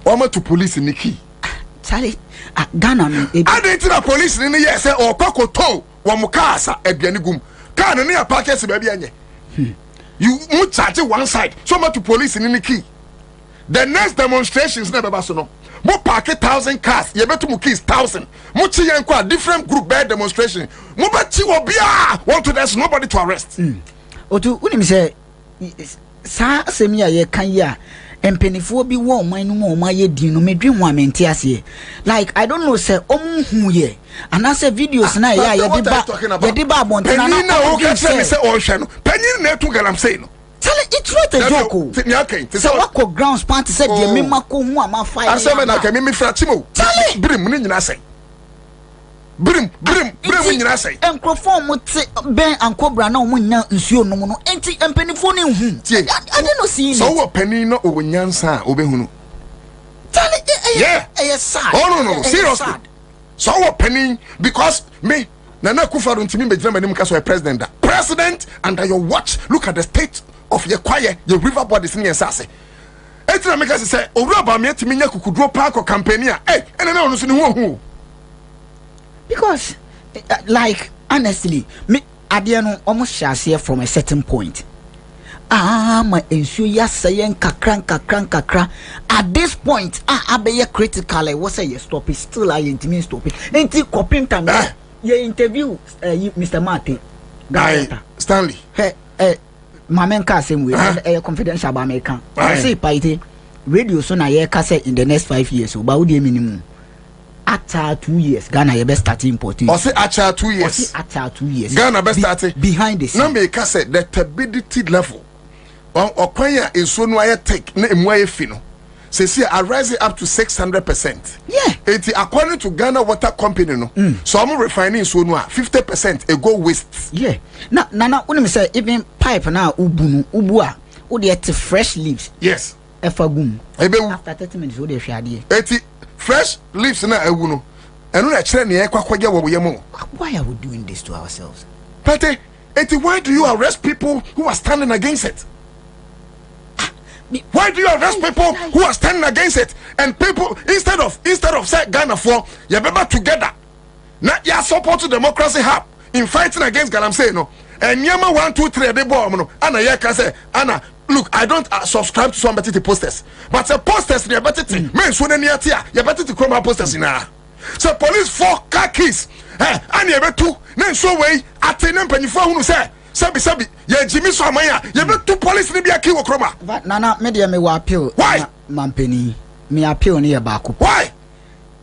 Oma to police in Nikki. Charlie, Ghana. I didn't know police in the year say or Coco Toe, Wamukasa, Ebianigum. Can near packets baby. You would charge one side, so much to police in Nikki. The next demonstrations never basono. Mo park 1,000 cars, you better mu kids 1,000. Mo chi yankwa different group bad demonstration. Mo bachi obia want to there's nobody to arrest. Otu unim say sa asemi aye kan ya empenifo bi wo man no mo maye din no medwen ho amenti ase. Like I don't know say hu ye. Anase videos na ya ye de ba bontena na o ka say say o hwe no. Panyin na etu galam say no. It's not a joke. So what could grounds party said the Mimako who am a fire? I said, I can make me fratimo. Brim, Brim, when I say, and perform with Ben and Cobra no one now is your no empty and penny phone in whom. I didn't see so what penny no over Yansa Obehunu. Yeah, yes, oh no, seriously. So what penny because me. Nana Kufa don't mean Benjamin because we're president under your watch. Look at the state of your choir, your river bodies in your sassy. Etina make us say, oh, Robert, me to me, could draw park or campaignia. Eh, and I don't know who. Because, like, honestly, me, Adiano almost shall see from a certain point. My ensure ya saying kakran. At this point, I be critical. What say you stop it? Still, I intimate stop it. Ain't it copying time? You interview Mr. Martin. Stanley. My man can't say we confidential about American. I say, Paite, radio so na ye kase in the next 5 years. About the minimum. After 2 years, Ghana ye best start importing. Or say after 2 years. After 2 years. Ghana best start behind the scene. No me kase the turbidity level. Or kwanya is so no I take na emwa fino. Say see I rise it up to 600%. Yeah. It according to Ghana Water Company no. So I'm refining so no 50% a go waste. Yeah. Now when me say even pipe now ubua ode fresh leaves. Yes. Efagum. After 30 minutes ode hwade. Eti fresh leaves na ewu no. Eno na kire na ekwakwagya wo yemo. Why are we doing this to ourselves? Pate, eti why do you arrest people who are standing against it? Why do you arrest people who are standing against it? And people instead of say Ghana for you better together. Now you support democracy hub in fighting against Galamsey no. And Yama 1, 2, 3 they bomb no. Anna ya can say Anna look I don't subscribe to somebody to posters. But the posters you better to men so near tia you better to come posters in her. So police 4 car keys. And you better to then so way at the number you who say Sabi, ye Jimmy Somaya, ye be two police ni bia kiwo kroma. But Nana, media me wa appeal. Why? Mampeni, me appeal ni baako. Why?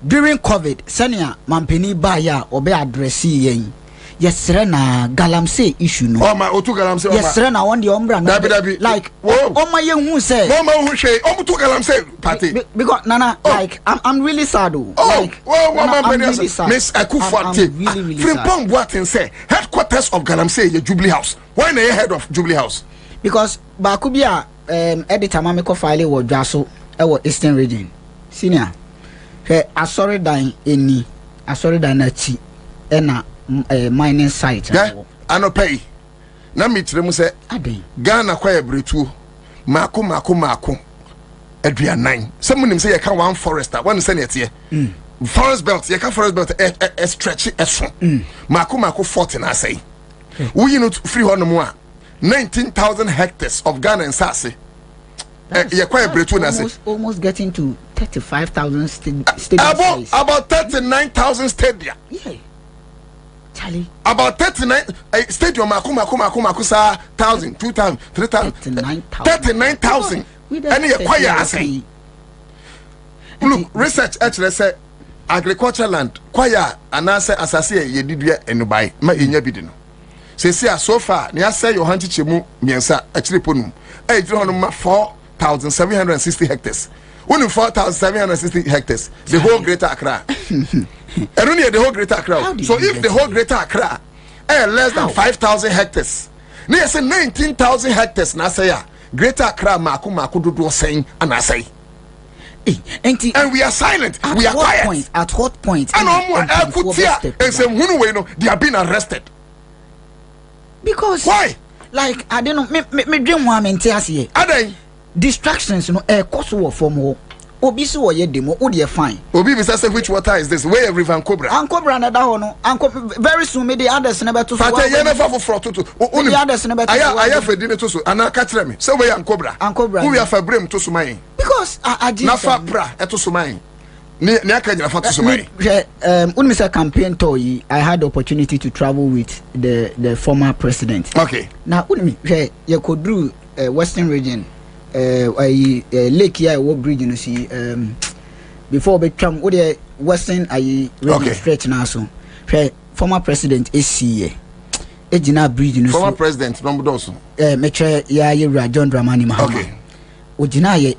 During COVID, senia Mampeni ba ya obe address yen. Yesre na Galamsey issue no. Oh my otu Galamsey. Yesre na one the ombra na. Like, oh my young who say. Mama who say, omutu Galamsey party. Because Nana, like, I'm really sad. Like, I'm really sad. Miss Akufo-Addo. Really sad. Frimpong Boateng say headquarters of Galamsey ye Jubilee House. Why na head of Jubilee House? Because Bakubia editor mamiko file wo dwaso e wo Eastern region. Senior. He asori dan eni, asori dan na chi e na mining site. Yeah, anopay. Na mitre mu se Ghana kwa ebretu mako aduanan. Someone say you can one forester, one senate here. Forest belt, you can forest belt stretch eso. Mako 40 na say. We know free on more 19,000 hectares of Ghana and Sase. Almost getting to 35,000 stadium. About 39,000 stadia. Yeah. Charlie. About 39 stadium Maku sa 1,000, 2,000, 3,000. 39,000. Any acquire say. Look, research actually say agriculture land choir and answer asase ye didua enubai ma enya bidino. Say so far ni say your hanti chemu miensa actually ponum. 4,760 hectares. Only 4,760 hectares. The whole Greater Accra. And only the whole Greater Accra. So if the whole Greater Accra less than 5,000 hectares, near say 19,000 hectares. Na say ya Greater Accra maku do saying and I say. And we are silent. We are quiet. At what point? And and say they are being arrested. Because why? Like I don't know. Me dream one here. Are they distractions? You know, cost war for more. Obi so ye demo. Odi fine. Obi be say which water is this? Where River Cobra? And Cobra na da hono. Very soon me the others never to. Fata ye never for fraud to. The others never to. I have a dinner to so. And I catch me. So where Cobra? Cobra. Who we have a brim to sumai? Because I did. Na fa bra eto sumai. Ni akanya fa to sumai. Mr. Campaign tour, I had the opportunity to travel with the former president. Okay. Now unmi ye kodru Western region. Lake here bridge you know see before become what the Western region stretch now so former president AC ejina bridge you know former president number doso metre ya John Dramani Mahama okay ojina ye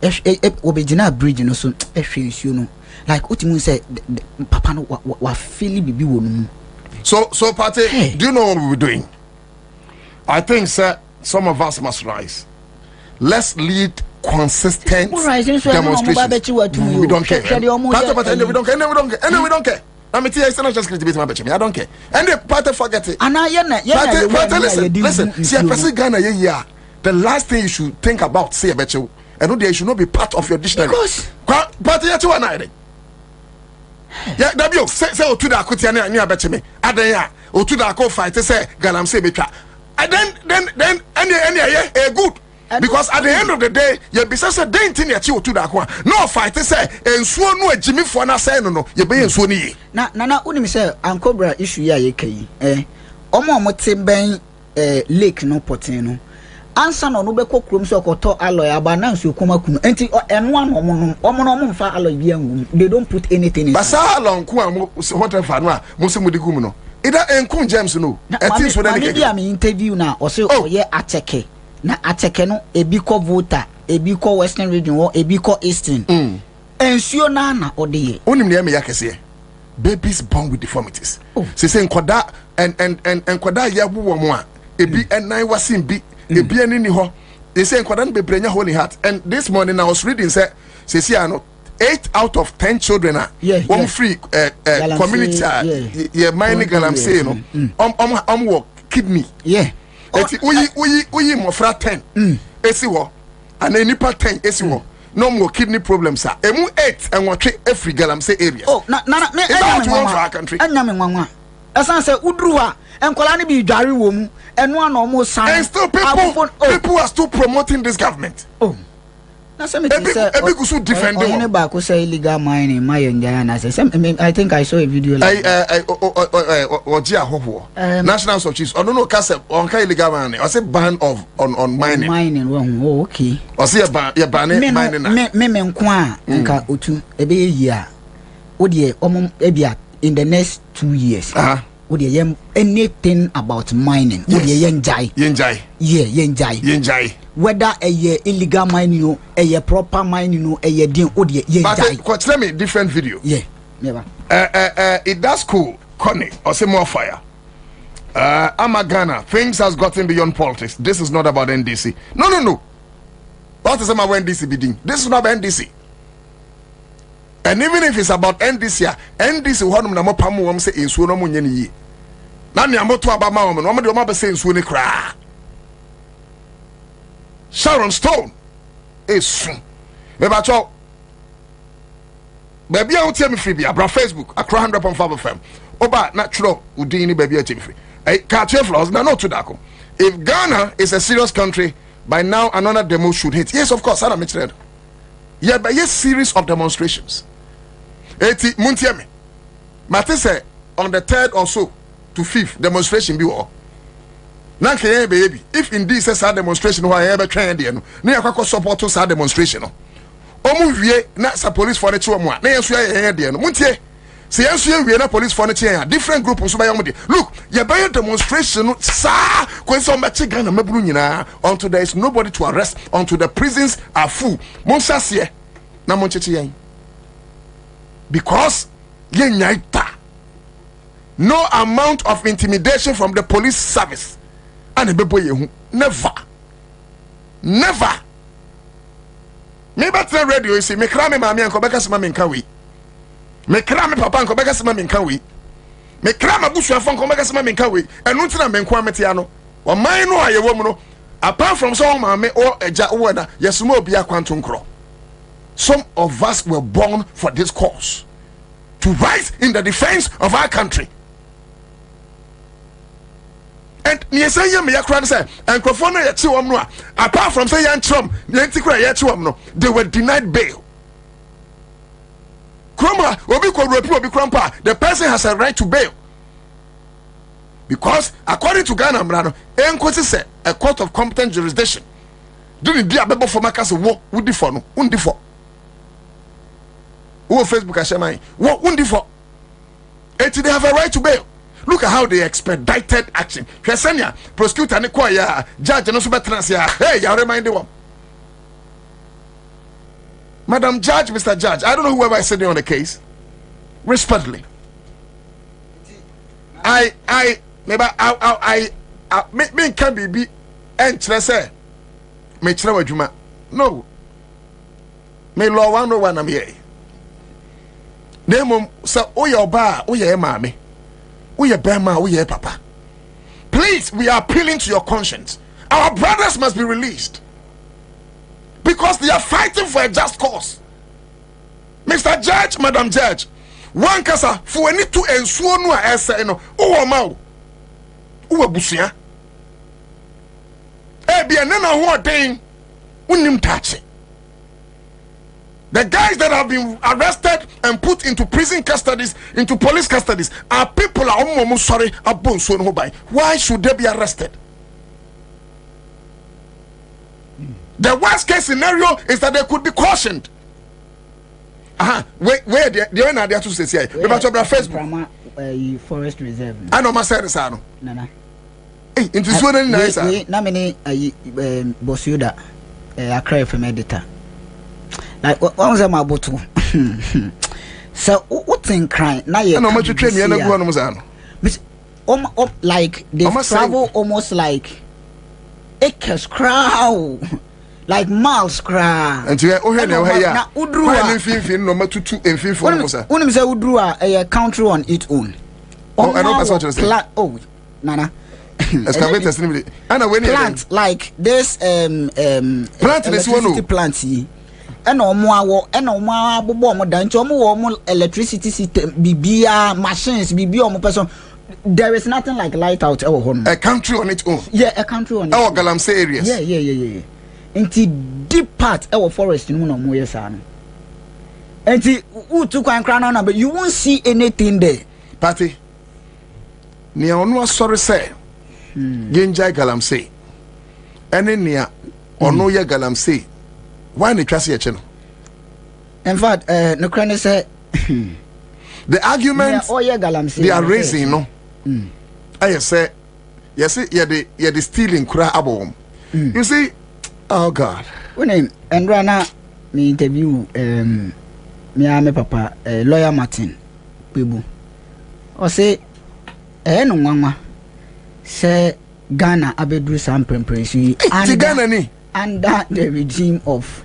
obejina bridge you know so ehwe you know like utimu say papa no wa feel bibi wonu so party do you know what we're doing? I think sir some of us must rise. Let's lead consistent demonstrations. We don't care. We don't care. I'm it's not just debate my I don't care. And the party forget it. And listen. See a person Ghana the last thing you should think about say about you. And they should not be part of your dictionary. Because party ya tu anai. Yeah, Dabio say to da akutia na about me. Adanya o to da ko fight say galam say betwa. And then any good. Because at the end of the day, you be such a dainty to that. No fight say and so no Jimmy for na say no you be so ni. Na unim say Cobra issue ya ye kai. Omo mote ben lake no poteno. Ansah no be kokrom so koto alloy aba na so kuma kum. Enti eno an omo fa alloy bi angum. They don't put anything in. Basa alon ku am whatever no mo se mudi no. Ida enkun James no. Eti so na dey. Me interview na o say oye ateke. Na ateke no ebi ko voter ebi ko Western region or ebi ko Eastern ensure na odeye onim ne me yakese babies born with deformities say nkoda and nkoda yawo mo a ebi enan wasin bi ebi ani ni ho they say nkoda no bebrenya holy heart. And this morning I was reading say ano 8 out of 10 children are one free community mining galamsey no work kidney eti uyi mofra 10 esi wo and enipa 10 esi wo no more kidney problems are emu 8 and what every galamsey area. Me anyame nwanwa esan say udru a enkola ne bi dware wo mu eno an omo san and still people are still promoting this government. I think I saw a video like National of Chiefs. I don't know on illegal mining. I say ban on mining. Mining, okay. I say ban mining. In the next 2 years. Anything about mining. Yenjai. Whether a illegal mining a proper mining a din but let me different video. It does cool Connie or say more fire. I'm a Ghana. Things has gotten beyond politics. This is not about NDC. No. What is about NDC bidding? This is not about NDC. And even if it's about NDC, NDC one na mo pamu wam say insuo no munye ni yi. Na ne amoto abama wam no mo de o ma be say insuo ni kra. Sharon Stone is me ba cho. Baby a utie me free bia bra Facebook akra 100.5 FM. Oba na chro udin ni baby a tie me free. Cartier floors na no to dako. If Ghana is a serious country, by now another demo should hit. Yes, of course, Adam mentioned. Yeah, but yes, series of demonstrations. Eti muntie me. Mate say on the 3rd or so to 5th demonstration be all. Na ke baby, if indeed says a demonstration why ever train there no. Na yakwa support to sa demonstration no. Omu wie na sa police for the two mo. Na yeso ya there no. Muntie. Say yeso wie na police for the chair. Different group so by yam de. Look, ye buy demonstration no sa ko so machi Ghana maburu nyina until there is nobody to arrest until the prisons are full. Monsase na mo nchete yen because yen nyaita no amount of intimidation from the police service and bebo yehu never me better radio you see me kra me mama enko beka sema me nka we me kra me papa enko beka sema me nka we me kra ma busuafo enko beka sema me nka we enu ntina me nko amete ya no o man no ayewo mu no apart from so mama or eja wona yesumo obi akwanto nkro. Some of us were born for this cause, to rise in the defense of our country. And apart from saying they were denied bail. The person has a right to bail. Because according to Ghana, a court of competent jurisdiction, do the abebo for makase wo udi for no undi for. Who Facebook ashemai wo undi for. They have a right to bail. Look at how they expedited action. Kwesenia prosecutor ne kwa ya judge no so betrans ya. Hey, you remind them. Madam Judge, Mr. Judge, I don't know whoever is sitting on the case. Respectfully, I me can be say me chira wadwuma. No. Me law 101 am here. Demom say oye oba oye maame. Oye bema oye papa. Please, we are appealing to your conscience. Our brothers must be released. Because they are fighting for a just cause. Mr. Judge, Madam Judge, one kasa for any to ensuo no ese no o ma o busia e bia na ho den unim tache. The guys that have been arrested and put into prison custodies, into police custodies, are people are sorry abon so no by. Why should they be arrested? The worst case scenario is that they could be cautioned. Where the owner there to say here about your Facebook forest reserve. I know my service ano. Nana. Eh, into so nice. Na many bosuda Accra FM editor. Like what was my bottle? So what in crime? Now you know much to train me and go on Mozano. Like they travel almost like acres crowd. Like miles crowd. And you oh here udrua infin no matutu infin for Mosa. Unim say udrua a country on its own. Oh, I don't know what you say. Oh, Nana. Excavators and when plant like this plant this one plant here. And no more and no more bobo than more electricity system bibia machines bibia person. There is nothing like light out our home. A country on its own. Yeah, a country on its own. Our Galamsey areas. Yeah. Into deep part our forest in no more years. And took and crown on, but you won't see anything there. Patty. Near on sorry say. Genjai Galamsey. And near or no ya Galamsey. Why the trust your channel? In fact, no crane say the argument they are raising, no. I say, yes, you're the stealing cry abom. You see, oh God. When name and right now, me interview me papa lawyer Martin Bibu. Or say, no mama say Ghana abedru sam prempresi under the regime of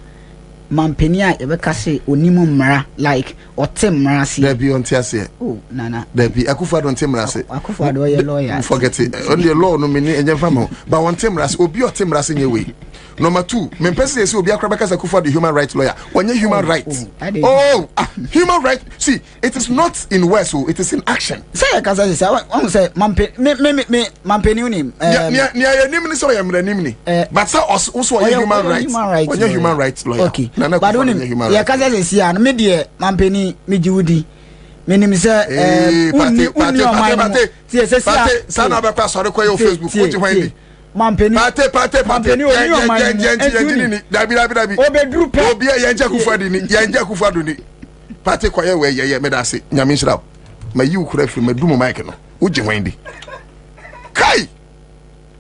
Mampenia ebekase onimu mra like otem mrasi there be ontiase oh nana there be akufa don temrase akufa do ye lawyer forget it only law no meni enye famo but on temrase obi otemrase nyewe. Number 2, me person say obi akra bekasa akufa the human rights lawyer when human rights human right. See, it is not in words, so it is in action. Say kasa say I say mampeni unim nia nimni so ya mra nimni but say also human rights when human rights lawyer. Okay, but unim ya kasa say ya no me de mampeni me jiwudi menim say unni pate sana be kwa sori kwa your Facebook what you find mampeni pate dabi obedru pe obi yenja kufadi ni pate kwa ye me da se nyame nhira ma yi ukura firi madumo mic no uji hwendi kai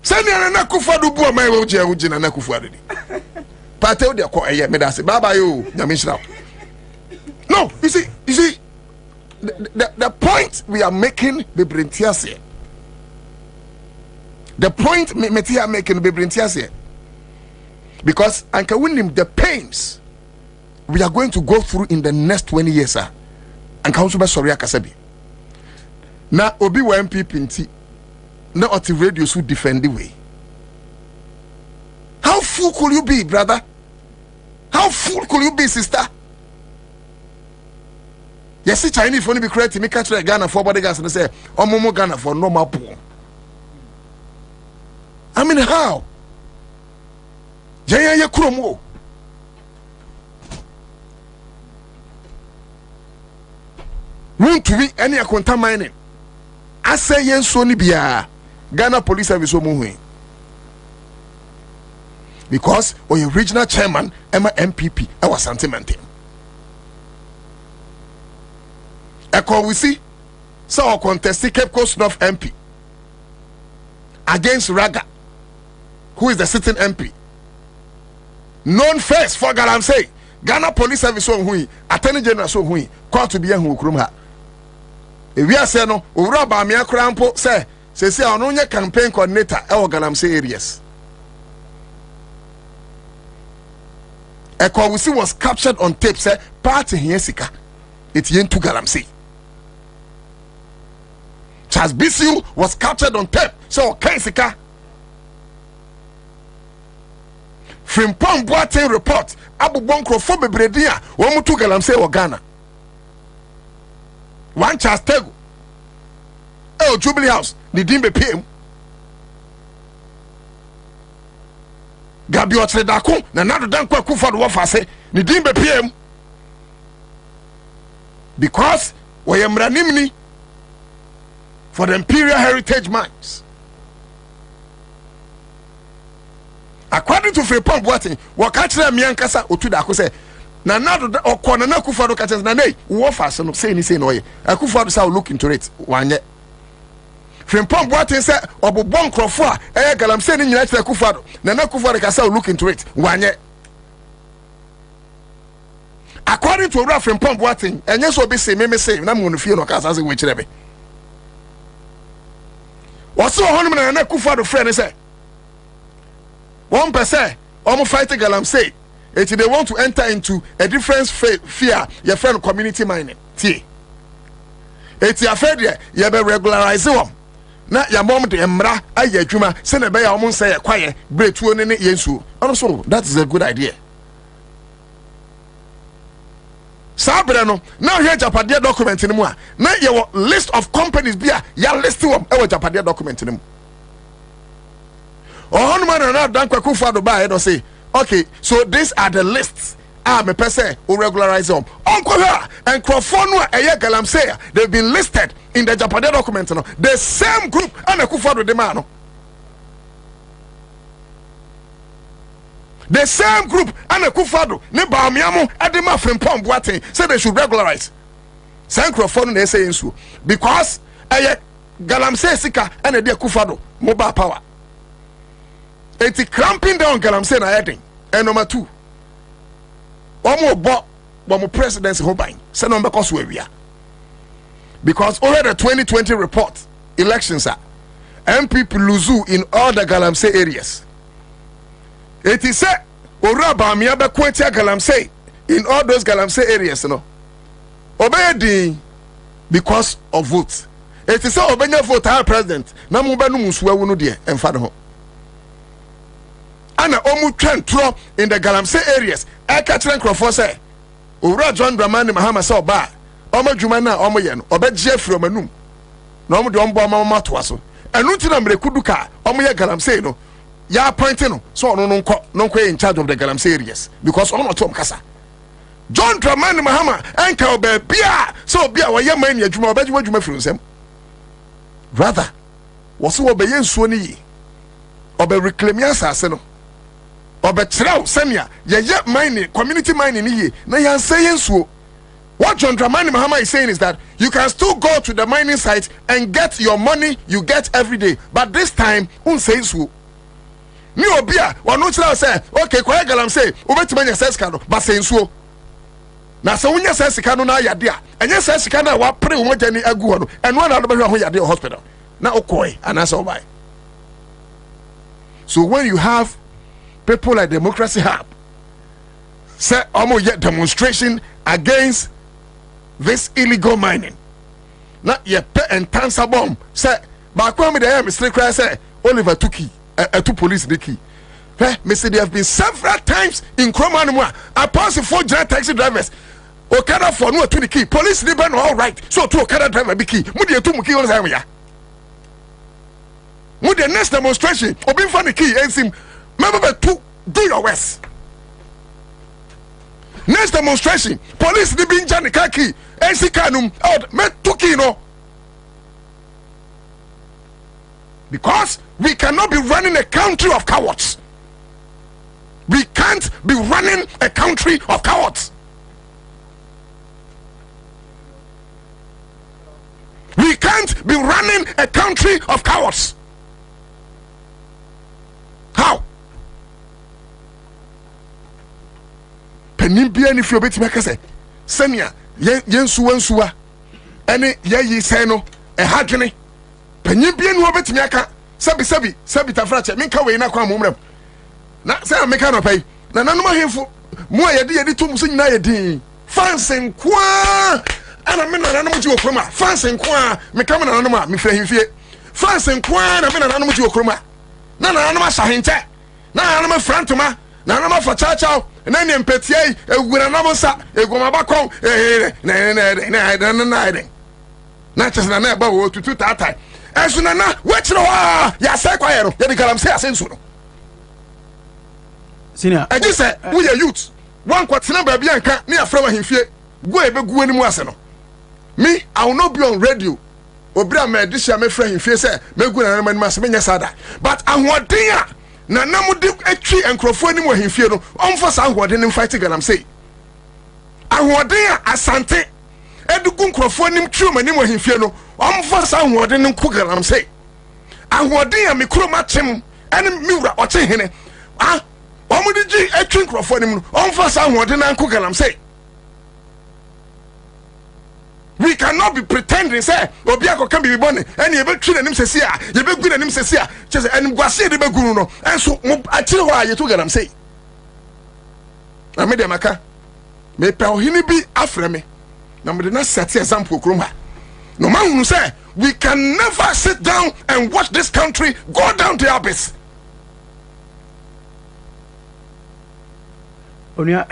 sani na kufadu bu ma we uji na kufadu ni pate o de kwa ye me da se baba yo nyame nhira No, you see, the point we are making, the Brintias. The point Metia making, the Brintias. Because and can win him the pains we are going to go through in the next 20 years, sir. And council by Soria Kasabi. Now, Obi wa MPP, now at the radio should defend the way. How fool could you be, brother? How fool could you be, sister? Yes, see Chinese phone be creating me catch Ghana for body gas and say, oh, Momo Ghana for normal poor. I mean, how? Jaya Kuromo. Room to be any account mining. I say, yes, Sony Bia Ghana Police Service Omuhi. Because when regional chairman, Emma MPP, I was sentimental. We see, so our contested Cape Coast North MP against Raga, who is the sitting MP. Known first for Galam say Ghana Police Service so hui, Attorney General so hui, called to be a hukrumha. If we are saying no, Uraba Mia Crampo say on your campaign coordinator, our Galam say areas. We see was captured on tape, say party Hiesika. It's yen to Galam say. Charles Bisu was captured on tape. So, Kensika. Frimpong Boateng report. Abu Bonkro for Bebredia. Womutu Galamse or Ghana. One Charles Tego. Jubilee House. Nidimbe PM. Gabi Otredako. Nanado Dankwa Kufa the Wafase. Nidimbe PM. Because we am ranimni for the Imperial Heritage Mines. According to Frimpong Boateng, wakachira miankasa otudako say na nado okona na Akufo-Addo kachens na nei wo fa so no say ni say no ye Akufo-Addo say look into it wanye Frimpong Boateng say obobon nkrofo a Galamsey ni nyina kire Akufo-Addo na Akufo-Addo ka say look into it wanye. According to Frimpong Boateng enye so be say me say na mo no fie no ka say we kire be what's on na Akufo-Addo friend say 1% almost fighting Galamsey. If they want to enter into a different fear, your friend community mining. T. It's your affair there, you be regularize them. Na your mom the emra aye juma send a bear almost say quiet break to any yensu. Also, that is a good idea. Sabrano, now here Japadia document in more. Now your list of companies be ya list them our Japadia document in them. Oh, man, and now Akufo-Addo buy it or say, okay, so these are the lists. Me person who regularize them. Uncle and Crawford Galamsey, they've been listed in the Japadia document. No? The same group and Akufo-Addo the man. No? The same group and Akufo-Addo ne Bamiamo Adema Frimpong Boateng said they should regularize. Same Crawford they say so because Galamsey Sika and the Akufo-Addo mobile power. It's cramping down Galamsey na heading. And number 2. One more presidency hoping. Say number cause where we are. Because over the 2020 report, elections are MPP Luzu in all the Galamsey areas. It is said Oraba Miaba Kwentia Galamsey in all those Galamsey areas, no. Obedi because of votes. It is said Obenya vote our president. Namubanu Muswa wunu die and father. Ana omu tro in the Galamsey areas. I catch Crawford say, Ura John Dramani Mahama saw ba. Omo Jumana Omo Yen, Obe Jeffrey Omanum. No mo dombo mama twaso. Enuti na mrekuduka Omo ye Galamsey no. Ya appointing no. So no in charge of the Galamsey areas because ono tom kasa. John Dramani Mahama enka obe bia so bia wa ye man ya dwuma obe dwuma firi nsem. Rather, was obe ye nsuo ni yi. Obe reclaim asase no. Obetrao Senya, ye mining, community mining ye. Na yan saying so. What John Dramani Mahama is saying is that you can still go to the mining site and get your money you get every day. But this time, say so. Ni obia, one no say, okay, Galamsey, Ubetimanya says card, but saying so. na sɛ wonya sɛ sika no na yade a ɛnyɛ sɛ sika no a wapere wo mogya ni agu hɔ no ɛno na wobɛhwɛ ho yade hospital na wokɔe anaasɛ wobae. So when you have people like Democracy Hub say almost yet demonstration against this illegal mining, na ye pe and Ansah bomb say back me there Mr. Cry say Oliver Tuki two police the key. Mr. They have been several times in Kromanumwa. I pass 4 taxi drivers. Okada for no to the key. Police they been all right. So to Okada driver be key. Mudi to muki on Zambia. Mudi next demonstration. Obin for the key and sim. Remember to do your worst. Next demonstration. Police they been Johnny Kaki. And si kanum out me tuki no. Because we cannot be running a country of cowards. We can't be running a country of cowards. We can't be running a country of cowards. How? Penibia ni fio beti mekase. Senya yensuwa ene ye say no e hadwene. Penibia ni obeti meka sabi tafrache minka we na kwa momrem. Na say meka no pay. Na nanuma hemfo mu ayede tum so nyina yedin. Fansen kwa ana me na nanum ji okroma. Fansen kwa meka me na nanum a me fra hemfie. Fansen kwa na me na nanum ji okroma. Na nanum asahenche. Na nanum frantoma. Na nanum fa chaachao. Na ne mpetiai egura na bosa egoma bakon na chesna na ba wo tutu tatai. Esu na wechiro wa ya se kwa yero. Ya dikalam se asensu no. Senior, I just said, we are youth. One quarter baby anka near from him fear. Go a big winning wasano. Me, I will not be on radio. Obra me this year, my friend him fear say, me go and man must menya sada. But I want dear. Na namu dik a tree and crofoni mo him fear no. For some what in fighting and I'm say. I want dear asante. Edukun crofoni true man mo him fear no. For some what in cook and I'm say. I want dear me crew matchim and mura or hene. Ah. Omudiji a twin crofoni mu on for someone and cook and I'm say. We cannot be pretending say Obiako can be born and you be treating him say you be good and him say just and gwase de be guru no and so achire ho aye to get am say. Na me dem aka me pe ohini bi afre me na me de na set example krom ha. No man who say we can never sit down and watch this country go down to the abyss. Onia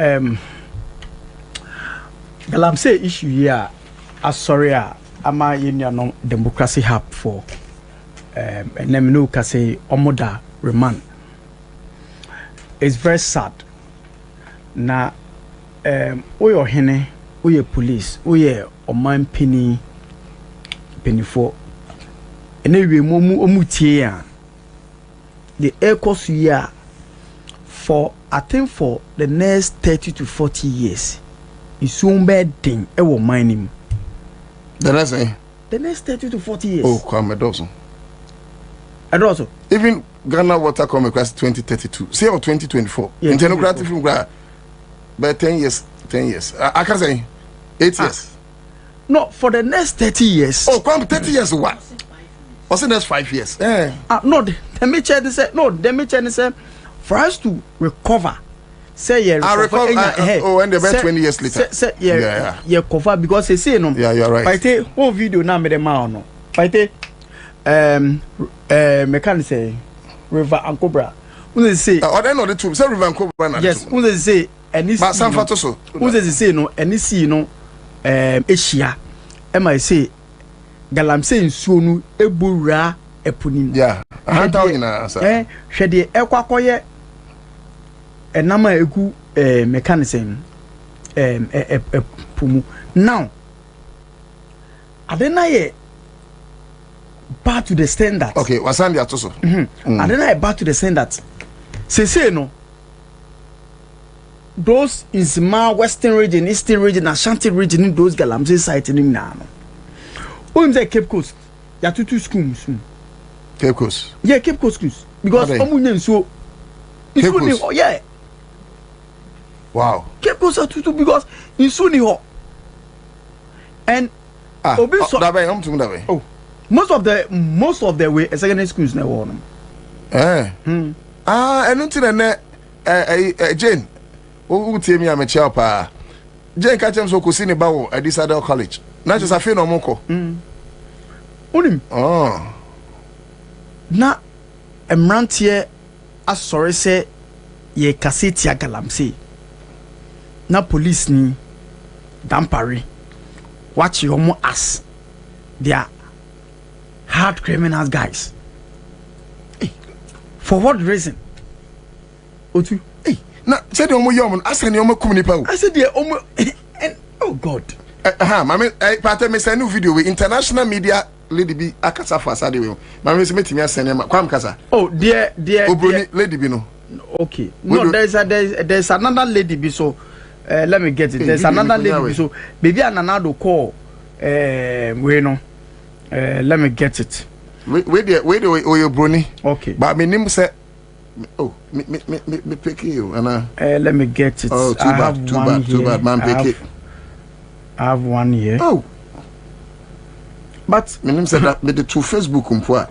galam say issue here sorry ama yenya no Democracy Hub for and them no ka say omoda remand. It's very sad na oyo hene oyo police oyo oman penifo enewe omutie ya the echoes here for I think for the next 30 to 40 years it's soon bad thing ewo mining. The next 30 to 40 years. Oh, come Edoso. Edoso. Even Ghana Water come across 2032. Say or 2024. Yeah, International film but 10 years. I can say 8 years. No, for the next 30 years. Oh, come 30 years what? Or say next 5 years. No, let me check this. No, let me check this. For us to recover, say recover. And the best 20 years later. Say cover because they say no. Yeah, you're right. I take whole video now me the man no. I take mechanic say River and Cobra. Who say? Or then no the two. Say River and Cobra. Yes. Who say? Any. But some photos so. Who say no? Any see no. Asia. Am I say? Galam say nsuo no ebura epunim. Yeah. How you know? Hwede ekwakoye enama egu mechanism pumu now adena ye back to the standard. Okay, wasandi atoso. Adena ye back to the standard. Say no those in Sima Western region, Eastern region, Ashanti region in those galamsey site in now. Who say Cape Coast? Ya two schools. Cape Coast. Yeah, Cape Coast schools because omunye so. Cape Coast. Oh yeah. Wow. Cape Coast tutu because in Sunni ho. And obi so that way, oh, most of the way secondary schools na wo no. And until na Jane, who tell me I'm a child pa. Jane catch him so ko see ne ba wo Adisadel College. Na just afei no monko. Unim. Oh. Na emrantie asori se ye kaseti agalamse. Na police ni dampare. Watch your mo as they are hard criminals guys. Hey, for what reason? Otu. Hey, na said the omo yom asan the omo kum nipa. I said the omo and oh God. Mama, part me send new video with international media lady be akasa for asade we. Mama say metimi asene ma kwam kasa. Oh, dear Obroni lady be no. Okay. No, there's another lady be so let me get it. There's another lady be so baby another call we no let me get it. Wait there Obroni. Okay. But my name say oh me pick you and let me get it. Oh, too bad man pick it. I have one here. Oh. But my name said that the two Facebook umpoa.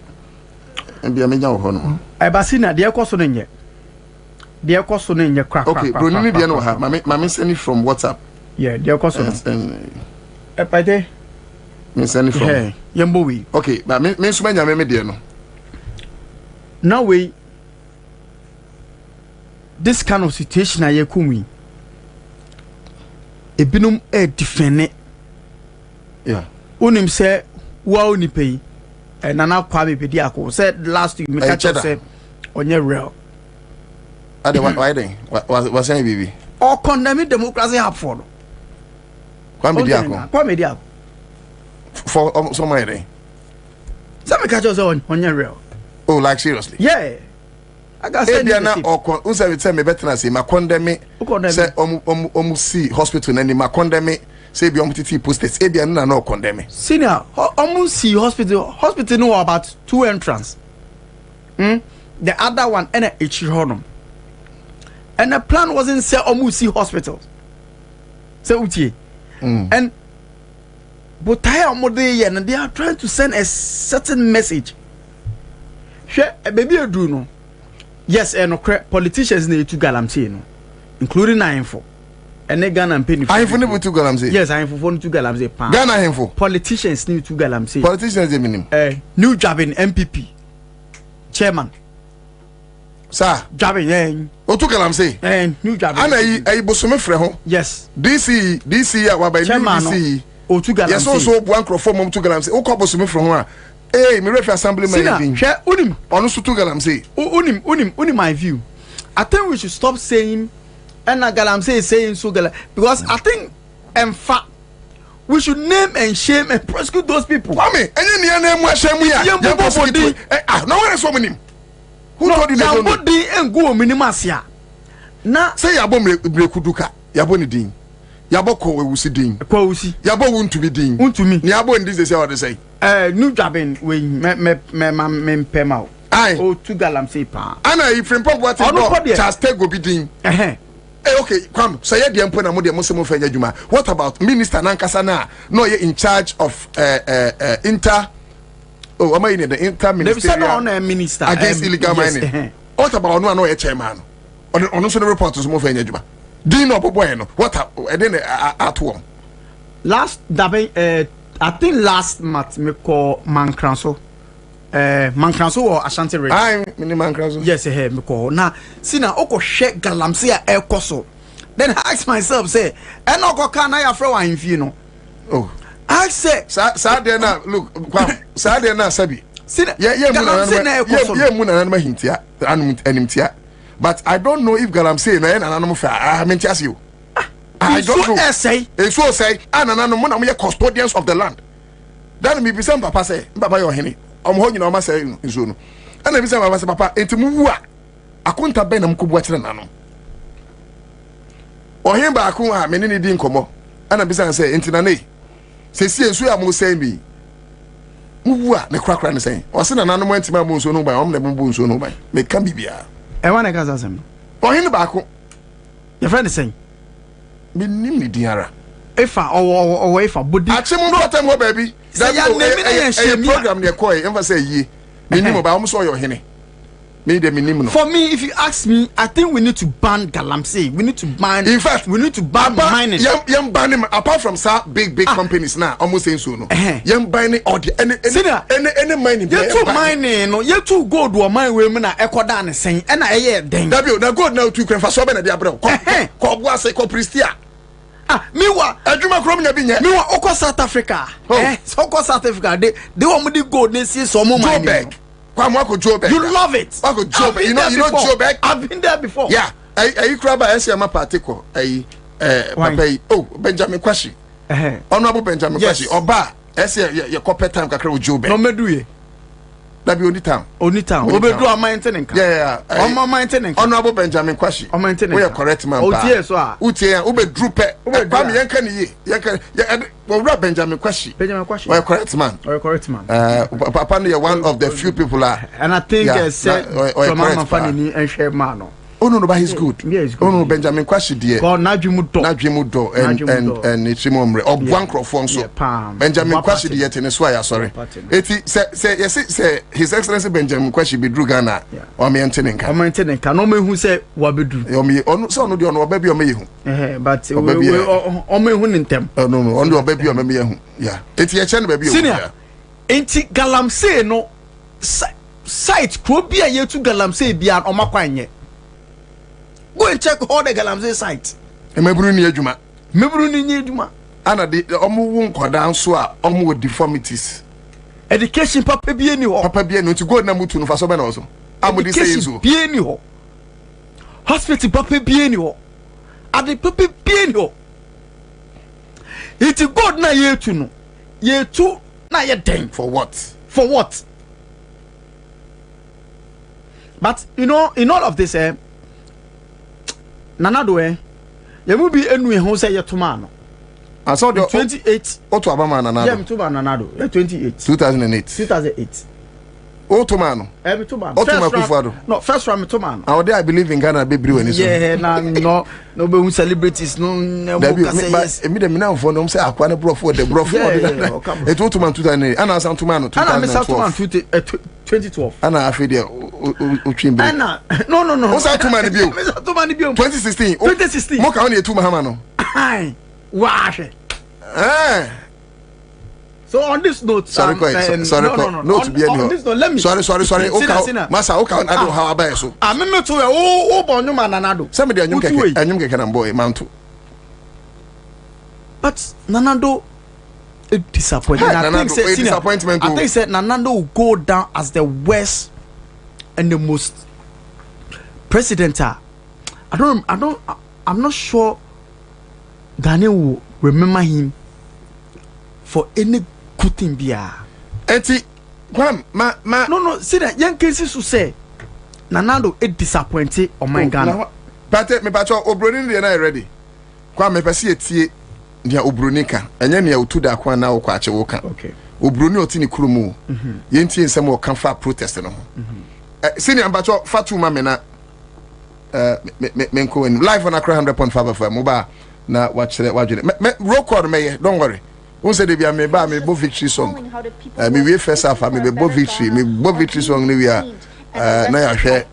And be a meja ho no. I basina de ekoso no nye. De ekoso no nye crack. Okay, bro ni de no ha. Mama send it from WhatsApp. Yeah, de ekoso no. Epade. Me send it from. Hey, yembo we. Okay, but me suma nya me de no. Now we this kind of situation aye kumi. Ebinum defend. Yeah. Unim say wa oni pay. Nana Kwabena pedi ako said last week me catch say onye real. Ade why then? Was saying baby. Or condemn democracy have for. Kwabena ako. For somewhere there. Some me catch say onye real. Oh, like seriously? Yeah. I got say na or unse say me better say ma condemn me. Say see hospital na ni ma condemn me. Say be titi posters e bia na condemn me. Senior, see hospital no about 2 entrance. The other one and a honum. And the plan wasn't say see hospitals. Say utie. And but and they are trying to send a certain message. Share a baby do no. Yes, and politicians need to galamsey no, including info. And they Ghana and penny. Info need to galamsey. Yes, info for to galamsey. Ghana info. Politicians need to galamsey. Politicians they mean. New job in MPP. Chairman. Sir. Job in. O to galamsey. New job. Ana yi bosome frɛ ho. Yes. DC ya wa ba DC. O to galamsey. Yes, also one crofo mom to galamsey. O ko bosome frɛ ho a. Hey, me refer assemblyman again. Share unim. Onu sutu galamsey. Unim my view. I think we should stop saying and galamsey is saying so because I think in fact we should name and shame and prosecute those people. Kwame, enye ni name wa shame ya. Ya prosecute. No one is woman him. Who told you that? No di engo minimasia. Na say ya bom brekuduka. Ya bo ni din. Ya bo ko ewusi din. Ko ewusi. Ya bo wuntumi din. Wuntumi. Ni ya bo ndi say what they say. New jobbing we me pema. Aye. O to galamsey pa. Ana ifrim pop what is just take go be din. Okay, come. Say ya dem na mo de mo se mo fanya djuma. What about Minister Nankasa na no ye in charge of inter oh am I in the inter ministerial minister against illegal mining. What about no ye chairman? On so the report to mo fanya djuma. Din no boy no. What then at home. Last I think last month me call Mankranso. Mankranso or Ashanti Radio. I mini Mankranso. Yes, me call. Now, see now, oko shake galamsey air koso. Then I ask myself, say, and oko can I afro in you know? Oh, I say, Saturday na look, Saturday na sabi. See, yeah, muna na hintia, animtia. But I don't know if galamsey na animal fair. I mean, just you. I don't know. It's so say, no one are custodians of the land. Then me be some papa say, Papa your henny. I'm holding on myself in zone. And I be some papa, into Mua. I couldn't have been a kubwatch nano. Or him by Akuma, many didn't come. And I be say, into Nane. Say, see, so I'm saying me. Mua, the crack and saying, or send an animal to my bones, no by home, the bones, no by. Make can be beer. I want to go. Or him back. Your friend is saying. Minimi diara. Efa or Efa body. Actually, no time mo baby. That a program they call it. Say ye. Minimo ba almost all your henny. Me the minimum. For me, if you ask me, I think we need to ban galamsey. We need to ban. In fact, we need to ban mining. Young banning apart from big companies now, almost saying so no. Young banning or the any mining. You too mining, no. You too gold or mine women are echo down and saying, and I hear them. Now go now to can for so many diablo. Ko say ko pristia. Meanwhile, adwuma krom nya binya. Meanwhile, oko South Africa. So oko South Africa. They want me to go. They see some more mining. You love it. You know Joe Beck? I've been there before. Yeah. I grab a SMA particle. Papa. Oh, Benjamin Kwashi. Honorable Benjamin Kwashi. Oba. Your corporate time kakra Joe Beck. No me do ye. That be only town. Only town. We do our maintenance. Yeah. On my maintenance. Honorable Benjamin Kwashi. On maintenance. We are correct man. Oh, so ah. Utie ube drupe. Kwame yanka ni ye. Yanka. Well, Benjamin Kwashi. Benjamin Kwashi. We are correct man. We are correct man. Papa, you're one of the few people and I think from my family and share man. Oh no, but he's good. Yeah, he's good. Oh no, Benjamin Kwashi dear. God, Najimudo and Ichimomre or one crofon so. Benjamin Kwashi dear Teneswaya, sorry. Say His Excellency Benjamin Kwashi be Drugana or me antenna. I'm antenna. No me who say Wabidu. Or me on so no on baby or me who. But on me who in them. Oh no, on your baby or me who. Yeah. It's your channel baby. Senior. Ain't Galamsey no site Krobia ye to Galamsey beyond Omakwanye. Go and check all the Galamsey site. Mebruni Ejuma. Mebruni Ejuma. Ana the omu won kwadan so a omu with deformities. Education papa bi eni ho. Papa bi eni to go na mutu no fa so be na also. Amudi say so. Bi eni ho. Hospital papa bi eni ho. Ade papa bi eni ho. It God na ye tu no. Ye tu na ye den. For what? For what? But you know, in all of this Nanado you will be anyway who say your tomano. I saw the 28 Otobama Nanado. Yeah, to Nanado. 28 2008. Otomano. Every two man. No, first round to man. Out there I believe in Ghana be brewing. Yeah, no celebrities no yes. Me them now for them say akwane bro for the bro for it Otoman 2008. Ana San Tomano 2012. 2012. Ana afi there utwin be. Ana no. What's that Tomani bio? 2016. 2016. Mo ka on e two mahama no. Ai. Wash. So on this note, sorry, no, to be on this note, let me. Sorry. Okay, Masa, okay, I don't how about so. I remember to oh, Bonuma Nanado. Somebody and you can boy Mantu. But Nanado disappointed. I think said Nanado will go down as the worst and the most president. I'm not sure Ghana will remember him for any good thing bia. Eti no see that young cases who say Nanado is disappointed on my Ghana. But me pacho obroni dey na ready. Kwa me pese etie dia obroni ka. Enye ne utu da kwa na okwa ache wo ka. Okay. Obroni otini kurumu. Ye ntie nsem wo kan fa protest no. Senior pacho Fatuma me na me nko live on Accra 100.5 FM moba na watch the record me don't worry. Who said if you me ba me bo victory song me we first half me bo victory song ni we are na ya hwe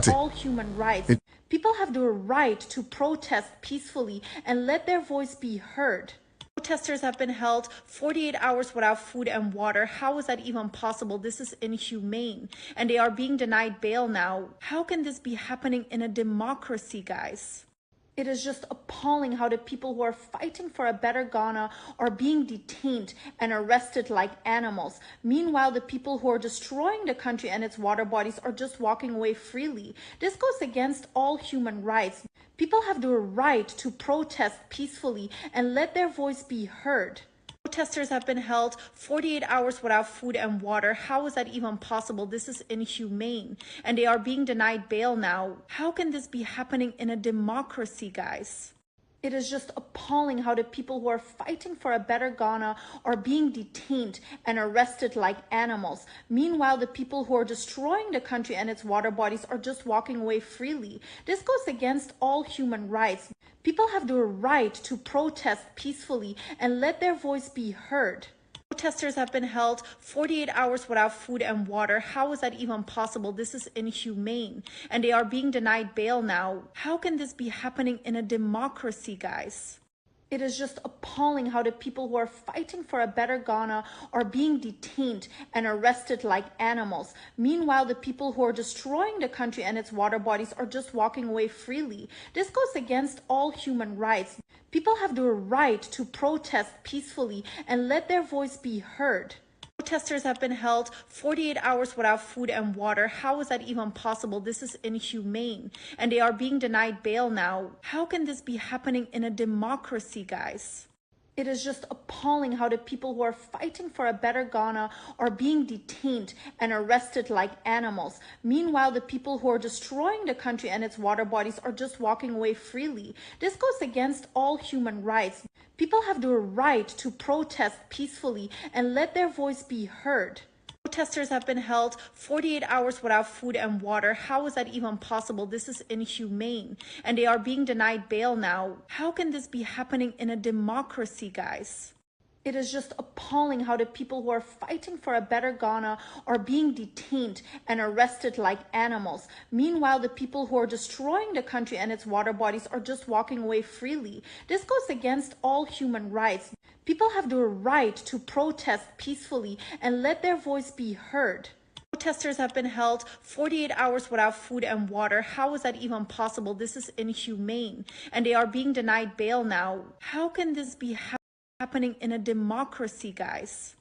all human rights. People have the right to protest peacefully and let their voice be heard. Protesters have been held 48 hours without food and water. How is that even possible? This is inhumane. And they are being denied bail now. How can this be happening in a democracy, guys? It is just appalling how the people who are fighting for a better Ghana are being detained and arrested like animals. Meanwhile, the people who are destroying the country and its water bodies are just walking away freely. This goes against all human rights. People have the right to protest peacefully and let their voice be heard. Protesters have been held 48 hours without food and water. How is that even possible? This is inhumane. And they are being denied bail now. How can this be happening in a democracy, guys? It is just appalling how the people who are fighting for a better Ghana are being detained and arrested like animals. Meanwhile, the people who are destroying the country and its water bodies are just walking away freely. This goes against all human rights. People have the right to protest peacefully and let their voice be heard. Protesters have been held 48 hours without food and water. How is that even possible? This is inhumane. And they are being denied bail now. How can this be happening in a democracy, guys? It is just appalling how the people who are fighting for a better Ghana are being detained and arrested like animals. Meanwhile, the people who are destroying the country and its water bodies are just walking away freely. This goes against all human rights. People have the right to protest peacefully and let their voice be heard. Protesters have been held 48 hours without food and water. How is that even possible? This is inhumane. And they are being denied bail now. How can this be happening in a democracy, guys? It is just appalling how the people who are fighting for a better Ghana are being detained and arrested like animals. Meanwhile, the people who are destroying the country and its water bodies are just walking away freely. This goes against all human rights. People have the right to protest peacefully and let their voice be heard. Protesters have been held 48 hours without food and water. How is that even possible? This is inhumane. And they are being denied bail now. How can this be happening in a democracy, guys? It is just appalling how the people who are fighting for a better Ghana are being detained and arrested like animals. Meanwhile, the people who are destroying the country and its water bodies are just walking away freely. This goes against all human rights. People have the right to protest peacefully and let their voice be heard. Protesters have been held 48 hours without food and water. How is that even possible? This is inhumane. And they are being denied bail now. How can this be happening in a democracy, guys?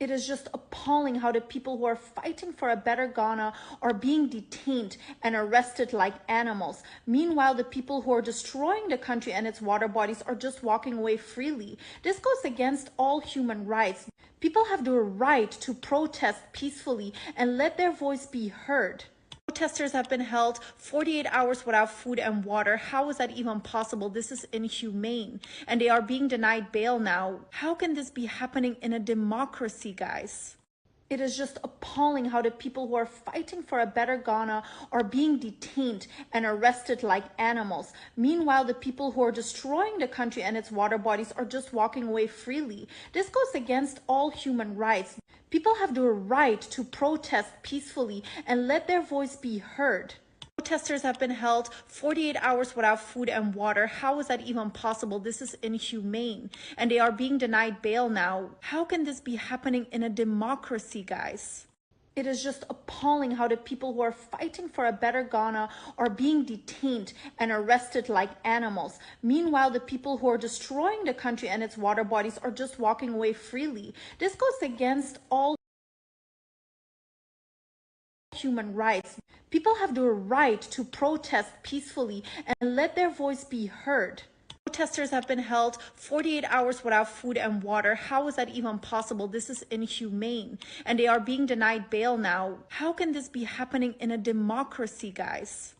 It is just appalling how the people who are fighting for a better Ghana are being detained and arrested like animals. Meanwhile, the people who are destroying the country and its water bodies are just walking away freely. This goes against all human rights. People have the right to protest peacefully and let their voice be heard. Protesters have been held 48 hours without food and water. How is that even possible? This is inhumane. And they are being denied bail now. How can this be happening in a democracy, guys? It is just appalling how the people who are fighting for a better Ghana are being detained and arrested like animals. Meanwhile, the people who are destroying the country and its water bodies are just walking away freely. This goes against all human rights. People have the right to protest peacefully and let their voice be heard. Protesters have been held 48 hours without food and water. How is that even possible? This is inhumane. And they are being denied bail now. How can this be happening in a democracy, guys? It is just appalling how the people who are fighting for a better Ghana are being detained and arrested like animals. Meanwhile, the people who are destroying the country and its water bodies are just walking away freely. This goes against all human rights. People have the right to protest peacefully and let their voice be heard. Protesters have been held 48 hours without food and water. How is that even possible? This is inhumane. And they are being denied bail now. How can this be happening in a democracy, guys?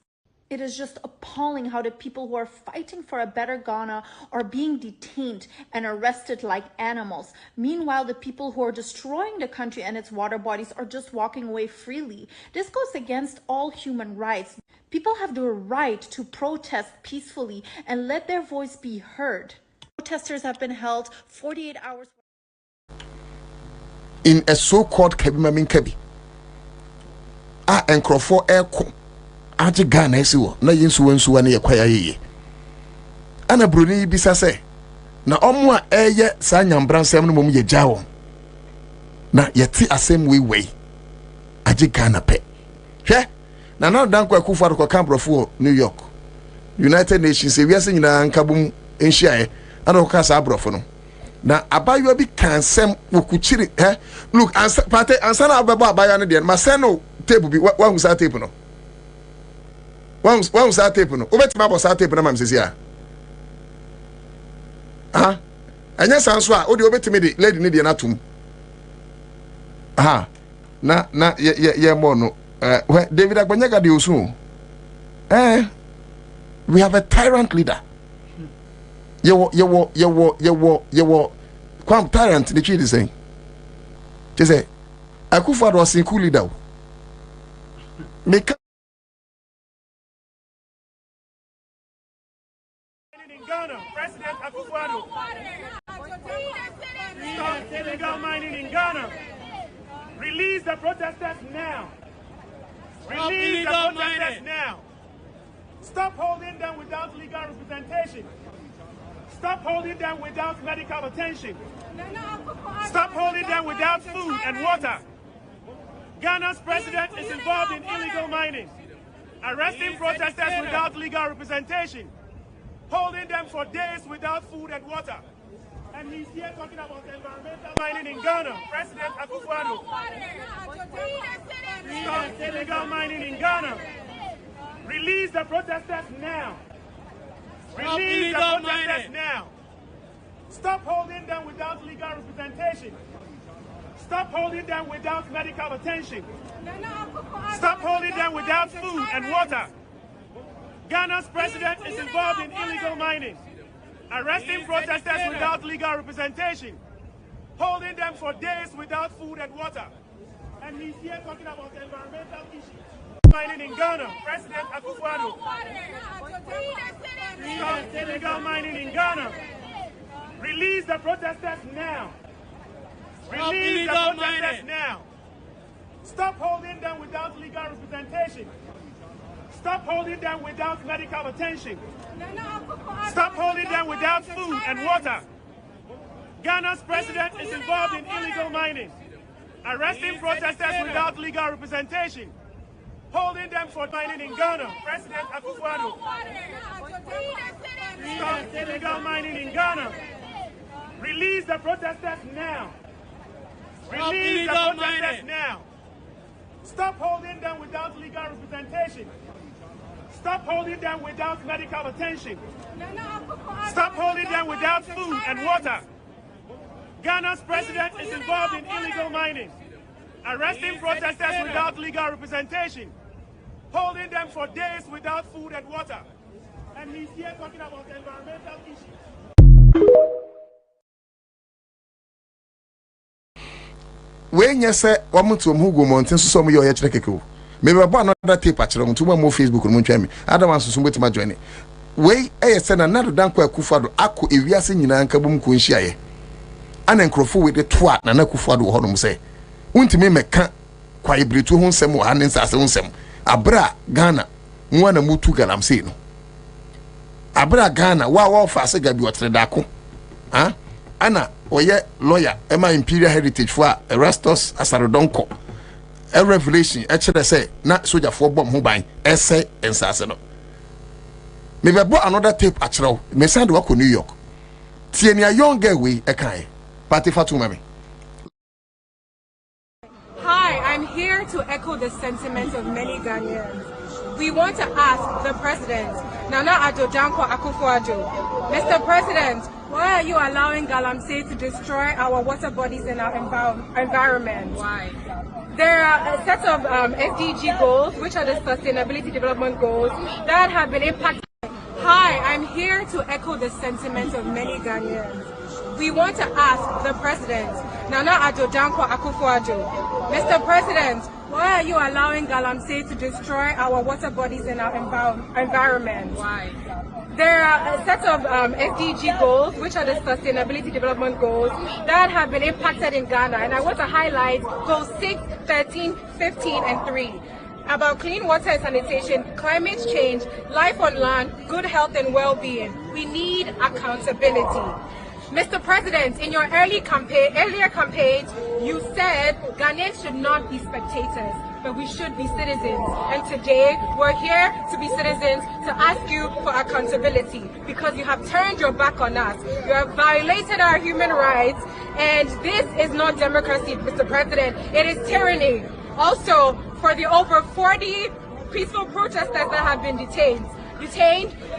It is just appalling how the people who are fighting for a better Ghana are being detained and arrested like animals. Meanwhile, the people who are destroying the country and its water bodies are just walking away freely. This goes against all human rights. People have the right to protest peacefully and let their voice be heard. Protesters have been held 48 hours. In a so-called Kabi Mamin Kabi, and Crawford Airco. aje Ghana esiwo na yinsuwa ne yekwaya yeye ana broni bisa se na omo a eye sa nyambransem no mom ye jawo na yeti asem we aje Ghana pe hwe na na dan kwa kufu adko kambrofo New York United Nations e wiase nyina nkabum enhia ana ko sa abrofo no na abayo bi kansem okuchiri look Ansah na ababa abayo no de ma se no table bi wa hu sa table no wa hu sa table no obetima bo sa table na mam sesi a anya sanso a odi obetimi de lady ni de na tum na ye mo no David Agbonyaga de osu we have a tyrant leader yewo kwam tyrant the tree is saying they say Akufo-Addo was a cool leader make in Ghana, President Akufo-Addo. Stop illegal mining in Ghana. Release the protesters now. Release the protesters now. Stop holding them without legal representation. Stop holding them without medical attention. Stop holding them without food and water. Ghana's president is involved in illegal mining, arresting protesters without legal representation, holding them for days without food and water. And he's here talking about environmental mining in Ghana. President Akufo-Addo. Stop illegal mining in Ghana. Release the protesters now. Release the protesters now. Stop holding them without legal representation. Stop holding them without medical attention. Stop holding them without food and water. Ghana's president is involved in illegal mining, arresting protesters without legal representation, holding them for days without food and water. And he's here talking about environmental issues. Mining in Ghana, President Akufo-Addo. Stop illegal mining in Ghana. Release the protesters now. Release the protesters now. Stop holding them without legal representation. Stop holding them without medical attention. Stop holding them without food and water. Ghana's president is involved in illegal mining, arresting protesters without legal representation, holding them for mining in Ghana. President Akufo-Addo. Stop illegal mining in Ghana. Release the protesters now. Release the protesters now. Stop holding them without legal representation. Stop holding them without medical attention. Stop holding them without food and water. Ghana's president is involved in illegal mining, arresting protesters without legal representation, holding them for days without food and water. And he's here talking about environmental issues. when you say wamu to mugo mountain so some yo yechre keke maybe about another tape achire on to mo Facebook no ntwa me adam ansusu betima join we say na nado dan kwa Akufo-Addo akọ ewiase nyina nka bom ko nhia ana nkrofo we de toa na Akufo-Addo ho no say untimi meka kwa ibretu ho nsem wa ne nsase ho nsem abra Ghana nwa na mutu galamse no abra Ghana wa fa ase gabi otre dako ana oye lawyer ema Imperial Heritage for Erastus Asarodonko a revelation chere say na soldier for bomb ho ban ese ensase no me be bo another tape achiro me send work New York tie ni a young girl we ekai party Fatuma me. Hi, I'm here to echo the sentiments of many Ghanaians. We want to ask the President, Nana Addo Dankwa Akufo-Addo, Mr. President, why are you allowing Galamsey to destroy our water bodies and our environment? Why? There are a set of SDG goals, which are the Sustainability Development Goals, that have been impacted. Hi, I'm here to echo the sentiments of many Ghanaians. We want to ask the President, Nana Addo Dankwa Akufo-Addo, Mr. President, why are you allowing Galamsey to destroy our water bodies and our environment? Why? There are a set of SDG goals, which are the Sustainability Development Goals, that have been impacted in Ghana. And I want to highlight goals 6, 13, 15, and 3. about clean water and sanitation, climate change, life on land, good health and well-being. We need accountability. Mr. President, in your earlier campaigns, you said Ghanaians should not be spectators, but we should be citizens. And today, we're here to be citizens to ask you for accountability because you have turned your back on us. You have violated our human rights, and this is not democracy, Mr. President. It is tyranny. Also, for the over 40 peaceful protesters that have been detained,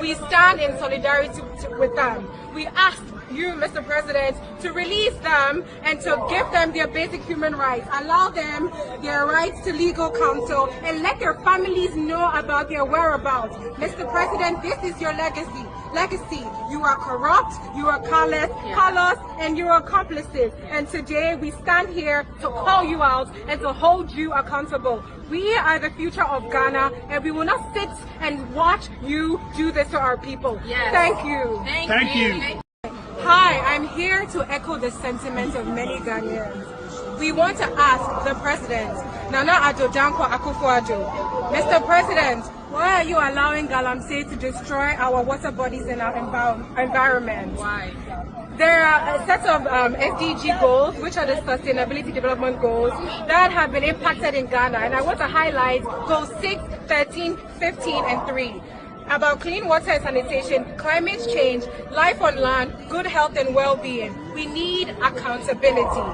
we stand in solidarity with them. We ask you, Mr. President, to release them and to give them their basic human rights. Allow them their rights to legal counsel and let their families know about their whereabouts. Mr. President, this is your legacy. You are corrupt, you are callous, and you are accomplices. And today we stand here to call you out and to hold you accountable. We are the future of Ghana, and we will not sit and watch you do this to our people. Yes. Thank you. Thank you. Hi, I'm here to echo the sentiment of many Ghanaians. We want to ask the President, Nana Addo Dankwa Akufo-Addo, Mr. President, why are you allowing Galamsey to destroy our water bodies and our environment? Why? There are a set of SDG goals, which are the Sustainability Development Goals, that have been impacted in Ghana. And I want to highlight goals 6, 13, 15, and 3. About clean water and sanitation, climate change, life on land, good health and well-being. We need accountability.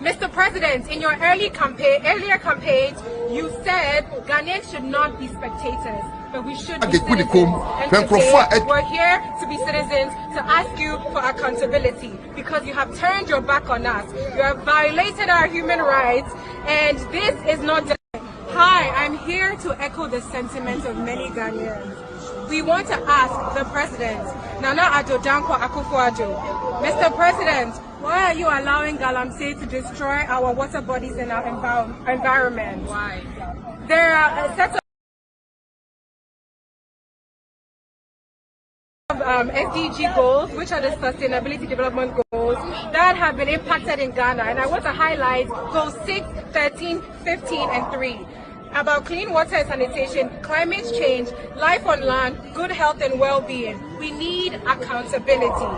Mr. President, in your earlier campaigns, you said Ghanaians should not be spectators, but we should be citizens. And today, we're here to be citizens to ask you for accountability because you have turned your back on us. You have violated our human rights, and this is not. Hi, I'm here to echo the sentiment of many Ghanaians. We want to ask the President, Nana Addo Dankwa Akufo-Addo, Mr. President, why are you allowing Galamsey to destroy our water bodies and our environment? Why? There are a set of SDG goals, which are the Sustainability Development Goals, that have been impacted in Ghana. And I want to highlight goals 6, 13, 15, and 3. About clean water and sanitation, climate change, life on land, good health and well-being. We need accountability.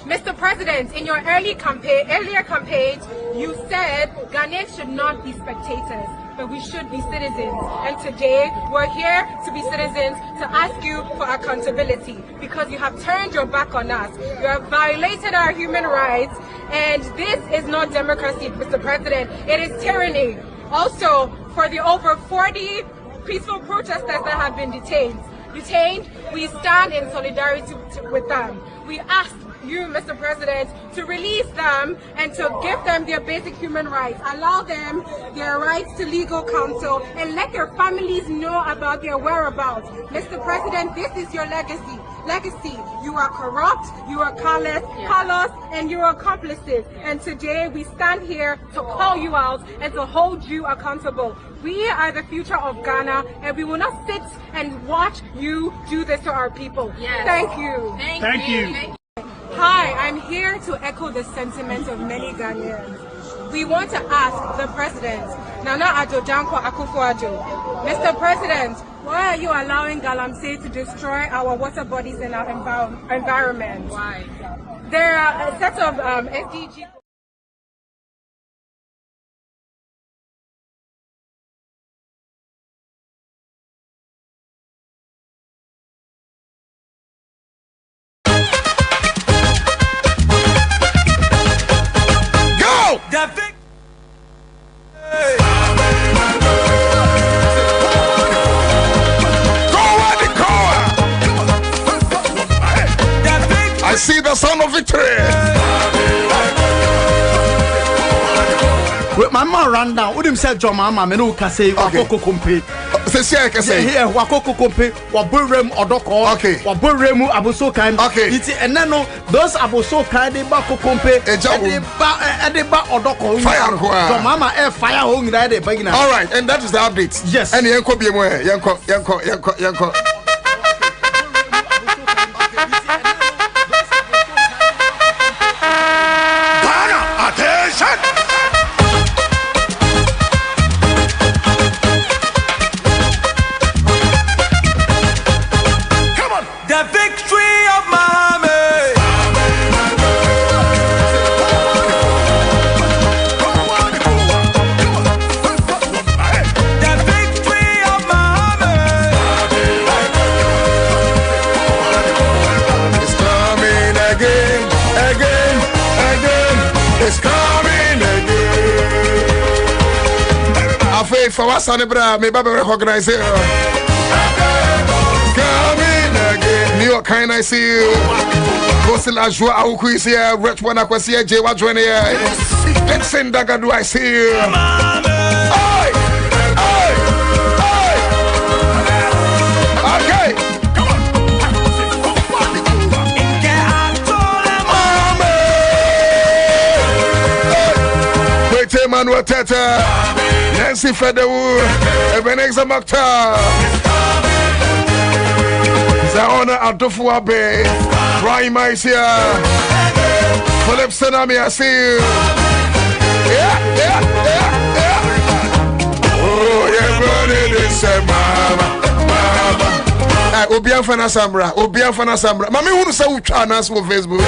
Mr. President, in your earlier campaigns, you said Ghanaians should not be spectators, but we should be citizens. And today, we're here to be citizens to ask you for accountability because you have turned your back on us. You have violated our human rights, and this is not democracy, Mr. President. It is tyranny. Also, for the over 40 peaceful protesters that have been detained, we stand in solidarity with them. We ask you, Mr. President, to release them and to give them their basic human rights. Allow them their rights to legal counsel and let their families know about their whereabouts. Mr. President, this is your legacy. You are corrupt, you are callous, and you are accomplices. And today we stand here to call you out and to hold you accountable. We are the future of Ghana, and we will not sit and watch you do this to our people. Yes. Thank you. Thank you. Hi, I'm here to echo the sentiment of many Ghanaians. We want to ask the President, Nana Addo Dankwa Akufo-Addo, Mr. President, why are you allowing Galamsey to destroy our water bodies and our environment? Why? There are a set of SDG. I see the sound of victory. My man ran down. What him say, John Mama? Me no can say Wakoko Kompe. Say I can say here Wakoko Kompe. Waburem Odoko. Okay. Waburemu Abusokan. Okay. And then those Abusokan they ba Kompe. They ba Odoko. Fire. John Mama fire home there. All right, and that is the update. Yes. And yanko be mo yanko. for what's on the bra, maybe I recognize it. Coming again. New York, kind I see you. Gosil Ajwa, Aukuis here, Rich Wanakwasi, Jewa Jonia. Let's send Dagadu, I see you. Oi! Oi! Oi! Okay. Manuel Teta, Nancy Fedewu, Ebenezer Mokhtar, Zaona Adofu Abe, Rahima is here, Philip Senami, I see you. Yeah. Oh, yeah, brother, this is Mama. Obian Fana Sambra. Mami, who say we try nas on Facebook?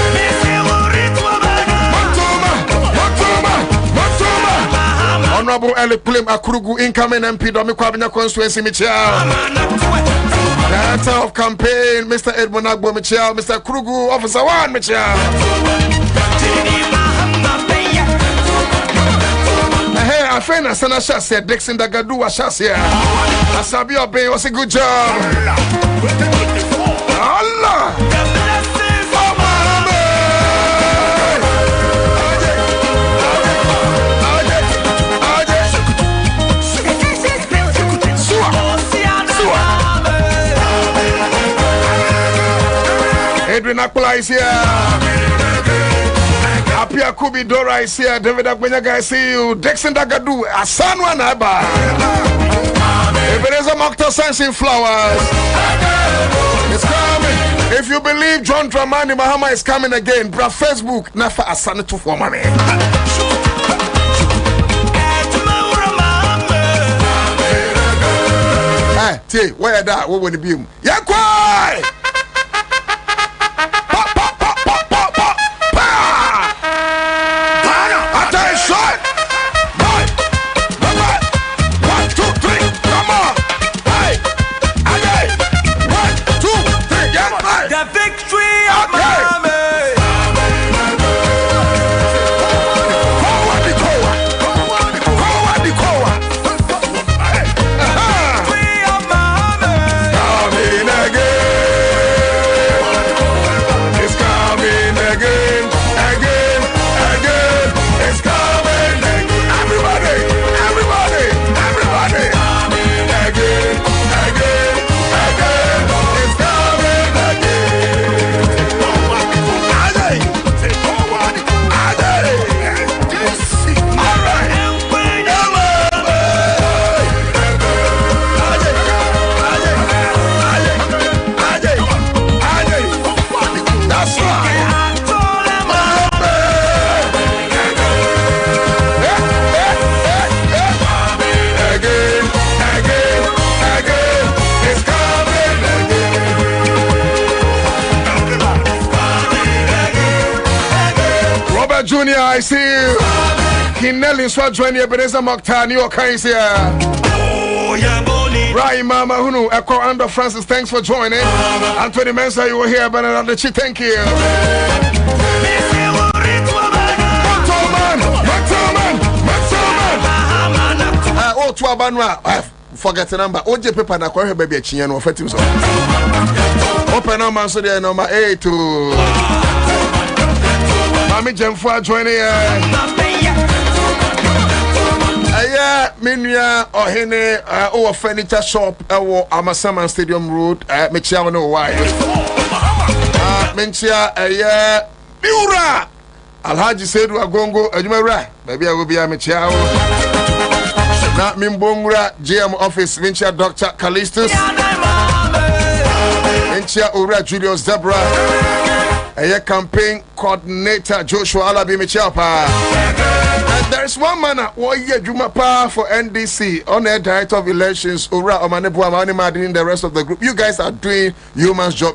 Honorable Eli Pulim Akurugu, incoming MP, Domi Kwabena constituency, Michel. Director of campaign, Mr. Edmund Agbo, Michel. Mr. Akurugu, Officer 1, Michel. Hey, I find a son of Shassia, Dixon Dagadu was Shassia. Asabi Obey was a good job. Allah! Edwin Akula is here. Apia Kubi Dora is here. David Akbenyaga, I see you. Dixon Dagadu, Asanwa Naba. Ebenezer Mokhtar Sunshine Flowers. It's coming. If you believe John Dramani Mahama is coming again, bra Facebook, Nafa Asana for money. Hey, where that? What would it be? Yakwai! Junior, I see you. Kinelli Swajwani, Ebenezer Mokhtar, New York is here. Right, Mama Hunu, Echo Ando Francis, thanks for joining. Anthony Mensah, you were here, Benedict Chi, thank you. Oh, to Abanwa, forget the number. OJ paper na kwa baby chinya no fati so. Open number so there number 8 to Mami Jemfua joining Minua Ohene our furniture shop our Amasaman Stadium Road Mechia no why Menchia Biura Alhaji Sedu Agongo Ajumara baby I will be a Mechia na Mimbongra GM office Menchia Dr. Callistus Menchia Ura Julius Zebra campaign coordinator Joshua Alabi Michapa. And there's one man Jumapa for NDC on air director of elections Ura Omanebu Amani Madin the rest of the group. You guys are doing human's job.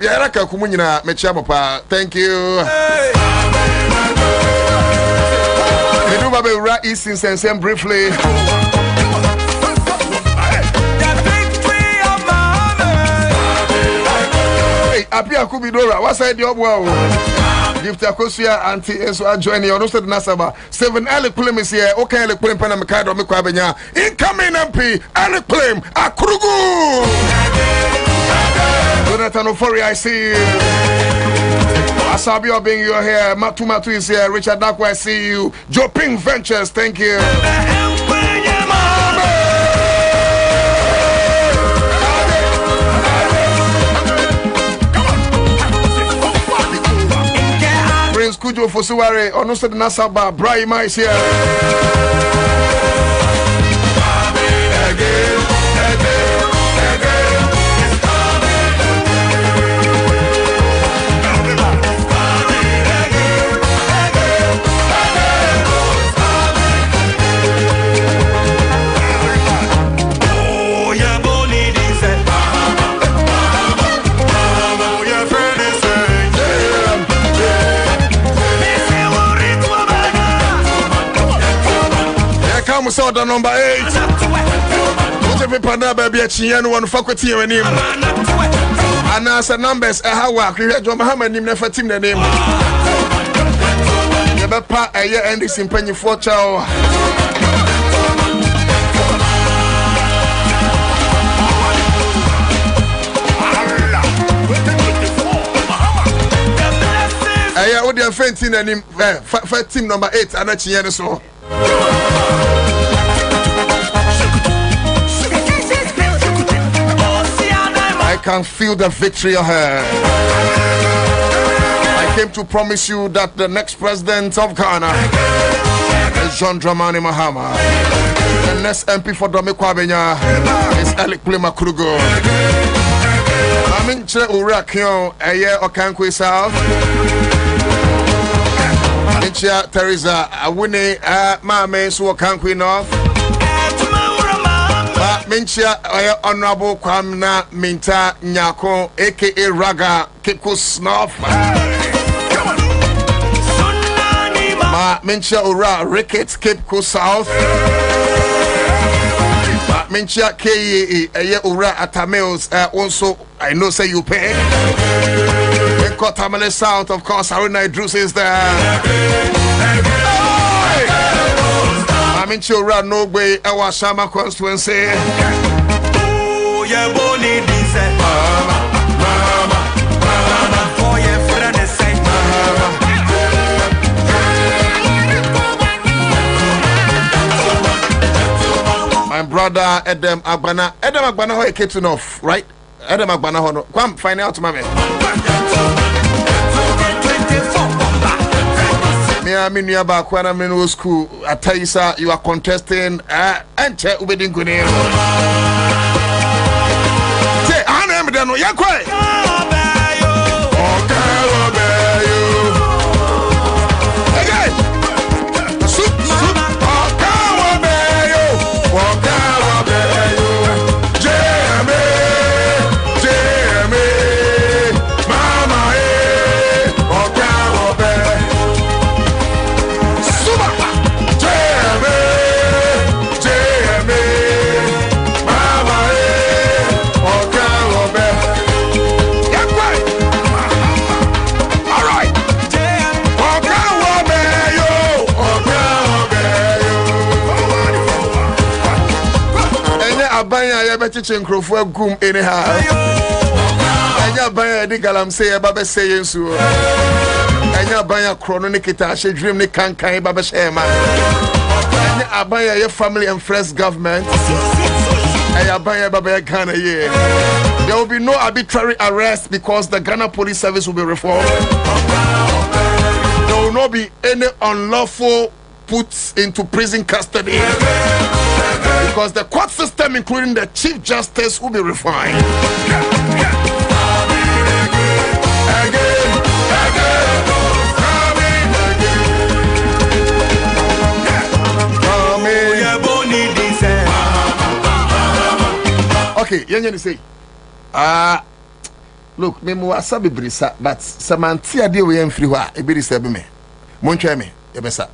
Thank you. Ura East in Sensem briefly. Apia Kubidora, what's that job? Well, Gift Akosia Auntie Enso join you. Also the Nasaba 7 Alec Plem is here. Okay, Alec Plem Panamikado Mikwabenya. Incoming MP Alec Plem Akrugu. Jonathan Ofori, I see you. Asabi Obing, you're here. Matu is here. Richard Dakwa, I see you. Joe Ping Ventures, thank you. Prince Kujo Fosuware, Onosa Nasaba, Brahima is here. So the number 8. Whichever partner baby at Chian one faculty and him. And as a numbers, how work you had John Muhammad name never team the name. You better part a year and this in penny for chow. I would have fainting and him first team number 8 and a Chian so. I can feel the victory ahead. I came to promise you that the next president of Ghana is John Dramani Mahama. The next MP for Kwabena is Alec Plema Krugo. I'm in Urakion, a year or Kankwe South. Incha Teresa, a winning Mame Suwa Kankwe North. Mincha Honorable Kwabena Minta Nyako aka Raga Kiko Snuff. Ma Mincha Ura Ricketts Cape Coast South. Ma Mincha KE Ura Atameos also I know say you pay. Tamale South, of course, Haruna Idrus is there. I'm in Chura, no way, our Shama constituency. Oh, yeah, Bonnie, Mama, for your friend, my brother Edem Agbana, how he keeps enough, right? Edem Agbana, come find out, mommy. I mean, you about when I'm in school. I tell you, sir, you are contesting and check with the good name. Say, I am the no, you're quiet. Chichen Crofo gum anyhow. Anya banya di galam say baba say so. Anya banya chrono nikita she dream ni kan baba shema. Anya abanya your family and friends government. Anya banya baba Ghana ye. There will be no arbitrary arrest because the Ghana Police Service will be reformed. There will not be any unlawful put into prison custody. Because the court system, including the Chief Justice, will be refined. Okay, you say, look, me mo asabi brisa, but Samantia de we free wa e be disturb me. Montwe me, e be sa.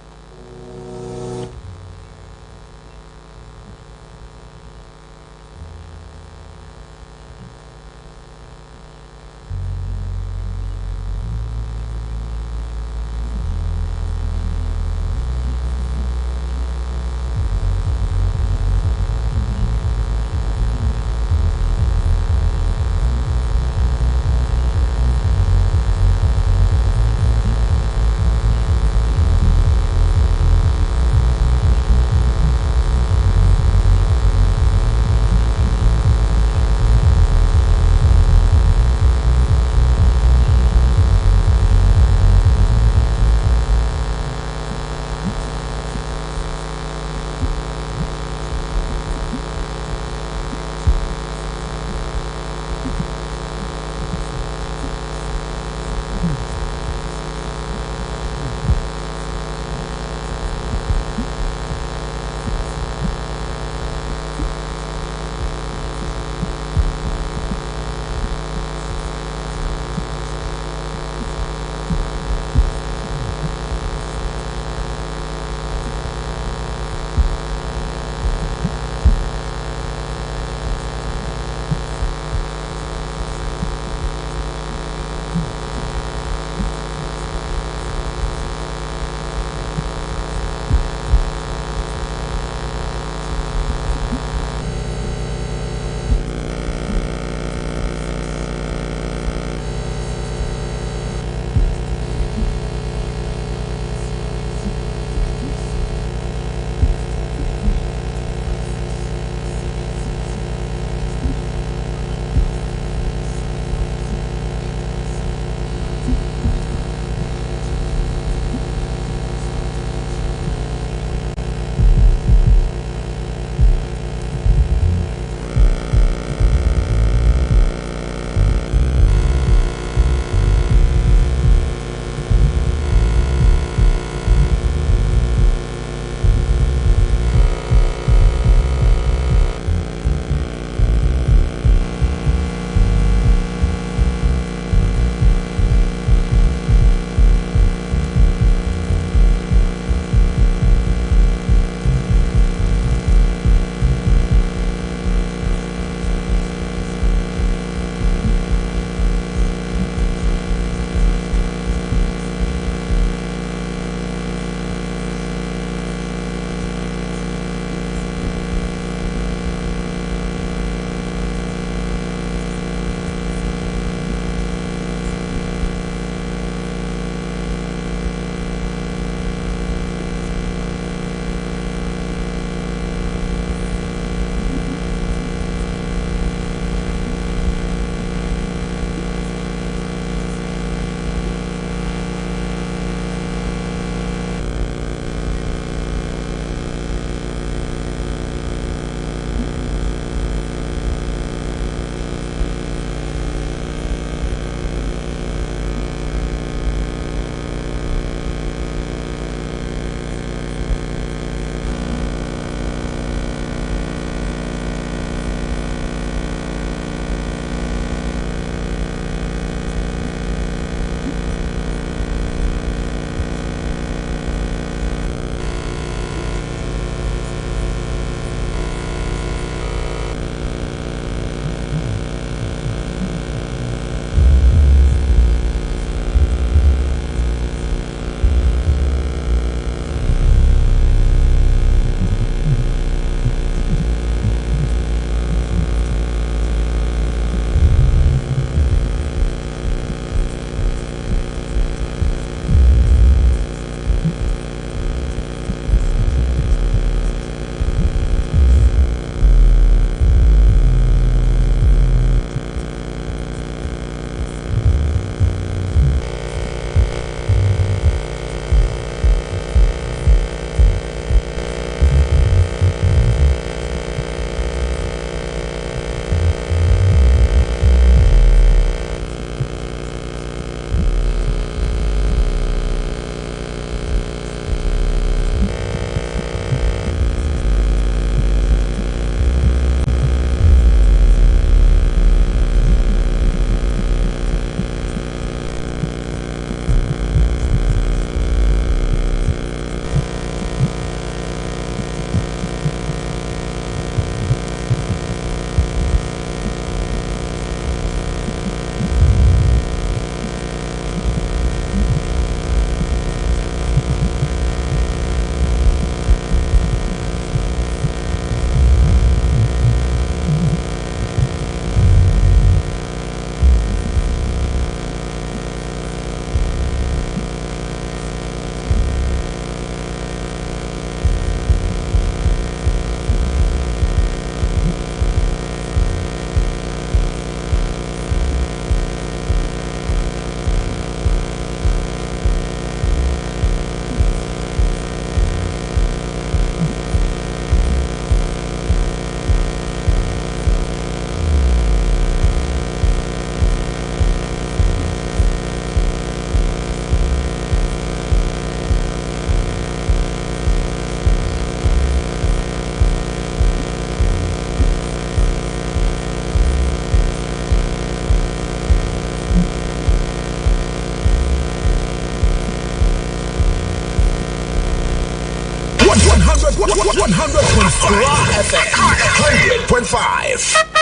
100.5.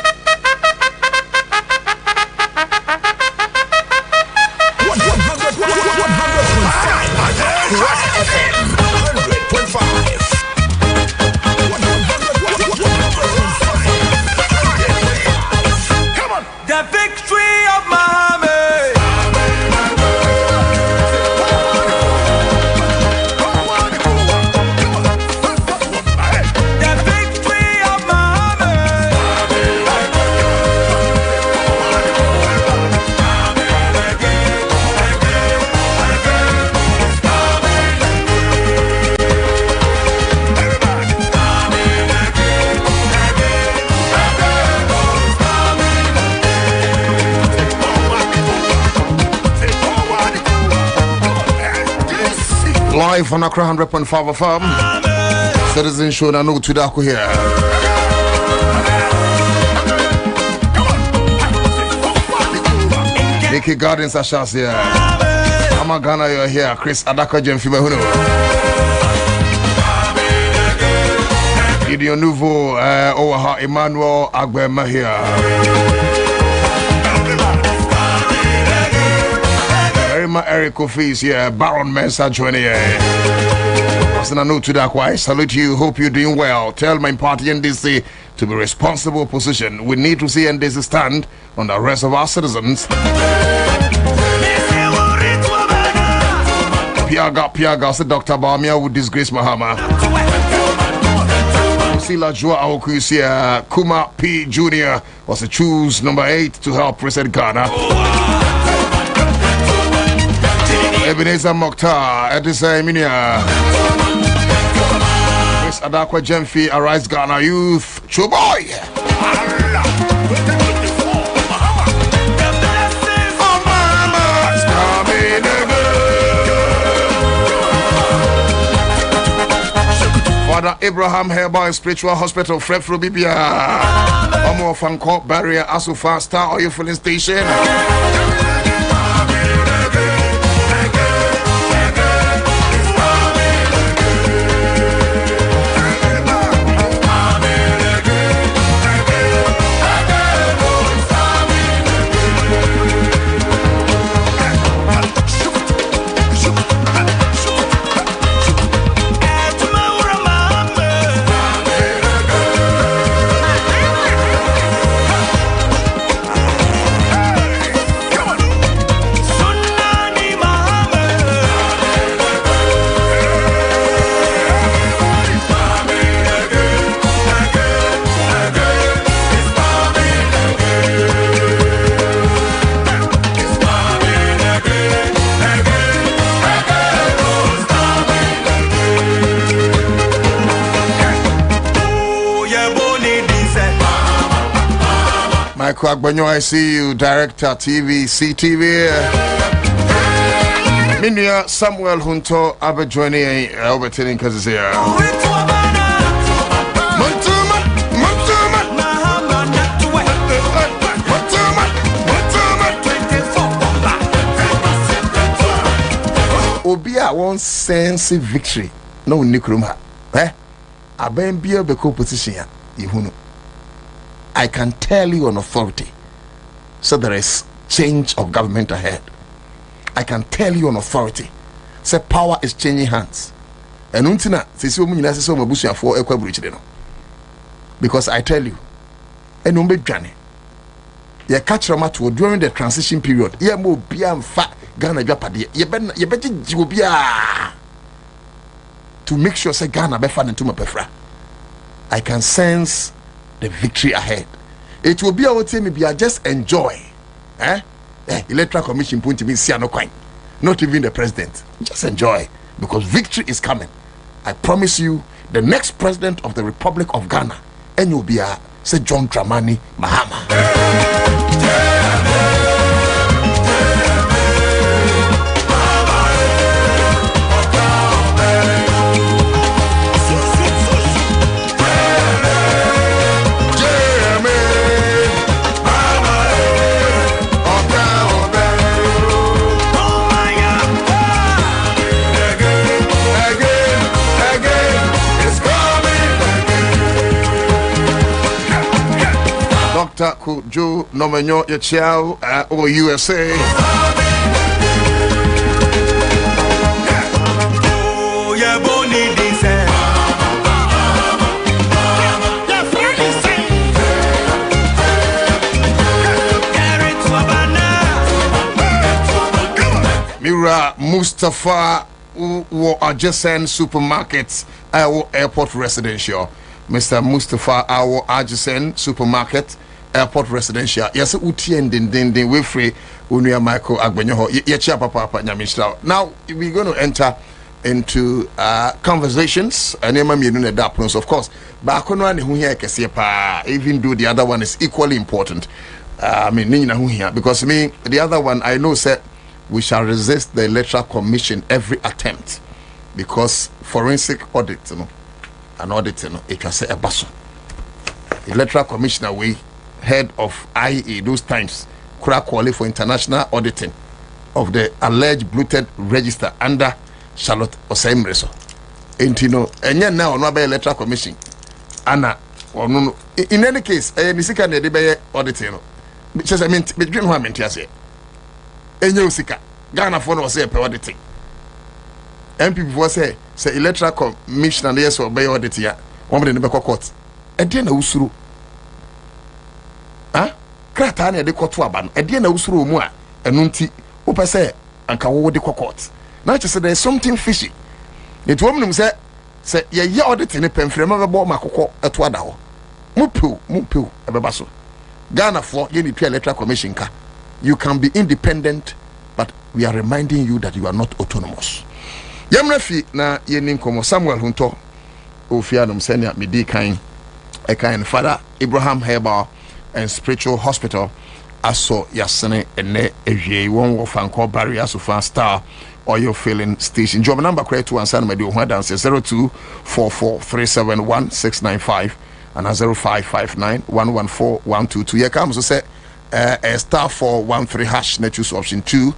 The victory of Muhammad. Live on Accra 100.5 FM. Citizen Show na no to Dako here. Nikki Gardens Ashas here. Amagana, you're here. Chris Adaka Jemfiba Huno. Gideon Nouveau, Owaha Emmanuel Agbema here. Eric Kofi is here. Baron Mensa joining here. I salute you. Hope you're doing well. Tell my party NDC to be responsible position. We need to see NDC stand on the rest of our citizens. Piaga said Dr. Bamia would disgrace Mahama. Sila Joa Aoku is here. Kuma P. Jr. was to choose number 8 to help President Ghana. Ebenezer Mokhtar, Edisa Eminia, Chris Adakwa Jemfi, Arise Ghana Youth, Chuboy. Father Abraham Herba Spiritual Hospital, Fred Frobibia, Omo Fanko Barrier, Asufa Star Oil Filling Station. Kwabena, I see you, Director TV, CTV. Minya Samuel Hunto, Abe joining overturning because here. Obia won't sense victory. No Nikruma. Aben Bia Beko position. Ihunu. I can tell you on authority, so there is change of government ahead. I can tell you on authority, say power is changing hands. And untina, because I tell you, and umbe jani, ye catch Ramato during the transition period. Ye mo biam fat Ghana Japadi. Ye better jibia to make sure say Ghana be fan into my pefra. I can sense the victory ahead. It will be our team, maybe I just enjoy. Electoral Commission point to me, see no coin. Not even the president. Just enjoy. Because victory is coming. I promise you, the next president of the Republic of Ghana, and you'll be say John Dramani Mahama. Dr. Kujo Nomenyo Yachiao over USA. Oh, yeah, Bonnie Dinsen. Mira Mustafa who adjacent supermarkets airport residential. Mr. Mustafa our adjacent supermarket airport residential. Yes, uti and din we free unia Michael Agbenyo. Yechia papa nyamishra. Now we're going to enter into conversations and of course. But even though the other one is equally important. Because me the other one I know said we shall resist the Electoral Commission every attempt because forensic audit, an audit, it was a basso. Electoral Commissioner, we head of IE those times, could qualify for international auditing of the alleged bloated register under Charlotte Osemreso. And now no by Electoral Commission. Anna, in any case, Nisika ne auditing. Because I mean, between one and say. Enyosika Ghana for no say auditing. MP before say Electoral Commission and yes obey audit ya. One be court. E dey na usuru. Krata na de court aba no. E dey na usuru mu a enu nti wo pese anka wo de court. Na che say there is something fishy. It woman say ye audit ni pemfrema be bo makokọ eto ada ho. Mupu e beba so. Ghana for ye ni Electoral Commission ka. You can be independent, but we are reminding you that you are not autonomous. Yamrefi na yenin komo Samuel Hunto ofianum senia midi kan ekain Father Abraham Herbal and Spiritual Hospital aso yasene ene ewie won wo fanko barrier so fan star oil filling station. Job number correct to answer me do ho dance 0244371695 and 0559114122. Here comes to say star 413 hash na choose option 2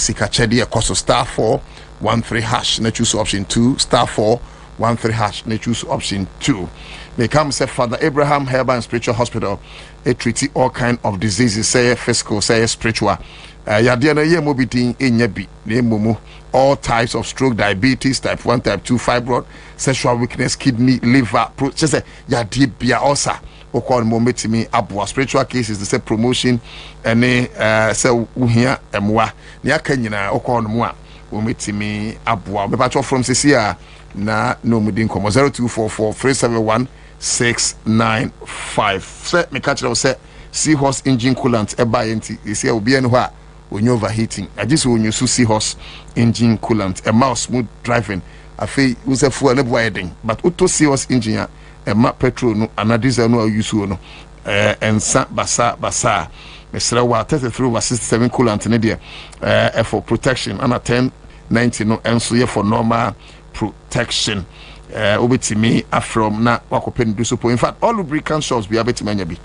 sika chedi e cost star 413 hash na choose option 2 star 413 hash na choose option 2. They come say Father Abraham Herbal and Spiritual Hospital it treats all kind of diseases say physical say spiritual yadia na ye mobitin enya bi na emumu all types of stroke, diabetes, type 1, type 2, fibroid, sexual weakness, kidney, liver, just say yadia bia ulcer. Okon mometimi abwa spiritual cases they say promotion ene say uhia emwa ne aka nyina okon mo a mometimi abwa me patcho from cca na no mudin komo 0244371695 say me catch them say seahorse engine coolant e buy enti they say obi en ho a onye overheating I just onye su seahorse engine coolant a mouse smooth driving afi use fuel ne boy den but auto seahorse engine ma petrol no ana diesel no use no Ansah basa mesra wa 33/67 coolant ne de for protection ana 1090 no enso ye for normal protection obetimi afrom na wakopen do so in fact all lubricant shops be abetimi anya bi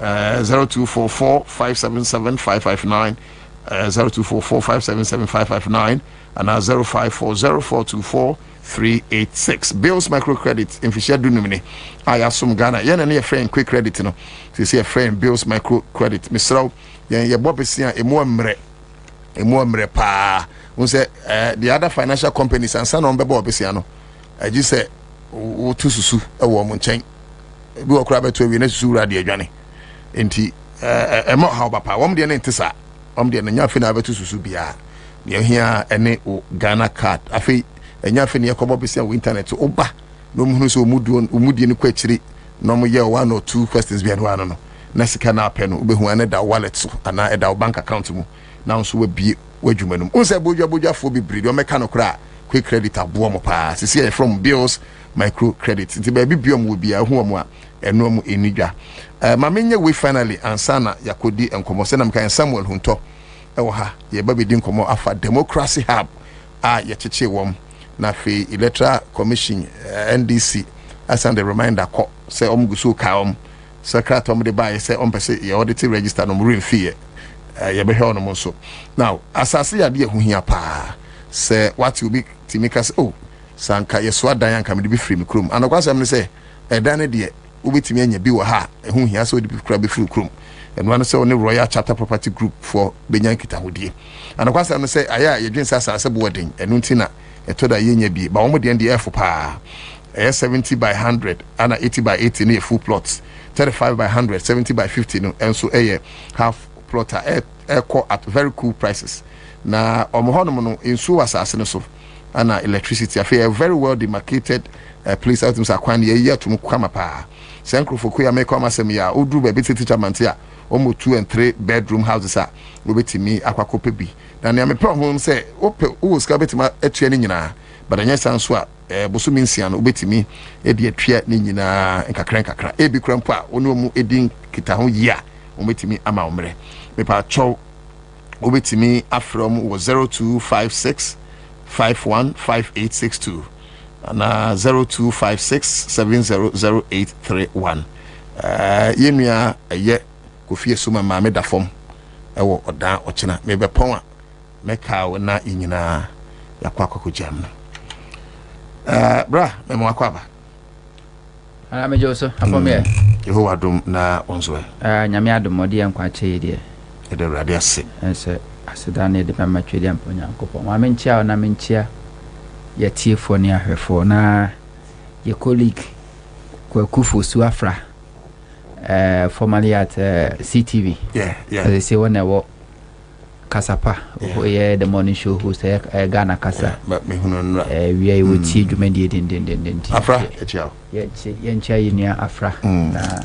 0244577559 0244577559 and 0540424386. Bills microcredit in Fisher Dunumini. I assume Ghana. Yen a friend quick credit no. To see a friend bills microcredit. Mr. Yen Bobie sia emo mre pa. We say the other financial companies and some on Bobie sia no. I just say o tu susu e wo mo nchen. Bi okra beto wi na susu radio adwane. Enti emo how papa. Wom de na ntisa. De na nya fi na beto susu bia. Ye hia ene o Ghana card. Afi enya fe ne yakobo besia wo internet oba no mu so omudie ne kwachiri no mo ye one or two questions bia no ano no na sika na apɛ no obehu ane da wallet so ana e da bank account mu na nso wa bie wadwumanum unse bodwafo bibiri o meka no kra quick credit abo mo pa sisi from bills micro credit nti ba bibio mo bia hu mo a eno mo enidwa ma menye we finally Ansah na yakodi enkomo se na meka Samuel Hunto e wo ha ye ba bedi enkomo afa democracy hub a ye cheche wom na fe Electoral Commission NDC as and the reminder call say gusu ka secretary de buy say pese ye audit register no re fee ye be hwe no so now asase ya de hu hia pa say what you be timika say oh sanka ye so adan anka me de be free me krom anakwasem ne say edan ne de wobetimi anya bi wo ha ehu hia so de bi kura be free krom and one say on Royal Chapter Property Group for Benyan Kitahudie and akwasa no say aya ye dwen sasa ase boarding enu ntina etoda yenya bi ba wo de F pa 70 by 100 and 80 by 80 near full plots 35 by 100 70 by 50 no and so half plot at very cool prices na omohonom no insu asase no so and electricity a very well demarcated place out in Sakwan ye to kwama pa senkro foku ya make come asem ya odru ba bit teacher mantia almost 2 and 3 bedroom houses a we betimi akwakope bi na ne me problem say ope o ska betima atua ni nyina but anya sanso a bosumi nsia no obetimi e de atua ni nyina nkakra e bi krampo a ono mu edin kita ho yi a obetimi ama omre me pa chow obetimi afrom was 0256 515862 na 0256700831 yenua ye Kofi Suma maame da fom ewo odan ochina me be pon a me ka na inyina yakwa kwakojam no bra me mo akwaba ala me joso afom ye Yehowa dum na onzo nyame adom odi enkwa che de de rade ase ense aseda na de mama twedi amponya nkopon ma menchia ona menchia ye tiefo ne ahwefo na ye colleague kwa kufu suafra formerly at CTV. Yeah. As they say when I walk Kasapa, yeah, the morning show host Ghana Kasa. But me hunun we are with tea to mend it in Afra, etiao. Yeah, yencha yinia Afra. Na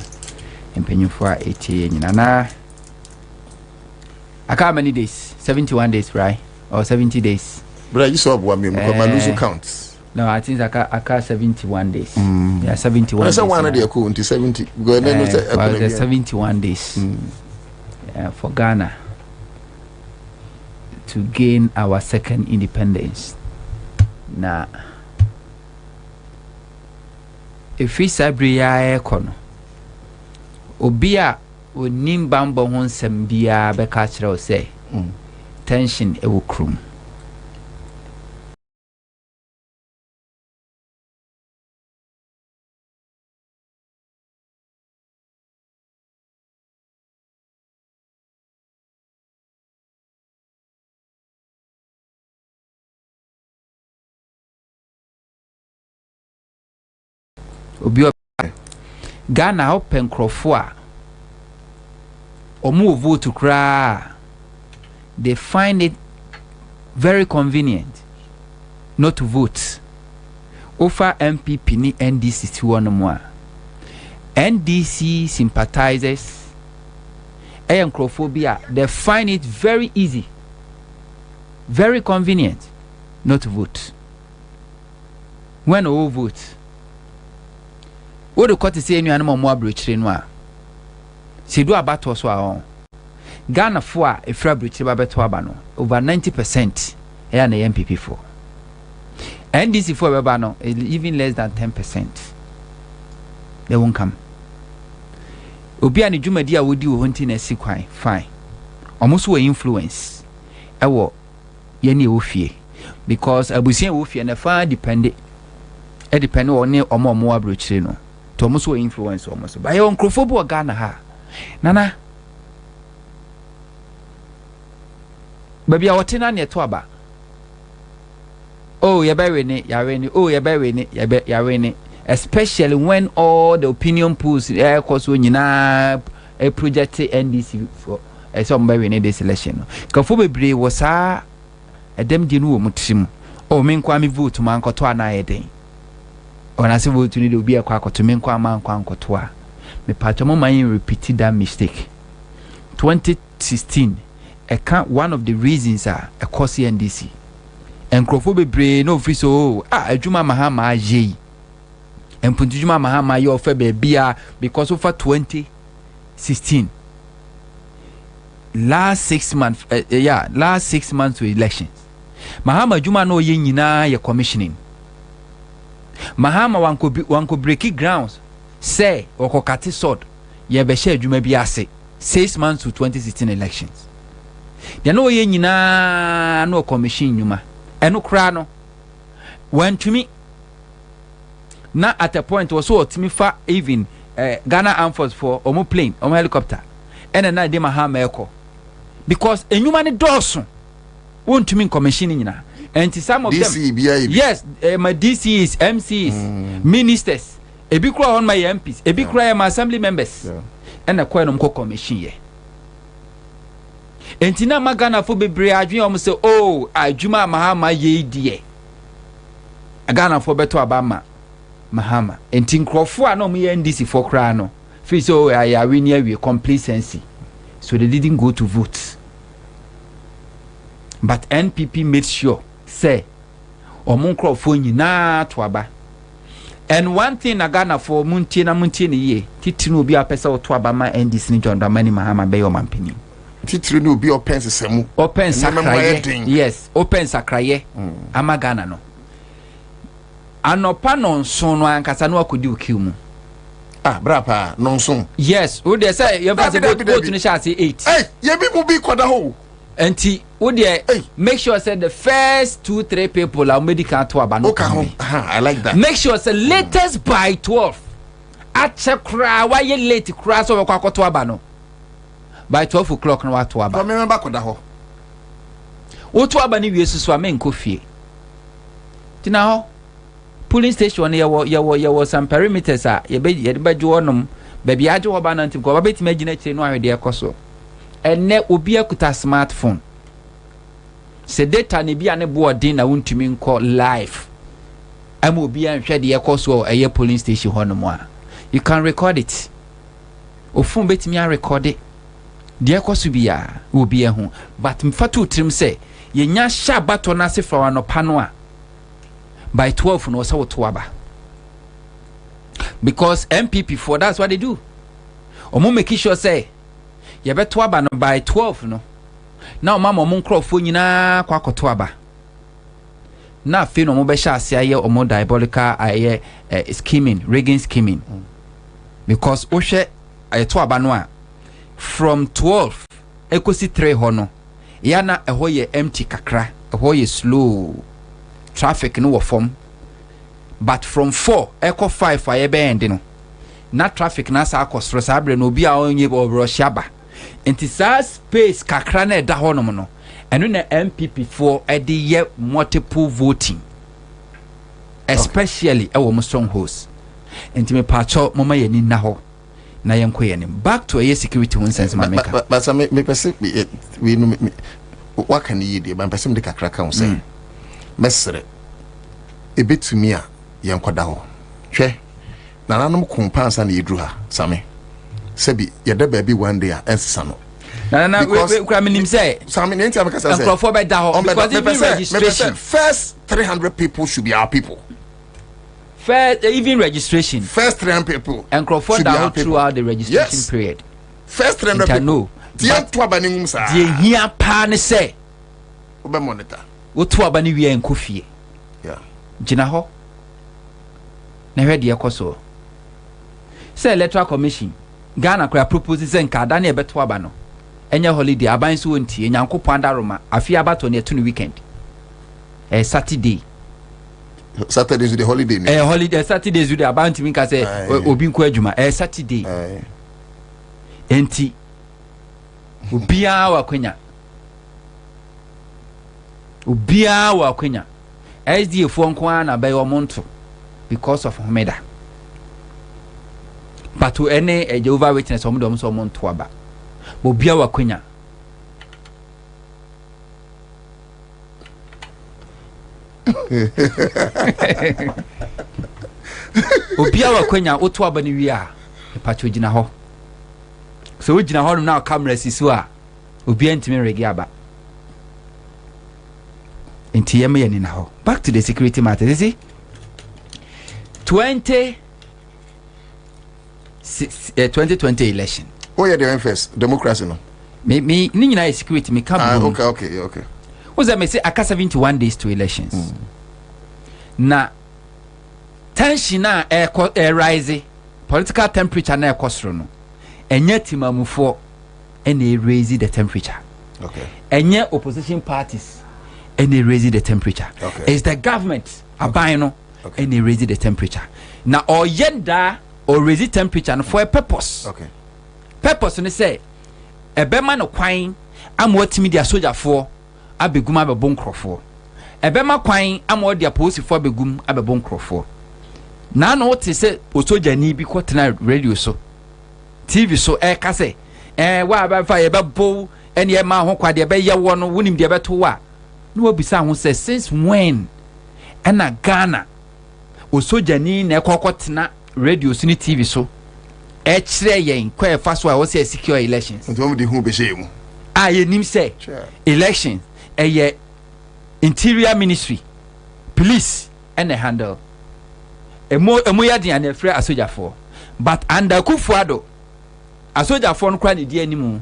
impenyu for 80 na. How many days? 71 days, right? Or 70 days? But you saw one me because my lose counts. No, I think I got 71 days. Yeah, 71 days. I one of the cool into 70. Go ahead and 71 days for Ghana to gain our second independence. Now, if we sabriya ekono, obia onim bambo hon sembia be ka kire o say tension e wo krum. Ghana open crofua omu vote kra they find it very convenient not to vote offer MPP ni NDC to one more NDC sympathizers and crophobia they find it very easy very convenient not to vote when all vote. What the court is saying, you animal more breach in one. See, do a battle so on Ghana for a fair breach over 90% and the MPP for NDC for Babano even less than 10%. They won't come. Obiani Jumadia would do hunting a sequine fine. Almost were influence. I will Yenny Wufie because I will see Wufie and a far dependent. It depend on near or more breach. Thomas will influence almost by your uncrophobia Ghana ha Nana baby our tenant near Twaba. Oh, you're burying it, oh, you're burying it, you're it. Especially when all the opinion polls air course when you know a project NDC for some burying this election. Kafobe was a dem dinu mutim. Oh, mean kwami vote to man kotwana eden. When I say vote to need to be a quack to mean quam quancotoa. Me patamo mind repeated that mistake. 2016, one of the reasons are a course NDC. And Crophobe brain no officer, a Juma Mahama J. And Puntujuma Mahama your febe beer because of 2016. Last 6 months, last 6 months to elections. Mahama Juma no yina ya commissioning. Mahama wanko breaking grounds say wako kati sword ye be share adwuma bi ase 6 months to 2016 elections. They no ye nyina no commission nyuma eno kra no when to me na at a point was so to me fa even Ghana Armed Force for omo plane omo helicopter ene na de Mahama eko because enyuma ne dɔɔso won't mean commission nyina and some of DC, them yes my DCs MCs ministers ebi kura on my MPs ebi kura my assembly members and akwa no mko commission ye entina magana fo bebre adwen om say oh adwuma Mahama ye die Ghana fo beto abama Mahama enti nkrofo a no me NDC for kra no feel so I win here with complacency so they didn't go to vote but NPP made sure say omo nkrofo nyina to aba and one thing na Ghana for muntie ne ye titinu obi apesa to aba ma NDC ni John Dramani Mahama be yo mampini titiri no bi open sesemu open sakraye yes open sakraye ama Ghana no anopa nonso no ankasa no akodi okimu brapa nonso yes wo dey say you pass go to ni share say 8 ye bi mu bi kwada ho enti wo dey make sure say the first 2-3 people are medical to aba no I like that make sure say latest by 12 ache kra wa ye late kra so we kwakoto aba no by 12 o'clock no wato aba me member kwada ho wo to aba ni wiesu a me nkofie tina ho polling station ye wo some perimeters a ye be jo onom ba bia age wo ba na ntim ko ba betima gina kire no ahwede ekoso enne obi akuta smartphone se data ne bia ne boarding na wontumi nko live am obi anhwede ekoso eye polling station honom a you can record it ofun betimi a record it de ekoso bia obi ehu but mfatu trim say ye nya sha bato na se fra no pano a by 12 no so to aba because MPP for that's what they do omo make sure say ye beto aba no by 12 no na mama omo nkrofo nyina kwa koto aba na fe no omo be sha ase aye omo diabolical aye scheming rigging scheming because o hwe aye to aba no a from 12 ekosi 3 ho no ya na eho ye empty kakra eho ye slow traffic no wo form but from 4 echo 5 aye be end no na traffic na sa akosro sa abre no obi a onye obro shiaba enti sa space kakra na eda ho no no eno na MPP for ede ye multiple voting especially ewo mo strongholds enti me pacho mama ye ni na ho na yenko ye ni back to a security one sense ma make but me person we no what can you do but person de kakra kan say mesre ebetumi a yenkoda ho hwe na nanom kompansa na yedru ha same sebi yeda baabi one day a ensesa no na we kra minim say same na enti amaka say for be da ho because even registration first 300 people should be our people first even registration first 300 people and Crawford down throughout the registration period first 300 people no dia to abani ngum sa dia hia pa ne say obe monitor wo to abani wi en kofie gina ho na hwe de ekoso say electoral commission Ghana kra propose say nka da na ebeto aba no enye holiday aban so wonti enyankopon adaroma afi abato na eto no weekend Saturday is the holiday holiday Saturdays with aban timi ka say obi nko adwuma Saturday enti obia wa kwenya SDA for nko na be omonto because of Homeda but to any Jehovah Witness omo so omonto aba obia wa kwenya obia wa kwenya oto aba ni wi a pacho gina ho so we gina ho no na camera sisu a obia ntimi regi aba enti yema ye ni na ho back to the security matter you see 2020 election oh yeah the first democracy no me ni nyina security me come okay was that me say aka 71 days to elections na tension na rise political temperature na ekosro no enye timamufo ene raise the temperature enye opposition parties ene raise the temperature is the government aban no ene raise the temperature na oyenda or raise the temperature and for a purpose. Okay. Purpose and say a bema no kwine am what media soldier for abegum abebon crofo. A bema kwine am what their post for begum abebon crofo. Na no what say o soldier ni bi kwatena radio so TV so ka say wa ba fa ye bebo ene ye ma ho kwade be ye wo no wonim de beto wa no obisa ho say since when na Ghana o soldier ni na ekokotena radio so ni TV so kire yen kwa fa so a wo say secure elections nto mo de hu be shey mu ye nim say elections ye interior ministry police and handle emo ya dia na free asoja for but under Kufuado asoja for no kwa ne dia animu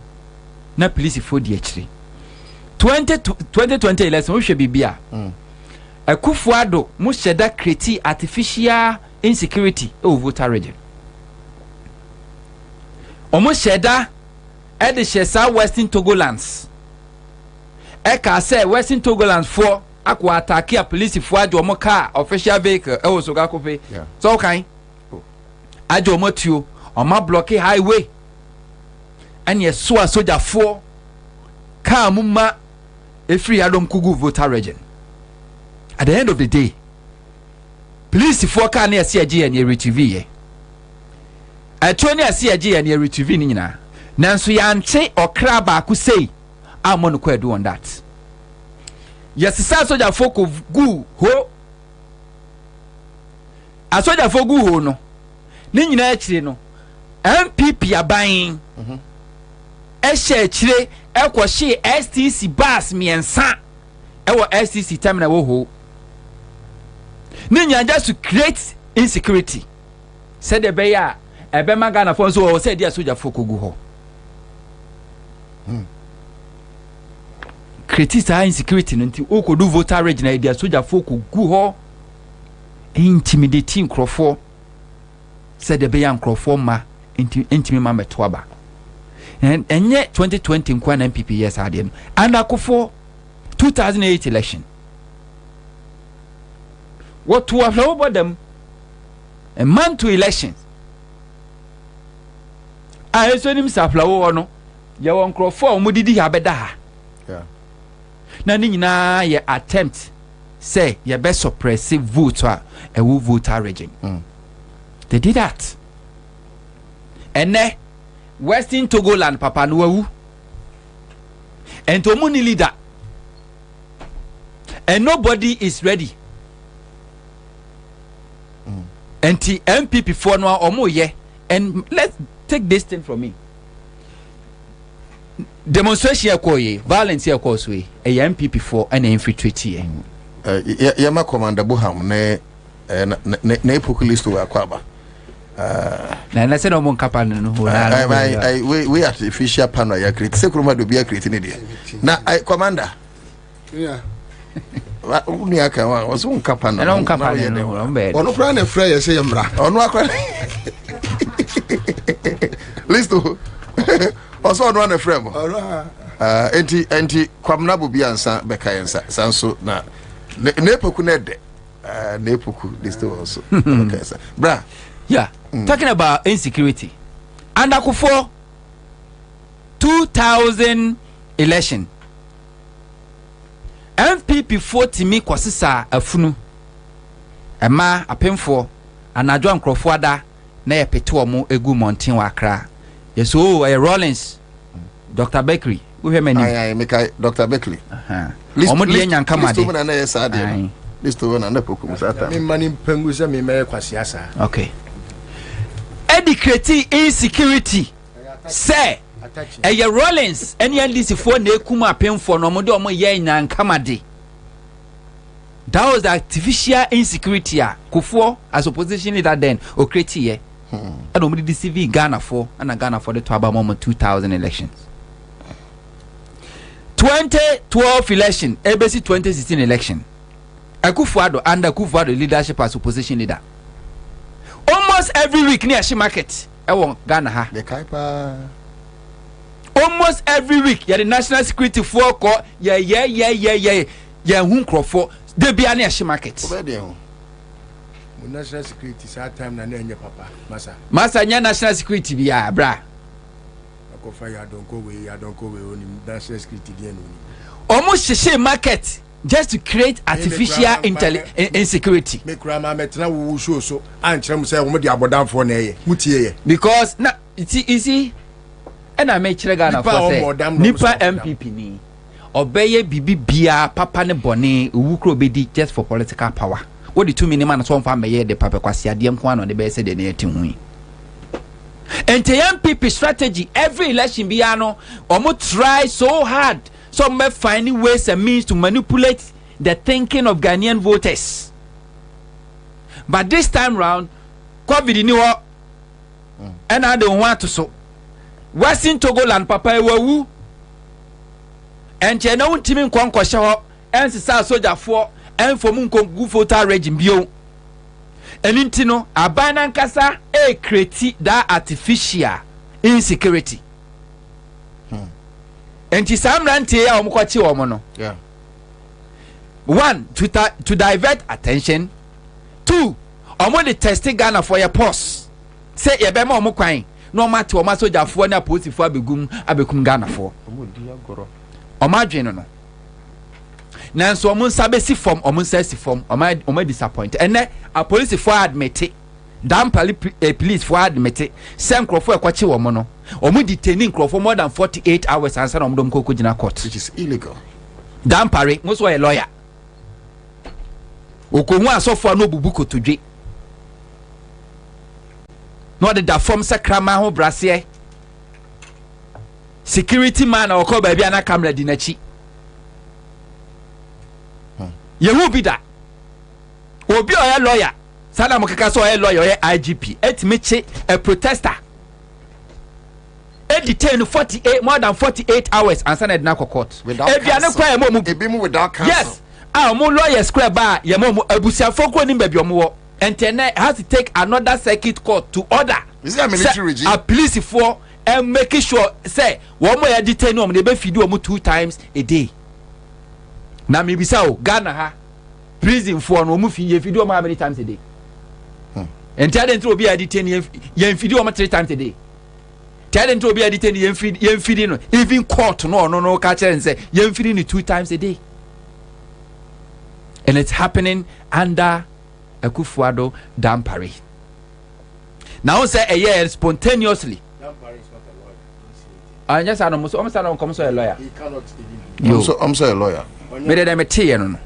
na police for di akire 2020 election wo hwe bibia Kufuado mo sheda create artificial insecurity over voter region omo sheda e de shesa Western Togolands e ka say Western Togolands for akwa attack a police for ajo omo car official vehicle e wo so ga kope so kan ajo omo tuo omo block highway and ye so a soldier for car mumma e free adom kugu voter region. At the end of the day, police for car near CG and your retrieve ye. I told you CG and your retrieve nina. Nanso yanche or craba could say, I'm on the do on that. Yes, the soldier folk of goo ho. A soldier for goo ho no. Nina actually no. MPP are buying. Eshe chile, ekwa she STC bus me and Ansah. Ewa STC terminal wo ho. Ninya just to create insecurity. Said the beya ebema Ghana for so said dia soldier folk go ho. Create insecurity nti o ko do voter region dia soldier folk go ho. Intimidating crofo. Said the beya crofo ma intimi ma metoaba. And yet 2020 nkwa na MPP yes ade no. And akofo 2008 election. What to have about them? A month to elections. I saw him sapla no. Ya won crofo mo didi habeda. Yeah. Na ni nyina ye attempt say ye best suppressive vote a wo voter region. They did that. And Western Togoland papa no wu. And to money leader. And nobody is ready. And the MPP for no omo ye. And let's take this thing from me. Demonstration ye violence ye cause we a MPP for an infiltrate ye. Yama Commander Buham ne populist wa Kwaba. Na say no mon kapal no. We artificial panel ya create. Se kroma do bia create ne dia. Na Commander. Yeah. Uni aka wa so nkapa na. Na nkapa no. Ono pra na frɛ yɛ sɛ yɛmra. Ono akra. Listo. Oso ono na frɛ mo. Enti Kwabena Bobie Ansah beka yensa. Sanso na nepoku na de. Nepoku listo also. Okay sir. Bra. Yeah. Talking about insecurity. And akufo 2000 election. MPP 40 mi kwasisa afunu. Ema apemfo anadwo ankrofo ada na ye pete omo egu mountain wa Accra. Yeso Rollins Dr. Bakery. Wo hwe mani? Ai make Dr. Bakery. Omo de nyanka made. Listo na ye sa de. Listo na poku musata. Me mani mpangu se me me kwasiasa. Okay. Educate insecurity. Say your Rollins any NDC for na ekuma apemfo no mo de omo ye nyanka made. That was the artificial insecurity Kufuor as opposition leader then or create here. I don't believe the CV Ghana for and Ghana for the Twaba moment 2000 elections. 2012 election, ABC 2016 election. Kufuor under Kufuor leadership as opposition leader. Almost every week near she market. I want Ghana ha. The Kaipa. Almost every week, yeah, the national security for court, yeah, national security that time na enye papa masa nya national security bia bra akofa ya don't go away on national security dia no almost share market just to create artificial insecurity me krama metna wo show so ankyerem say wo de abodanfo na eye mutie ye because na see and I make chire Ghana for say nipa MPP ni obeye bibi bia papa ne bone owukro bedi just for political power. What the 2 million man so far meye de papa kwasi ade nko ano de be say de na eti hu. And the MPP strategy every election bia no omo try so hard so me finding ways and means to manipulate the thinking of Ghanaian voters. But this time round COVID ni ho and I don't want to so Western Togoland papa ewu and che na untimi nkwankwa hye ho ensisa soldier for enfom nkongu voter regime bio eninti no abana nkasa create that artificial insecurity enti samrante ya omkwachi omo no one to divert attention, two omo the test Ghana for your pause say ye be ma omo kwan no matter omo soldier for na police for abekum Ghana for omo adwene no nanso omo sabesi form omo sesi form omo disappoint ene a police for admit dampali police for admit sem crofo ekwachi omo no omo detaining crofo more than 48 hours answer omo dom koko gina court, which is illegal. dampari mo so a lawyer okohu asofo no bubu kotodwe no the form sakrama ho brase security man or call baby ana camera dinachi yehu bida obi oya lawyer sana mokeka so oya lawyer oya IGP etmeche a protester detain 48 more than 48 hours and send na court ebiane kwa mo ebimu without counsel. Yes mo lawyer square ba ye mo abusiafo ko ni baby omo and then has to take another circuit court to order. Is it a military regime? A police for and making sure say one more detain them they be feed them 2 times a day. Na me bisa o Ghana ha prison for no mu feed them how many times a day? And tell them to be a detain ye feed them 3 times a day. Tell them to be a detain ye feed no even court no catch and say ye feed 2 times a day. And it's happening under Akufo-Addo dampari. Now say a year spontaneously. Dampari is not a lawyer. Yes, I don't come so a lawyer. He cannot. I'm so a lawyer. Me de me tie no.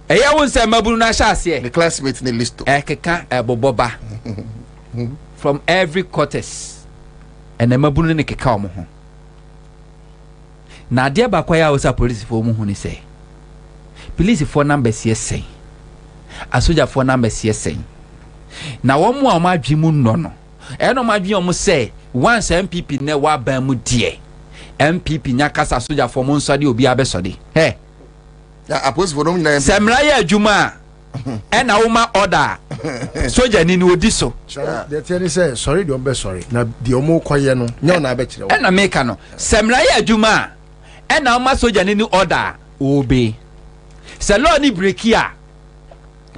A year won say mabunu na hyase. The classmates ni list. Keka boboba. From every quarters. And mabunu ne keka omo ho. Na dia ba kwa ya osa police for omo ho ni say. Police for numbers yes say. Asoja for numbers yes say. Na womu a madwimu no eno madwi omo say once MPP ne wa ban mu die MPP nya kasa asoja for mo nsode obi abesode he ya apos for no na semra ya adwuma ena woma order soja ni odi so the tell say sorry don't be sorry na the omo koye no nya na be kire ena meka no semra ya adwuma ena woma soja ni order obe se law ni break ya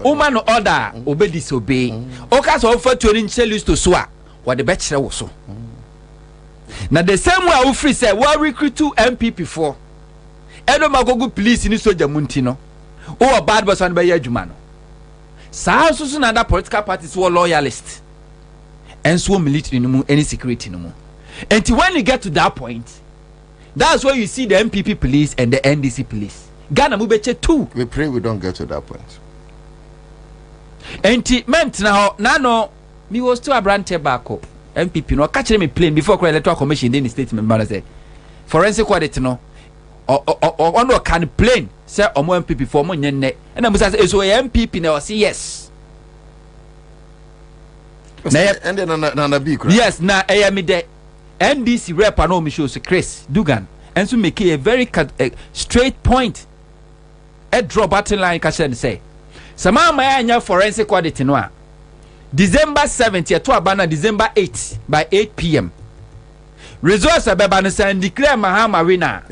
woman order obey disobey oka so for to nche list to so a what the betchere wo so na the same way we free say we recruit to MPP for edo magogo police ni soja munti no o bad boss an be adwuma no sa so na other political parties were loyalist and so military no mu any security no mu until when you get to that point that's where you see the MPP police and the NDC police Ghana mu beche too. We pray we don't get to that point. Enti ment na ho na no mi was to abrante back up MPP no catch me plane before electoral commission in the statement man say forensic audit no on no can plane say omo MPP for mo nyenne na musa say so MPP na say yes na bi kra yes na me de NDC rep no me show Chris Dugan and so make a very straight point a draw battle line catch and say sama anya forensic audit no a December 7th to abana December 8 by 8 p.m. results abeba no say declare Mahama winner.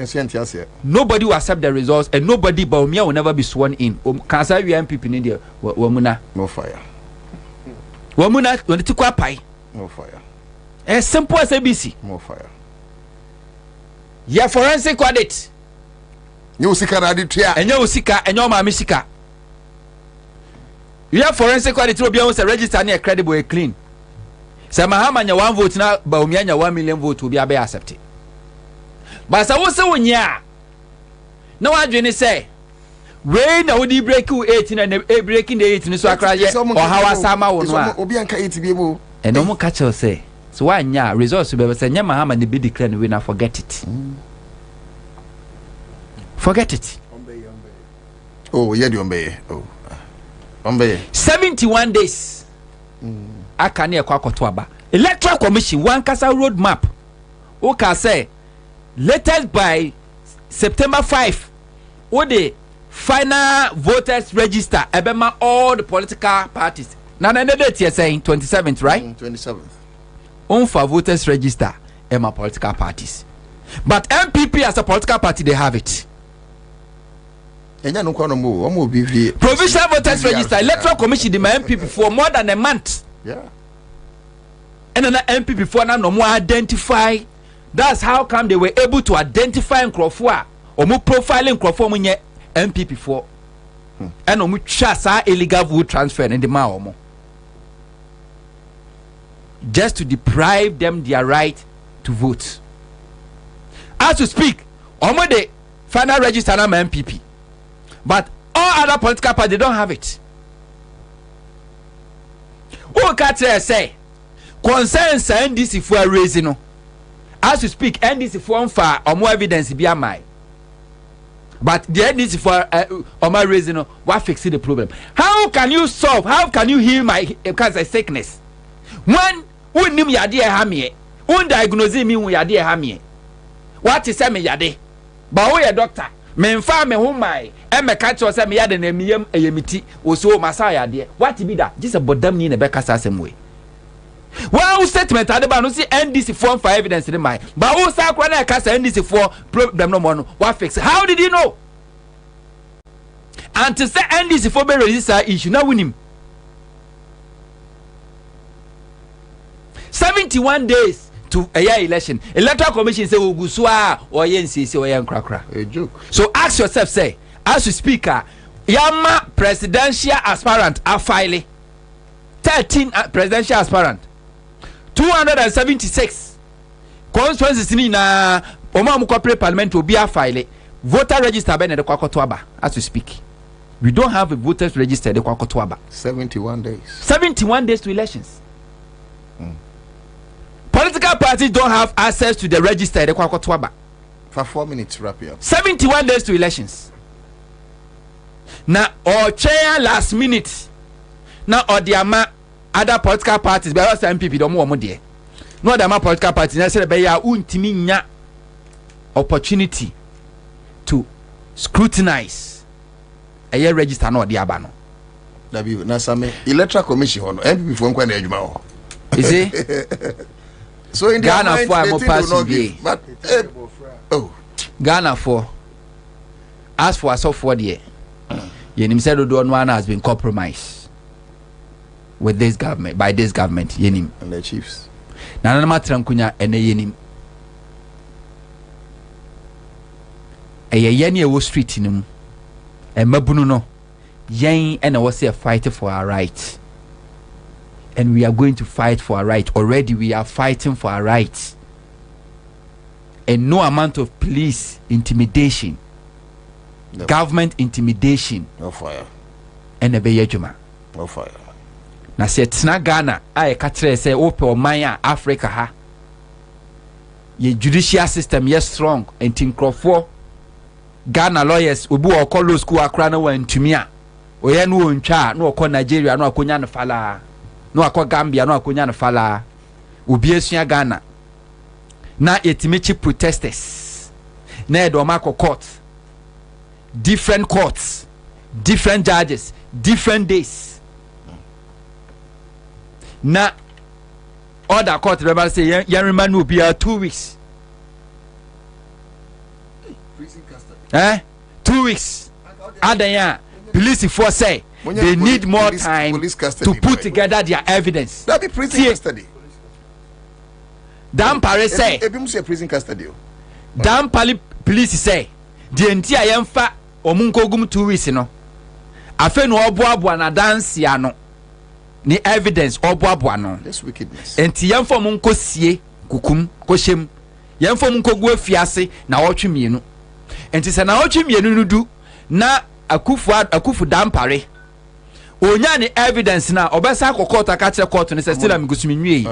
Nobody will accept the results and nobody but Bawumia will never be sworn in. Can say we MPP in India wamuna no fire. Wamuna when the tikwa pai. No fire. As simple as ABC. No fire. Ya forensic audit. You sika na di tia. Enyo usika, enyo maami sika. Ya forensic audit will be on register near credible and clean. Say Mahama nya 1 vote na Bawumia nya 1 million vote will be accepted. But sa wo se wonya. Na wadwene say we na wodi break 18 and breaking the 18 so akra ye or how asama wo no a. Obi anka 8 bi mo. And no mo catch us say so wanya results be say nya Mahama ne be declare no winner, forget it. Forget it. Oh, yeah, the Ombe. Oh. Ombe. 71 days. Aka ne ekwa koto aba. Electoral Commission one kasa road map. O ka say latest by September 5 o the final voters register ebema all the political parties. Na date you saying 27th, right? 27th. On for voters register ema political parties. But MPP as a political party they have it. Provisional voters register, Electoral Commission demand MPP for more than a month. Yeah. And then MPP for now no more identify. That's how come they were able to identify Nkrofo or more profiling Nkrofo munye MPP for. And no more chasa illegal vote transfer in the maomo. Just to deprive them their right to vote. As we speak, omo the final register na MPP. But all other political parties, they don't have it. Who can say concerns NDC for a reason? As we speak, NDC for or more evidence be a my. But the NDC for or my reason, what fixes the problem? How can you solve? How can you heal my cancer sickness? One who knew me idea hammy, who diagnose me with idea hammy. What is me yade? But who a doctor? Menfa me ho mai e me ka cho se me yade na miyam eyemiti wo so masaya de what be that just a bodam ni na be kasa asem we well statement ade ba no see NDC form for evidence in my but who sa kwa na kasa NDC for problem no more no what fix how did you know and to say NDC for be register issue na win 71 days to a year election. Electoral Commission say we gusua or YNCC or yan krakra. A joke. So ask yourself, say, as a speaker, Yama presidential aspirant are filing 13 presidential aspirant, 276 constituencies in Omamu corporate parliament will be a filing. Voter register by the Kwakotwaba as we speak. We don't have a voters register the Kwakotwaba. 71 days. 71 days to elections. Political parties don't have access to the register. For 4 minutes, wrap it up. 71 days to elections. Now, or chair last minute. Now, or the other political parties, but also MPP don't want more. No other political parties. I said, "Be ya untiminya opportunity to scrutinize a year register no the abano." Dabi na same electoral commission hono MPP for nkwa na adwuma ho. Is it? So in Ghana mind, for I'm passing but Ghana for as for us for the yenim said do one has been compromised with this government by this government yenim and the chiefs na matram kunya ene yenim eye ne wo street nim e mabunu no yen ene wo say fight for our right. And we are going to fight for our right. Already we are fighting for our rights. And no amount of police intimidation, government intimidation, no fire. And a beyejuma. No fire. Na se tina Ghana, I katre say ope o maya Africa ha. Ye judicial system yes strong and tinkrofo Ghana lawyers obu o call school akra na wa ntumia. Oye no ntwa na okọ Nigeria na akonya no fala. No akọ Gambia no akonya no fala obi asua Ghana na etimichi protesters na edomako court different courts different judges different days na other court rebel say yan remand will be 2 weeks 2 weeks. Adanya police force say they need more time to put together their evidence. That be prison custody. Dampare say prison custody. Dampali police say the entire yemfa omunkogum 2 weeks no. Afe no oboabo na dance ya no. Ni evidence oboabo no. This wickedness. Enti yemfa omunkosie kukum koshem. Yemfa omunkogu afiase na wotwe mienu. Enti se na wotwe mienu no du na akufu dampare. Onya ni evidence na obesa kokota ka kire court ni se still am gusumi nwie.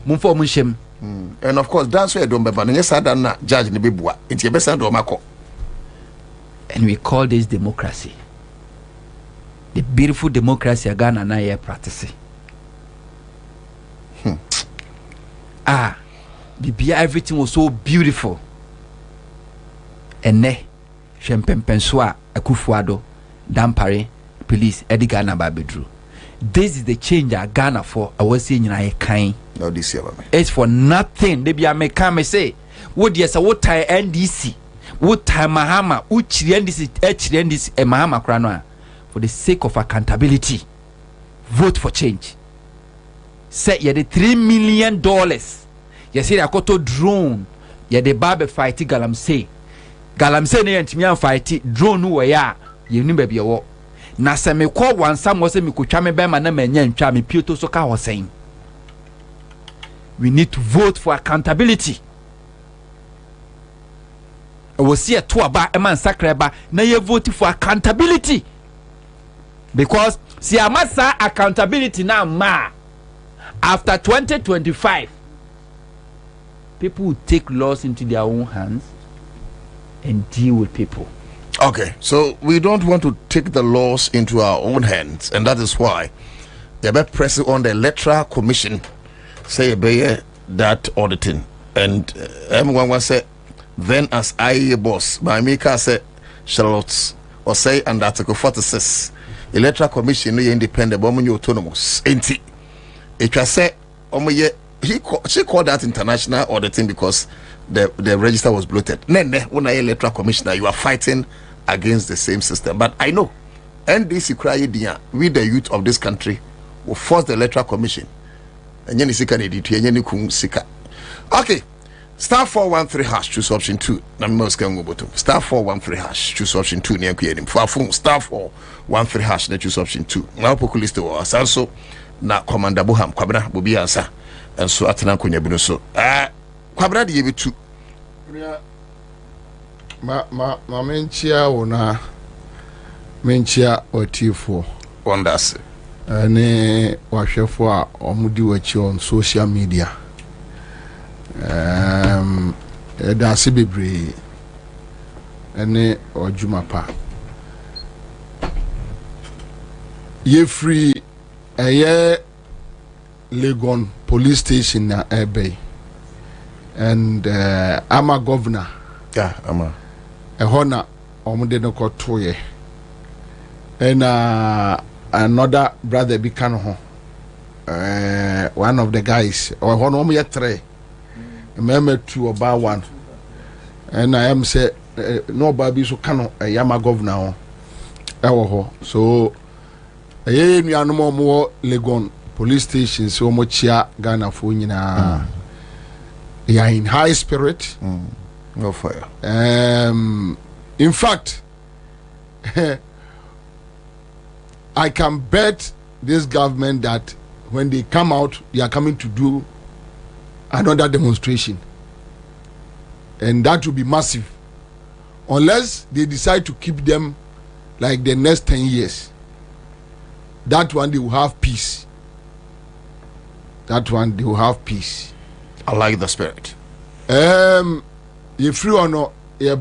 Mumfa omunshem. And of course that's where don't be ban yes ada na judge ni bebua. Enti e besa do makọ. And we call this democracy. The beautiful democracy Ghana na here practicing. Everything was so beautiful. And ne Shempempenswa Akufuado Dampare police Eddie Ghana Babedru. This is the change that Ghana for I was saying in kind. No this year. It's for nothing. They be a me say what yes what tie NDC what time Mahama uchiri NDC Mahama Kranoa. For the sake of accountability, vote for change. Say you the $3 million. You see that koto drone. You the barbe fight galamsey. Galamsey ne yentimi fight drone no ya. You ni baby wo. Na se me call one some was me kutwa me be ma na manya ntwa me pieto so ka was saying. We need to vote for accountability. I will see a to aba e man sakreba na you vote for accountability. Because see amasa accountability now after 2025 people will take laws into their own hands and deal with people. Okay, so we don't want to take the laws into our own hands, and that is why they be pressing on the electoral commission say that auditing, and everyone was say then as I boss by Mika say Charlotte or say under Article 46 electoral commission no independent but money autonomous enti it was say she called that international auditing because the register was bloated. When I electoral commissioner you are fighting against the same system, but I know NDC cry dia we the youth of this country will force the electoral commission and you sika edit you kun sika. Okay, star 413 hash choose option 2 na me scan go bottom star 413 hash choose option 2 ne akuyem for phone star 413 hash na choose option 2 na populist o asanso na commander Boham Kwabena Bobie Ansah enso atena konya bi no so Kwabena de yebetu ma menchia wona menchia otifo wonders ne wahwefo a omudi wachi on social media da se bebre ene ojuma pa ye free Legon police station na Ebay and I'm a governor. Yeah, I'm a hona omude no kotoye and another brother be kano one of the guys or hono omu yetre meme 2 about 1 and I am say no baby so kano yama governor ho so nuanom mo Legon police station so much Ghana for nyina you are in high spirit no fire in fact I can bet this government that when they come out they are coming to do another demonstration and that will be massive unless they decide to keep them like the next 10 years. That one they will have peace. That one they will have peace. I like the spirit. If you are not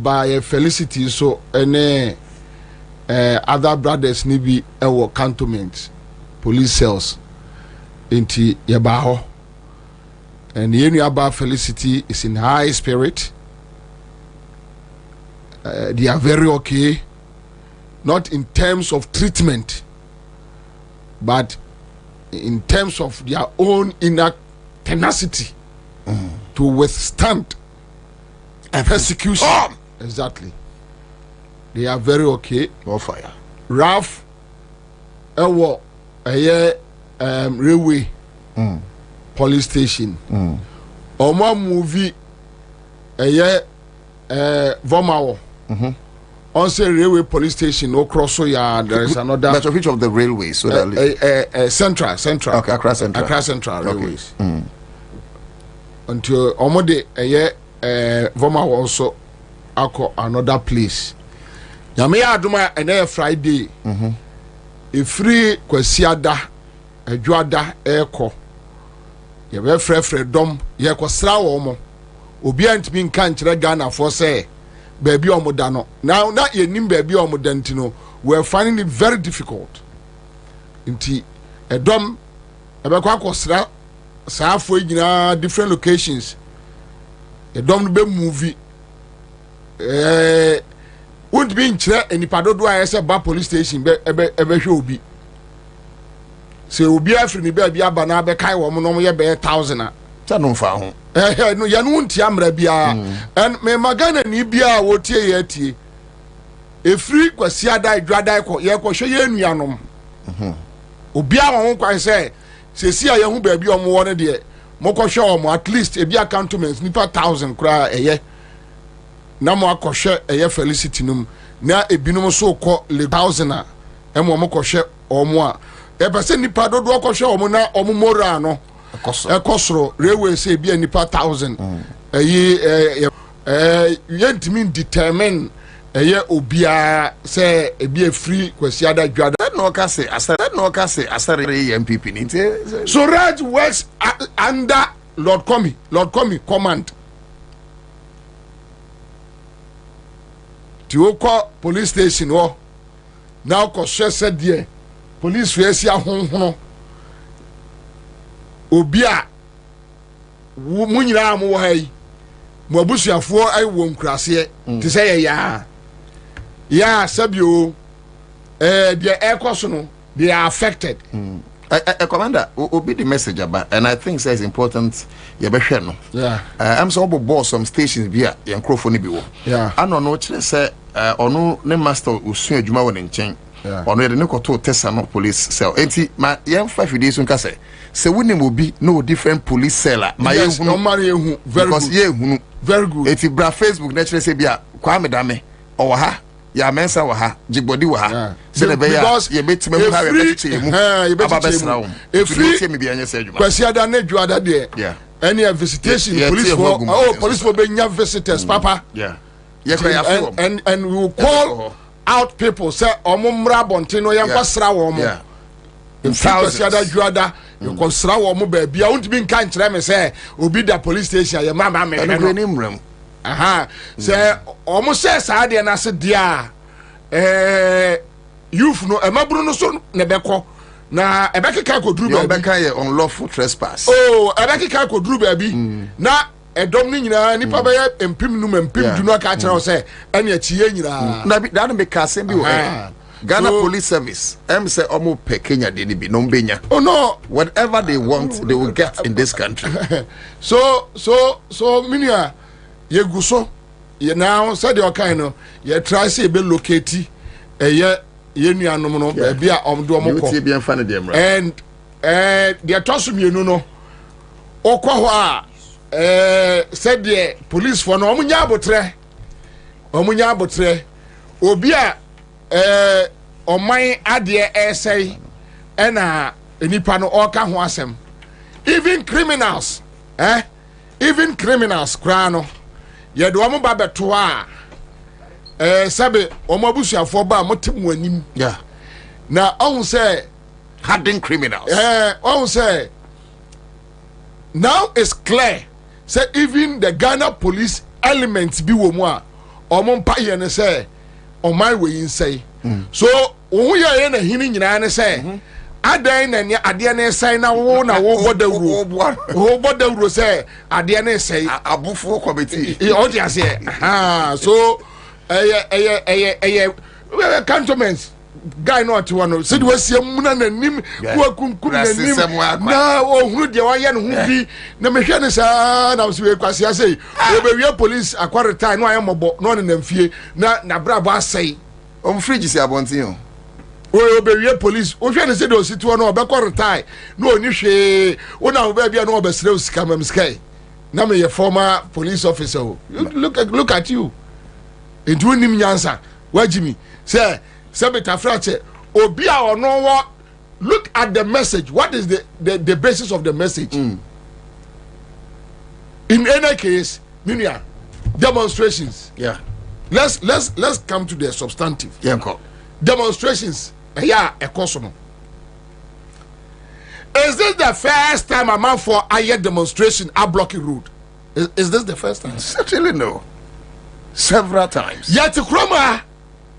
by felicity, so any other brothers need be our cantonments, police cells, into Yabaho, and the Yaba felicity is in high spirit. They are very okay, not in terms of treatment, but in terms of their own inner tenacity to withstand persecution. Exactly. they are very okay. All fire. Ralph, railway, police station. Oma movie, Vomawo. On say railway police station, no cross so there is another. But of which of the railways? So that Central. Okay, Accra Central. Accra Central railways. Okay. Until Omode Vomawo also ako another place. Nyame aduma ene Friday. E free kwasiada adwada eko. Ye be frefre dom ye kwasra wo mo. Obi antimi nka nkyere Ghana for say baby omoda no. Now na ye nim baby omoda ntino we are finding it very difficult. Nti edom ebe kwa kwasra saafo nyina different locations. Edom no be movie would be in chair and Nipadodo I ba police station ebe obi. Se obi afri ni ba bia ba na be kai wo mo no ye be 1000 ta no fa ho no ya no ntia amra bia and me magana ni bia wo tie ye tie e free kwasi adai dwadai ko ye ko hwe ye nuanom obi a won kwan se si a ye hu ba bia o mo wo ne de mo ko hwe o mo at least e bia cantonments nipa 1000 kra eye na mo akɔhwɛ ɛyɛ felicity num na ebinom so kɔ le 1000 a mo kɔhwɛ ɔmo a ɛbɛsɛ nipa dodo akɔhwɛ ɔmo na ɔmo mora no ɛkɔsoro railway say bi nipa 1000 ɛyi yɛntimi determine ɛyɛ obia sɛ ebi free kwasiada dwada no ka say asare MPP ni so Raj works under Lord Komi command. Tioko police station wo now ko hwese de police wesi ahonhono obi a mu nyina mo wo hai mo abusuafo ai wo nkrase ti say ya sabio de ekoso no they are affected. Commander, obi the message about, and I think says important. You be share no. Yeah. I'm so boss some stations via your microphone bi wo. Yeah. I no chere say ono ne master usu adwuma wo ne nchen. Yeah. Ono ye ne koto tesa no police cell. Enti ma yem 5 days nka say we name obi no different police cell. Ma ye hu no mari ehu very because good. Ye hu very good. Enti bra Facebook na chere say bia Kwame dame o ha ya mensa wa ha jigbodi wa ha se ne be ya ye betima mu ha ye betiche mu ababesra wo efri me bia nya se adwuma kwasi ada na dwada de any visitation police police for benya visitors papa and we will call out people say omumra bonte no yan kwasra wo mo in kwasi ada dwada you kwasra wo mo ba bia won't be nka nkyere me say obi da police station ye mama me no say almost says idea na se dia youth no emabru no so ne beko na ebekeka ko duru ba beka ye unlawful trespass ebekeka ko duru ba bi na edom ni nyina nipa ba ya empim num empim du no ka kire say ene achiye nyina na bi that make us be Ghana Police Service say omo pe Kenya de ni bi no mbenya oh no whatever they want they will get in this country so minia ye guso ye now said your kind no ye try say be locate ye nuanom no be bia omdo omko you bien fan dem and the tosu mienu no okwa ho a said the police for no omunya abotre obi a oman ade essay na enipa no oka ho asem even criminals kra no ye do omo ba beto a sabe omo abusuafo ba motem anim na on say hardened criminals on say now it's clear say even the Ghana police elements bi wo mu a omo mpa ye ne say on my way insay so ohu ye na hini nyina ne say adan na ade na say na wo bodawuro say ade na say abufo committee o ti ase so cantonments guy no ati wano said we see muna nanim ku kunkum nanim na ohuru de wa ye no hu bi na me hwe ne sa na so we kwase ase we be we police akware time no ayemobo no ne namfie na brabo asai fridge is abontin. O be police. O hwe ne say do sit one obekọ retire. No oni hwe. O na oba bia no obesre osika mam sky. Na me ye former police officer. Look at you. Entu nim nyansa. Wajimi. Say beta frache. Obi a ono wo. Look at the message. What is the basis of the message? In any case, Minia, demonstrations. Yeah. Let's come to the substantive. Yeah. Demonstrations. Yeah, a question. Is this the first time a man for a demonstration are blocking road? Is this the first time? Certainly no. Several times. Yet Kroma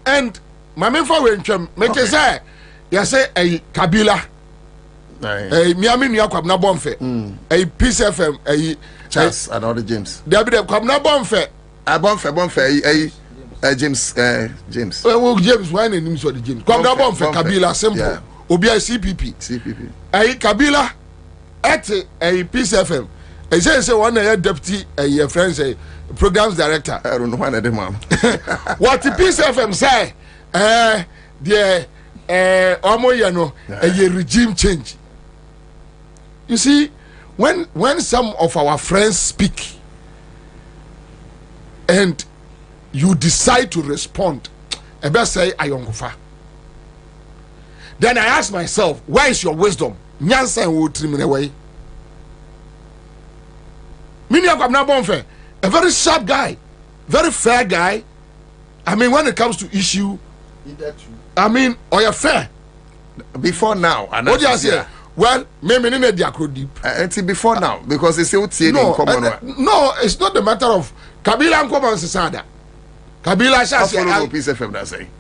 and my main for make it say. You say a Kabila, a Miami New Kwabena Bonfe, a Peace FM, a Charles and all the James. There be the Kwabena Bonfe, a Bonfe, a James. Well, James, why name so the James? Kwabena Bonfe, Kabila, simple. Obi CPP. A Kabila, at a Peace FM. I say one deputy, a friend, a programs director. I don't know one of them. What the Peace FM say? The a regime change. You see, when some of our friends speak and you decide to respond, I better say ayongofa. Then I ask myself, where is your wisdom? Nyansa will trim me away. A very sharp guy, very fair guy. I mean, when it comes to issue, I mean, or you're fair. Before now, what do you say? Well, maybe in the deep. Until before now, because it's still no, it's not the matter of Kabila and Kwabena Sisada. Kabila says,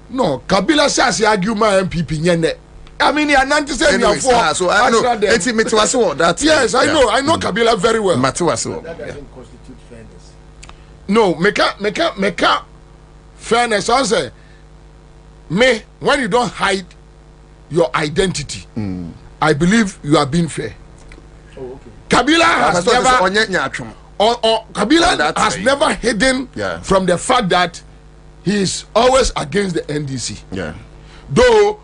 no, Kabila says argument MPP nyene. I mean, you're not saying you're for. So I know. That yes, I know Kabila very well. That doesn't constitute fairness. No, make fairness. I say, me when you don't hide your identity, I believe you are being fair. Oh, okay. Kabila has never. Kabila has never hidden from the fact that he is always against the NDC. Yeah. Though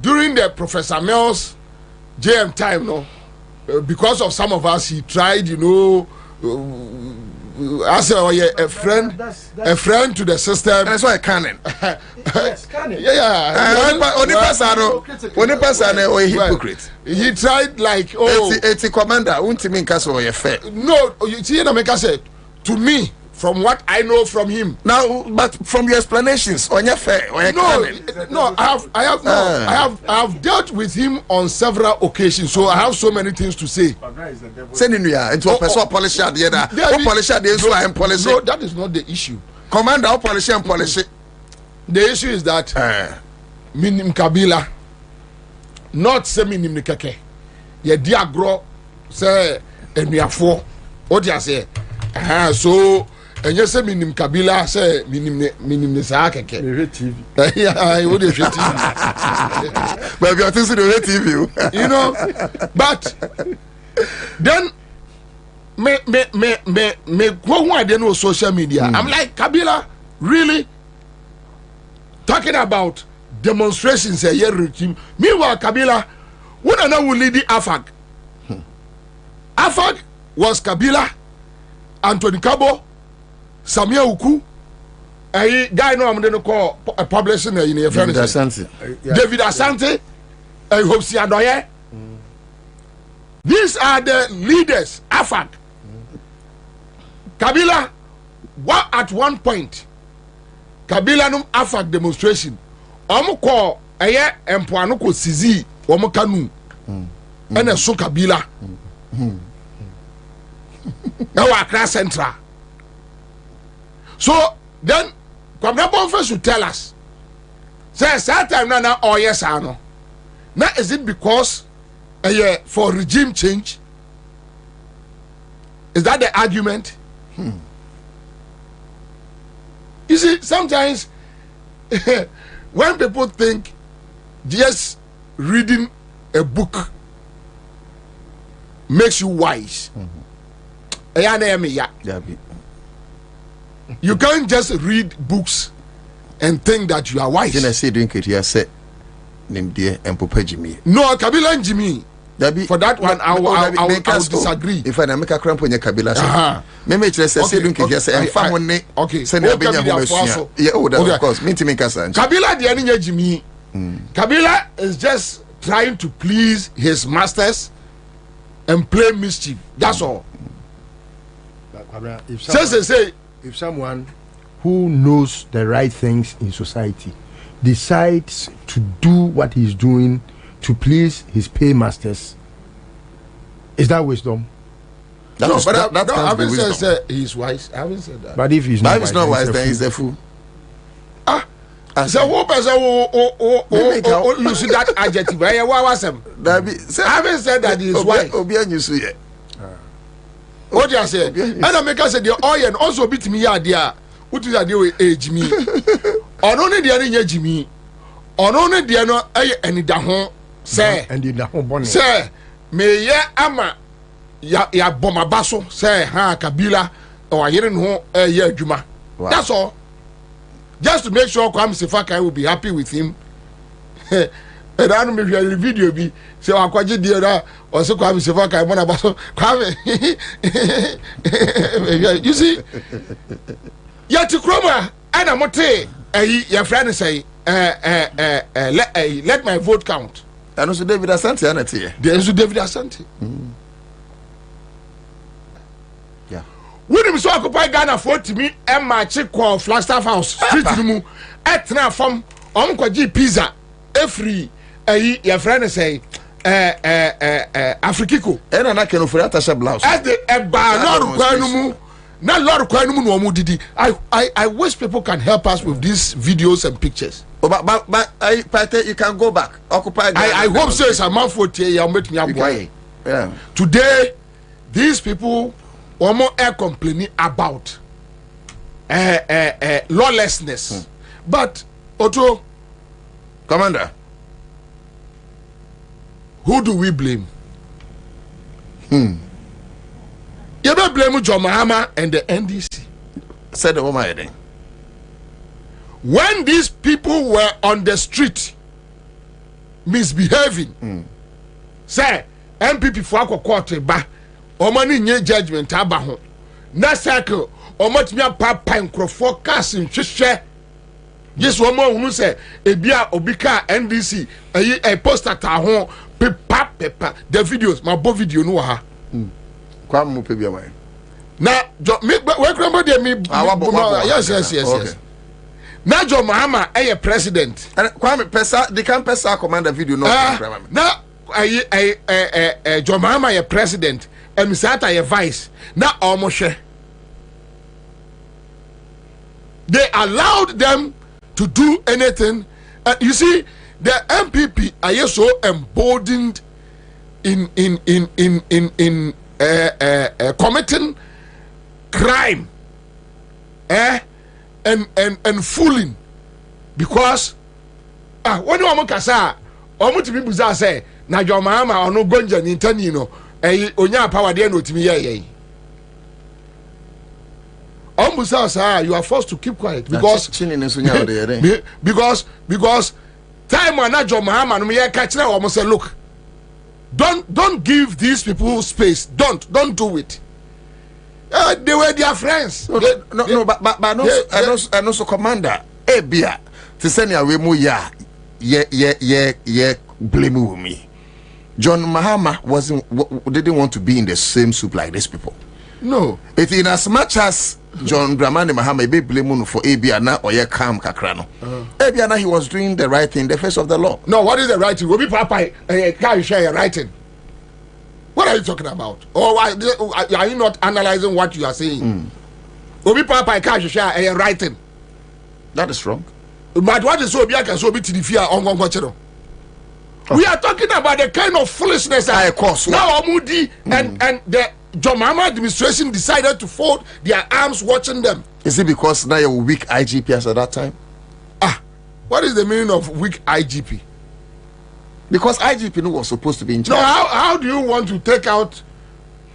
during the Professor Mills JM time, because of some of us, he tried, as a friend to the system. That's why canon. Only person or a hypocrite. He tried like it's a commander. No, you see, Nameka said to me, from what I know from him. Now, but from your explanations, on your fair, no, I have dealt with him on several occasions, so I have so many things to say. Sending you into a person polish at the other, polish at the policy. No, that is not the issue. Commander, policy and policy. The issue is that Minim Kabila, not say Minim Nikeke, ye diagro say and we are four. What do you say? So. And you say minim Kabila say minim sa keke. TV. Yeah, you would TV. But you are thinking the TV. But then me go I don't know social media. I'm like, Kabila, really talking about demonstrations a year regime. Meanwhile, Kabila, when I know will lead the AFAG. AFAG was Kabila, Anthony Kabo, Samia Uku, a guy no I'm going to call publishing in your David Asante. David Asante, I hope see Adoye. These are the leaders, AFAG. Kabila, what at one point, Kabila num AFAG demonstration, call a year and Puanuko Sizi, Omokanu, and a so Kabila. Now Accra Central. So then, Kwabena Bonfe should tell us. Say, that time now, oh yes, I know. Now, is it because for regime change? Is that the argument? You see, sometimes when people think just reading a book makes you wise, you can't just read books and think that you are wise. Then I say drink it here say name dear and Papa Jimmy. No, Kabila and Jimmy. For that one, I'll disagree. If I make a cramp on your Kabila, maybe just say drink it here say and family. Okay, send a benya homesia. Yeah, oh, that of course. Me to make a sense. Kabila the enemy Jimmy. Kabila is just trying to please his masters and play mischief. That's all. If someone who knows the right things in society decides to do what he's doing to please his paymasters, is that wisdom? I haven't said he's wise. I haven't said that. But if he's not wise, then he's a fool. So what person you see that adjective? I haven't said that he is wise. What you say? And I make us say the oil and also beat me idea. What is that with age me? On only the other Jimmy. On only the other any dahon. Say and the dahon say me ya ama ya bomba baso say ha Kabila or hearing ho ya juma. That's all. Just to make sure Kwame Sefaka will be happy with him. And I don't know if you have video be say Akwaji Diora or so Kwame Sefaka I want to Kwame. You see, yet to Chroma and I'm mote your friend say let my vote count. And also David Asante anati. There is David Asante. Yeah. When we saw occupy Ghana for to me and my chick called Flagstaff House street mu etna from Kwaji pizza free your friend say Afrikiko and na can offer atasha blouse as the Lord kwanumu na Lord kwanumu no mu didi. I wish people can help us with these videos and pictures. But you can go back. Occupy Ghana. I hope so. It's a month for you make me a yeah. Today these people one more air complaining about lawlessness. But Otto Commander, who do we blame? You don't blame John Mahama and the NDC. Said the woman. When these people were on the street misbehaving, say MPP for court ba omani nye judgment aba ho na cycle omatimi apapa nkrofo casting hwehwe yes wo mo hunu say ebia obika NDC a poster ta ho pepa the videos my bo video no ha kwa mo pe bia man na we remember dey me yes na Jo Mahama president kwa me pesa they can pesa commander video no na Jo Mahama president Misata your vice na almost they allowed them to do anything. You see, the MPP are so emboldened in committing crime, and fooling because when you want to say, people say na Jo Mahama or no gonja ni tanino. Onya power there no timi ye you are forced to keep quiet because because time when Jo Mahama no me catch na almost say look don't give these people space don't do it they were their friends but no so commander bia to send away mu ya blame me. John Mahama didn't want to be in the same soup like these people. No. It in as much as John Dramani Mahama be blamed for Abiana or Yakam Kakrano. Abiana he was doing the right thing in the face of the law. No, what is the right thing? Obi Papa can you share your writing? What are you talking about? Or are you not analyzing what you are saying? Obi Papa can you share your writing? That is wrong. But what is Obi can so be to the fear on we are talking about the kind of foolishness that now Amudi and the John Mahama administration decided to fold their arms watching them. Is it because now you're weak IGP at that time? What is the meaning of weak IGP? Because IGP was supposed to be in charge. No, how do you want to take out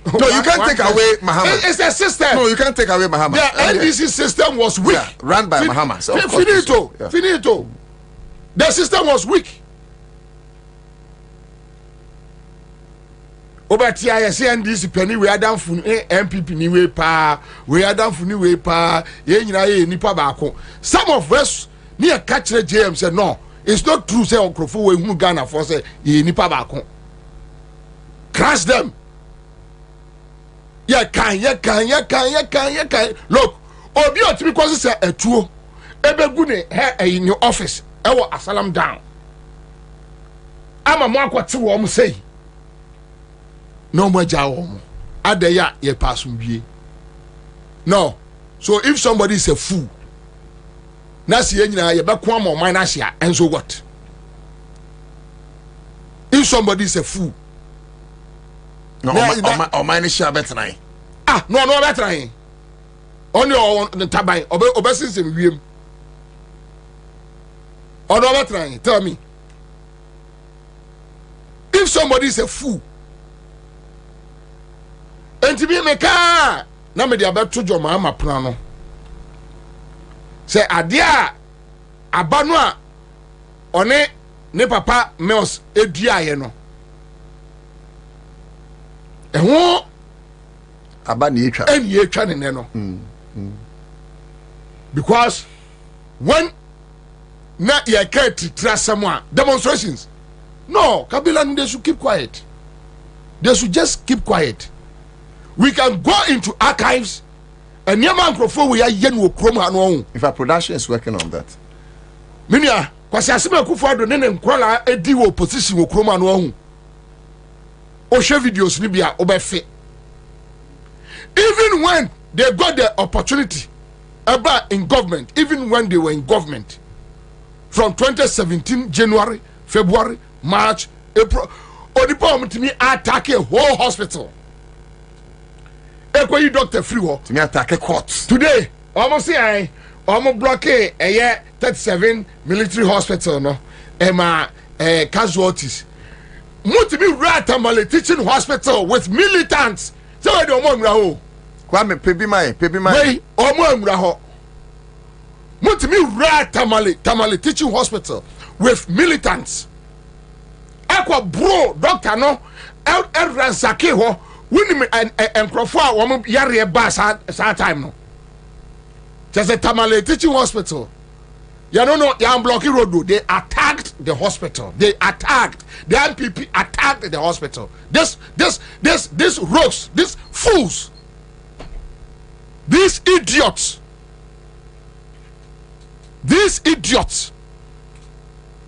No, you can't take away Muhammad. It's a system. No, you can't take away Muhammad. The NDC system was weak. Yeah, run by Muhammad. So finito. Yeah. Finito. The system was weak. Obati ayese NDC penny we adam fun MPP ni we pa we adam fun ni we pa ye nyina ye nipa baako. Some of us near catch the JM said no, it's not true say Okrofo we hu Ghana for say ye nipa baako. Crash them. You can. Look, obi otimi kwase say etuo ebegu ne he in your office e wo asalam down. Ama mo akwate wo mo say. No more jaw. Adeya ye passum bie. No. So if somebody is a fool, na see nyina ye be ko am man ahia, and so what? If somebody is a fool, no, o man share better. Ah, no better. Only on the tabai, obesin wiem. Or no better. Tell me. If somebody is a fool, and to be meka, na me dia beto jo ma plano. Say adia abanu a one ne papa meals edua ye no. Eho aba na etwa. Eni etwa ne no. Because when na ye can't trust someone demonstrations. No, Kabila they should keep quiet. They should just keep quiet. We can go into archives and Yaman Crofo we are yen chroma no. If our production is working on that. Minia, kwasi asime Akufo-Addo ne nkwala edi wo position wo chroma no hu. O share videos ni bia obefe. Even when they got the opportunity about in government, even when they were in government, from 2017 January, February, March, April, Odipo mutimi attack a whole hospital. Ekwe doctor free wo to me attack court today almost say almost block a 37 military hospital no casualties mutimi ratamale teaching hospital with militants so we do mo ho Kwame pebi mai wey omo amura ho mutimi ratamale teaching hospital with militants akwa bro doctor no el ransake ho winning and Crawford woman yare bass at time no. Just a Tamale teaching hospital. You don't know Yan Blocky Road. They attacked the hospital. They attacked the MPP attacked the hospital. This rogues, these fools, these idiots.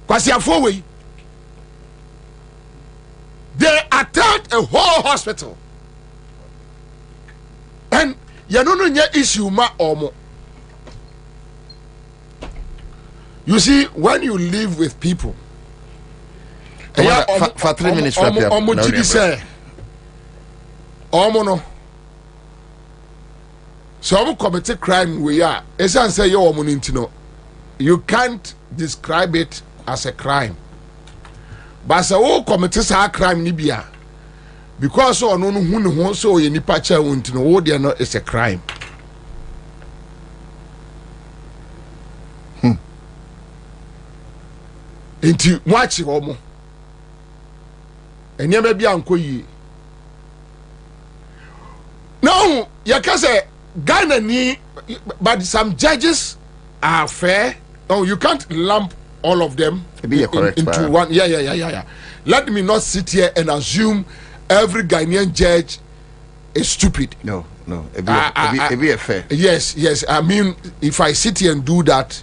Kwasi they attacked a whole hospital. And you don't know issue ma omo. You see, when you live with people, for 3 minutes, omo no. So omo commit crime we are. Esan say you omo nintino. You can't describe it as a crime. But say oh commit a crime nibia. Because so no hu so ye nipa cha wonti no wo de no is a crime. Enti watch omo. Enyema bia anko yi. No, you can say Ghana ni but some judges are fair. Oh, you can't lump all of them into one. Yeah. Let me not sit here and assume every Ghanaian judge is stupid. No. It be a fair. Yes. I mean, if I sit here and do that,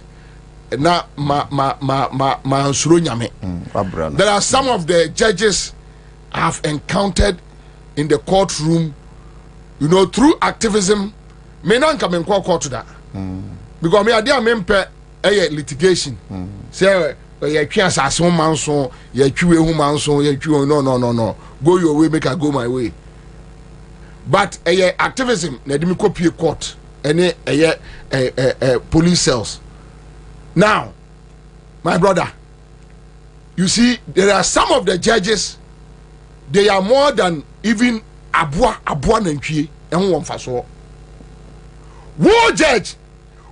na there are some of the judges I've encountered in the courtroom, you know, through activism. May not come in court to that because me idea mempe litigation. Say you can't say some man so you no. Go your way, make I go my way. But activism, na dimi copy court, any police cells. Now, my brother, you see, there are some of the judges, they are more than even aboa nantwie ɛho wɔ mfasoɔ wo judge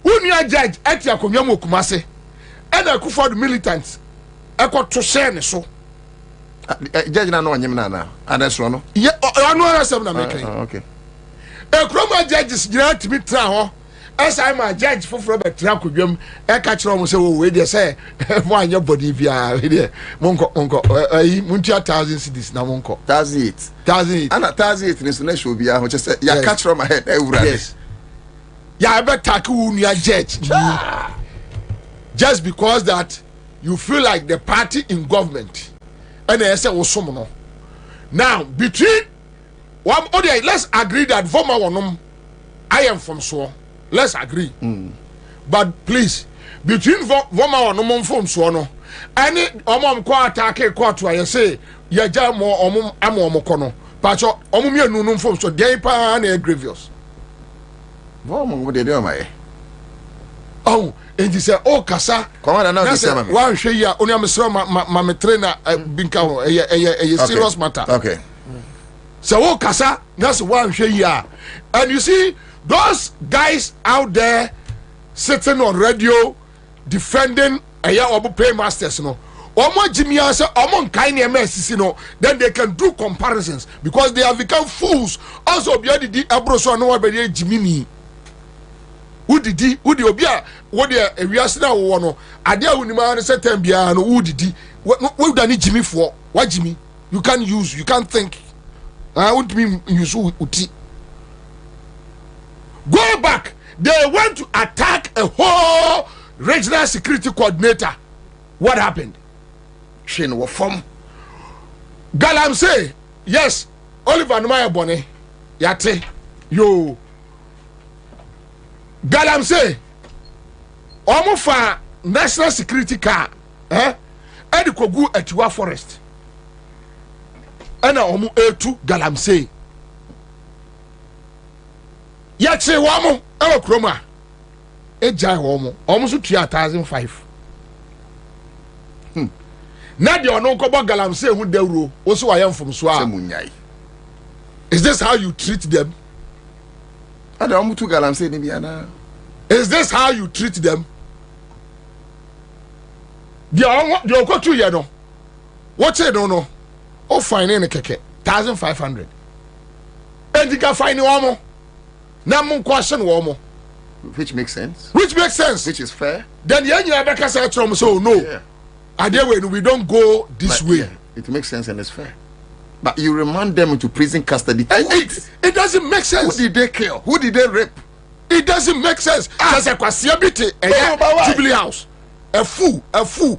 unia judge eti akonwa mu Kumase ɛna Akufo-Addo militants ɛkɔto hyɛ ne so judge na no onyem na adesro no ye ɔno ara sɛm na meka okay ekroma judges gyina timi tra ho ɛsai ma judge foforo betra kodwam ɛka kyerɛ ɔmo sɛ wo we de sɛ mo anya body bia we de monko ayi muntua 1,000 cedis na monko 1,800 ana 1,800 ni so na show bia ho kyɛ sɛ ya ka kyerɛ ma head ewura yes ya be take wo nua judge just because that you feel like the party in government and they say wosom no now between one okay let's agree that former one I am from so let's agree but please between former one from so no any omom ko attack court where you say ya ja mo omom amom ko no pacho omom ye nunu from so dey pa na grievous omom wo dey my oh and he said oh kasa commander now this time one hwe ya oni amesro ma trainer binka ho a serious matter okay so oh kasa that's one hwe ya and you see those guys out there sitting on radio defending obo paymasters no omo jimia say omo nkai ne ma asisi no then they can do comparisons because they have become fools also be the abroso no wa be jimini udidi obi a wo de ewiase na wo no ade a wonima no setem bia no udidi wo dani jimi fo wa jimi you can't think won't me use uti go back they want to attack a whole regional security coordinator what happened shin wo form galam say yes Oliver Numaya Bone yate yo galam say omo fa national security car edi kogu atiwa forest ana omo etu galam say yache womo ewa kroma ejai omo so tua 1,500 na de ono nkobo galam say hu dawro wo so wayem fom so a is this how you treat them? Is this how you treat them? The oko 2 year no. What say no? Oh fine in keke 1,500. And you can find one na mun question one which makes sense. Which is fair. Then the engineer back say from so no. We don't go this way. Yeah, it makes sense and it's fair. But you remand them into prison custody. It doesn't make sense. Who did they kill? Who did they rape? It doesn't make sense. There's a Kwasiabite Jubilee House. A fool.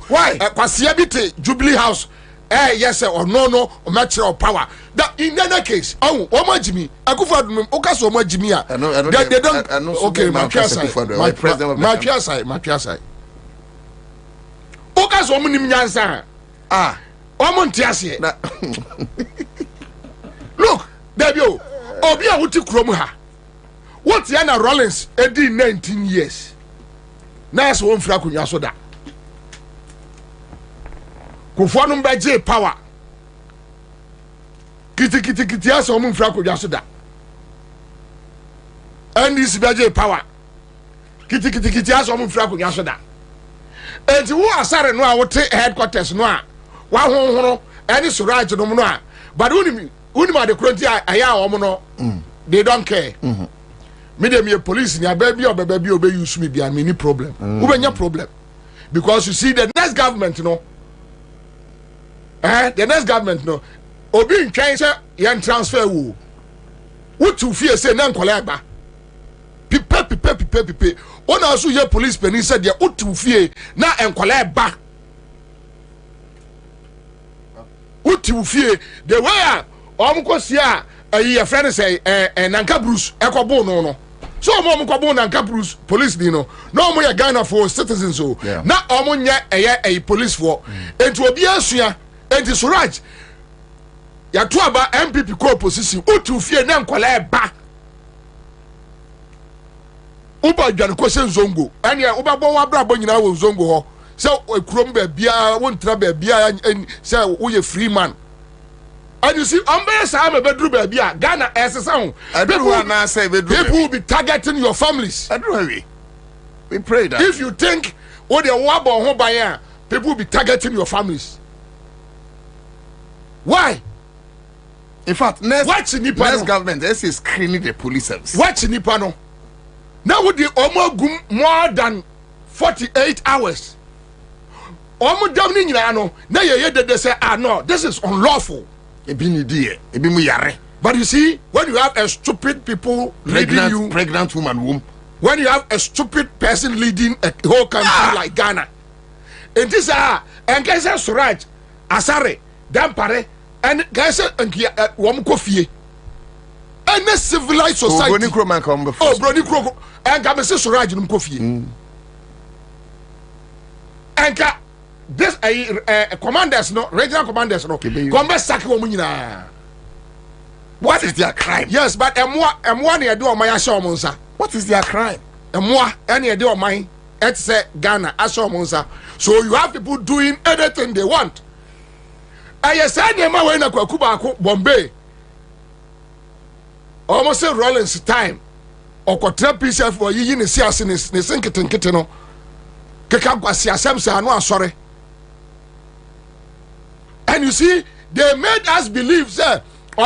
Why? A Kwasiabite Jubilee House. Yes or no, or matter of power. That in any case, Oma Jimmy, Akufo-Addo, Okaso Oma Jimmy. They don't. Okay, my side. Okaso Oma Nimnyansa. Look, Debio, Obia Wuti Kromha. What Yana Rollins edi 19 years. Nice one fraku yasoda. Kufonum beje power. Kiti aso mun fraku yasoda. And this beje power. Kiti aso mun fraku yasoda. Enti wo asare no a wote headquarters no a wa honhoro any surage no no a but unimi ade kronti aya o mo no they don't care me dem ye police ni ababi obe use me bia me ni problem we benya problem because you see the next government no obi ntwen se yen transfer wo to fie say na nkola ba pipe ona also ye police penin said ye otu fie na enkola ba uti fie the way omkosia ayi friend say nanka Bruce ekobo no so omkobo nanka Bruce police ni no mo ye Ghana for citizens so na omonye eye police for enti obi asua enti Suraj ya to aba MPP ko opposition uti fie na nkola ba uba dwan ko se Nzongo ene uba bo wa bra bo nyina wo Nzongo ho se ekrom ba bia won tra ba bia se wo ye free man And you see, I'm a bedroom baby. Ghana as a sound. People will be targeting your families. We pray that. If you think what they want home by people will be targeting your families. Why? In fact, next government, this is screening the police service. Watch Nipano. Now with the more than 48 hours. Almost damning now they say, no, this is unlawful. But you see, when you have a stupid people pregnant woman womb, when you have a stupid person leading a whole country like Ghana, and this and guys Suraj, Asare, Dampare, and guys and Wamkofie, and a civilized society. Oh, Brody Kroko, and Gamese Suraj and Kofi. And this commanders, no, regional commanders, no, come sack woman. What is their crime? Yes, but one year do on my Asha Monza. What is their crime? Any idea of mine? It's Ghana, Asha Monza. So you have people doing anything they want. I said, Nema when a Kuba Bombay. Almost a Rollins time. Or Cotra piece for you in the Sias in the Sinketon Kitano. Kakakwasi Samsa, no, sorry. And you see, they made us believe, sir. The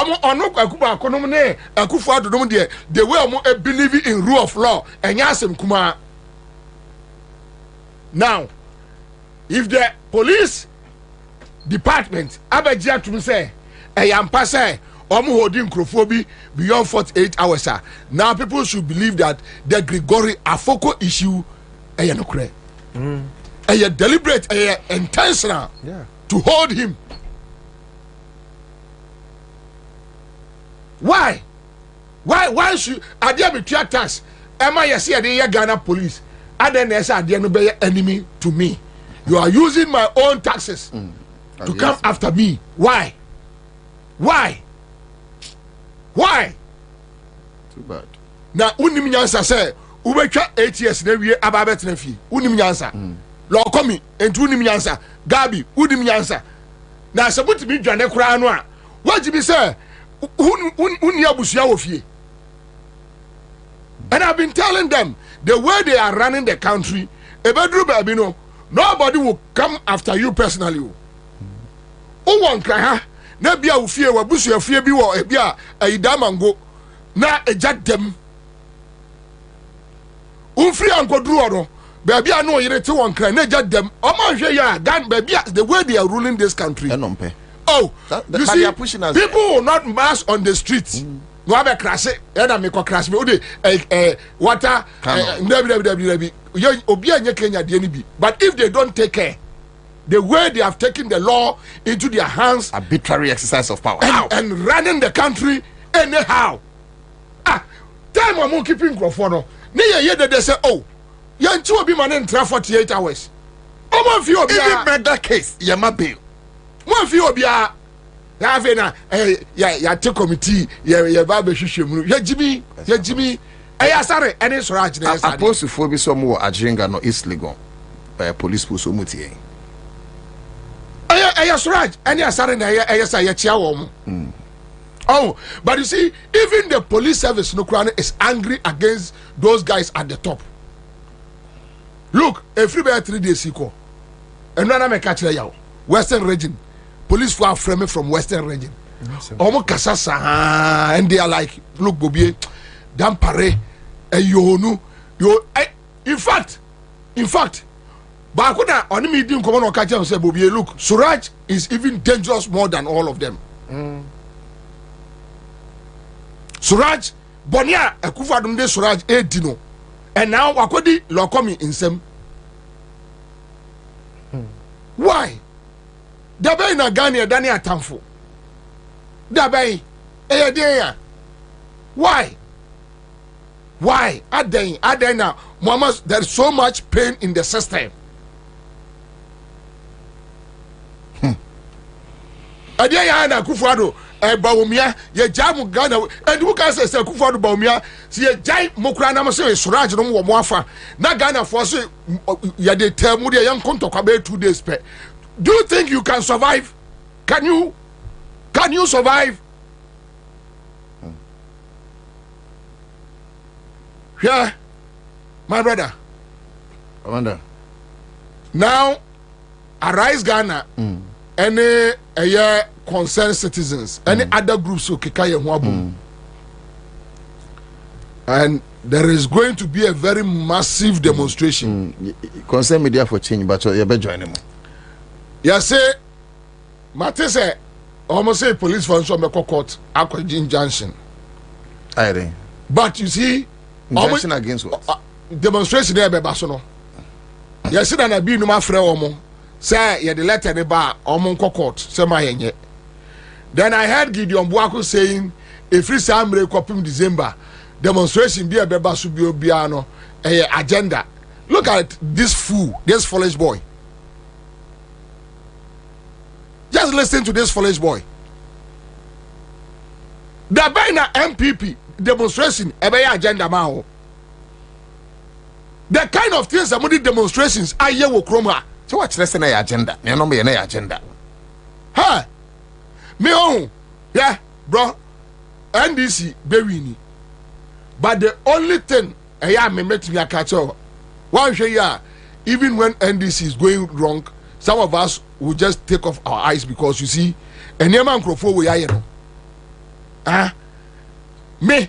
way believing in rule of law and Yasim Kuma. Now, if the police department Abajia to say, I am passing holding Krofobi beyond 48 hours, now people should believe that the Gregory Afoko issue a deliberate, intentional to hold him. Why should Adia be tax? Am I see the Ghana police? Adenesa Adia no be enemy to me. You are using my own taxes to come after me. Why? Too bad. Now unim nyansa say ubetwa 8 years na wie ababet na fi. Unim nyansa. Lo komi entu unim nyansa. Gabi unim nyansa. Na sabuti bi dwane kura no a. What be say? And I've been telling them the way they are running the country, nobody will come after you personally. Who won't cry? Nebia will fear what Bush fear be or a bia a damango, na a jack them. Free uncle Druoro, baby, I know you're two one cry, ne jack them. Oh, Dan, baby, the way they are ruling this country. Oh, you see, people will not mass on the streets. No have a crash, and I make a crash. Water, but if they don't take care, the way they have taken the law into their hands, arbitrary exercise of power, and running the country anyhow. Time I'm keeping Crawford. Near they say, oh, you're two be man in 48 hours. Oh, my few of you murder case, Yamabe. One few of ya take committee, ya Babe Shishim, ya Jimmy, sorry, and it's right. I post to phobia some more Ajinga no East Legon by a police post. Yes, right, and yes, sorry, oh, but you see, even the police service no crown is angry against those guys at the top. Look, every 3 days equal, and none of me catch you. Western region. Police were framed from Western region. Almost Kasasa, and they are like, look, Bobie, Dampare, you. In fact, Bakuda on me didn't come on catch and say, Bobie, look, Suraj is even dangerous more than all of them. Suraj, Bonia, a Kufadum de Suraj, Dino, and now Wakodi Lokomi in some. Why? Dabe na Ghana Dani atamfo. Dabe deya. Why? Aden now, Mama, there's so much pain in the system. Adeya na Kufuado Baumia, ye jamu Ghana, and who can say Kufuado Baumia, see a jai Mokra na say Suraj no Mwafa. Na Ghana for say ya de tell young Konto 2 days pe. Do you think you can survive? Can you? Can you survive? Yeah, my brother. I wonder. Now, Arise Ghana, any concerned citizens, any other groups who kikaya and there is going to be a very massive demonstration. Concern media for change, but you better join them. Yes, say, Mate say, almost say police function me court, Aquajin Junction. Aye. But you see, injunction against what? Demonstration there be basono. Yes, see that I be no ma frɛ omo. Say ye the letter ne ba omo court, say ma yenye. Then I heard Gideon Buaku saying, if free Samre kopim December, demonstration be a beba su bi obiano agenda. Look at this fool, this foolish boy. Just listen to this foolish boy. The Bena MPP demonstration ebe agenda mao. The kind of things among the demonstrations are here with Chroma. So what's less than agenda? You know me an agenda. Huh? Me oh, yeah, bro. NDC bewini. But the only thing I me met me catch up. One share, even when NDC is going wrong, some of us will just take off our eyes because you see, a near man crofo we are you know. Me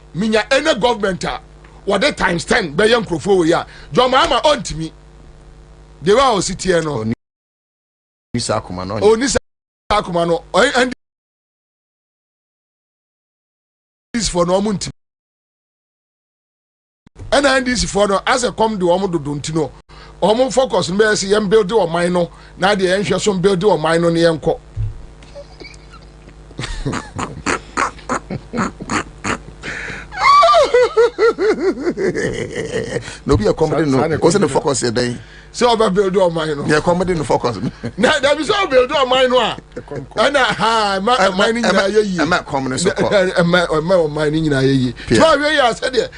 any government what the times 10 by young crofo we are. John Mama on to me. They were all sitting here no. Nisa Kumano. Oh, Nisa Kumano. And this for no month. And this for no as a come to Omo don't know. Omo focus me say yam build or minor. Now the enhwe some build or minor ne enko. No be a comedy no. What's the focus today? So about build or minor. Yeah, comedy no focus. Now that is all build or minor. And mining ye. I'm not comedy so called. I'm mining ye. 12 years said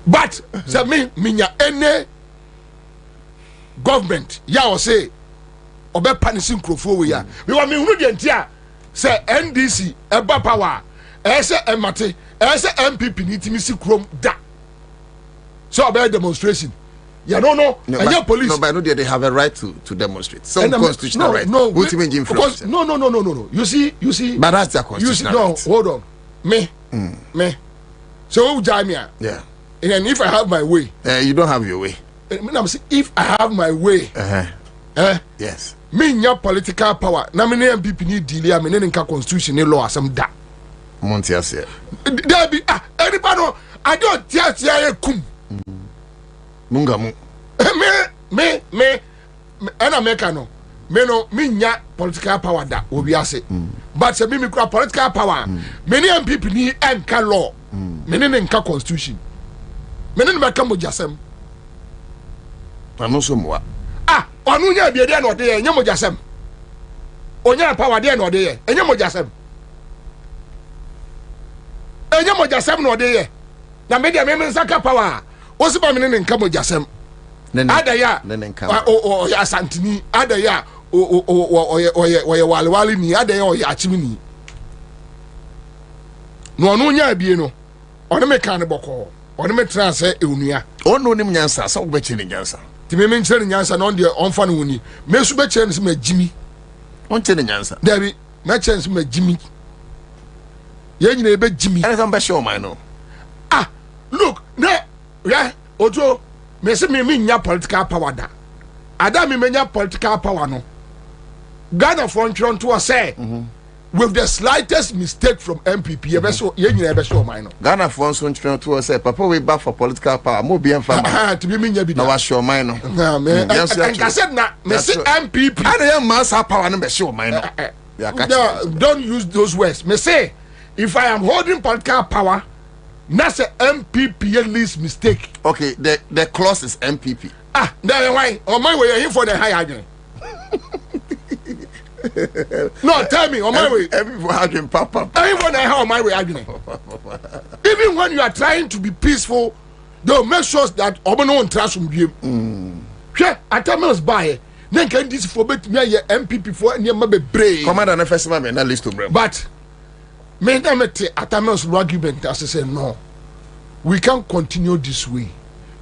but say me any government ya o say obe punishing crofo we ya me wa me hunu de ntia say NDC eba power say emate say MPP ni timi si krom da so obe demonstration yeah no police no but no they have a right to demonstrate some constitutional right what you mean because no you see but that's their constitutional right. Hold on me so Jamia yeah. And if I have my way, you don't have your way. I'm saying if I have my way, yes. Me nya political power. Na me MPP ni deal. Me ne nka constitution ni law asem da. Montia say. There be anybody no. I don't tia kum. Mungamu. Me. And America no. Me no me nya political power da. Obi ase. But se me kura political power. Me ne MPP ni enka law. Me ne nka constitution. Me ne meka mo jasem. Ano so mo. Onu nya bi de na ode ye nyamo jasem. Onya power de na ode ye enyamo jasem. Enyamo jasem na ode ye. Na me de me nsaka power. O si ba me ne nka mo jasem. Adaya. O ya santini adaya o walwali ni adaya o ya achimi ni. No onu nya bi no. Onu me kan boko. Onu me transfer eunua. Onu nim nyansa sa wo be chiri nyansa. Ti me nkyere nyansa na on de onfa no woni. Me su be kyere nse ma jimi. On kyere nyansa. Dabi, me kyere nse ma jimi. Ye nyina be jimi. Ene some be show man no. Look, ojo, me se me nya political power da. Ada me nya political power no. Ghana for ntron to say. With the slightest mistake from MPP, ye nyina be show man no. Ghana for ntron to say papa we back for political power. Mo be enfama. To be me nya bi. Na wa show man no. Na me. And I said na me say MPP. Ada ya mass power no be show man no. Don't use those words. Me say if I am holding political power, that's a MPP least mistake. Okay, the clause is MPP. Then why? On my way, you're for the high argument. No, tell me, on my way. Everyone arguing, Papa. Everyone on my way arguing. Even when you are trying to be peaceful, they'll make sure that Obano won't trust from you. Sure, I tell me, buy Then can this for bet me a MPP for any member brave. Commander na first man na list to bring. But me na me te Atamel's argument as I say no. We can't continue this way.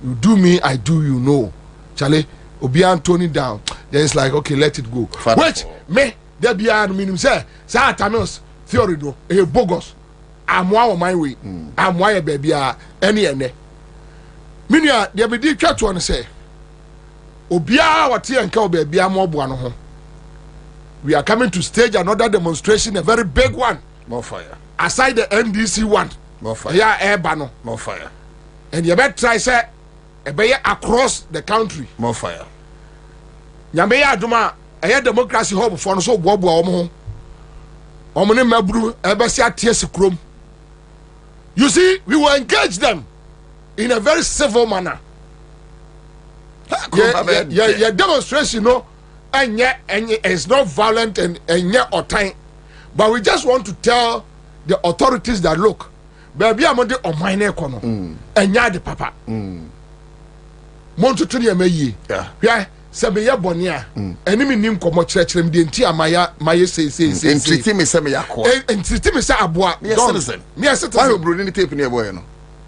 You do me, I do you. No, Charlie. Obian Tony down. Then it's like okay, let it go. Wait, me there be a minimum say Atamel's theory no. Bogus. I'm on my way. I'm why baby any. Minia there be di twa to say. Obia wati enka baby am oboa no ho. We are coming to stage another demonstration, a very big one. More fire. Aside the NDC one. More fire. Yeah, Ebano. More fire. And you better try say across the country. More fire. Yambeya aduma democracy hub for no so bobo omo. Omo ne mabru ebesi atie krom. You see, we will engage them in a very civil manner. Yeah, demonstration, no, and yet it's not violent and yet or time. But we just want to tell the authorities that look, baby, I'm on the minor econo, and yet the papa. Monto tuni ameyi. Yeah. Sebe ya bonia. Enimi nim komo church di enti amaya maye say. Entreaty me say me yakwa. Entreaty me say aboa. Me citizen. Why you bro ni tape ni boy no?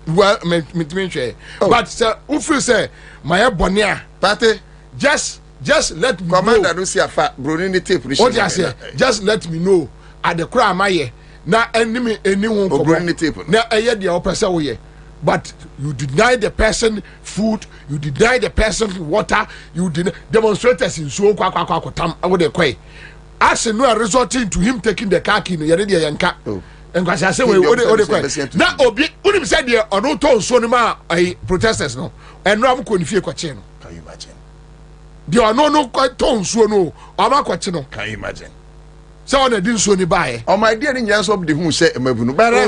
Well, me hwɛ. But sir, who feel say my bonia. Party just let me Commander no see afa bro ni tape ni. What you say? Just let me know at the cry maye. Na enemy anyone komo. Bro ni tape. Na eye dia opese wo ye. But you deny the person food, you deny the person water, you deny demonstrators in so tam with the quay. As no resorting to him taking the car key, you ready yanka. And I say we now obi unim said there or no ton so ma protesters no. And no am konfie kwache no. Can you imagine? There are no ton so no. Ama kwache no. Can you imagine? So on didn't so ni buy. Oh my dear ni nyanso of the who say emabunu. Bara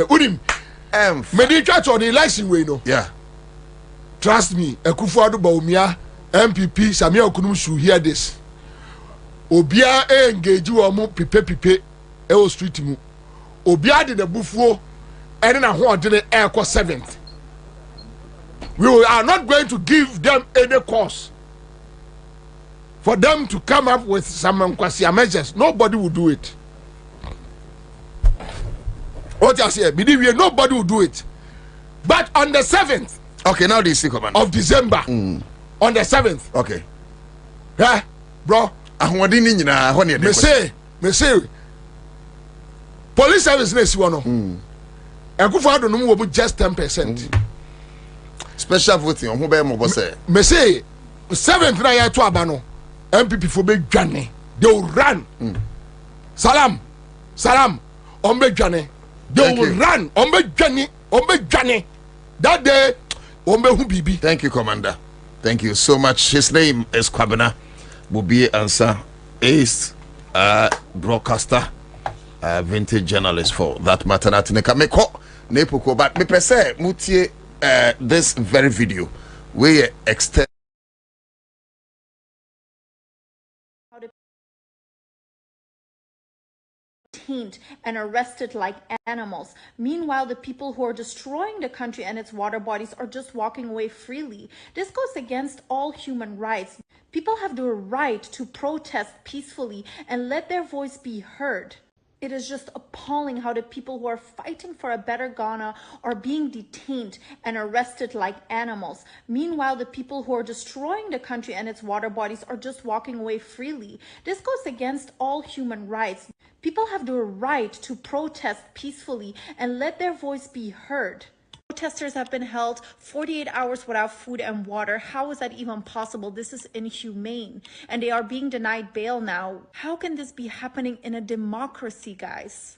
unim Medi church on the election way no. Yeah. Trust me, Ekufuado Bawumia MPP Samia Okunum should hear this. Obia engage you omo pipe e street mu. Obia de the bufuo and na ho de air 7th. We are not going to give them any cause for them to come up with some unquestioned measures. Nobody will do it. What I say, believe me, nobody will do it. But on the 7th, okay, now this Commander of December, on the 7th, okay, yeah, bro, me say, police service next one, and go for no just 10%. Special voting on who be mo say. Me say 7th na ya to abano, MPP for be dwane, they will run. Salam, on be dwane. They will run. That day, Bibi. Thank you, Commander. Thank you so much. His name is Kwabena. Bobie Ansah is broadcaster, vintage journalist for that matter. But me per se, mutie this very video where extend. And arrested like animals. Meanwhile, the people who are destroying the country and its water bodies are just walking away freely. This goes against all human rights. People have the right to protest peacefully and let their voice be heard. It is just appalling how the people who are fighting for a better Ghana are being detained and arrested like animals. Meanwhile, the people who are destroying the country and its water bodies are just walking away freely. This goes against all human rights. People have the right to protest peacefully and let their voice be heard. Protesters have been held 48 hours without food and water. How is that even possible? This is inhumane. And they are being denied bail now. How can this be happening in a democracy, guys?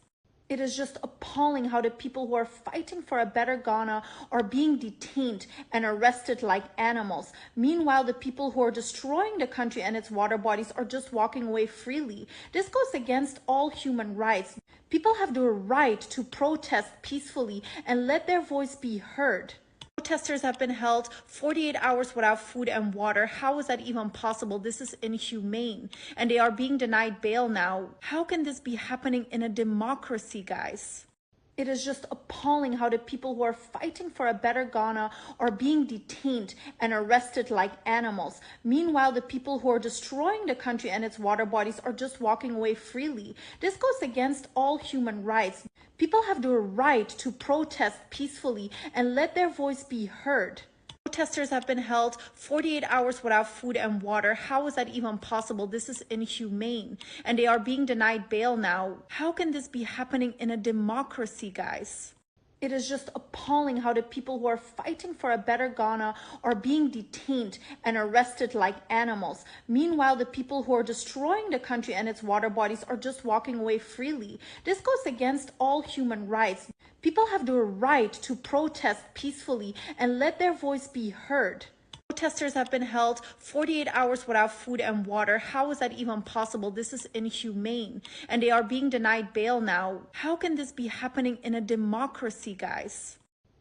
It is just appalling how the people who are fighting for a better Ghana are being detained and arrested like animals. Meanwhile, the people who are destroying the country and its water bodies are just walking away freely. This goes against all human rights. People have the right to protest peacefully and let their voice be heard. Protesters have been held 48 hours without food and water. How is that even possible? This is inhumane. And they are being denied bail now. How can this be happening in a democracy, guys? It is just appalling how the people who are fighting for a better Ghana are being detained and arrested like animals. Meanwhile, the people who are destroying the country and its water bodies are just walking away freely. This goes against all human rights. People have the right to protest peacefully and let their voice be heard. Protesters have been held 48 hours without food and water. How is that even possible? This is inhumane. And they are being denied bail now. How can this be happening in a democracy, guys? It is just appalling how the people who are fighting for a better Ghana are being detained and arrested like animals. Meanwhile, the people who are destroying the country and its water bodies are just walking away freely. This goes against all human rights. People have the right to protest peacefully and let their voice be heard. Protesters have been held 48 hours without food and water. How is that even possible? This is inhumane. And they are being denied bail now. How can this be happening in a democracy, guys?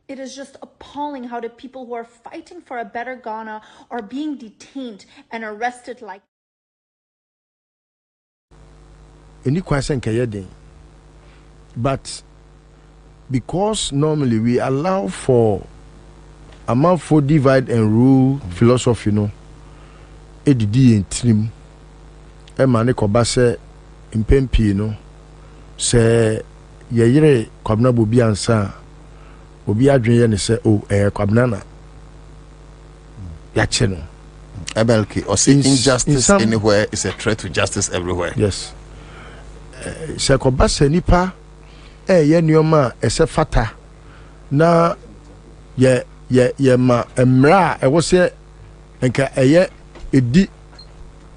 It is just appalling how the people who are fighting for a better Ghana are being detained and arrested like... Any question can but because normally we allow for amount for divide and rule philosophy, no, edidi in trim. Mane kobase impempi, no, se yeyere Kwabena Bobie Ansah, Bobie adwene ne se o Kwabena na yache no. Ebelki, or see injustice anywhere is a threat to justice everywhere. Yes. Se kobase nipa ye nioma ese fata na ye ma emra e wo se enka eye edi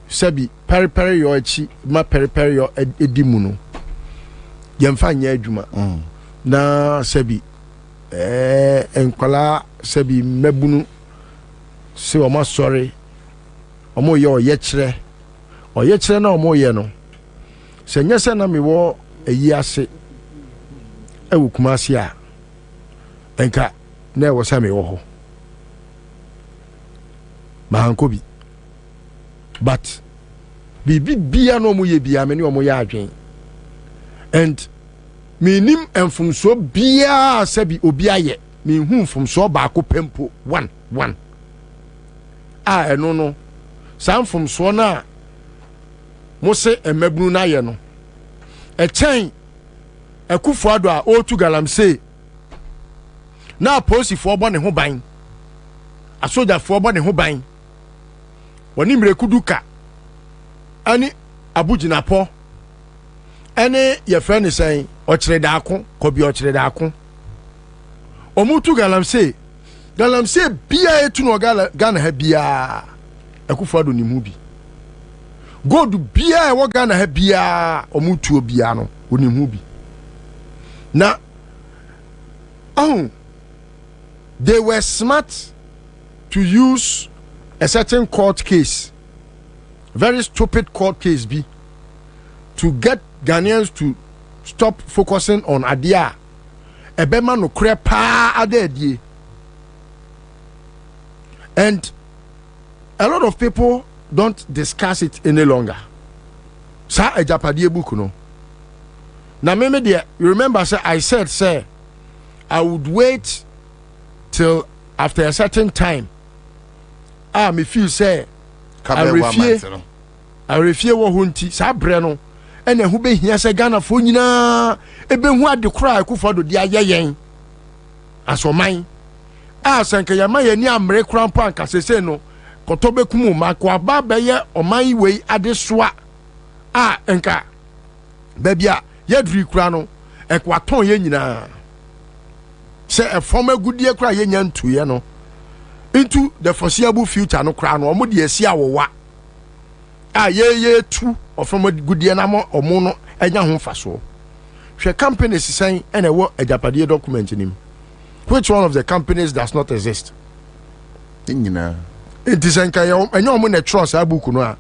sabi peri yo echi ma peri yo edi mu no ye mfa nya adwuma na sabi enkwala sabi mabunu se o ma sorry o mo ye oye kire na o mo ye no se nyese na me wo eyi ase ewu kumasi a enka na wo same wo ho mahankobi but bibi bia no mo ye bia me ne o mo ya adwen and minim enfumso bia sabi obi aye mi hu mfumso ba ko pempo 1 eno no sam mfumso na mo se emabunu na ye no chen Akufo Addo a o tu galamsey na posifo bo ne ho ban asojafo bo ne ho ban woni mrekuduka ani abuginapo ene ye friend sen o kire daako ko bi o kire daako omutu galamsey bia etu no Ghana ha bia Akufo Addo ni mu bi god bia e wo Ghana ha bia omutu bia no oni mu bi na they were smart to use a certain court case, very stupid court case B, to get Ghanaians to stop focusing on Adia. Ebema no krepa adedie. And a lot of people don't discuss it any longer. Sa ejapadie book no. Now, maybe there, you remember, I said, sir, I would wait till after a certain time. Me feel, say, I refuse what hunti, Sabreno, and then who be here, say, Ghana for you now, ebe who had the cry, Akufo Addo, dear yen. As for mine, Sanka Yamaya near Mre Crampan, Caseno, Kotobe Kumu, Makwa Babaya, or my way at the swa. Enka, Babia. Yedri krano ekwaton ye nyina se e former goodie kra ye nyantu ye no into the foreseeable future no kra no omo de asi awowa ye tu of former goodie na mo omo no enya ho faso hwe companies sen ene wo ajapade document nim which one of the companies does not exist nyina it is enka ye enya omo na trust abuku no a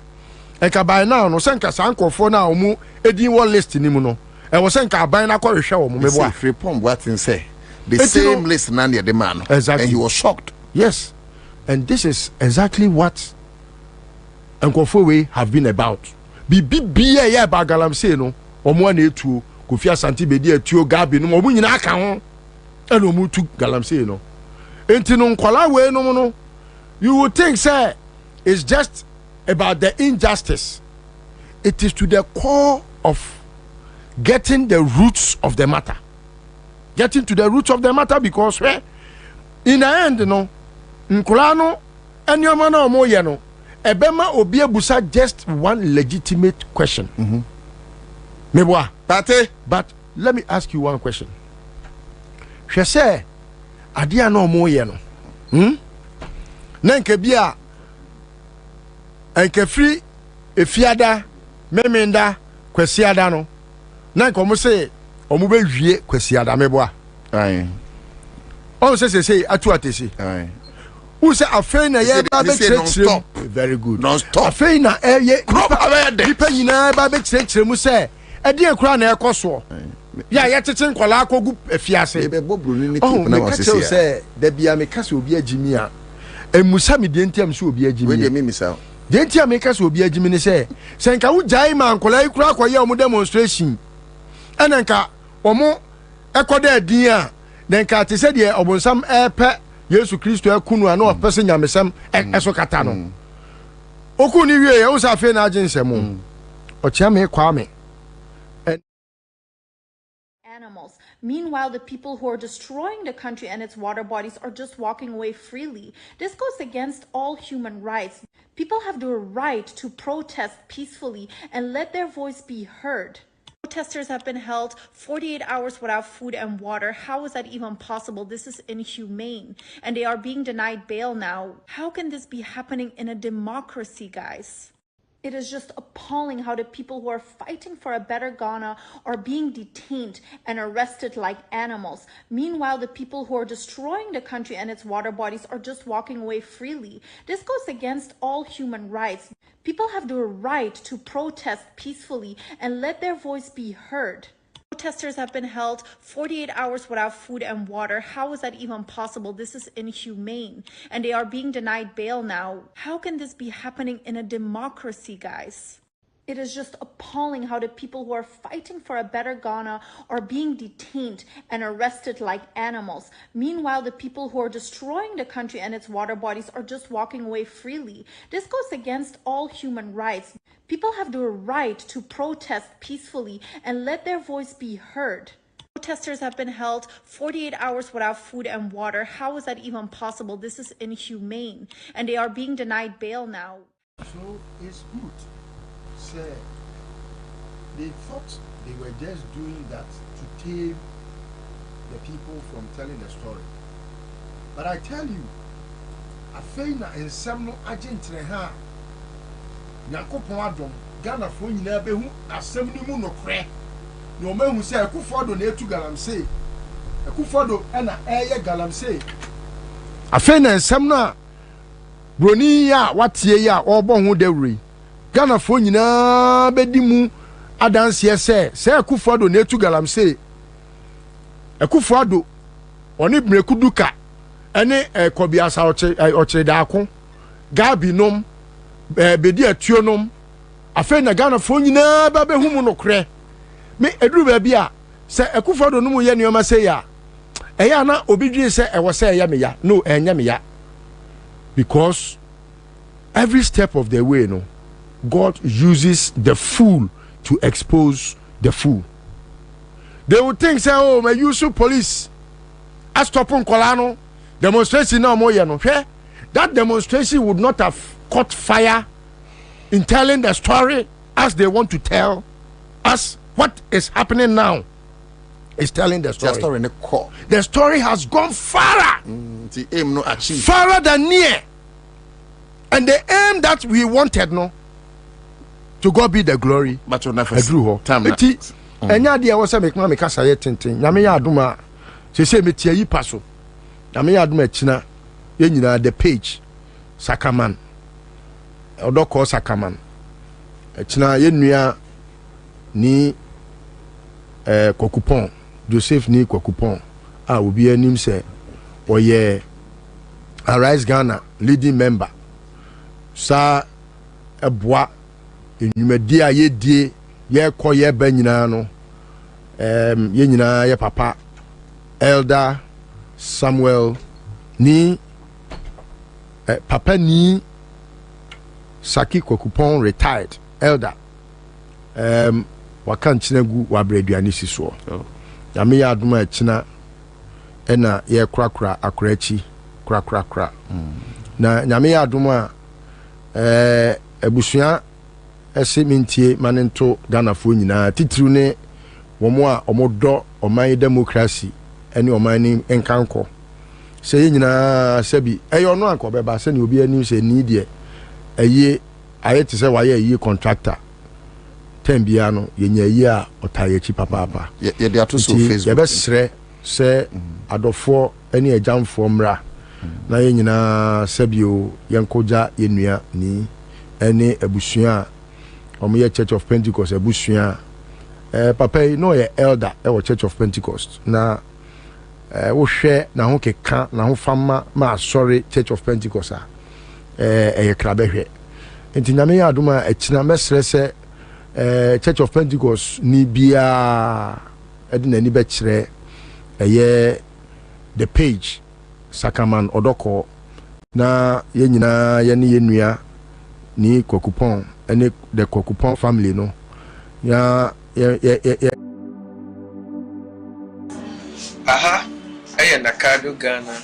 enka by now no senka sankofo na omo edin wo list nim no I was saying, free pump what in say the same list Nanya the man. Exactly. And he was shocked. Yes. And this is exactly what Uncle Fowe have been about. Be about Galamsey no or one to Kofi Asante bedi etuo Gabi no mo nyina aka ho e no mu tu galamsey no enti no nkwala we no you would think say it's just about the injustice. It is to the core of getting the roots of the matter. Getting to the roots of the matter because in the end no nkwala no anyoma na omo ye no ebema obi ebusa just one legitimate question. Meboa Pate, but let me ask you one question. She say adia no omo ye no na nke bia enke free efiada memenda kwasiada no na nke omo say omo be wie kwasiada meboa ai on say atu atesi ai who say afei na ye ba be chire very good non stop afei na ye nipa nyina ba be chire mu say e de ekura na ekoso ya ye tete nkola akogu efiase e be bobroni ni tip na wasese say da bia me kase obi agimi a emusa me de ntiam so obi agimi we de me misa de ntiam me kase obi agimi ni say senka wo jai ma nkola ikura akoye omo demonstration enenka omo ekoda din a denka te se de obonsam epe Yesu Kristo ekunu ana opese nyamesem eso kata no okuni wie e usa fe na aginsem o chiame kwame. Animals. Meanwhile, the people who are destroying the country and its water bodies are just walking away freely. This goes against all human rights. People have the right to protest peacefully and let their voice be heard. Protesters have been held 48 hours without food and water. How is that even possible? This is inhumane. And they are being denied bail now. How can this be happening in a democracy, guys? It is just appalling how the people who are fighting for a better Ghana are being detained and arrested like animals. Meanwhile, the people who are destroying the country and its water bodies are just walking away freely. This goes against all human rights. People have the right to protest peacefully and let their voice be heard. Protesters have been held 48 hours without food and water. How is that even possible? This is inhumane. And they are being denied bail now. How can this be happening in a democracy, guys? It is just appalling how the people who are fighting for a better Ghana are being detained and arrested like animals. Meanwhile, the people who are destroying the country and its water bodies are just walking away freely. This goes against all human rights. People have the right to protest peacefully and let their voice be heard. Protesters have been held 48 hours without food and water. How is that even possible? This is inhumane. And they are being denied bail now. So it's good. Say, they thought they were just doing that to tame the people from telling the story. But I tell you, Afeina and Samno Argentina, Yakopon Adom, Ghana for you never who assembly no crack. No man who say, I could follow near to Galamsey. I could follow an air Galamsey. Afeina and Samna Bronia, what ye or bon who they Ghana for nyina bedimu adanse se Akufo-Addo na etu Galamsey Akufo-Addo oni brekuduka ene Kobiasa ochredako Gabi nom bedi atuo nom afa na Ghana for nyina ba behumu no kre me eduru ba bia se Akufo-Addo no mu ye nioma se ya eya na obidwi se ewo se ya me ya no enya me ya because every step of the way no God uses the fool to expose the fool. They would think, say, oh, my use police. I stop on Colano demonstration no more. That demonstration would not have caught fire in telling the story as they want to tell us. What is happening now is telling the story. The story has gone farther, farther than near, and the aim that we wanted, no. To God be the glory. But you never drew time. Enya dia wo se mekma meka saye tenten. Nyame ya adoma. Se se metie yi paso. Nyame ya adoma china. Ye nyina the page. Sakaman. Odoko Sakaman. China ye nua ni Kokupon. Joseph ni Kokupon. Ah obi anim se oye Arise Ghana leading member. Sa eboa enyumadi a ye die ye koye ba nyina no yɛn nyinaa yɛ papa Elder Samuel ni papa ni Saki Kwakupon retired elder waka nkyina gu wabrɛ aduane si so nyame yɛ adom a kyina ɛna yɛ korakora akorachi korakora na nyame yɛ adom a abusua ɛse mentie manento Ghanafoɔ nyinaa titiriw ne wɔn a ɔmodɔ ɔman democracy ɛne ɔman ni nkanko sɛ yɛ nyinaa sɛbi ɛyɛ ɔno anka ɔbɛba sɛ ne obi anim sɛ ni deɛ ɛyɛ ayɛ te sɛ wayɛ ɛyɛ contractor ten bia no yɛnya ɛyɛ a ɔtaa yɛkyi papaapa yɛde ato so Facebook yɛbɛsrɛ sɛ adɔfoɔ ɛne agyamfoɔ mmra na yɛ nyinaa sɛbio yɛnkɔgya yɛnnua ni ɛne abusua a ɔmoyɛ Church of Pentecost abusua papa yi no yɛ elder ɛwɔ Church of Pentecost na wohwɛ na ho keka na ho fama ma asɔre Church of Pentecost a ɛyɛ krabɛhwɛ nti nyame yɛ adom a ɛkyina mɛsrɛ sɛ Church of Pentecost ni biaa ɛde n'ani bɛkyerɛ ɛyɛ the page Sakaman Odoko na yɛ nyinaa yɛ ne yɛ nua ni Kwakupon ɛne the Kwakupon family no ya aha ɛyɛ Nakado Ghana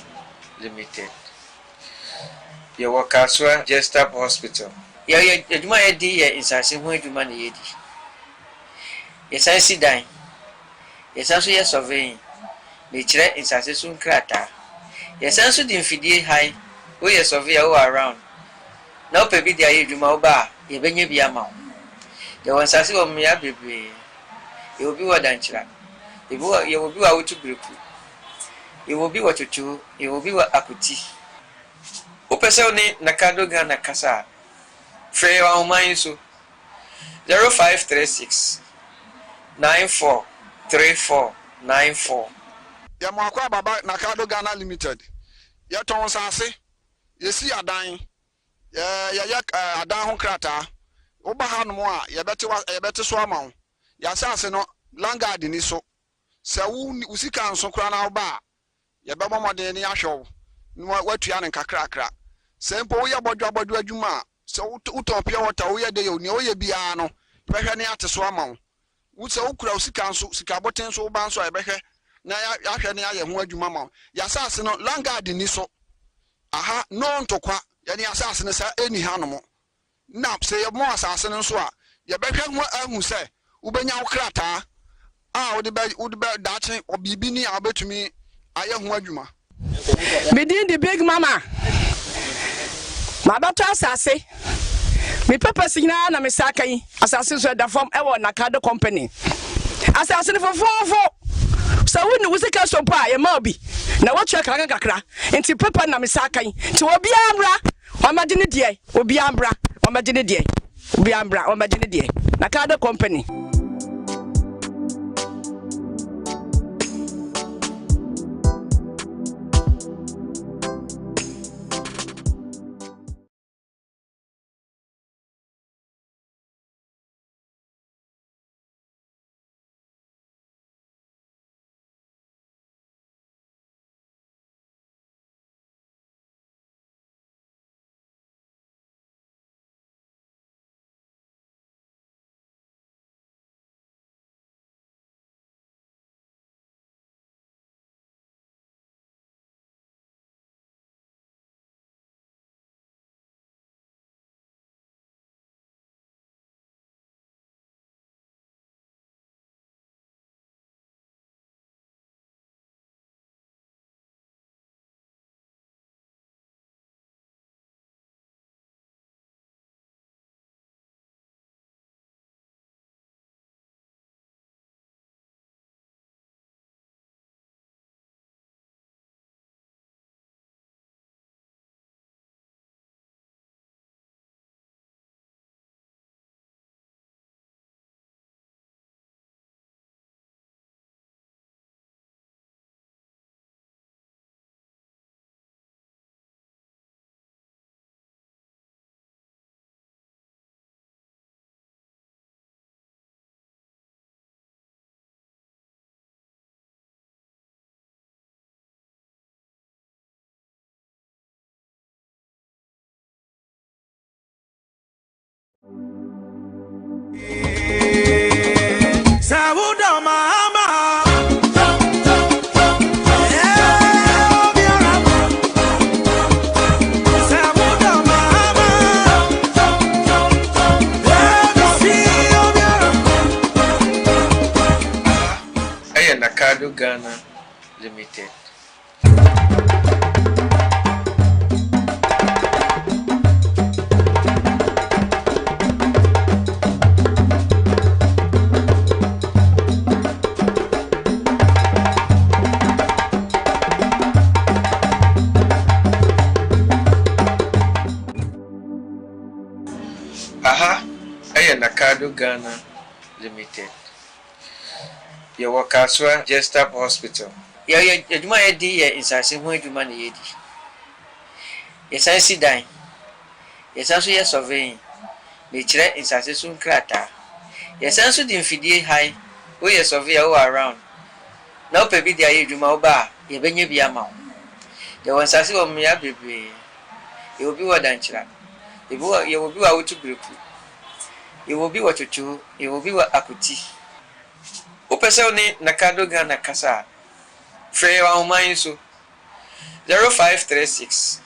Limited yɛwɔ Kaswa Jestap Hospital yɛ adwuma yɛdi yɛ nsase ho adwuma na yɛdi yɛsan si dan yɛsan so yɛ surveying na kyerɛ nsase so nkrataa yɛsan so di mfidie han woyɛ surveyor wo around na wopɛ bi de ayɛ adwuma wo ba a yɛbɛnya bi ama wo yɛwɔ nsase wɔ mmea bebree yɛwɔ bi wɔ dankyera yɛwɔ bi wɔ awotu bereku yɛwɔ bi wɔ twotwo yɛwɔ bi wɔ akuti wopɛ sɛ wo ne Nakado Ghana kasa frɛ yɛwɔ ahoman so 0536 943494 yɛmɔakɔ baba Nakado Ghana Limited yɛtɔn nsase yɛsi adan yɛyɛ adan ho krataa woba ha no a yɛbɛte so ama wo yɛasase no langard ni so sɛ wo sika nso kora na woba a yɛbɛbɔ mmɔden ne ahwɛ wo na watua ne nkakrakra sɛ mpo woyɛ bɔdwa adwuma a sɛ wotɔn pure water woyɛ de yɛ woyɛ biara no bɛhwɛ ne ate so ama wo sɛ wokura wo sika nso sika boten so woba nso a yɛbɛhwɛ na yɛahwɛ ne ayɛ ho adwuma ma wo yɛasase no langard ni so aha no ntokwa yɛne asase no sɛ ɛni ha no mo na sɛ yɛbɔ asase no nso a yɛbɛhwɛ ho ahu sɛ wobɛnya wo krataa a wode bɛ daakye obibi ni a wobɛtumi ayɛ ho adwuma Medin the big mama mabɛtɔ asase me purpose nyinaa na me saka yi asase so da fam ɛwɔ Nakado company asase no fofofo sɛ wo ne wo sika so pa yɛ ma obi na wɔtwa kakra nti papa na me saka yi nti obi amra ɔmagye ne die obi amra ɔmagye ne die Nakado company Ghana Limited. Nakado Ghana Limited. Your workers were just up hospital. You might be in Sassi when you money. Yes, I see dying. Yes, also yes, surveying. Nature in Sassoon crater. Yes, also the infidel high. We are survey all around. Now, baby, the age you bar, you be a mount. There was Sassi of me, baby. You will be what danger. You will be out to group. You will be what you do, you will be what akuti. Upesoni Nakado Ghana Kasa. Frey wa umainsu 0536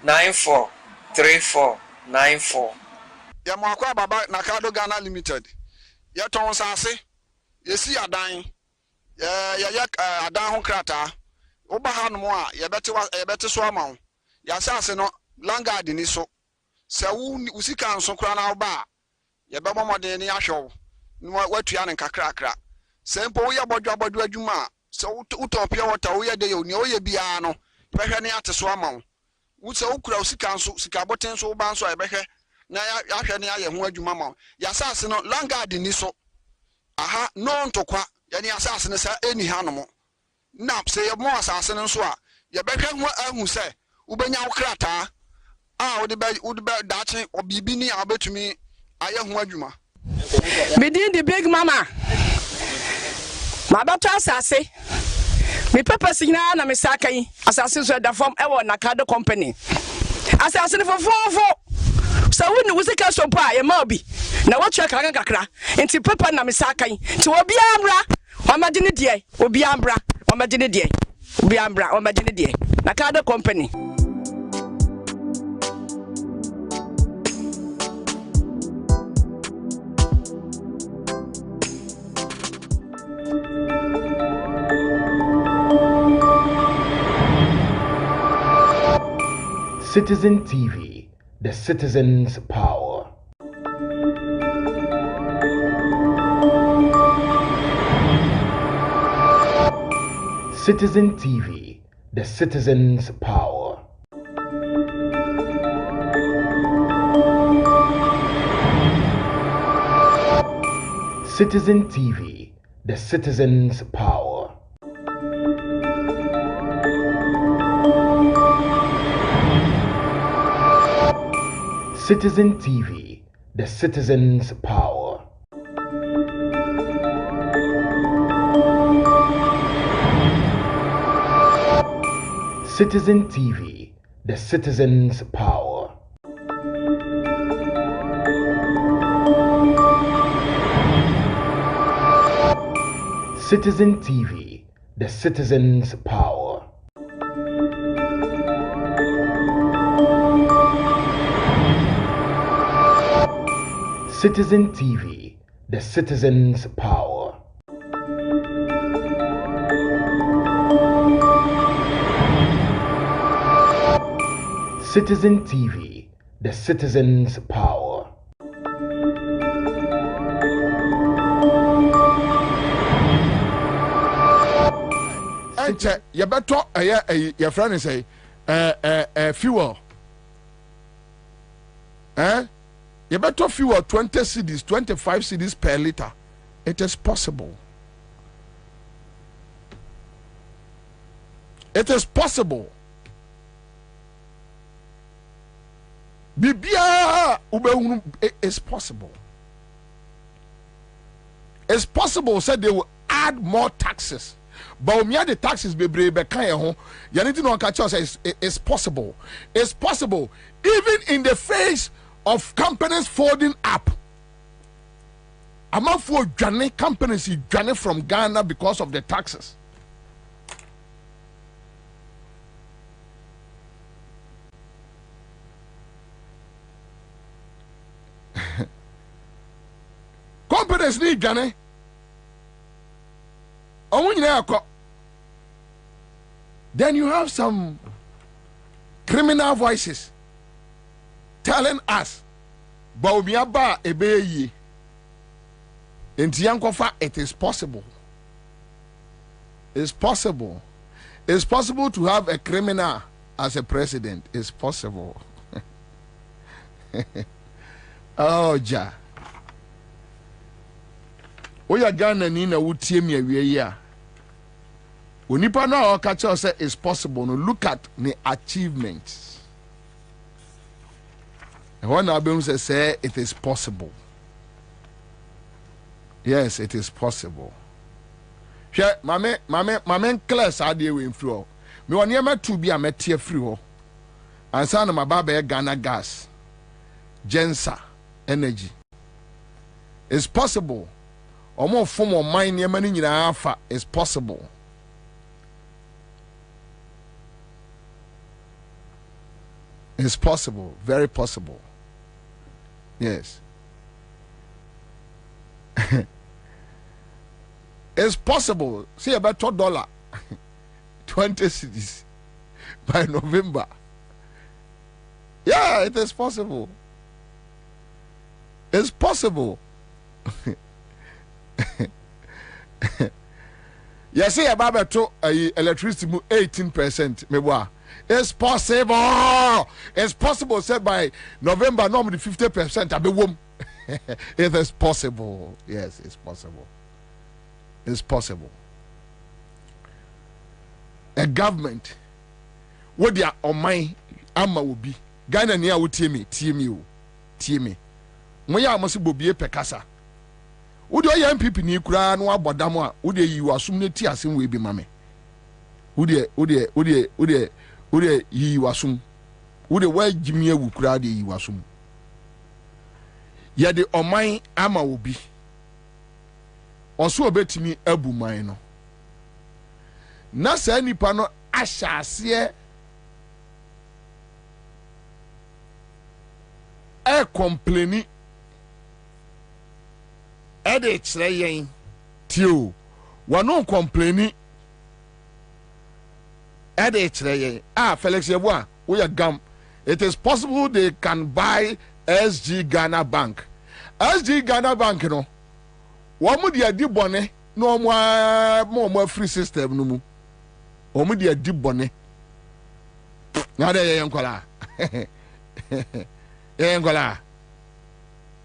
943494. Ya mwakwa baba Nakado Ghana Limited. Ya ton sase. Yesi adan. Ya adan ho krata. Oba ha no a ya bete so ama. Ya sase no langard ni so. Se wu sika nso kra na oba. Ya bebo modern ni ahwew. Watu ya nkakrakra. Sempo wo ya bodwa adwuma. So utopia water wo ye de yo ni o ye bia no. Behwe ne ate so ama wo. Wo se ukura usika nso sika boten so ba nso e behwe na ya hwe ne aye ho adwuma ma. Ya sase no langard ni so. Aha no ntokwa. Ya ni asase ne sa eni hanom. Na se ye mo asase ne nso a ye behwe ho ahu se ubenya wo krata. Ah wo de dache obibi ni abetumi aye ho adwuma. Within the big mama. My daughter Ansah. Me purpose na me sakai. Assassin so da form ewo Nakado company. Assassin for 4. So when we sika so pa ye Bobie. Na what you kakra. Enti papa na me sakai. Ti obi amra. O magine die. Obi ambra. O magine die. Obi ambra. O magine die. Nakado company. Citizen TV, the citizen's power. Citizen TV, the citizen's power. Citizen TV, the citizen's power. Citizen TV, the citizen's power. Citizen TV, the citizen's power. Citizen TV, the citizen's power. Citizen TV, the citizen's power. Citizen TV, the citizen's power. Ansah, you better your friend say fuel. You better fuel 20 cedis, 25 cedis per liter. It is possible. It is possible. Bibia it's possible. It's possible. Said they will add more taxes. But when the taxes be brave, you need to know it's possible. It's possible. Even in the face of companies folding up, Amafo dwane companies dwane from Ghana because of the taxes. Companies need dwane. Then you have some criminal voices telling us, Bobie aba ebeyi. It is possible. It's possible. It's possible to have a criminal as a president. It's possible. Oh, ja. Oya Ghana ni na wutie mi awie ya. Onipa no catch us say it's possible. No, look at the achievements. And when Abim say it is possible. Yes, it is possible. She, mame class ade we mfiri. Me won yema tu bi a metie free ho. Ansah na mababa Ghana gas. Ansah energy. It's possible. Omo form of mine yema ni nyina afa is possible. It's possible, very possible. Yes. It's possible. See about $2, 20 cities by November. Yeah, it is possible. It's possible. You see about electricity 18%. Mewa. It's possible. It's possible. Said by November, normally 50%. I'll be warm. It is possible. Yes, it's possible. It's possible. A government, what they are on my ama will be. Ghana niya will team me. Moya amasi Bobie pekasa. Would you MPP ni kura no abodamo? Would you assume ne ti asim we be mame? Would you wasum? Would you wear Jimmy Wukra de wasum? Ya de omai ama will be. Also a bet me ebu mino. Nasa any pano asha sie e complaining. Ede chreyen tio wano complaining. Ede chreyen Felix Yeboah we are gum. It is possible they can buy SG Ghana Bank. SG Ghana Bank no wamu dia di bone no mo free system no mu wamu dia di bone na de yenkola yenkola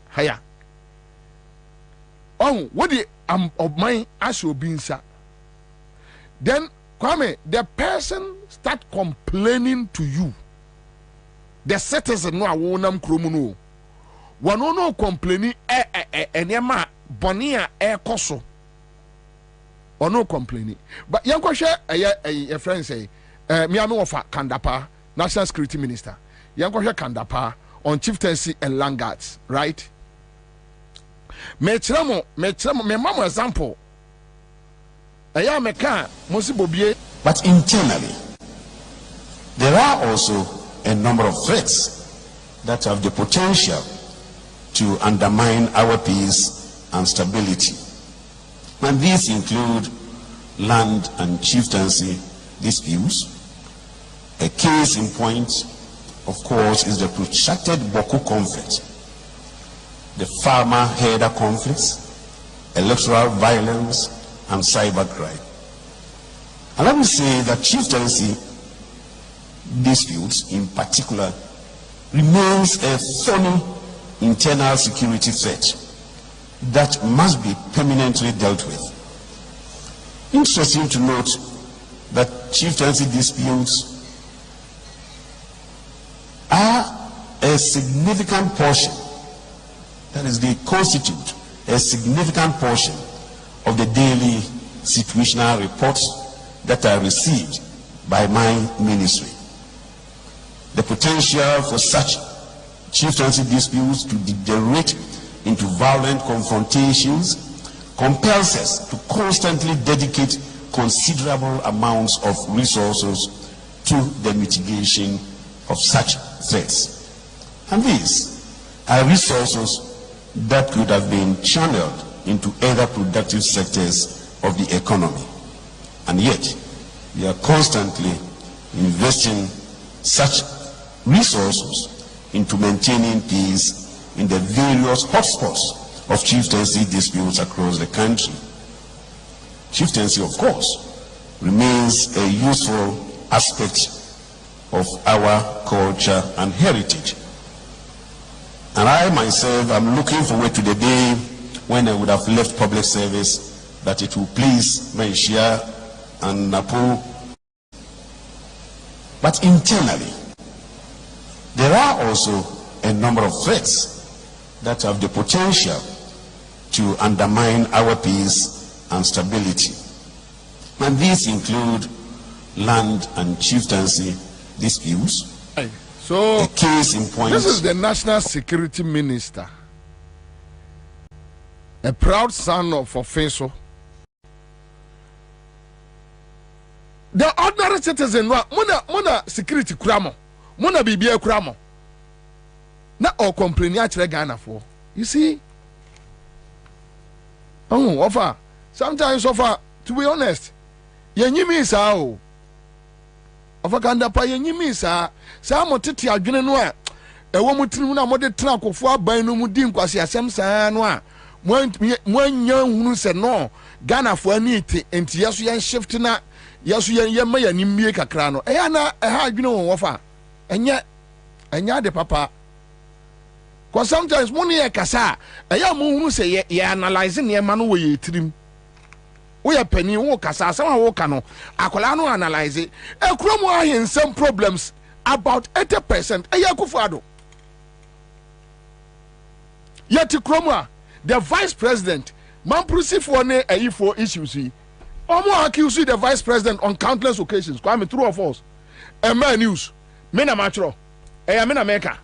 haya on what the of mine as obinsa then Kwame, the person start complaining to you. The citizen no awonam kromu no. Wano no complaining enema bonia koso. Or no complaining. But yanko share a friend say me ame ofa Kandapa, National Security Minister. Yanko share Kandapa on chieftaincy and land guards, right? Me mama example. But internally, there are also a number of threats that have the potential to undermine our peace and stability. And these include land and chieftaincy disputes. A case in point, of course, is the protracted Boku conflict, the farmer-herder conflicts, electoral violence, and cybercrime. And let me say that chieftaincy disputes in particular remains a thorny internal security threat that must be permanently dealt with. Interesting to note that chieftaincy disputes are a significant portion, that is, they constitute a significant portion of the daily situational reports that are received by my ministry. The potential for such chieftaincy disputes to degenerate into violent confrontations compels us to constantly dedicate considerable amounts of resources to the mitigation of such threats. And these are resources that could have been channeled into other productive sectors of the economy. And yet, we are constantly investing such resources into maintaining peace in the various hotspots of chieftaincy disputes across the country. Chieftaincy, of course, remains a useful aspect of our culture and heritage. And I myself am looking forward to the day when I would have left public service, that it will please Menshia and Napo. But internally, there are also a number of threats that have the potential to undermine our peace and stability. And these include land and chieftaincy disputes. So, a case in point. This is the National Security Minister, a proud son of Ofenso. The ordinary citizen, muna security kramo, muna bibia kramo. Na o complain actually Ghana for. You see? Oh, offer. Sometimes offer, to be honest, yenyimi sao. Offer kanda pa yenyimi sa. Sa mo tete adwene no a ewo mutiri na mo de tena akofo aban no mu di nkwase asem saa no a mo anya hunu se no Ghana fo ani ti enti yeso yen shift na yeso yen ma yani mie kakra no eya na ha adwene won wofa enya de papa. Cause sometimes money e kasa eya mo hunu se ye analyze ne ma no wo ye tirim wo ye pani wo kasa asem a wo ka no akola no analyze e kuro mo ahensem problems about 80%. Eya Kufuado. Yeti Kromwa, the vice president, Mamprusi for ne for issues. Omo accuse the vice president on countless occasions. Kwame, true or false? A man news. Mena matro. Eya mena meka.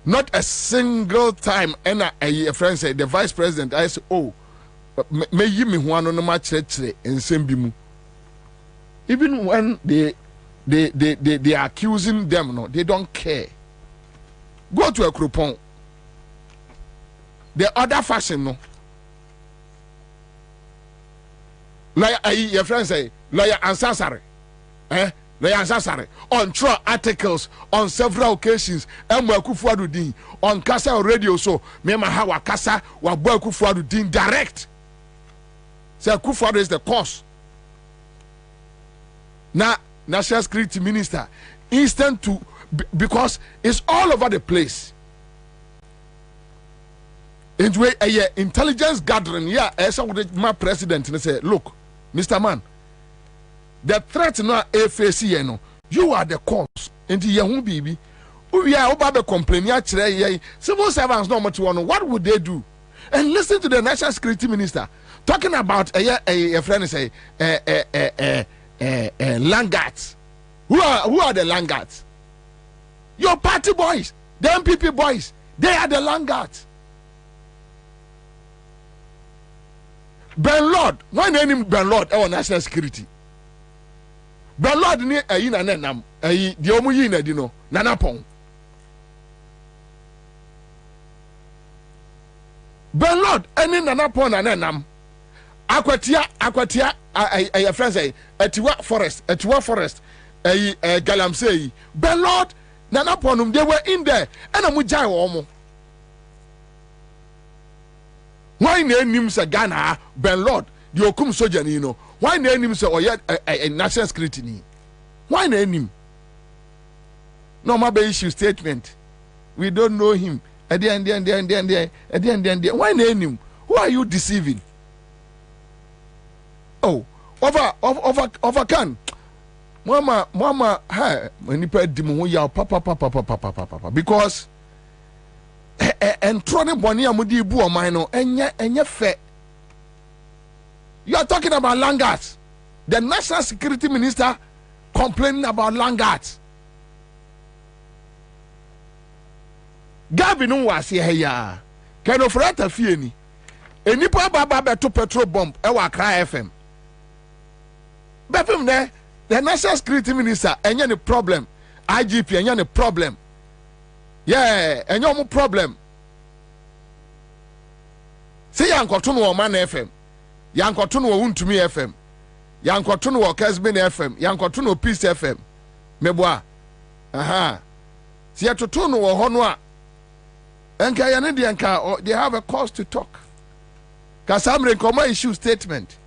Not a single time. And a friend said the vice president. I said, oh, me yi me huano no ma chere in sembimu. Even when they are accusing them, no, they don't care. Go to a Krupon. The other fashion, no. Like your friend say, lawyer Ansah, lawyer Ansah on trial articles on several occasions. Kufuado on Kasa radio, so mema hawa Kasa wa boy Kufuado direct. Say Kufuado is the cause. Now, National Security Minister, instant to, because it's all over the place. Into a intelligence gathering, yeah, as my president and say, look, Mr. Man, the threat now FAC, no, you are the cause. Into your baby, we are about to complain. Civil servants no much want. What would they do? And listen to the National Security Minister talking about a friend say Langards. Who are the Langards? Your party boys, the MPP boys, they are the Langards. Ben Lord, why name Ben Lord our national security? Ben Lord ni ayi na nenam, ayi di omu yi na di no, nanapon. Ben Lord any nanapon na nenam. Akwatia a friend say Etiwa forest Galamsey Ben Lord nanaponum, they were in there and amujai omo. Why name him say Ghana Ben Lord the okum soja ni no? Why name him say oya a national security ni? Why name him? No ma be issue statement. We don't know him. Why name him? Who are you deceiving? Oh, over can. Mama, hey, manipa dimu ya papa. Because and trone boni amudi bu o man no enye fe. You are talking about Langards. The National Security Minister complaining about Langards. Gabi no was here ya. Can of rata fieni. Enipa baba to petrol bomb ewa Accra FM. Befim there, the National Security Minister any problem. IGP any problem. Yeah, any problem. Say yankotun wo Man FM. Yankotun wo Untumi FM. Yankotun wo Kesbin FM. Yankotun wo Peace FM. Meboa. Aha. See yatotun wo hono a enka ya ne de enka they have a cause to talk. Kasamre komo issue statement.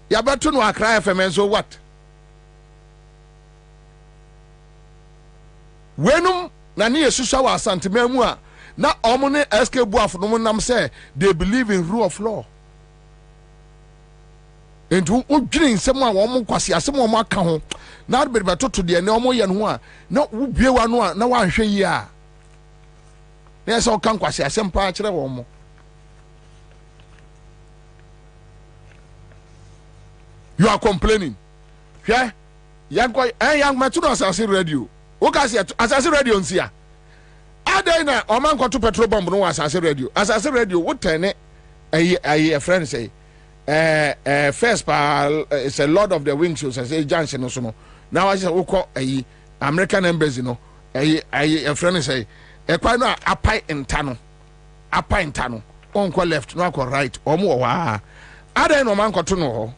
Ya beto no Accra FM and so what? Wenum na ne yesusa wa santememu a na omo ne SK Buafo no nam say they believe in rule of law. Entu odwiri nsem a wo mo kwase asem wo mo aka ho na be beto to de ne omo ye no a na wo biewa no a na wa hwe yi a na so kan kwase asem pa kire wo mo. You are complaining. Yeah? Young Matuno Assassin Radio. Okasi Assassin Radio nsia. Adena Oman to petrol bomb no Assassin Radio. Assassin Radio what turn a friend say first it's a lot of the wing shows I say Johnson no so. Now I say oko American embassy no a friend say e kwa no apai intano. Apai intano. Onko left no akọ right omo wa. Adena Oman to no ho.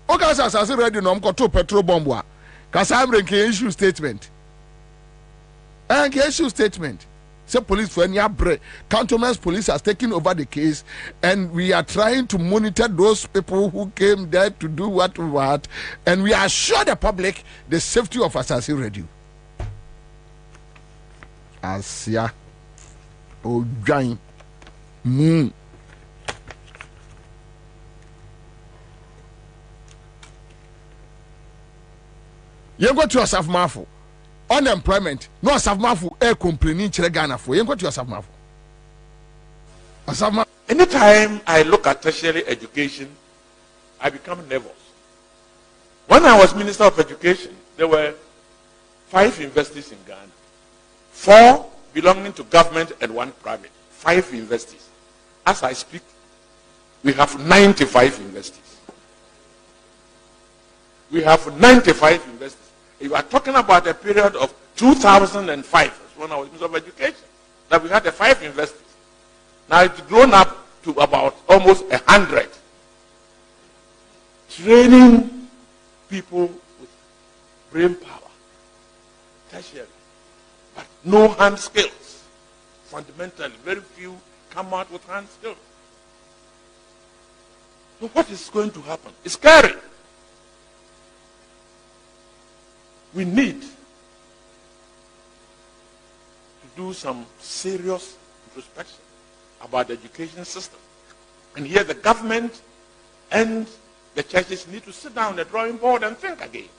Okay, Assassin Radio no to petrol bomb wa. Kasamre ke issue statement. And ke issue statement. Say police for any break. Cantonment police has taken over the case and we are trying to monitor those people who came there to do what and we assure the public the safety of Assassin Radio. Asia. Oh, giant. You go to yourself, Mafu. Unemployment. No, Asaf Mafu. Complaining to Ghana for. You go to yourself, Mafu. Anytime I look at tertiary education, I become nervous. When I was Minister of Education, there were 5 universities in Ghana. 4 belonging to government and 1 private. 5 universities. As I speak, we have 95 universities. We have 95 universities. You are talking about a period of 2005, when I was Minister of Education, that we had 5 universities. Now it's grown up to about almost 100. Training people with brain power, tertiary, but no hand skills. Fundamentally, very few come out with hand skills. So what is going to happen? It's scary. We need to do some serious introspection about the education system. And here the government and the churches need to sit down on the drawing board and think again.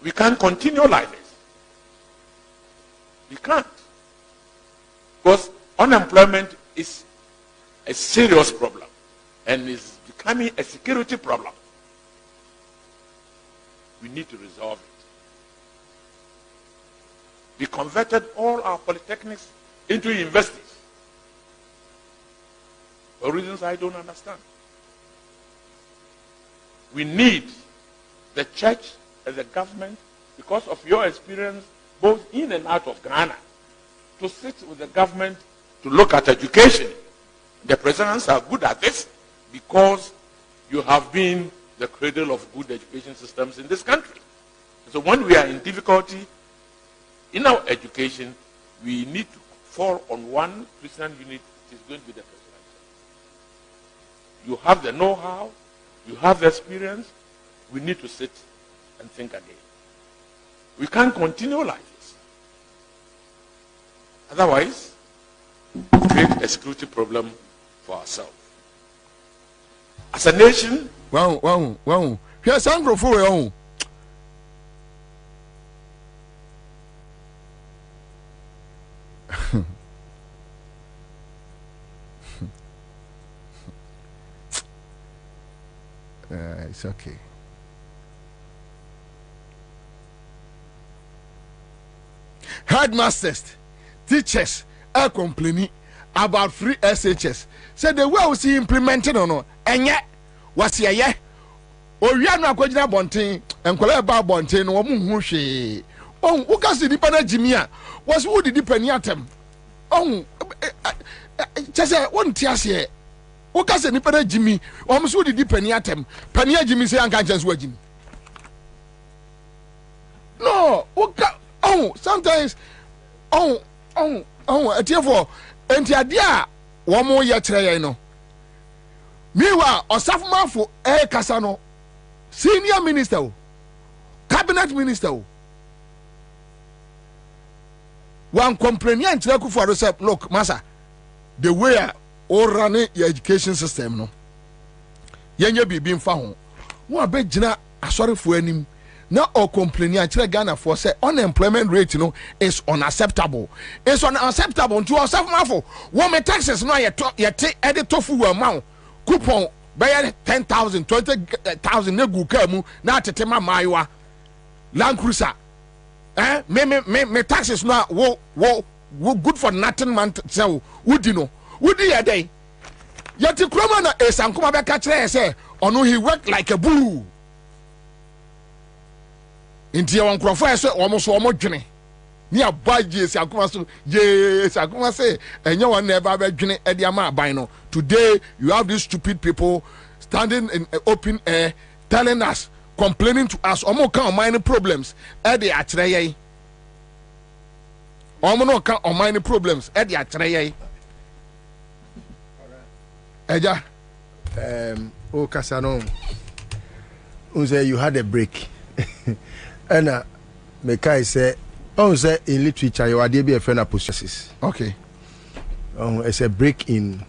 We can't continue like this. We can't. Because unemployment is a serious problem and is becoming a security problem. We need to resolve it. We converted all our polytechnics into universities for reasons I don't understand. We need the church and the government, because of your experience both in and out of Ghana, to sit with the government to look at education. The presidents are good at this because you have been the cradle of good education systems in this country. So when we are in difficulty in our education, we need to fall on one Christian unit. It is going to be the presidential. You have the know-how, you have the experience. We need to sit and think again. We can't continue like this. Otherwise, we create a security problem for ourselves. As a nation, wow. Here's Sandro for your own. It's okay. headmasters, teachers are complaining about free SHS. So the way we see implemented or no, and yet was here. Or we are not going to bonting and collect about bonting or mushi. Oh, who can see the Panajimia? Was who the Dipeniatem? Oh, just one tears here. Who can see the Panajimi? Almost who the Dipeniatem? Pania Jimmy say, I can't just wait. No, oh, sometimes, therefore, and the idea 1 more year, you know. Meanwhile, or Safman for Air Casano, senior minister, cabinet minister, one complainant for yourself. Look, Massa, the way all running your education system, no, you be being found. What bet Jina, sorry for any. Now, or complaining, Ghana for say unemployment rate, is unacceptable. It's unacceptable to ourselves. Mafo, what my taxes now you take edit tofu amount coupon by 10,000, 20,000 negu kamu na tetema maiwa Land Cruiser. Me taxes now wo good for nothing man so would you know a day yet the cromana is and come back catch say or he worked like a bull. Inti ya wankurofo ese omo dwene ni abaje esi akoma so yes akoma say enye won na eba dwene e dia ma aban no. Today you have these stupid people standing in open air telling us, complaining to us omo kan mine problems e dey akere ye omo no kan o mine problems e dey akere ye eja o kasano unse you had a break. And Mekai say, say in literature, you are be a friend of processes. Okay. It's a break in